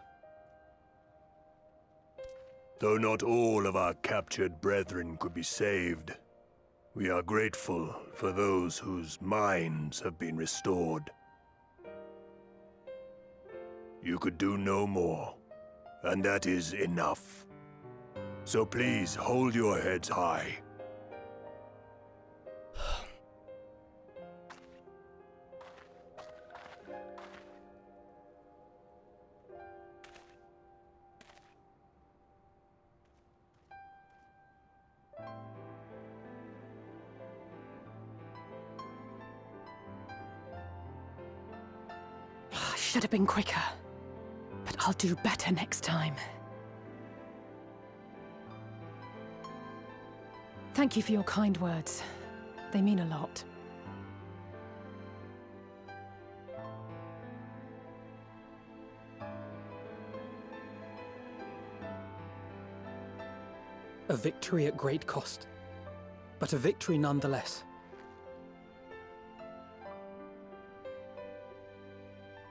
Though not all of our captured brethren could be saved, we are grateful for those whose minds have been restored. You could do no more, and that is enough. So please hold your heads high. Should have been quicker. But I'll do better next time. Thank you for your kind words. They mean a lot. A victory at great cost, but a victory nonetheless.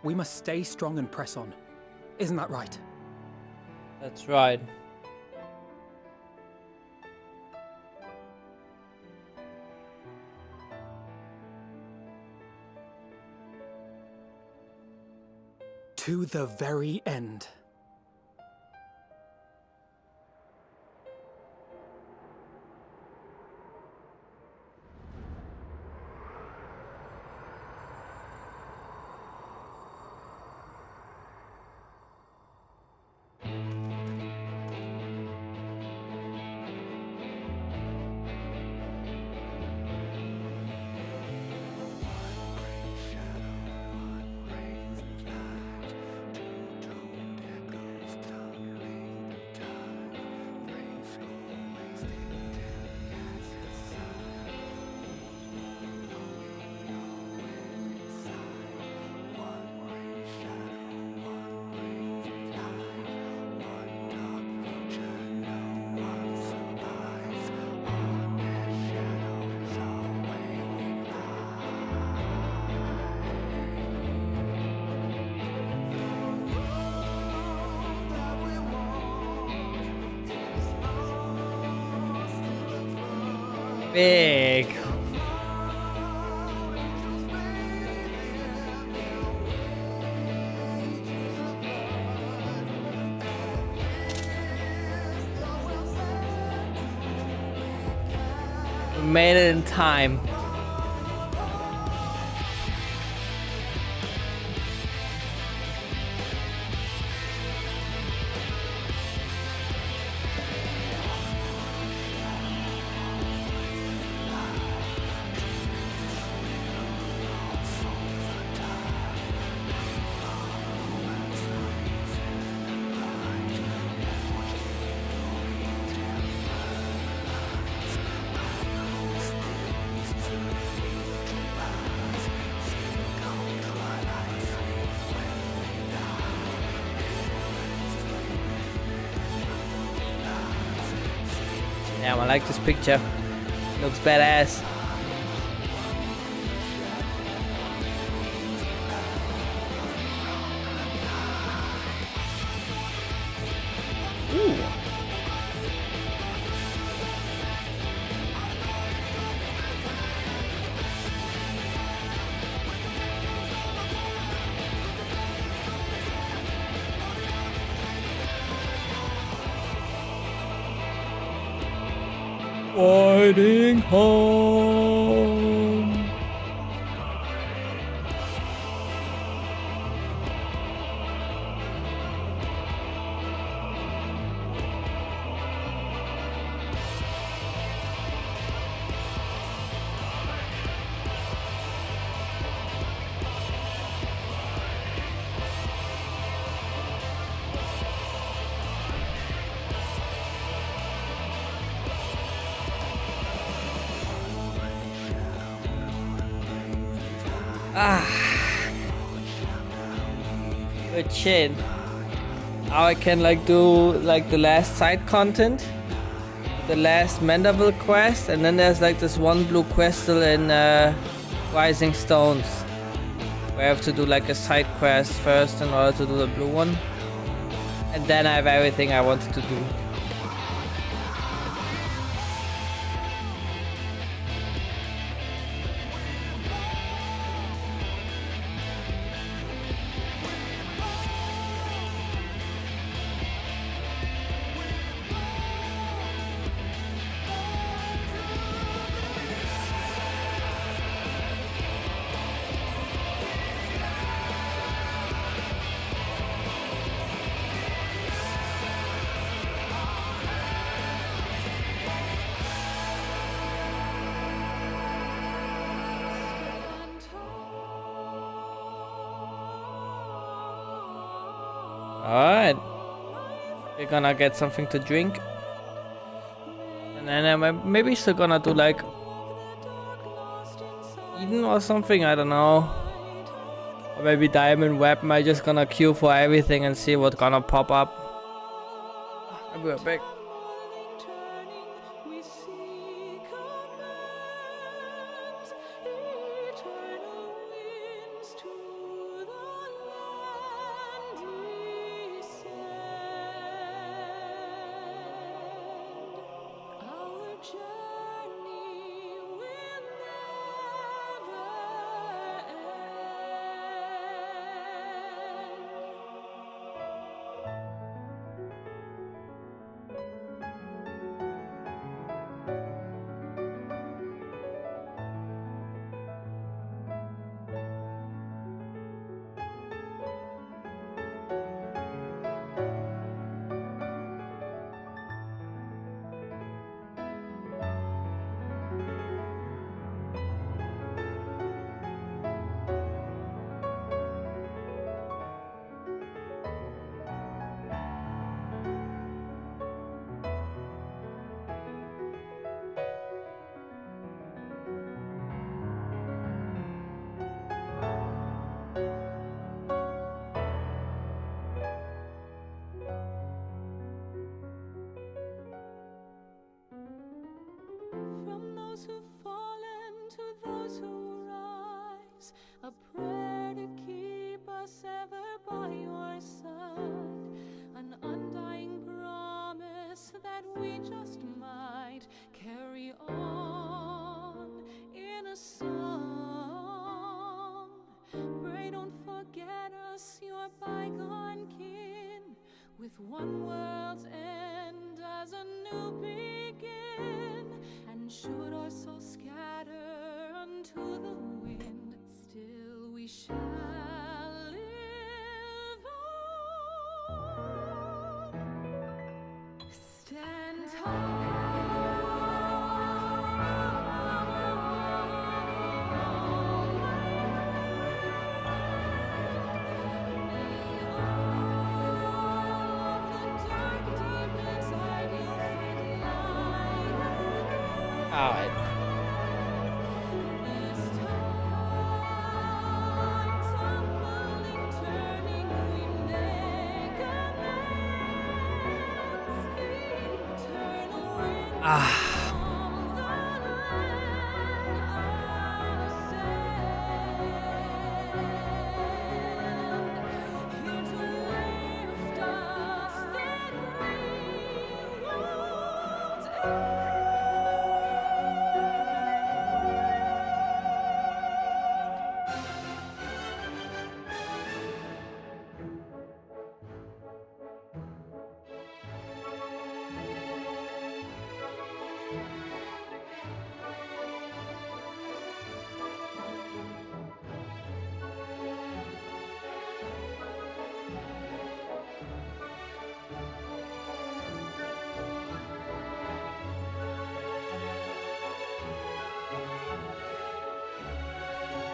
We must stay strong and press on. Isn't that right? That's right. To the very end. Big. We made it in time. Damn, I like this picture. Looks badass. Ooh. Fighting home. Good shit. Now I can like do like the last side content, the last Mandeville quest, and then there's like this one blue quest still in Rising Stones, where I have to do like a side quest first in order to do the blue one, and then I have everything I wanted to do. Alright. We're gonna get something to drink. And then maybe still gonna do like Eden or something, I don't know. Or maybe Diamond Web. I just gonna queue for everything and see what's gonna pop up. I'll be right back. A prayer to keep us ever by your side, an undying promise that we just might carry on in a song. Pray don't forget us, your bygone kin, with one world's end as a new begin. And should our souls scatter unto the wind, still we shall live on. Stand tall. Alright.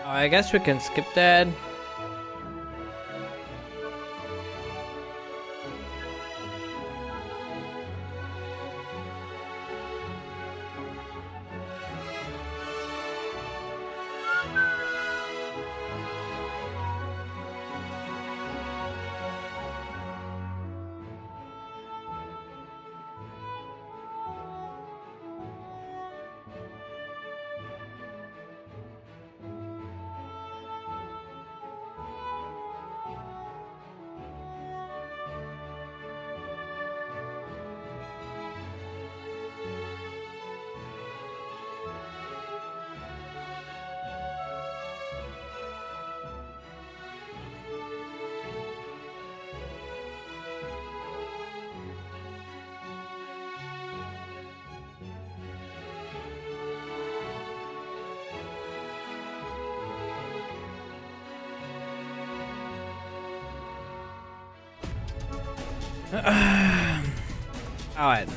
I guess we can skip that. Alright.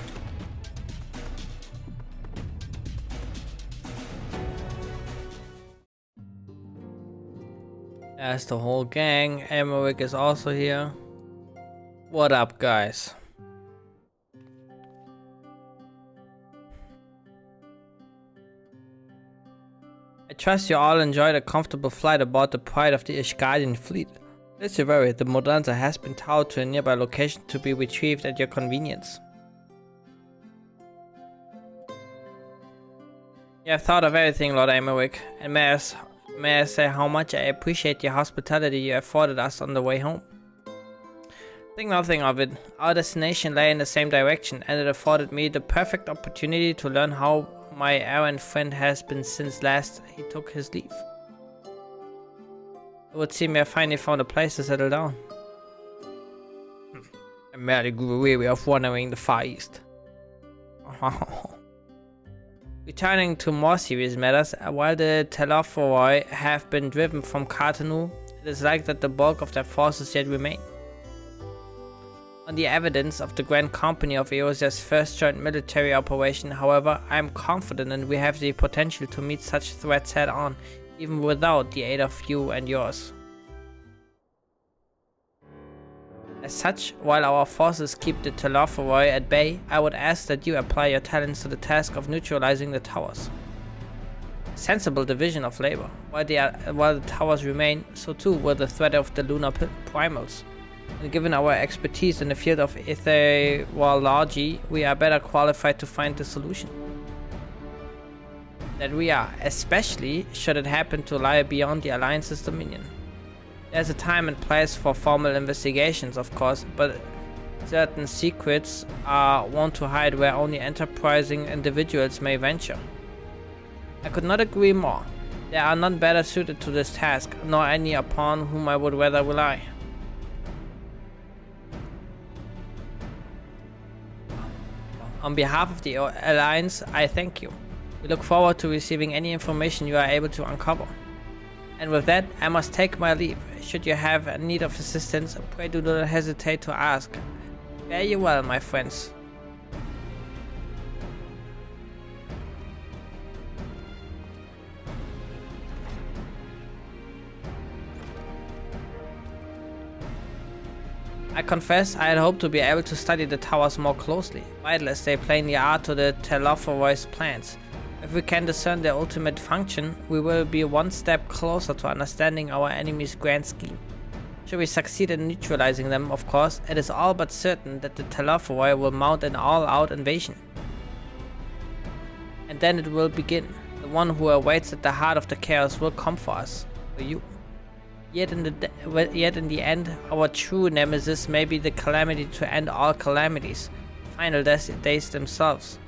That's the whole gang. Emmerich is also here. What up, guys? I trust you all enjoyed a comfortable flight aboard the pride of the Ishgardian fleet. Let's be worried, the Modanza has been towed to a nearby location to be retrieved at your convenience. You have thought of everything, Lord Emerick, and may I say how much I appreciate your hospitality you afforded us on the way home. Think nothing of it. Our destination lay in the same direction, and it afforded me the perfect opportunity to learn how my errant friend has been since last he took his leave. It would seem we have finally found a place to settle down. I merely grew weary of wandering the Far East. Returning to more serious matters, while the Telophoroi have been driven from Cartanu, it is likely that the bulk of their forces yet remain. On the evidence of the Grand Company of Eosia's first joint military operation, however, I am confident that we have the potential to meet such threats head-on, even without the aid of you and yours. As such, while our forces keep the Telophoroi at bay, I would ask that you apply your talents to the task of neutralizing the towers. Sensible division of labor. While the towers remain, so too will the threat of the lunar primals. And given our expertise in the field of ethereology, we are better qualified to find the solution. That we are, especially should it happen to lie beyond the Alliance's dominion. There's a time and place for formal investigations, of course, but certain secrets are wont to hide where only enterprising individuals may venture. I could not agree more. There are none better suited to this task, nor any upon whom I would rather rely. On behalf of the Alliance, I thank you. We look forward to receiving any information you are able to uncover. And with that, I must take my leave. Should you have need of assistance, pray do not hesitate to ask. Fare you well, my friends. I confess I had hoped to be able to study the towers more closely, vital as they plainly are to the Telophoroi's plans. If we can discern their ultimate function, we will be one step closer to understanding our enemy's grand scheme. Should we succeed in neutralizing them, of course, it is all but certain that the Telophoroi will mount an all-out invasion. And then it will begin. The one who awaits at the heart of the chaos will come for us, for you. Yet in the end, our true nemesis may be the calamity to end all calamities, final days themselves.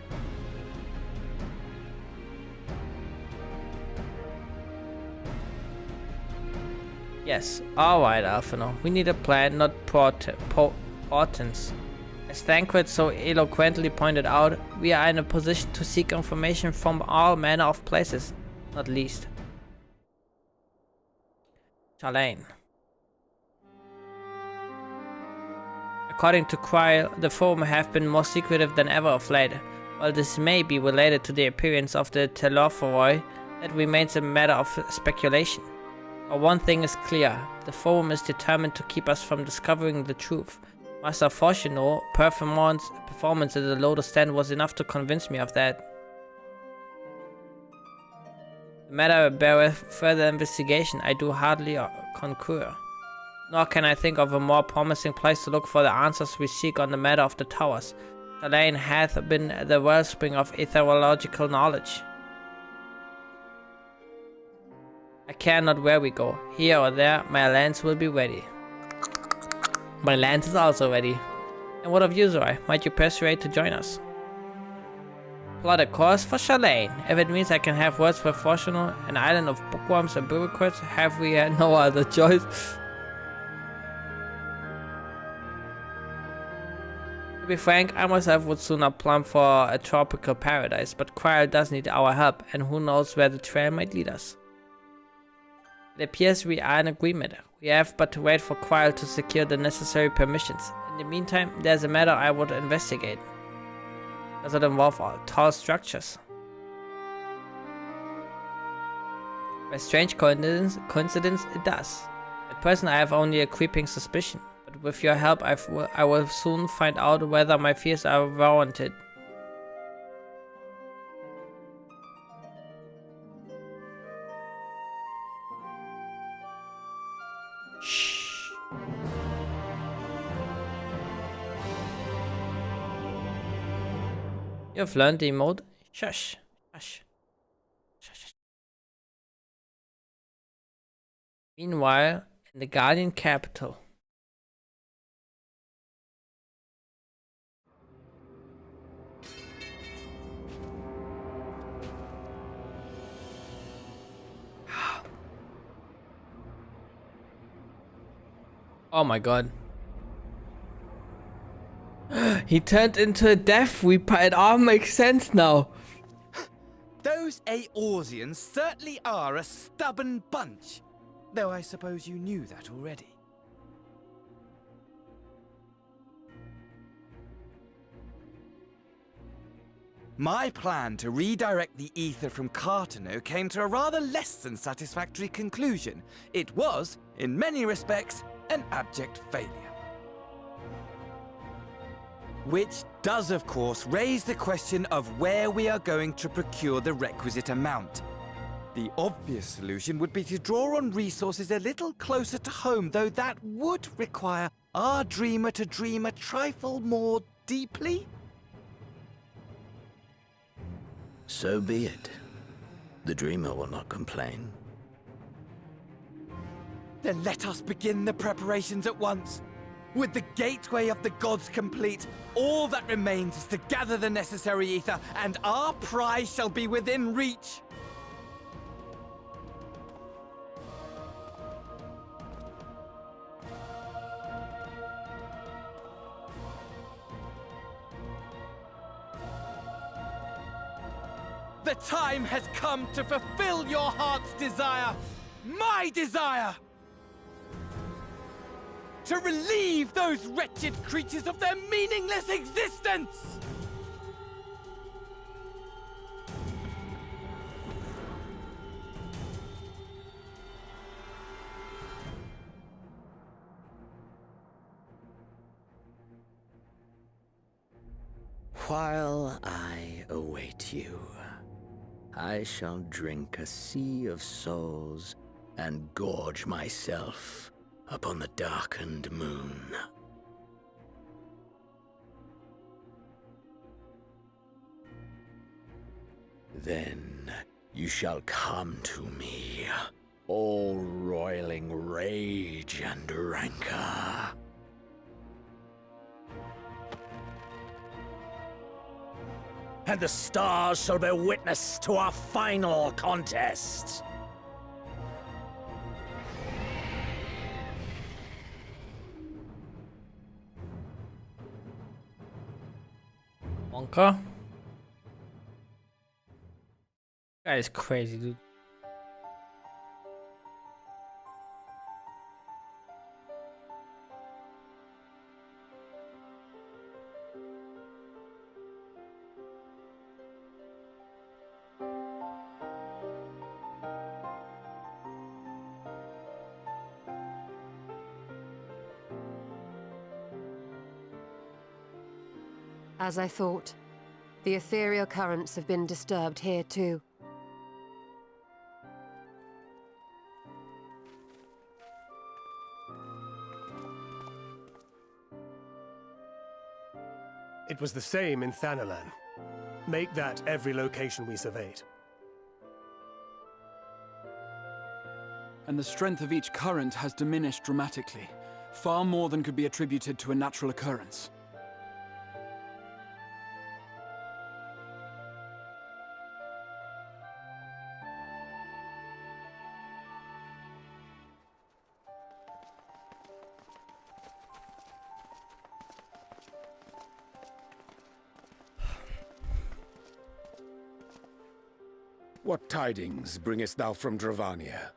Yes, alright Alphino, we need a plan, not portents. As Thancred so eloquently pointed out, we are in a position to seek information from all manner of places, not least Shalane. According to Quire, the Forum have been more secretive than ever of late. While this may be related to the appearance of the Telophoroi, that remains a matter of speculation. But one thing is clear, the Forum is determined to keep us from discovering the truth. Master Fortuno's performance at the Lotus Stand was enough to convince me of that. The matter beareth further investigation, I do hardly concur. Nor can I think of a more promising place to look for the answers we seek on the matter of the towers. Shalane hath been the wellspring of ethereological knowledge. I care not where we go, here or there, my lance will be ready. My lance is also ready. And what of you, Zorai? Might you persuade to join us? Plot a course for Shalane. If it means I can have words with Fortuno, an island of bookworms and bureaucrats, have we no other choice? To be frank, I myself would sooner plumb for a tropical paradise, but Quire does need our help, and who knows where the trail might lead us. It appears we are in agreement. We have but to wait for Quire to secure the necessary permissions. In the meantime, there's a matter I would investigate. Does it involve tall structures? By strange coincidence, it does. At present I have only a creeping suspicion, but But with your help, I will soon find out whether my fears are warranted. Shh. You've learned the emote. Shush. Shush. Shush. Meanwhile, in the Guardian capital. Oh my god. He turned into a Death Reaper. It all makes sense now. Those Eorzeans certainly are a stubborn bunch. Though I suppose you knew that already. My plan to redirect the ether from Cartano came to a rather less than satisfactory conclusion. It was, in many respects, an abject failure. Which does, of course, raise the question of where we are going to procure the requisite amount. The obvious solution would be to draw on resources a little closer to home, though that would require our dreamer to dream a trifle more deeply. So be it. The dreamer will not complain. Then let us begin the preparations at once. With the gateway of the gods complete, all that remains is to gather the necessary ether, and our prize shall be within reach. The time has come to fulfill your heart's desire, my desire! To relieve those wretched creatures of their meaningless existence! While I await you, I shall drink a sea of souls and gorge myself upon the darkened moon. Then you shall come to me, all roiling rage and rancor. And the stars shall bear witness to our final contest. Wonka? That is crazy, dude. As I thought, the ethereal currents have been disturbed here too. It was the same in Thanalan. Make that every location we surveyed. And the strength of each current has diminished dramatically, far more than could be attributed to a natural occurrence. What tidings bringest thou from Dravania?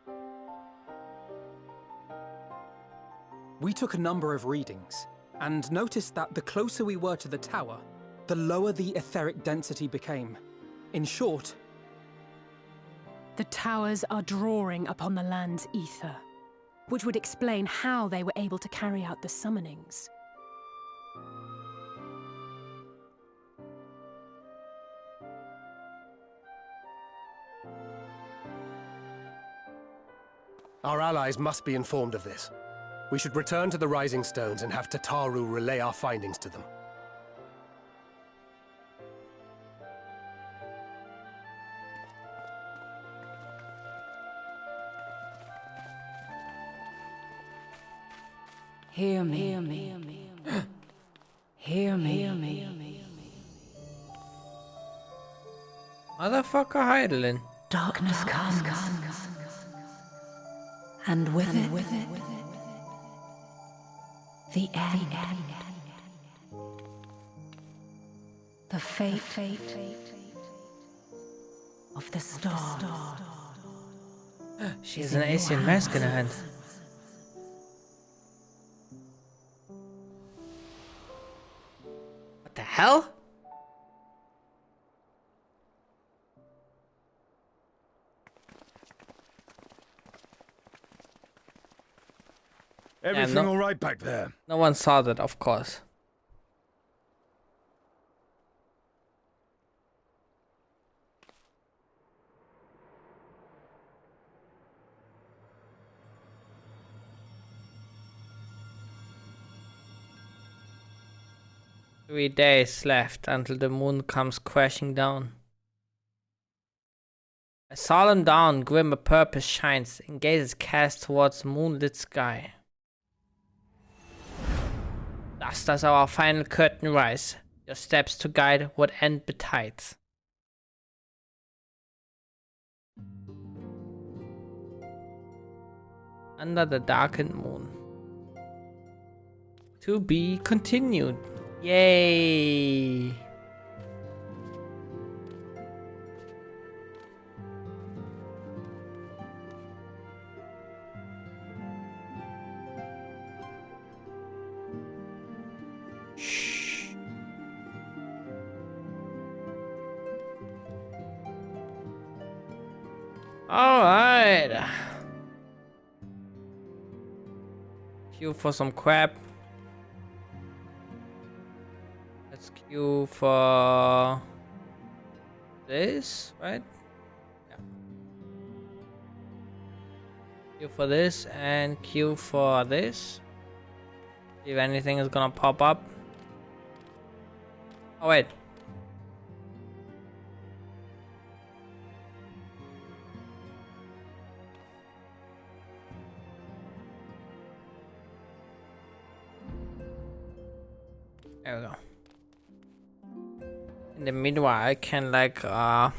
We took a number of readings, and noticed that the closer we were to the tower, the lower the etheric density became. In short, the towers are drawing upon the land's ether. which would explain how they were able to carry out the summonings. Our allies must be informed of this. We should return to the Rising Stones and have Tataru relay our findings to them. Hear me. Hear me. Hear me. Hear me. Motherfucker Heidelin. Darkness comes. And with it, the end. The fate of the star. She has an Asian mask in her hand. What the hell? Everything Yeah, all right back there? No one saw that, of course. Three days left until the moon comes crashing down. A solemn dawn, grim a purpose shines, and gazes cast towards the moonlit sky. Thus does our final curtain rise, your steps to guide what end betides. Under the darkened moon. To be continued. Yay! Alright. Queue for some crap. Let's queue for this, right? Yeah. Queue for this and queue for this. See if anything is gonna pop up. Oh wait. There we go. In the meanwhile, I can like oh.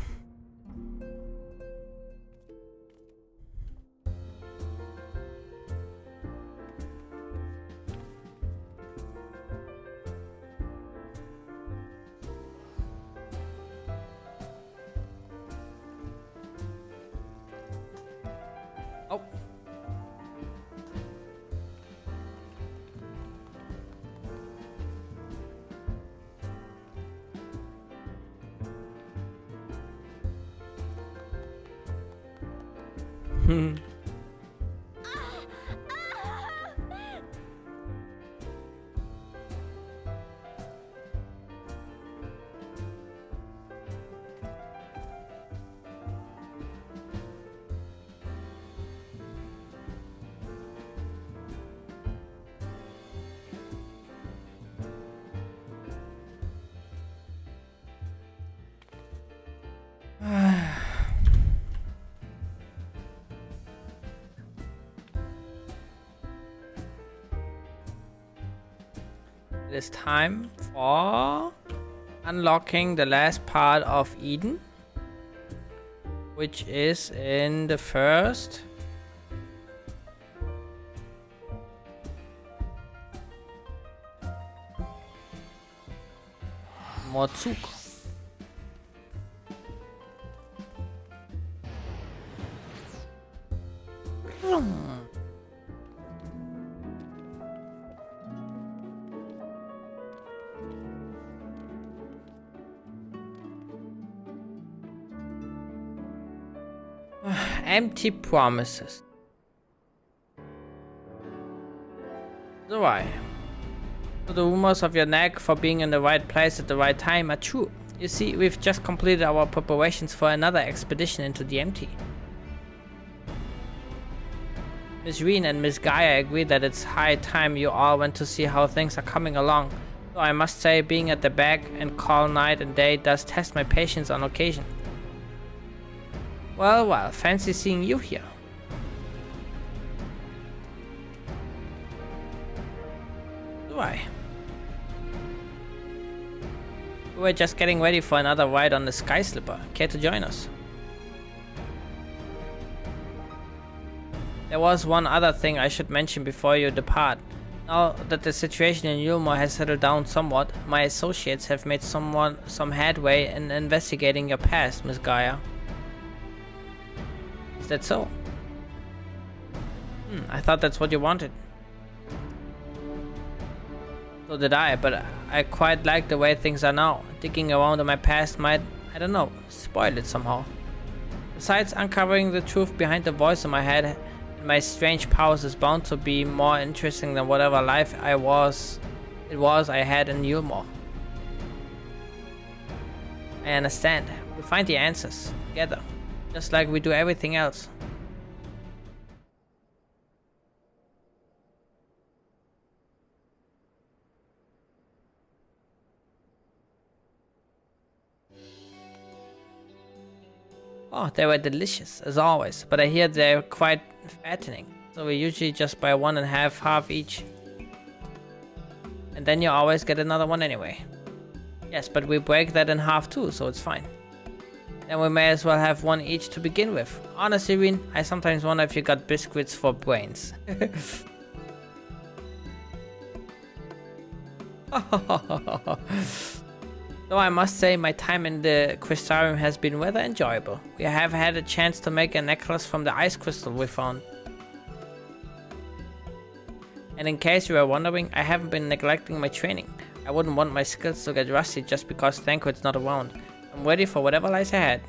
It is time for unlocking the last part of Eden, which is in the first Morzuk. Empty promises. Do I? So the rumors of your knack for being in the right place at the right time are true. You see, we've just completed our preparations for another expedition into the empty. Miss Reen and Miss Gaia agree that it's high time you all went to see how things are coming along. So I must say, being at the back and call night and day does test my patience on occasion. Well, fancy seeing you here. Do I? We're just getting ready for another ride on the Sky Slipper. Care to join us? There was one other thing I should mention before you depart. Now that the situation in Yulmore has settled down somewhat, my associates have made some headway in investigating your past, Miss Gaia. Is that so? I thought that's what you wanted. So did I, but I quite like the way things are now. Digging around in my past might, I don't know, spoil it somehow. Besides, uncovering the truth behind the voice in my head and my strange powers is bound to be more interesting than whatever life I had in Yulmore. I understand. We'll find the answers together, just like we do everything else. Oh, they were delicious, as always, but I hear they're quite fattening, so we usually just buy one and have half each. And then you always get another one anyway. Yes, but we break that in half too, so it's fine. Then we may as well have one each to begin with. Honestly, Reen, I sometimes wonder if you got biscuits for brains. Though I must say my time in the crystarium has been rather enjoyable. We have had a chance to make a necklace from the ice crystal we found. And in case you were wondering, I haven't been neglecting my training. I wouldn't want my skills to get rusty just because Thancred's not around. I'm ready for whatever lies ahead.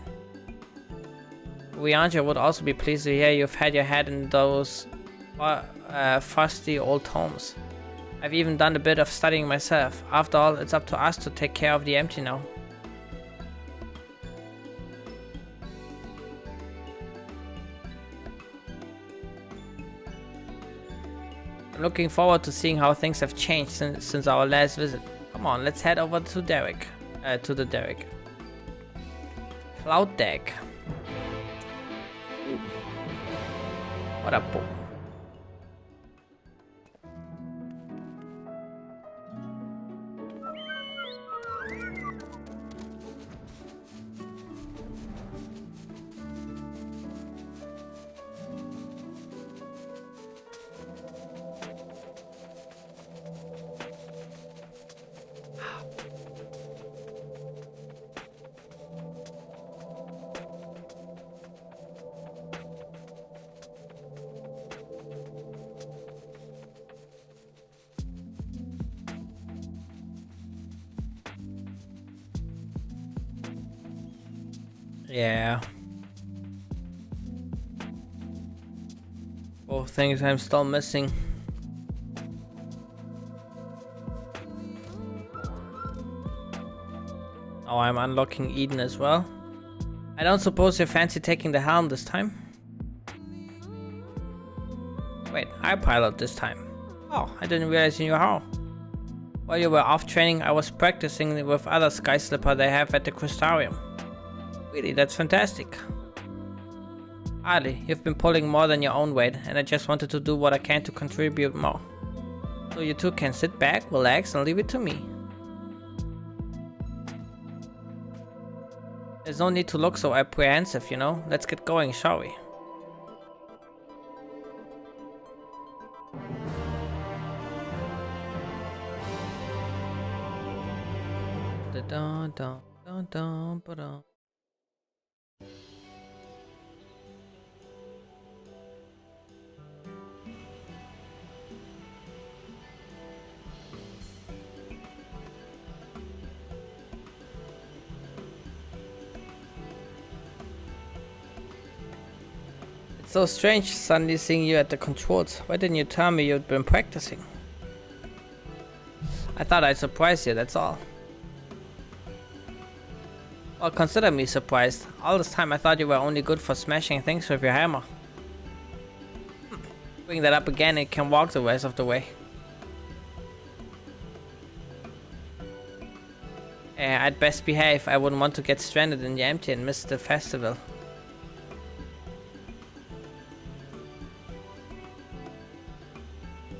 Urianger would also be pleased to hear you've had your head in those fusty old tomes. I've even done a bit of studying myself. After all, it's up to us to take care of the empty now. I'm looking forward to seeing how things have changed since our last visit. Come on, let's head over to Derek. To the Derek. Cloud deck. Ooh. What a book. Yeah. Both things I'm still missing. Oh, I'm unlocking Eden as well. I don't suppose you fancy taking the helm this time? Wait, I pilot this time. Oh, I didn't realize you knew how. While you were off training, I was practicing with other Sky Slipper they have at the Crystarium. Really, that's fantastic. Hardly, you've been pulling more than your own weight, and I just wanted to do what I can to contribute more. So you two can sit back, relax, and leave it to me. There's no need to look so apprehensive, you know. Let's get going, shall we? Da-da-da-da-da-ba-da. It's so strange suddenly seeing you at the controls. Why didn't you tell me you'd been practicing? I thought I'd surprise you, that's all. Well, consider me surprised. All this time I thought you were only good for smashing things with your hammer. Bring that up again and you can walk the rest of the way. I'd best behave. I wouldn't want to get stranded in the empty and miss the festival.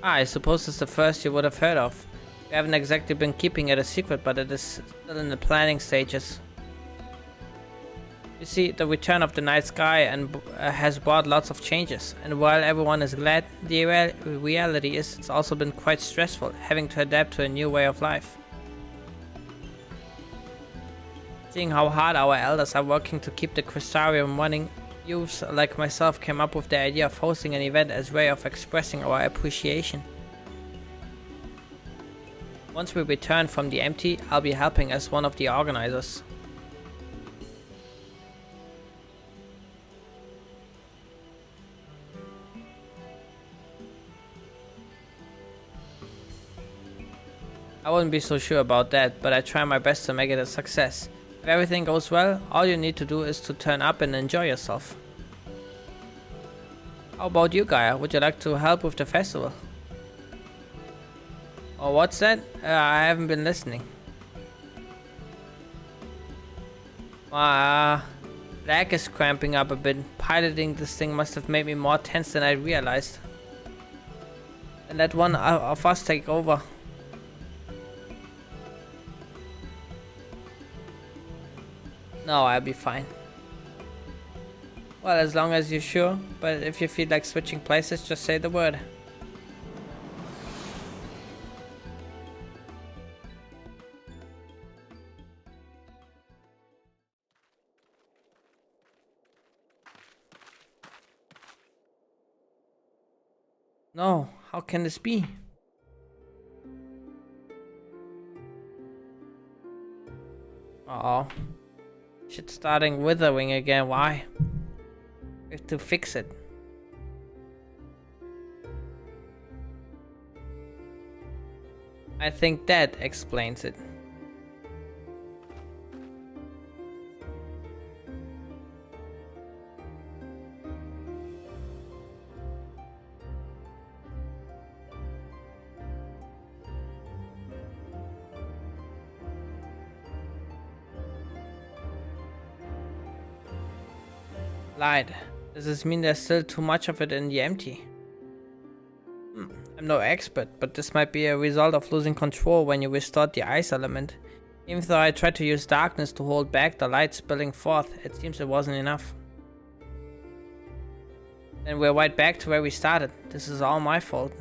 I suppose it's the first you would have heard of. We haven't exactly been keeping it a secret, but it is still in the planning stages. You see, the return of the night sky has brought lots of changes, and while everyone is glad, the reality is it's also been quite stressful, having to adapt to a new way of life. Seeing how hard our elders are working to keep the Crystarium running, youths like myself came up with the idea of hosting an event as a way of expressing our appreciation. Once we return from the empty, I'll be helping as one of the organizers. I wouldn't be so sure about that, but I try my best to make it a success. If everything goes well, all you need to do is to turn up and enjoy yourself. How about you, Gaia? Would you like to help with the festival? Oh, what's that? I haven't been listening. My leg is cramping up a bit. Piloting this thing must have made me more tense than I realized. And let one of us take over. No, I'll be fine. Well, as long as you're sure, but if you feel like switching places, just say the word. No, how can this be? Uh-oh. Shit's starting withering again, why? We have to fix it. I think that explains it. Light. Does this mean there's still too much of it in the empty? I'm no expert, but this might be a result of losing control when you restored the ice element. Even though I tried to use darkness to hold back the light spilling forth, it seems it wasn't enough. Then we're right back to where we started. This is all my fault.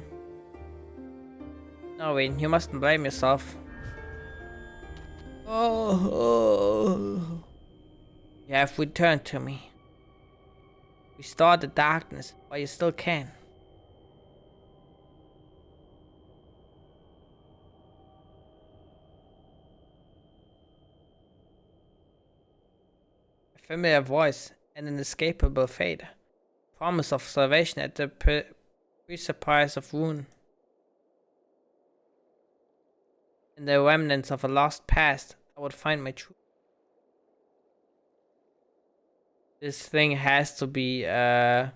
No, Wayne, you mustn't blame yourself. Oh. You have returned to me. Restore the darkness, while you still can. A familiar voice and an inescapable fate. Promise of salvation at the precipice of ruin. In the remnants of a lost past, I would find my truth. This thing has to be a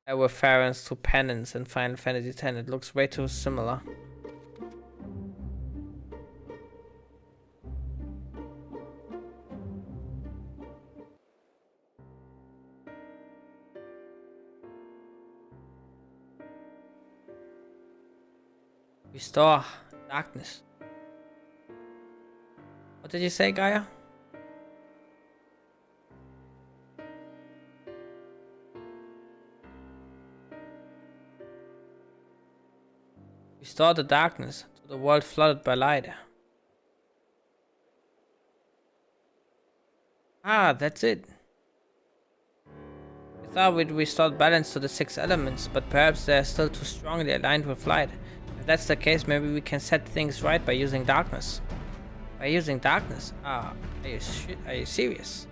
reference to Penance in Final Fantasy X. It looks way too similar. Restore darkness. What did you say, Gaia? Restore the darkness to the world flooded by light. Ah, that's it. We thought we'd restored balance to the 6 elements, but perhaps they're still too strongly aligned with light. If that's the case, maybe we can set things right by using darkness. By using darkness? Ah, are you serious?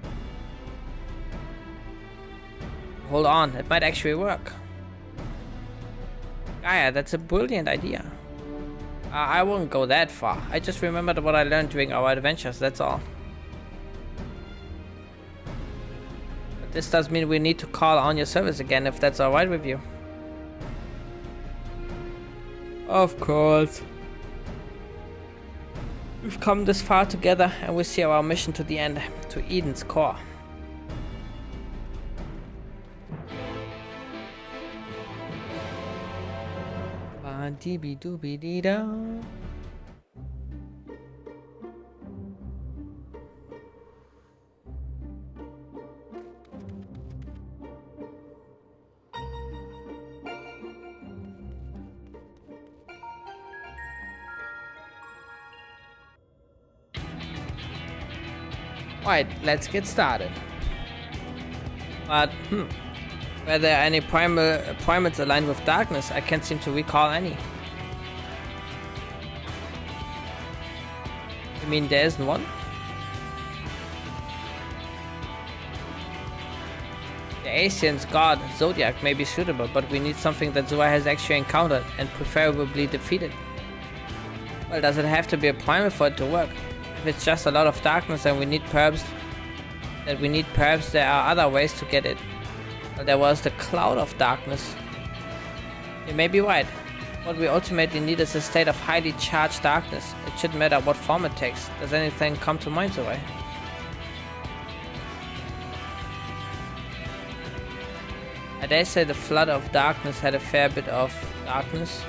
Hold on, it might actually work. Gaia, that's a brilliant idea. I won't go that far. I just remembered what I learned during our adventures, that's all. But this does mean we need to call on your service again, if that's alright with you. Of course. We've come this far together, and we see our mission to the end, to Eden's core. Ba-dee-bee-doo-bee-dee-da. Right, let's get started. But, were there any primates aligned with darkness? I can't seem to recall any. You mean there isn't one? The Asian's god, Zodiac, may be suitable, but we need something that Zora has actually encountered, and preferably defeated. Well, does it have to be a primal for it to work? If it's just a lot of darkness and we need perhaps there are other ways to get it. Well, there was the cloud of darkness. You may be right. What we ultimately need is a state of highly charged darkness. It shouldn't matter what form it takes. Does anything come to mind, Zora? I dare say the flood of darkness had a fair bit of darkness.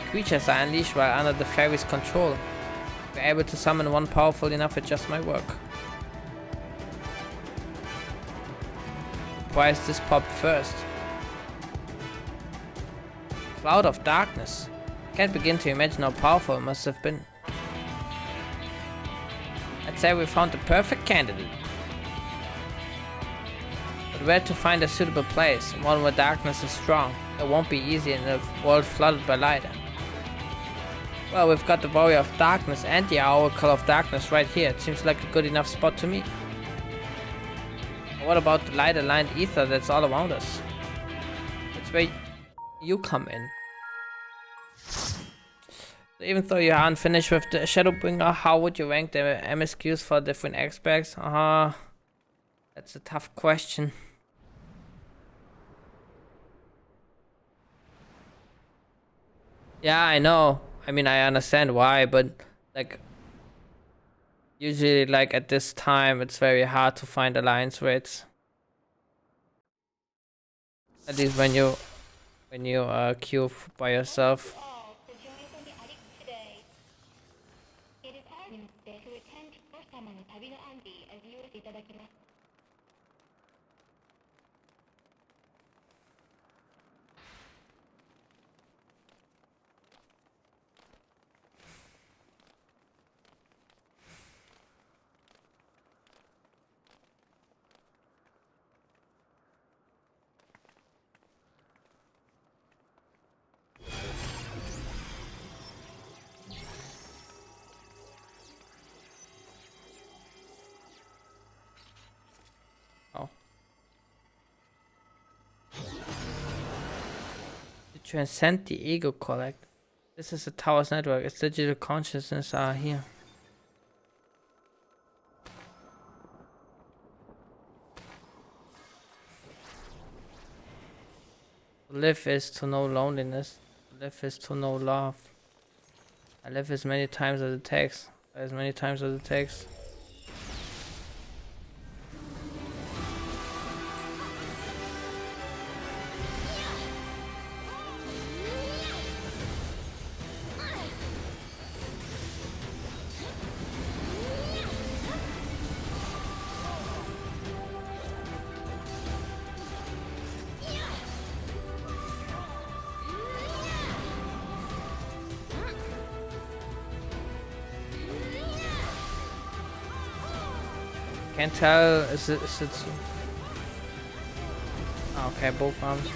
Creatures are unleashed while under the fairy's control. If we're able to summon one powerful enough, it just might work. Why is this popped first? Cloud of darkness. I can't begin to imagine how powerful it must have been. I'd say we found the perfect candidate. But where to find a suitable place, one where darkness is strong? It won't be easy in a world flooded by light. Well, we've got the Warrior of Darkness and the Oracle of Darkness right here. It seems like a good enough spot to me. But what about the light-aligned ether that's all around us? That's where you come in. So even though you aren't finished with the Shadowbringer, how would you rank the MSQs for different aspects? That's a tough question. Yeah, I know. I mean, I understand why, but like usually like at this time it's very hard to find alliance rates. At least when you queue by yourself. Transcend the ego collect. This is the tower's network. Its digital consciousness are here. To live is to know loneliness. To live is to know love. I live as many times as it takes. As many times as it takes. Can't tell. Is it? Okay, both arms.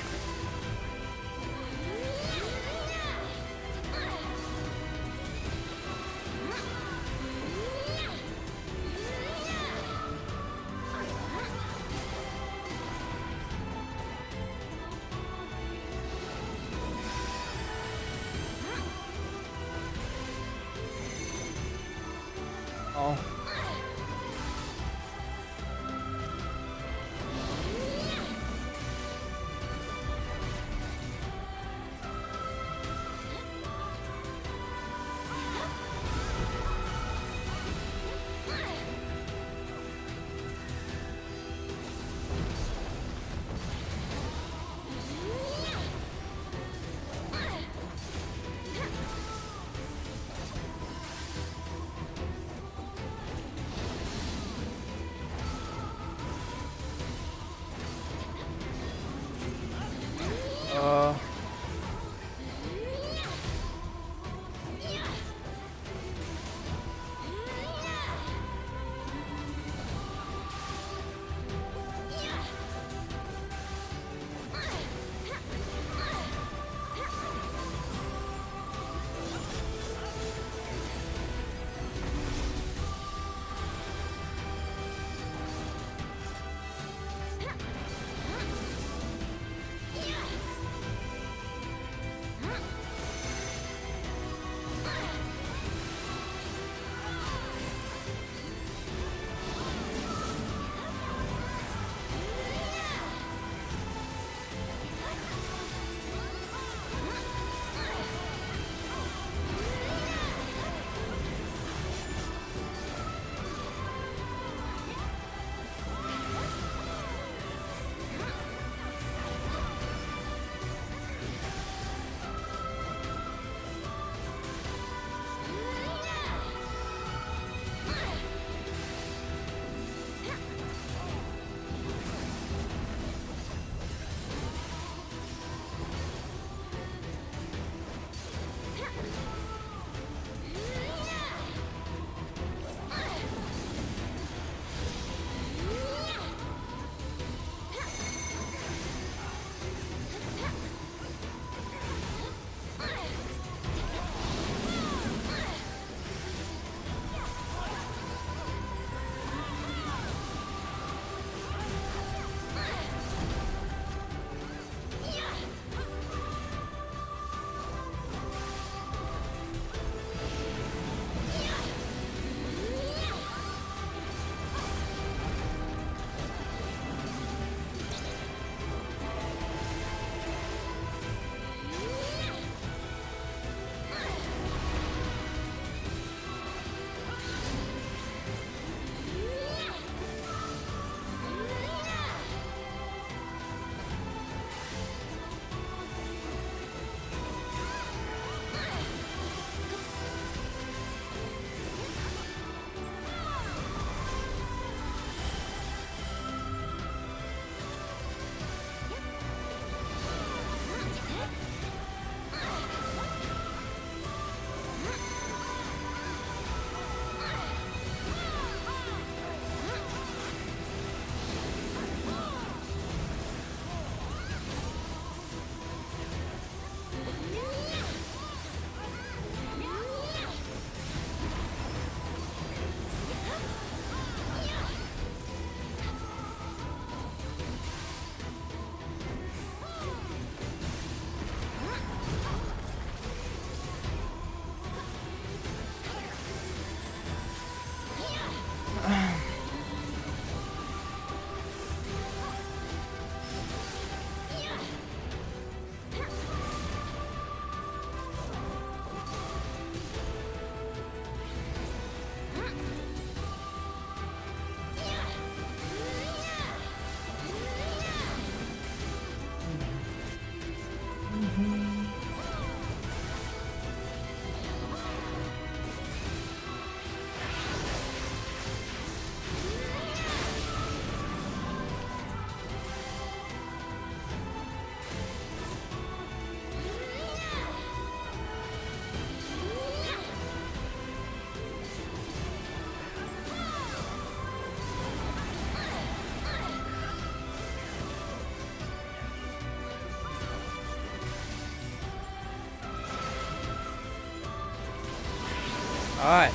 Alright.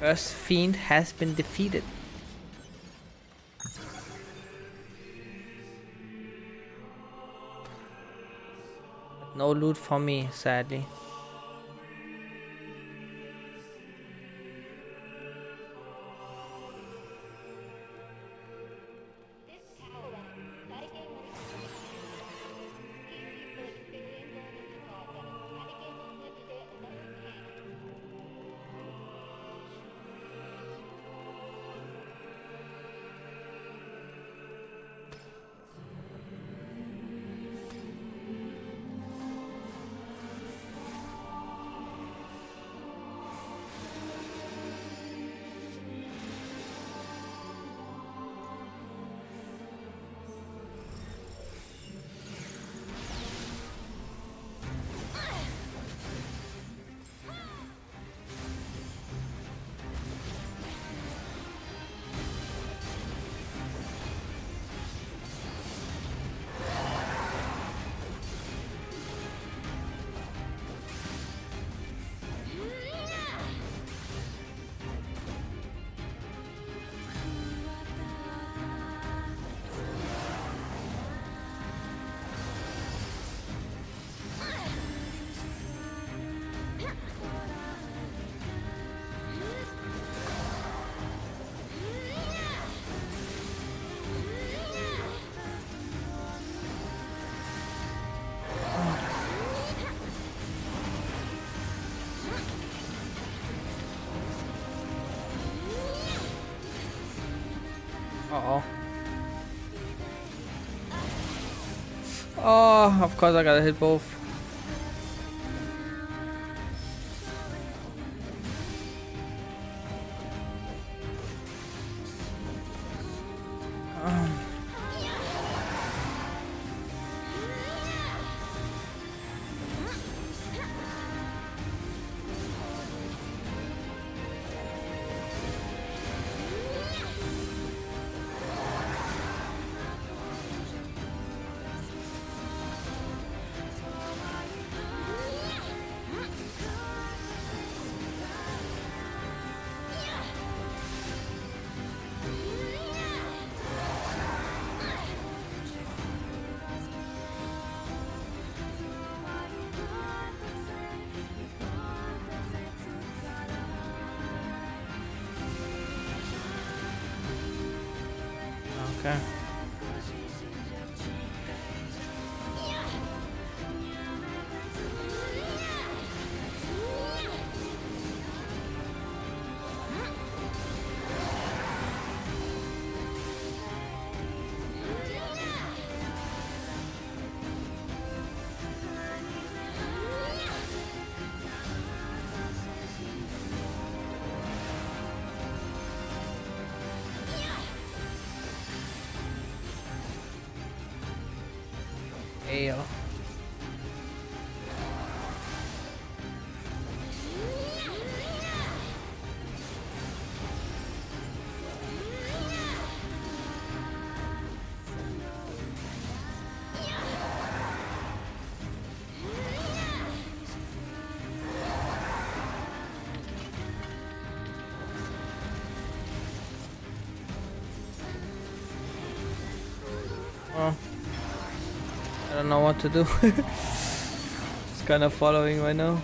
First fiend has been defeated. But no loot for me, sadly. Uh-oh. Oh, of course I gotta hit both. Okay. Ale. Oh. I don't know what to do. Just kind of following right now.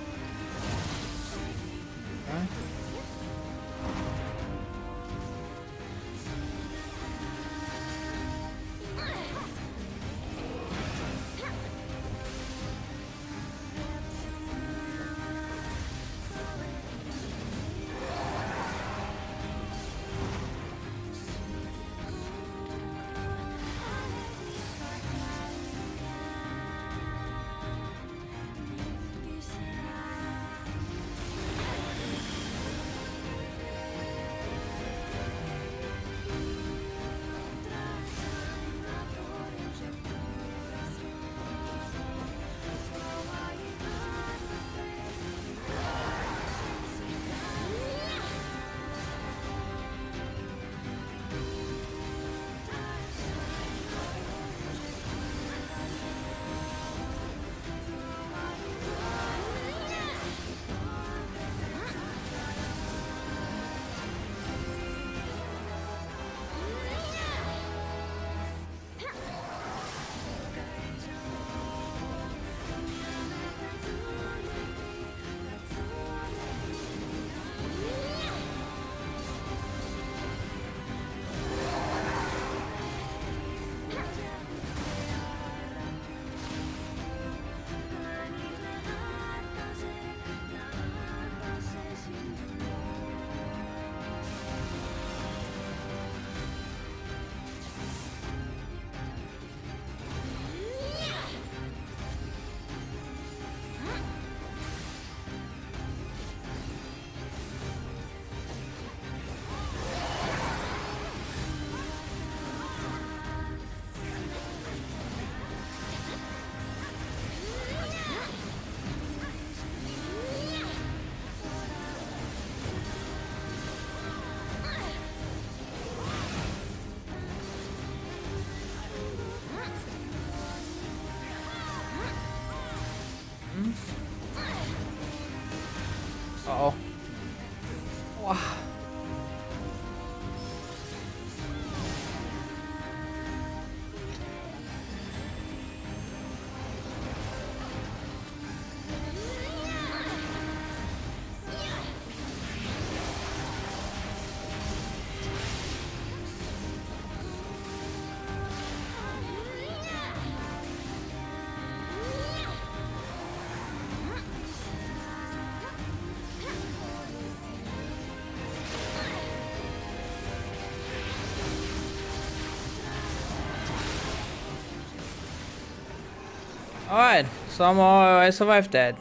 Alright, somehow I survived that.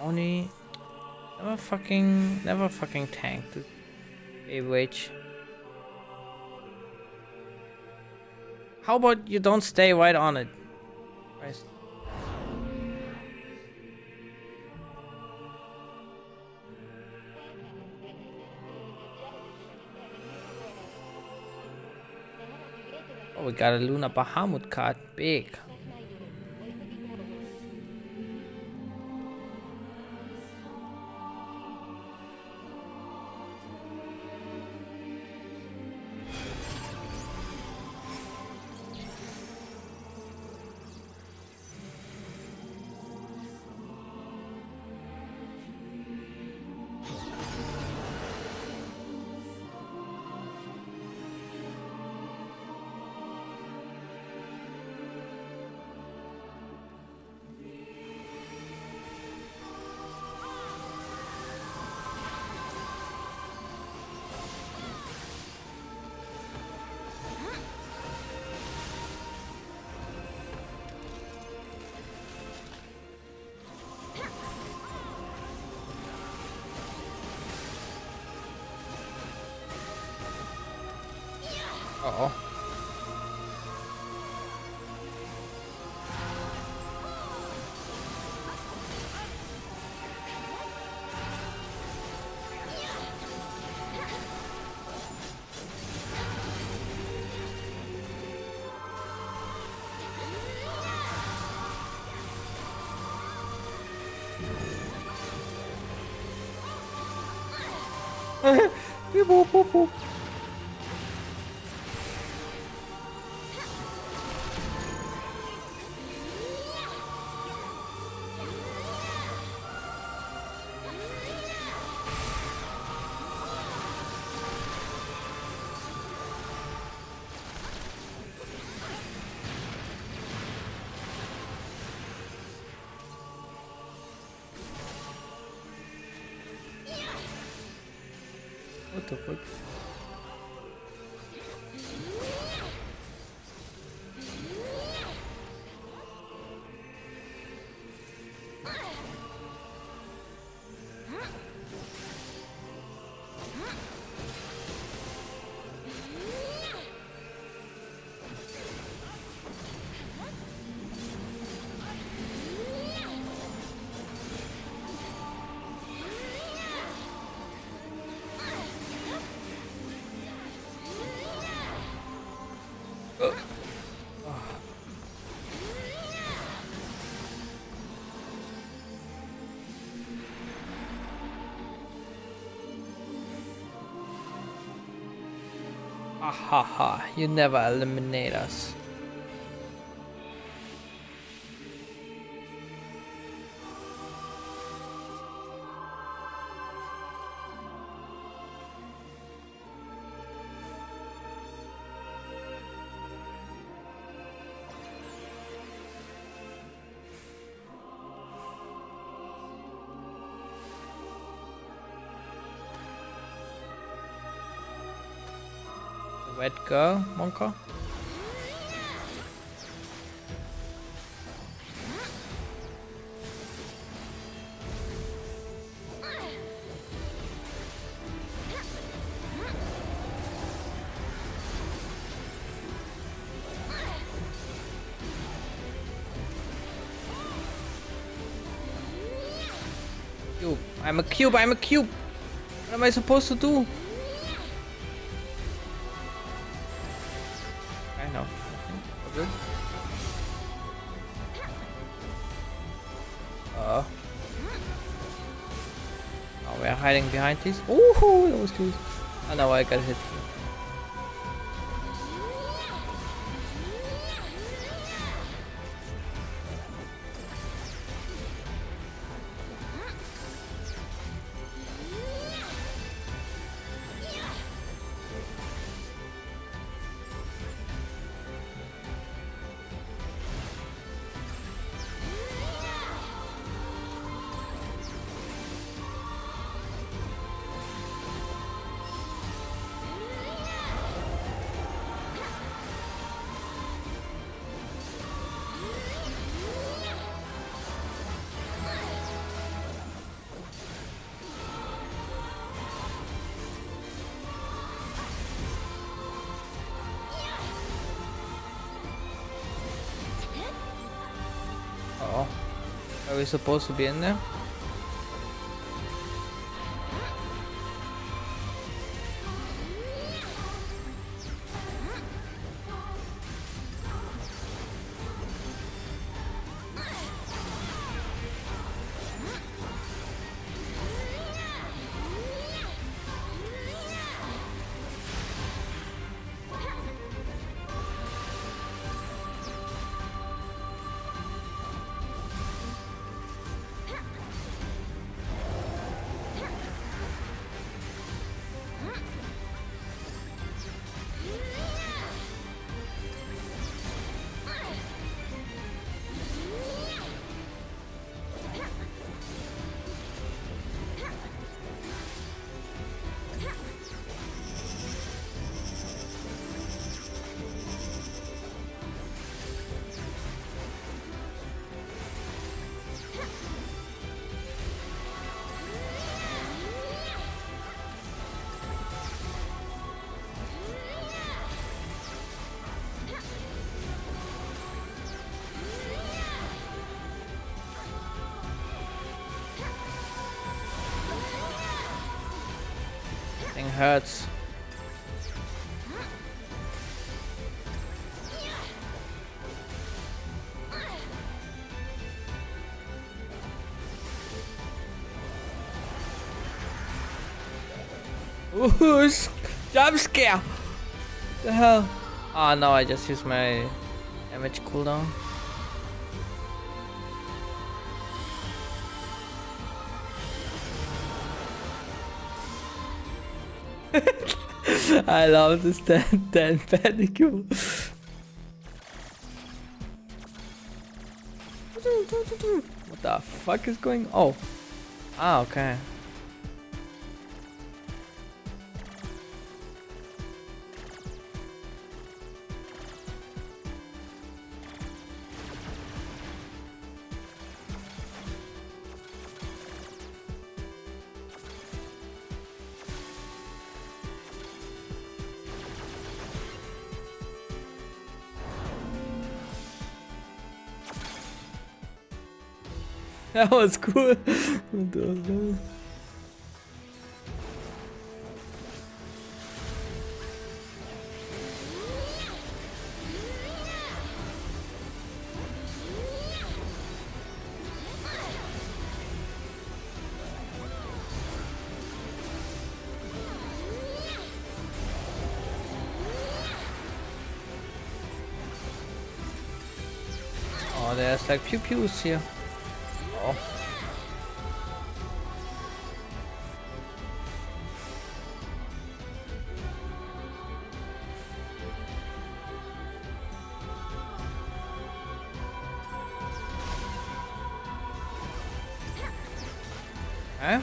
Only never fucking tanked the baby witch. How about you don't stay right on it? Christ. Oh, we got a Luna Bahamut card. Big. Uh-oh. Beep, boop, boop, boop. What the fuck? Ah ha ha, you never eliminate us. Wet girl, Monka. Cube. I'm a cube, I'm a cube. What am I supposed to do? I know. Good. Oh, we're hiding behind these. Ooh, that was close. Oh no, I got hit. Oh, are we supposed to be in there? Thing hurts. Ooh, jump scare! The hell? Oh no, I just used my damage cooldown. I love this 10 panic. What the fuck is going on? Oh. Ah, okay. That was cool. What the hell? Oh, there's like pew pews here. Oh. Huh?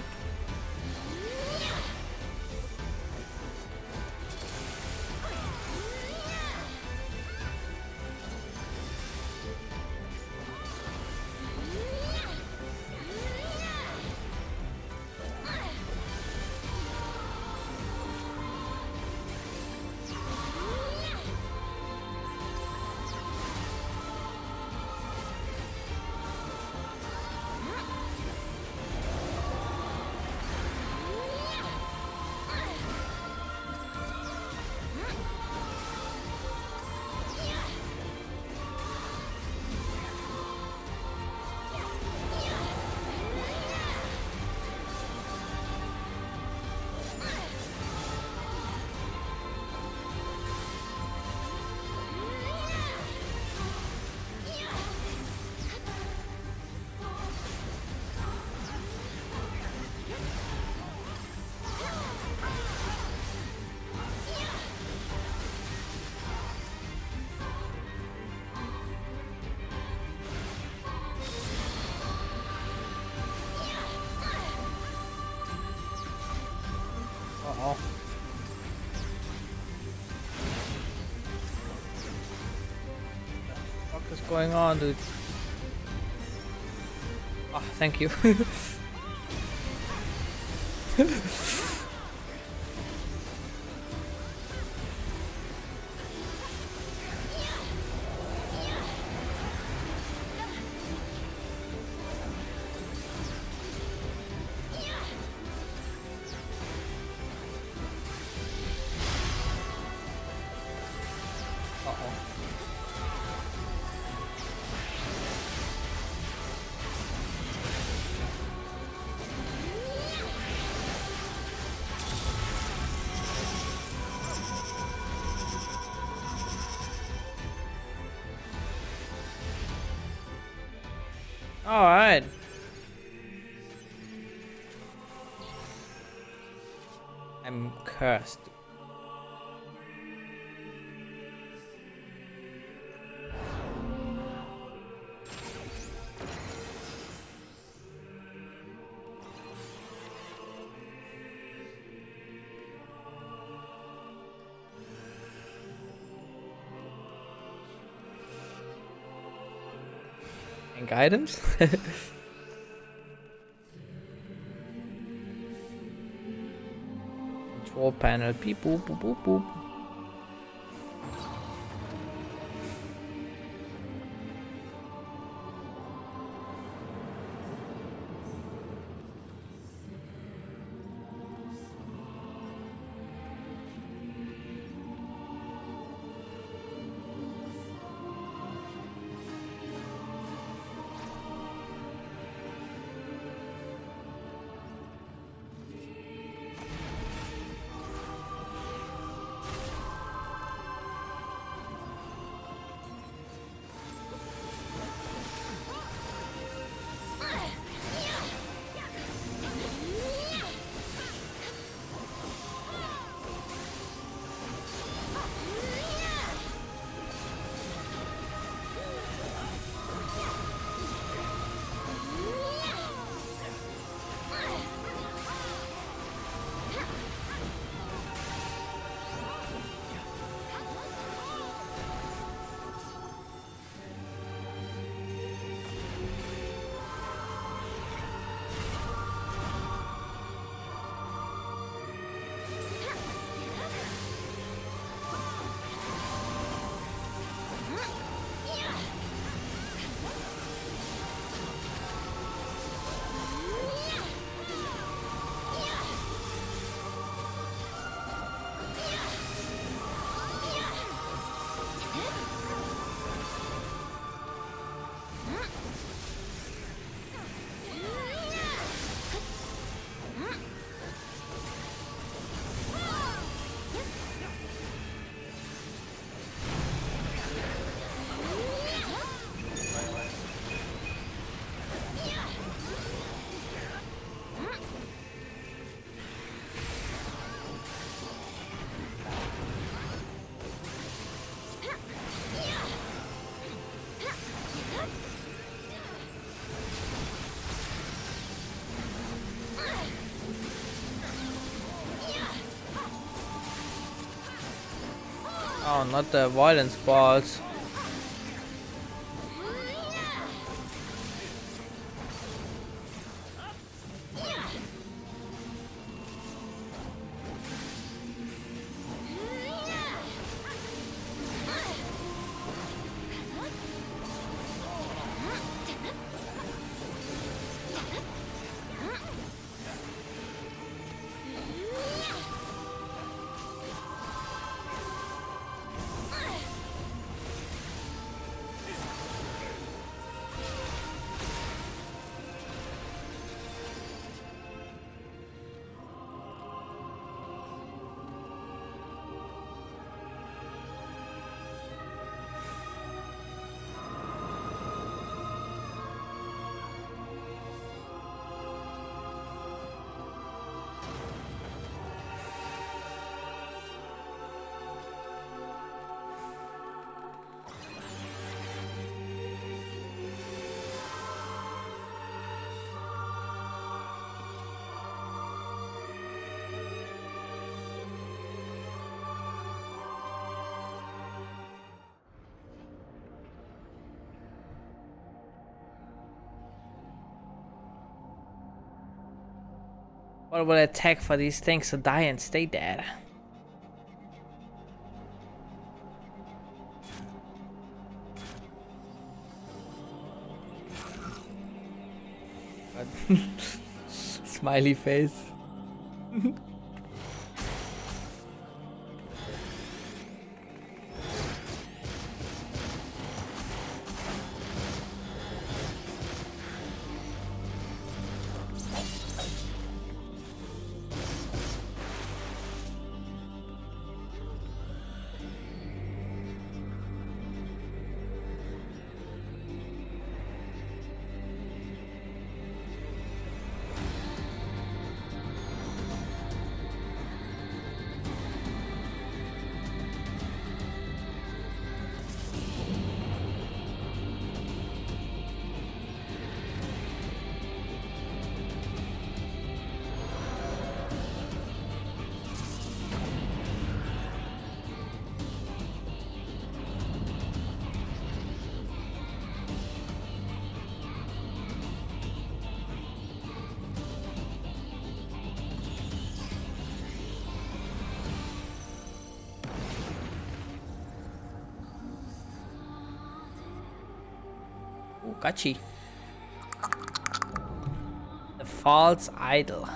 Uh-oh. What is going on, dude? Oh, thank you. All right. I'm cursed. And guidance? Control panel. Beep boop boop boop boop. Oh, not the violence balls. What will it take for these things to die and stay dead? Smiley face. gotcha. The false idol.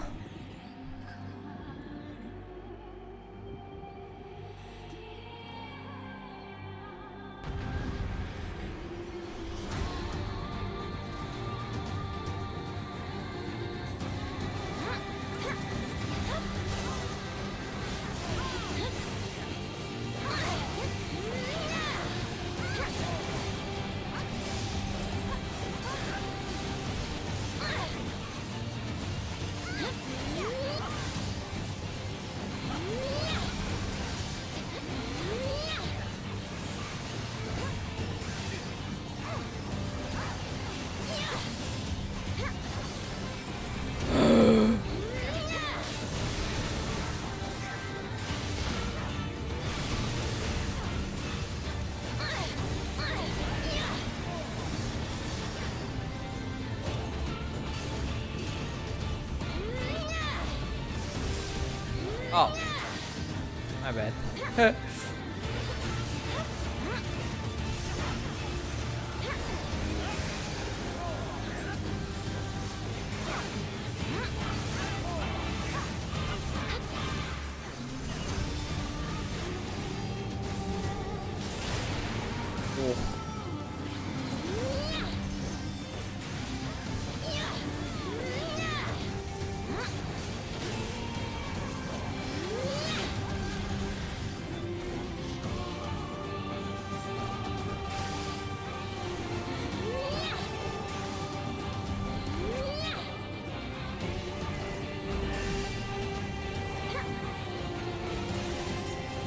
Oh, my bad.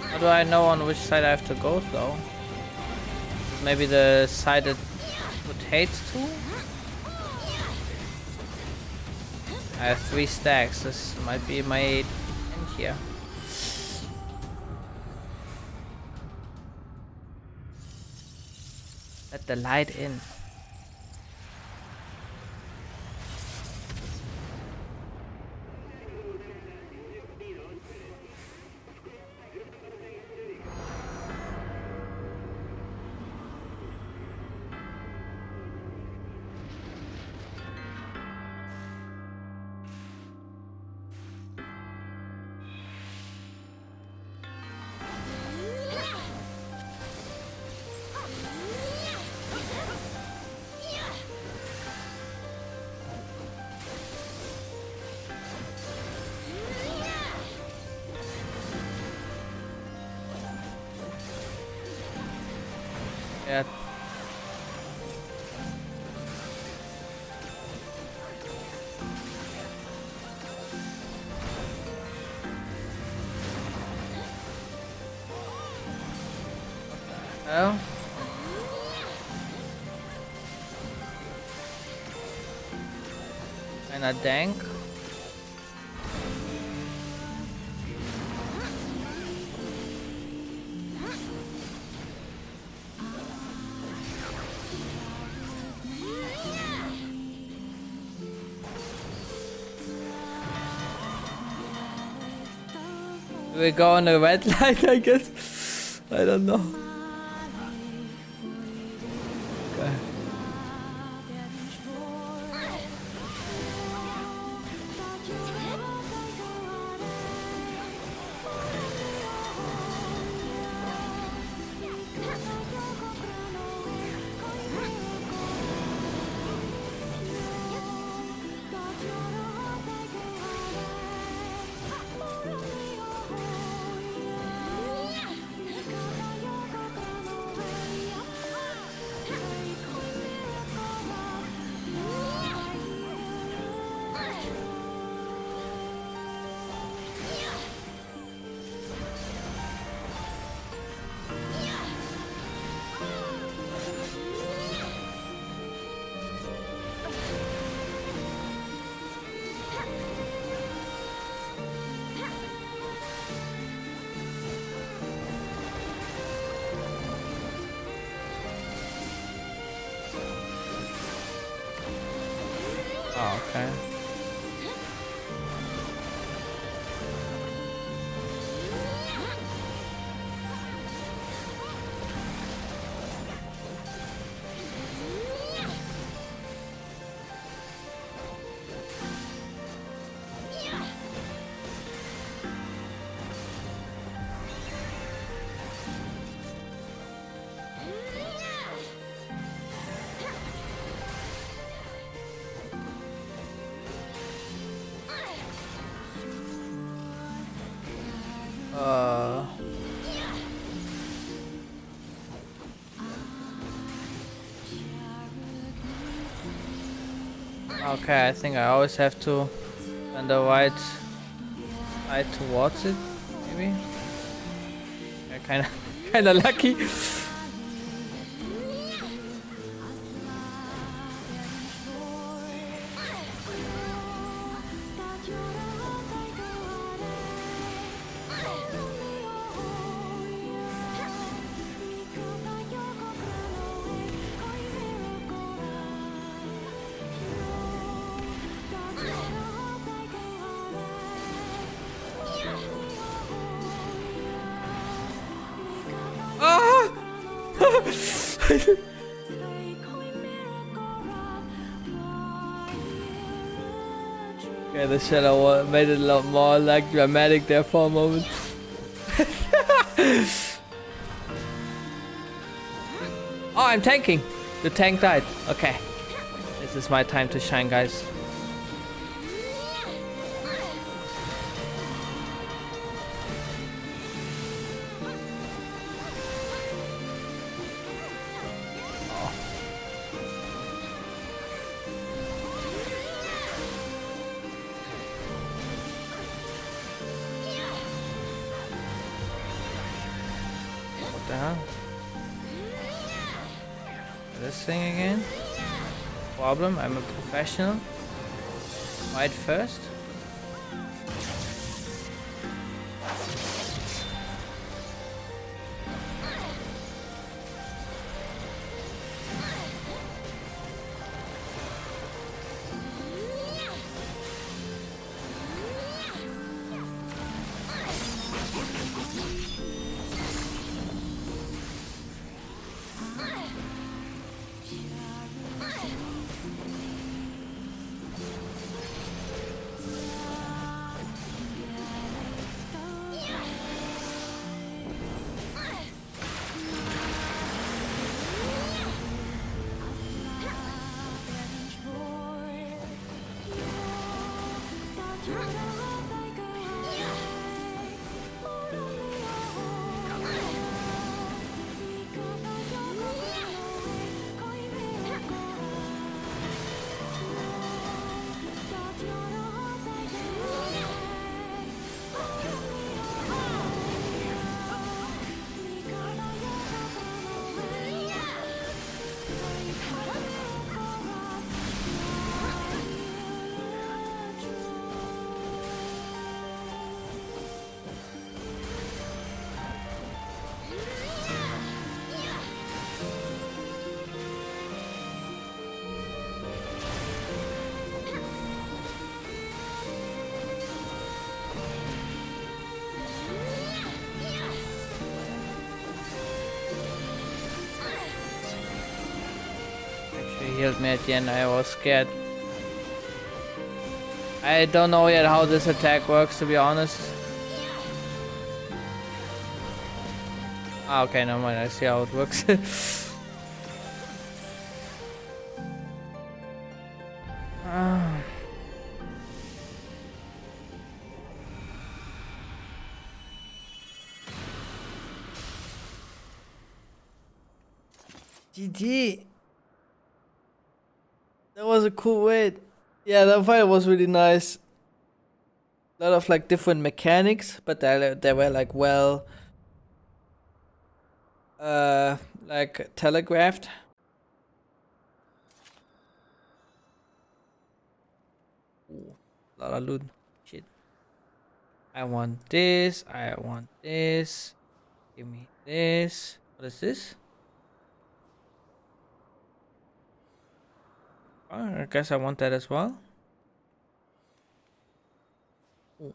How do I know on which side I have to go though? Maybe the side that rotates to? I have 3 stacks. This might be my end here. Let the light in. Yeah. Oh. And a dank. We go on the red light, I guess. I don't know. Okay. Oh, okay. Okay, I think I always have to turn the right side towards it, maybe. Yeah, kinda lucky. Okay, the shadow wall made it a lot more like dramatic there for a moment. Oh, I'm tanking! The tank died. Okay. This is my time to shine, guys. What the hell? This thing again? Problem, I'm a professional. Fight first. He healed me at the end. I was scared. I don't know yet how this attack works, to be honest. Ah, okay, never mind. I see how it works. GG. That was a cool wait. Yeah, that fight was really nice. A lot of like different mechanics, but they were like well like telegraphed. Ooh, a lot of loot. Shit. I want this. I want this. Give me this. What is this? Oh, I guess I want that as well. Ooh.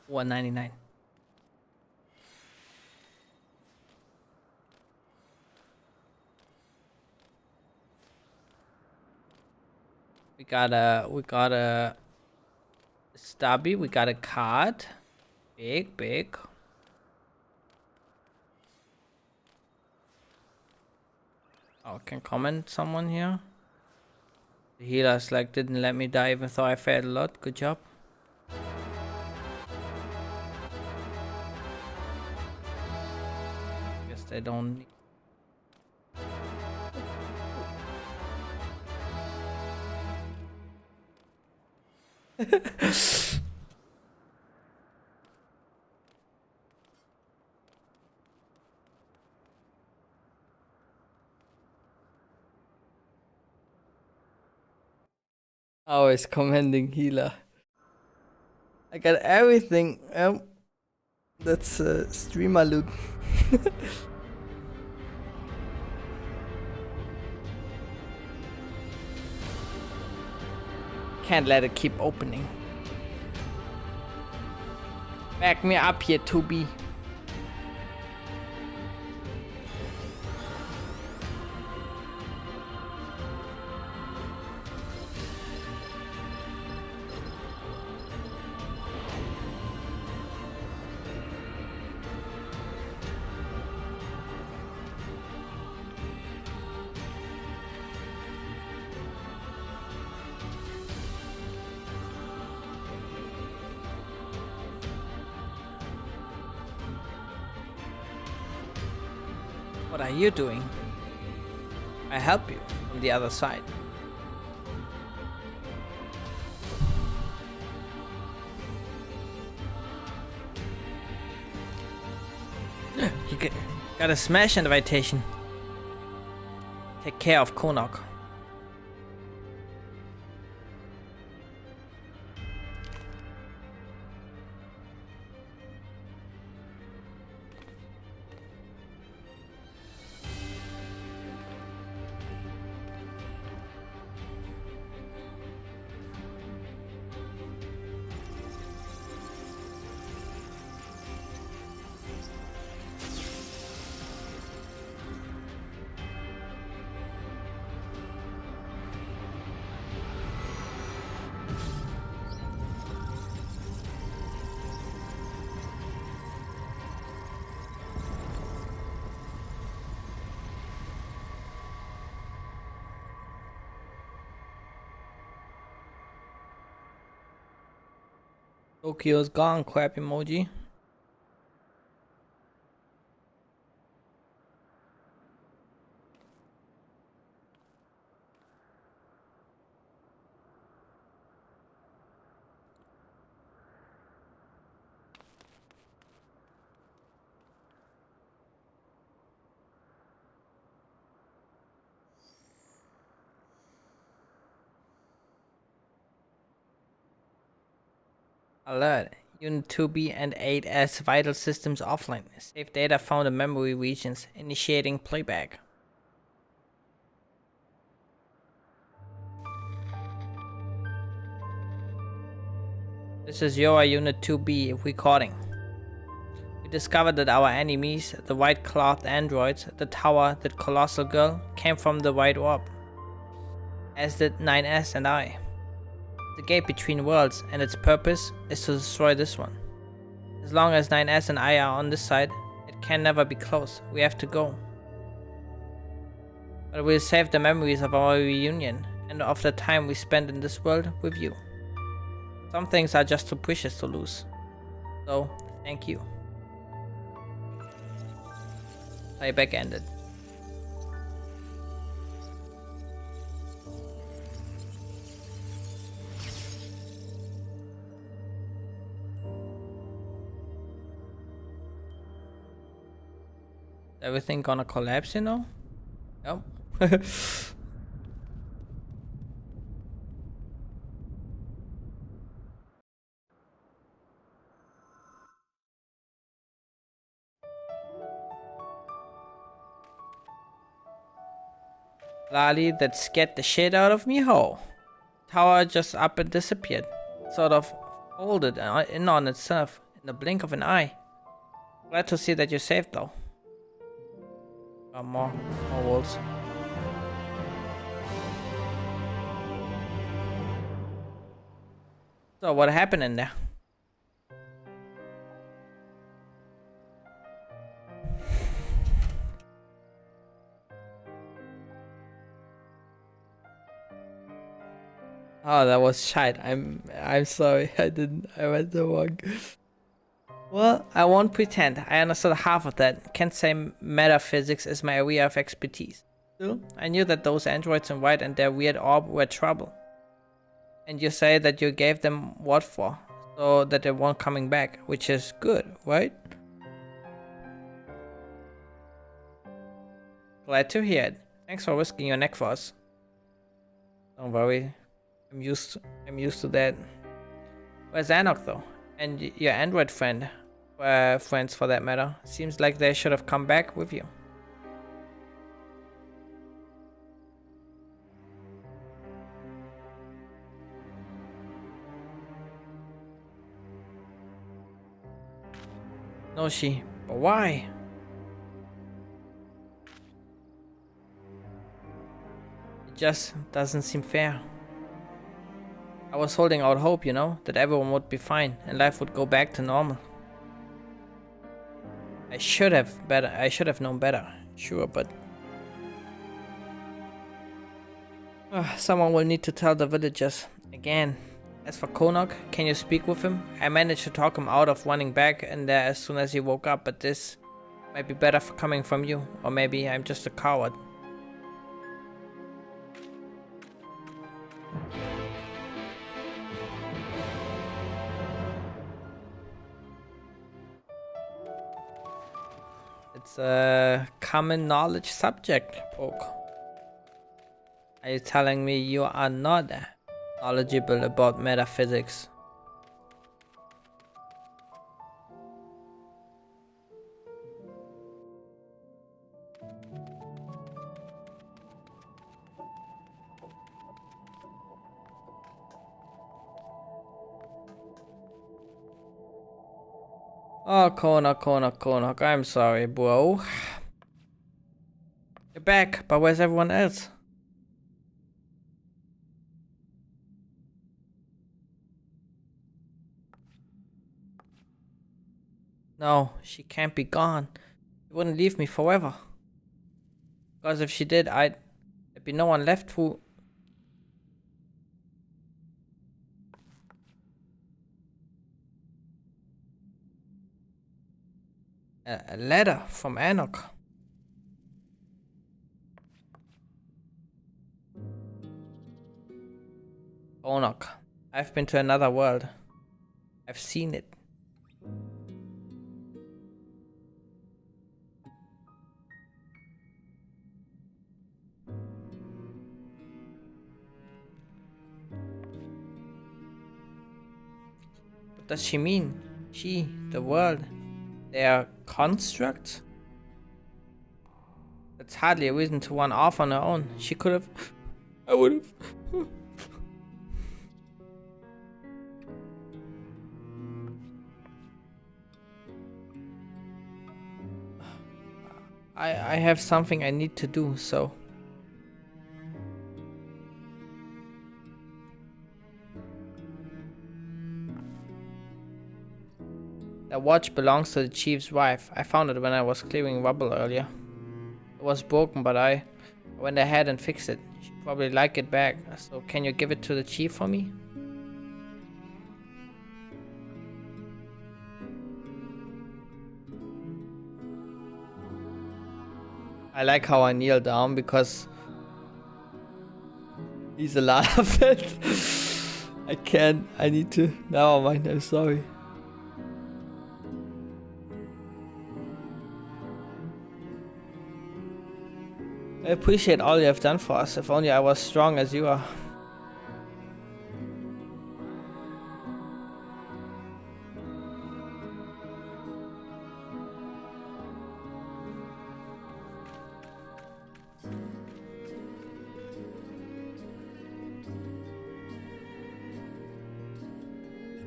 $199. We got a stubby, we got a card. Big. Oh, can comment someone here? The healers like didn't let me die even though I failed a lot. Good job. Guess they don't need. Always commending healer. I got everything. That's streamer loot. Can't let it keep opening. Back me up here, 2B. What are you doing? I help you from the other side. You got a smash invitation. Take care of Konok. Tokyo's gone, crap emoji. Alert. Unit 2B and 8S vital systems offline. Save data found in memory regions. Initiating playback. This is your Unit 2B recording. We discovered that our enemies, the white-clothed androids, the tower, the colossal girl, came from the White Orb. As did 9S and I. The gate between worlds, and its purpose is to destroy this one. As long as 9S and I are on this side, it can never be closed. We have to go. But we'll save the memories of our reunion, and of the time we spent in this world with you. Some things are just too precious to lose. So, thank you. Playback ended. Everything gonna collapse, you know? Yep. Lali, that scared the shit out of me, ho. Tower just up and disappeared. Sort of folded in on itself in the blink of an eye. Glad to see that you're safe though. More walls. So what happened in there? Oh, that was shite. I'm sorry. I went the wrong. Well, I won't pretend. I understood half of that. Can't say metaphysics is my area of expertise. Still, I knew that those androids in white and their weird orb were trouble. And you say that you gave them what for? So that they weren't coming back, which is good, right? Glad to hear it. Thanks for risking your neck for us. Don't worry. I'm used to that. Where's Anok though? And your android friend? Friends for that matter. Seems like they should have come back with you. No, but why? It just doesn't seem fair. I was holding out hope, you know, that everyone would be fine and life would go back to normal. I should have known better, sure, but someone will need to tell the villagers again. As for Konok, can you speak with him? I managed to talk him out of running back in there as soon as he woke up, but this might be better for coming from you, or maybe I'm just a coward. It's a common knowledge subject, Poke. Are you telling me you are not knowledgeable about metaphysics? Oh, Konok, I'm sorry, bro. You're back, but where's everyone else? No, she can't be gone. She wouldn't leave me forever. Because if she did, there'd be no one left who... A letter from Anok. Konok, I've been to another world. I've seen it. What does she mean? She, the world, they are constructs? That's hardly a reason to run off on her own. She could have... I would have... I have something I need to do, so... The watch belongs to the chief's wife. I found it when I was clearing rubble earlier. It was broken, but I went ahead and fixed it. She'd probably like it back, so can you give it to the chief for me? I like how I kneel down because he's a lot of it. I can't. I need to. Never mind. I'm sorry. I appreciate all you have done for us. If only I was strong as you are.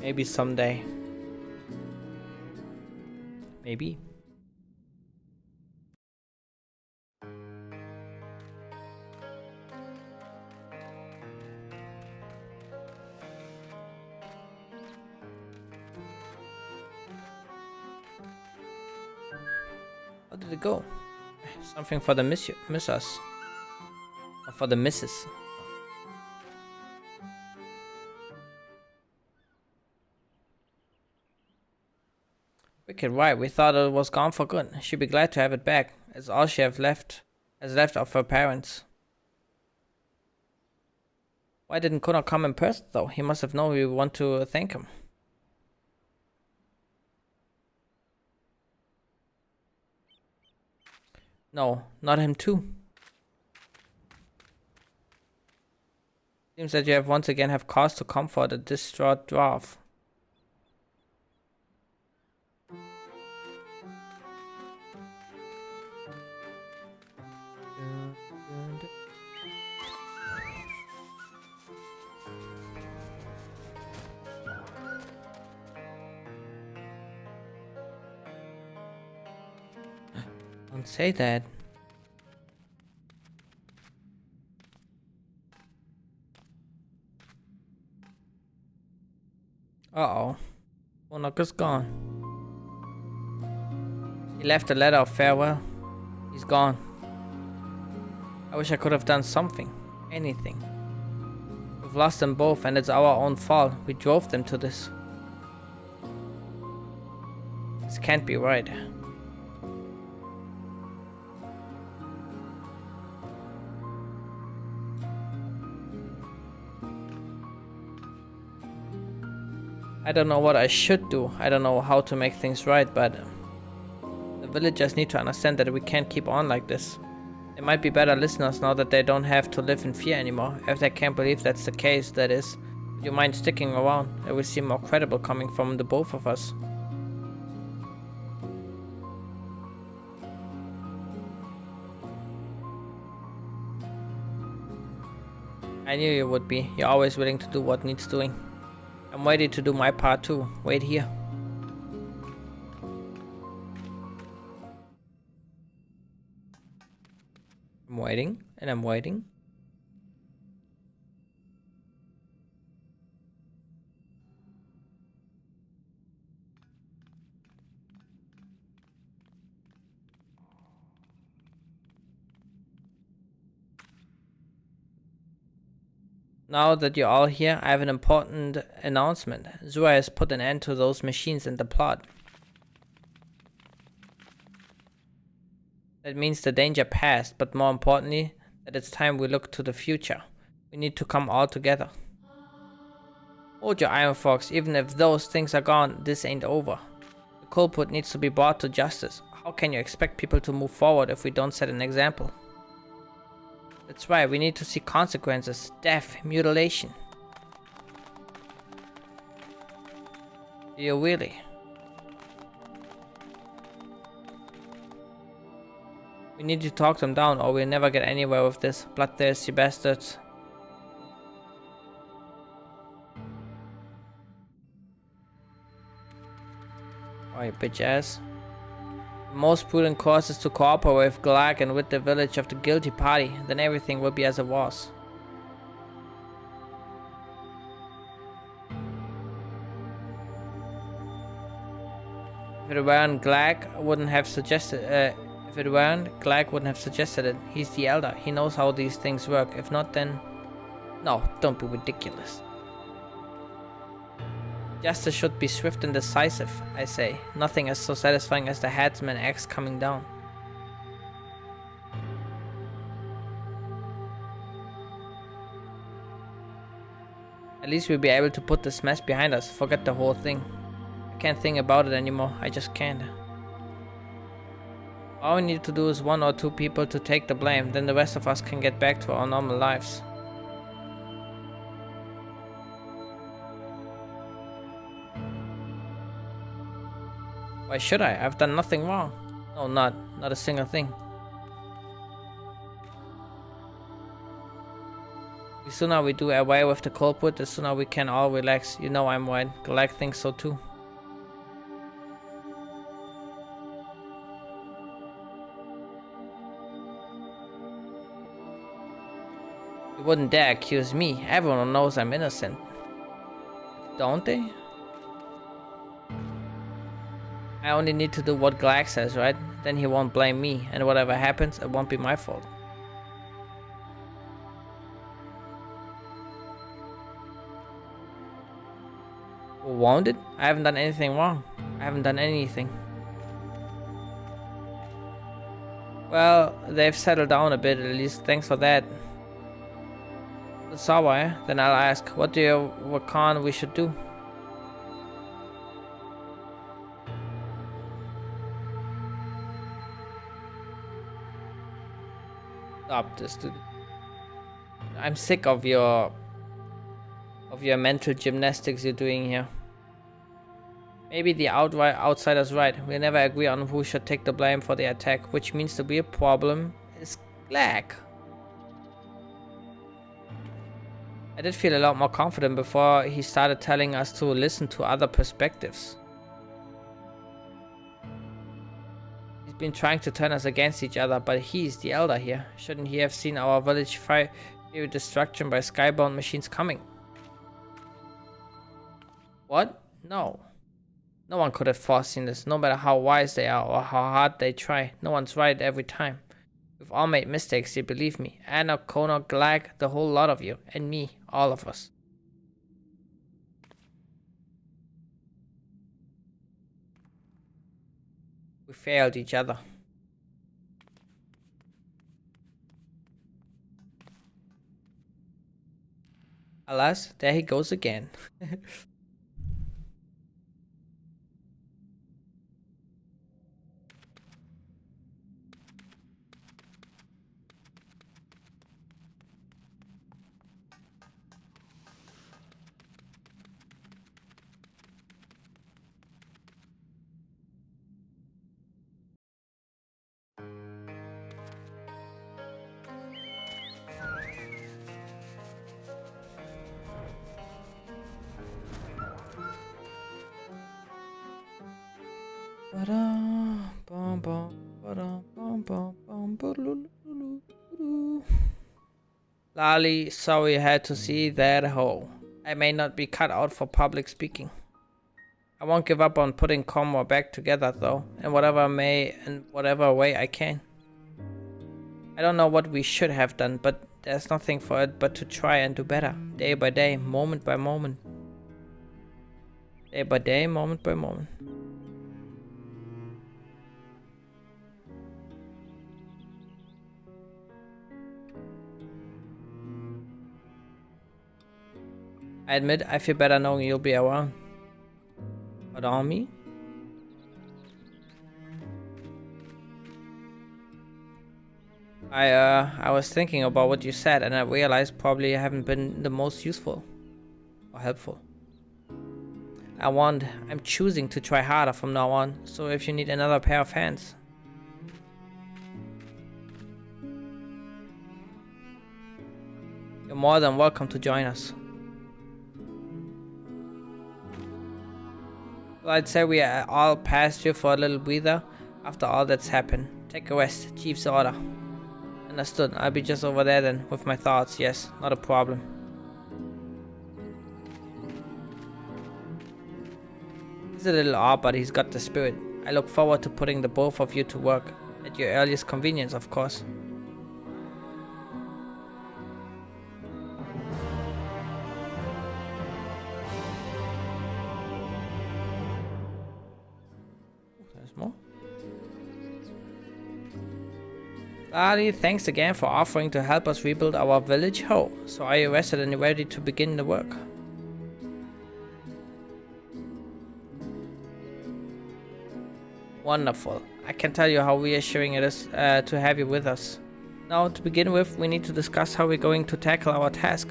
Maybe someday. Maybe. How did it go? Something for the miss us. Or for the missus. Wicked right, we thought it was gone for good. She'd be glad to have it back. It's all she has left of her parents. Why didn't Connor come in person though? He must have known we want to thank him. No, not him too. Seems that you have once again have cause to comfort a distraught dwarf. Don't say that. Uh-oh. Monarch is gone. He left a letter of farewell. He's gone. I wish I could have done something. Anything. We've lost them both and it's our own fault. We drove them to this. This can't be right. I don't know what I should do. I don't know how to make things right, but the villagers need to understand that we can't keep on like this. They might be better listeners now that they don't have to live in fear anymore. If they can't believe that's the case, that is. Would you mind sticking around? It will seem more credible coming from the both of us. I knew you would be. You're always willing to do what needs doing. I'm ready to do my part too. Wait here. I'm waiting, and I'm waiting. Now that you're all here, I have an important announcement. Zura has put an end to those machines in the plot. That means the danger passed, but more importantly, that it's time we look to the future. We need to come all together. Hold your iron forks, even if those things are gone, this ain't over. The culprit needs to be brought to justice. How can you expect people to move forward if we don't set an example? That's right, we need to see consequences, death, mutilation. Do you really? We need to talk them down or we'll never get anywhere with this. Bloodthirsty bastards. Alright, bitch ass. The most prudent course is to cooperate with Glag and with the village of the guilty party. Then everything will be as it was. If it weren't Glag, wouldn't have suggested. If it weren't, Glag wouldn't have suggested it. He's the elder. He knows how these things work. If not, then no. Don't be ridiculous. Justice should be swift and decisive, I say. Nothing is so satisfying as the headsman axe coming down. At least we'll be able to put this mess behind us. Forget the whole thing. I can't think about it anymore. I just can't. All we need to do is 1 or 2 people to take the blame. Then the rest of us can get back to our normal lives. Why should I? I've done nothing wrong. No, not a single thing. The sooner we do away with the culprit, the sooner we can all relax. You know I'm right. Glag thinks so too. You wouldn't dare accuse me. Everyone knows I'm innocent. Don't they? I only need to do what Glag says, right? Then he won't blame me, and whatever happens, it won't be my fault. Won't it? I haven't done anything wrong. I haven't done anything. Well, they've settled down a bit, at least. Thanks for that. Sour, then I'll ask, what do you reckon we should do? Stop this, dude. I'm sick of your mental gymnastics you're doing here. Maybe the outsider's right. We'll never agree on who should take the blame for the attack, which means the real problem is Glag. I did feel a lot more confident before he started telling us to listen to other perspectives. He's been trying to turn us against each other, but he's the elder here. Shouldn't he have seen our village fear destruction by skybound machines coming? What? No. No one could have foreseen this, no matter how wise they are or how hard they try. No one's right every time. We've all made mistakes, you believe me. Anna, Connor, Glag, the whole lot of you. And me, all of us. We failed each other. Alas, there he goes again. Lali, sorry I had to see that hole. I may not be cut out for public speaking. I won't give up on putting Comor back together though, in whatever way I can. I don't know what we should have done, but there's nothing for it but to try and do better, day by day, moment by moment. Day by day, moment by moment. I admit I feel better knowing you'll be around. But on me? I was thinking about what you said and I realized probably I haven't been the most useful or helpful. I'm choosing to try harder from now on, so if you need another pair of hands. You're more than welcome to join us. Well, I'd say we are all past you for a little breather after all that's happened. Take a rest, Chief's order. Understood, I'll be just over there then, with my thoughts, yes, not a problem. He's a little odd, but he's got the spirit. I look forward to putting the both of you to work, at your earliest convenience, of course. Lali, thanks again for offering to help us rebuild our village Ho. So are you rested and ready to begin the work? Wonderful. I can tell you how reassuring it is to have you with us. Now, to begin with, we need to discuss how we're going to tackle our task.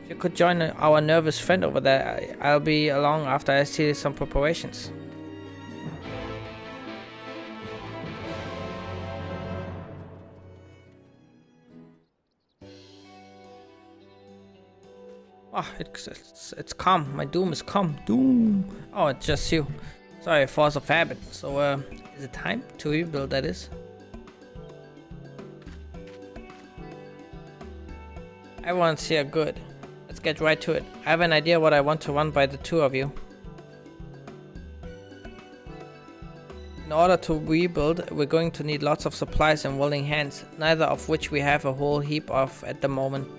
If you could join our nervous friend over there, I'll be along after I see some preparations. Oh, it's come. My doom is come. Doom. Oh, it's just you. Sorry, force of habit. So, is it time to rebuild, that is? Everyone's here, good. Let's get right to it. I have an idea what I want to run by the two of you. In order to rebuild, we're going to need lots of supplies and willing hands, neither of which we have a whole heap of at the moment.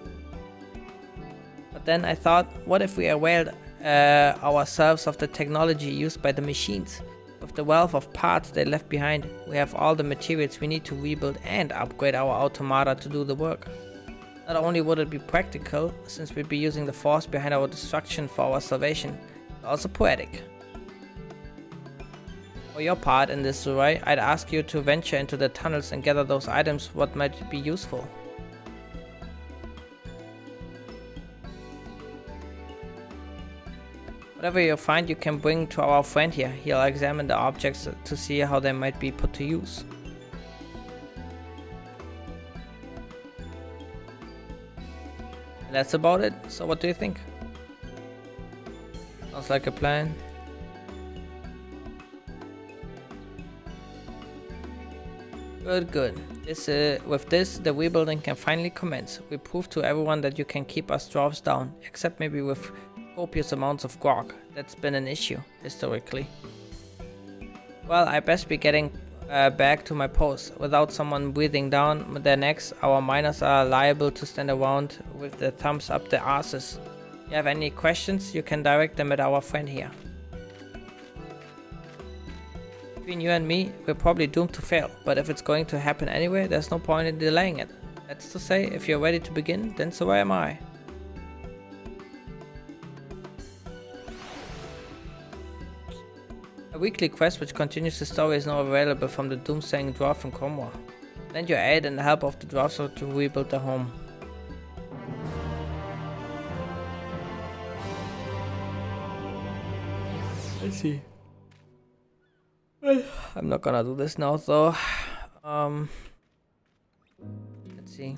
But then I thought, what if we availed ourselves of the technology used by the machines? With the wealth of parts they left behind, we have all the materials we need to rebuild and upgrade our automata to do the work. Not only would it be practical, since we'd be using the force behind our destruction for our salvation, but also poetic. For your part in this, Zurai, I'd ask you to venture into the tunnels and gather those items what might be useful. Whatever you find, you can bring to our friend here. He'll examine the objects to see how they might be put to use. And that's about it. So what do you think? Sounds like a plan. Good. With this, the rebuilding can finally commence. We prove to everyone that you can keep us dwarves down, except maybe with copious amounts of grog. That's been an issue, historically. Well, I best be getting back to my post. Without someone breathing down their necks, our miners are liable to stand around with their thumbs up their asses. If you have any questions, you can direct them at our friend here. Between you and me, we're probably doomed to fail, but if it's going to happen anyway, there's no point in delaying it. That's to say, if you're ready to begin, then so am I. A weekly quest which continues the story is now available from the doomsaying dwarf from Comor. Lend your aid and the help of the dwarves to rebuild their home. Let's see. I'm not gonna do this now though. Let's see.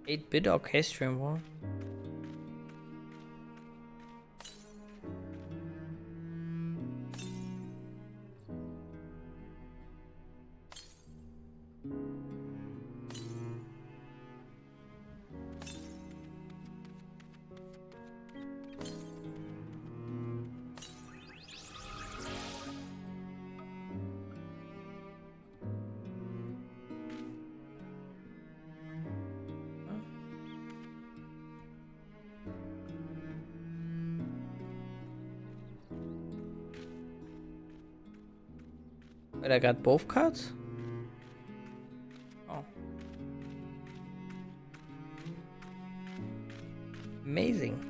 Eight-bit orchestral war. Wait, I got both cards? Oh. Amazing.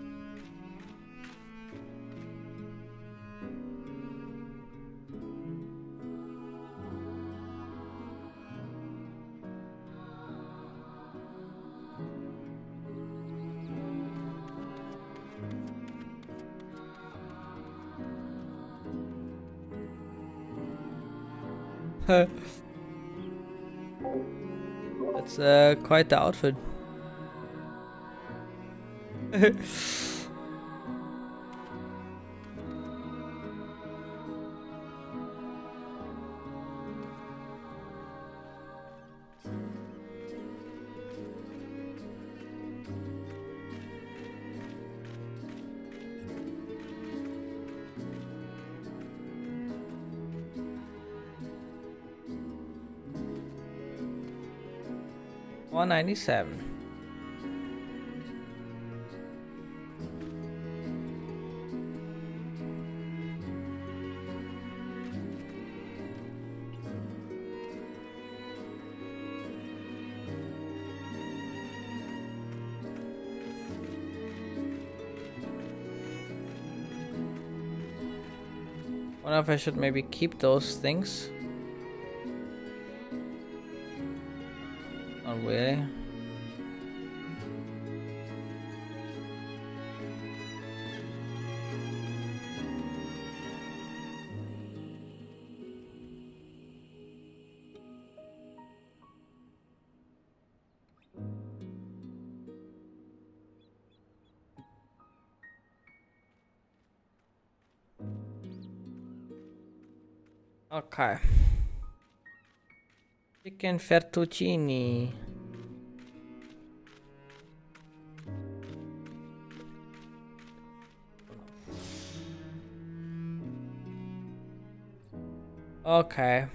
That's quite the outfit. $197. Wonder if I should maybe keep those things. Not really. Okay. Chicken fettuccine. Okay.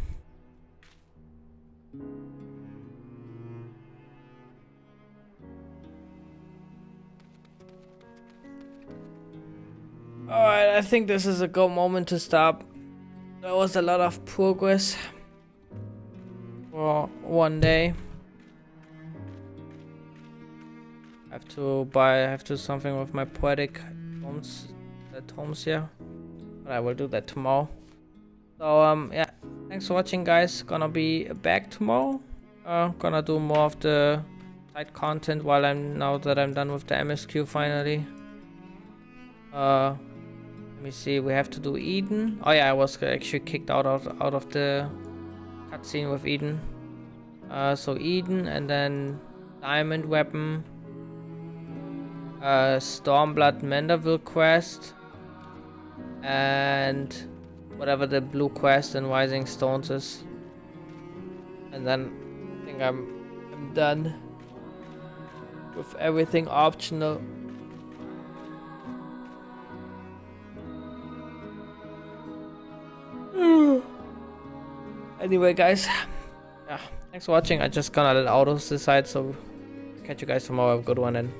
Alright, I think this is a good moment to stop. There was a lot of progress for one day. I have to do something with my poetic tomes here. But I will do that tomorrow. So yeah, thanks for watching, guys. Gonna be back tomorrow. Gonna do more of the side content now that I'm done with the MSQ finally. Let me see, we have to do Eden. Oh yeah, I was actually kicked out of the cutscene with Eden. So Eden, and then Diamond Weapon, Stormblood Manderville quest, and whatever the blue quest in Rising Stones is. And then I think I'm done with everything optional. Anyway, guys, yeah, thanks for watching. I just gonna let autos decide, so catch you guys tomorrow. Have a good one, and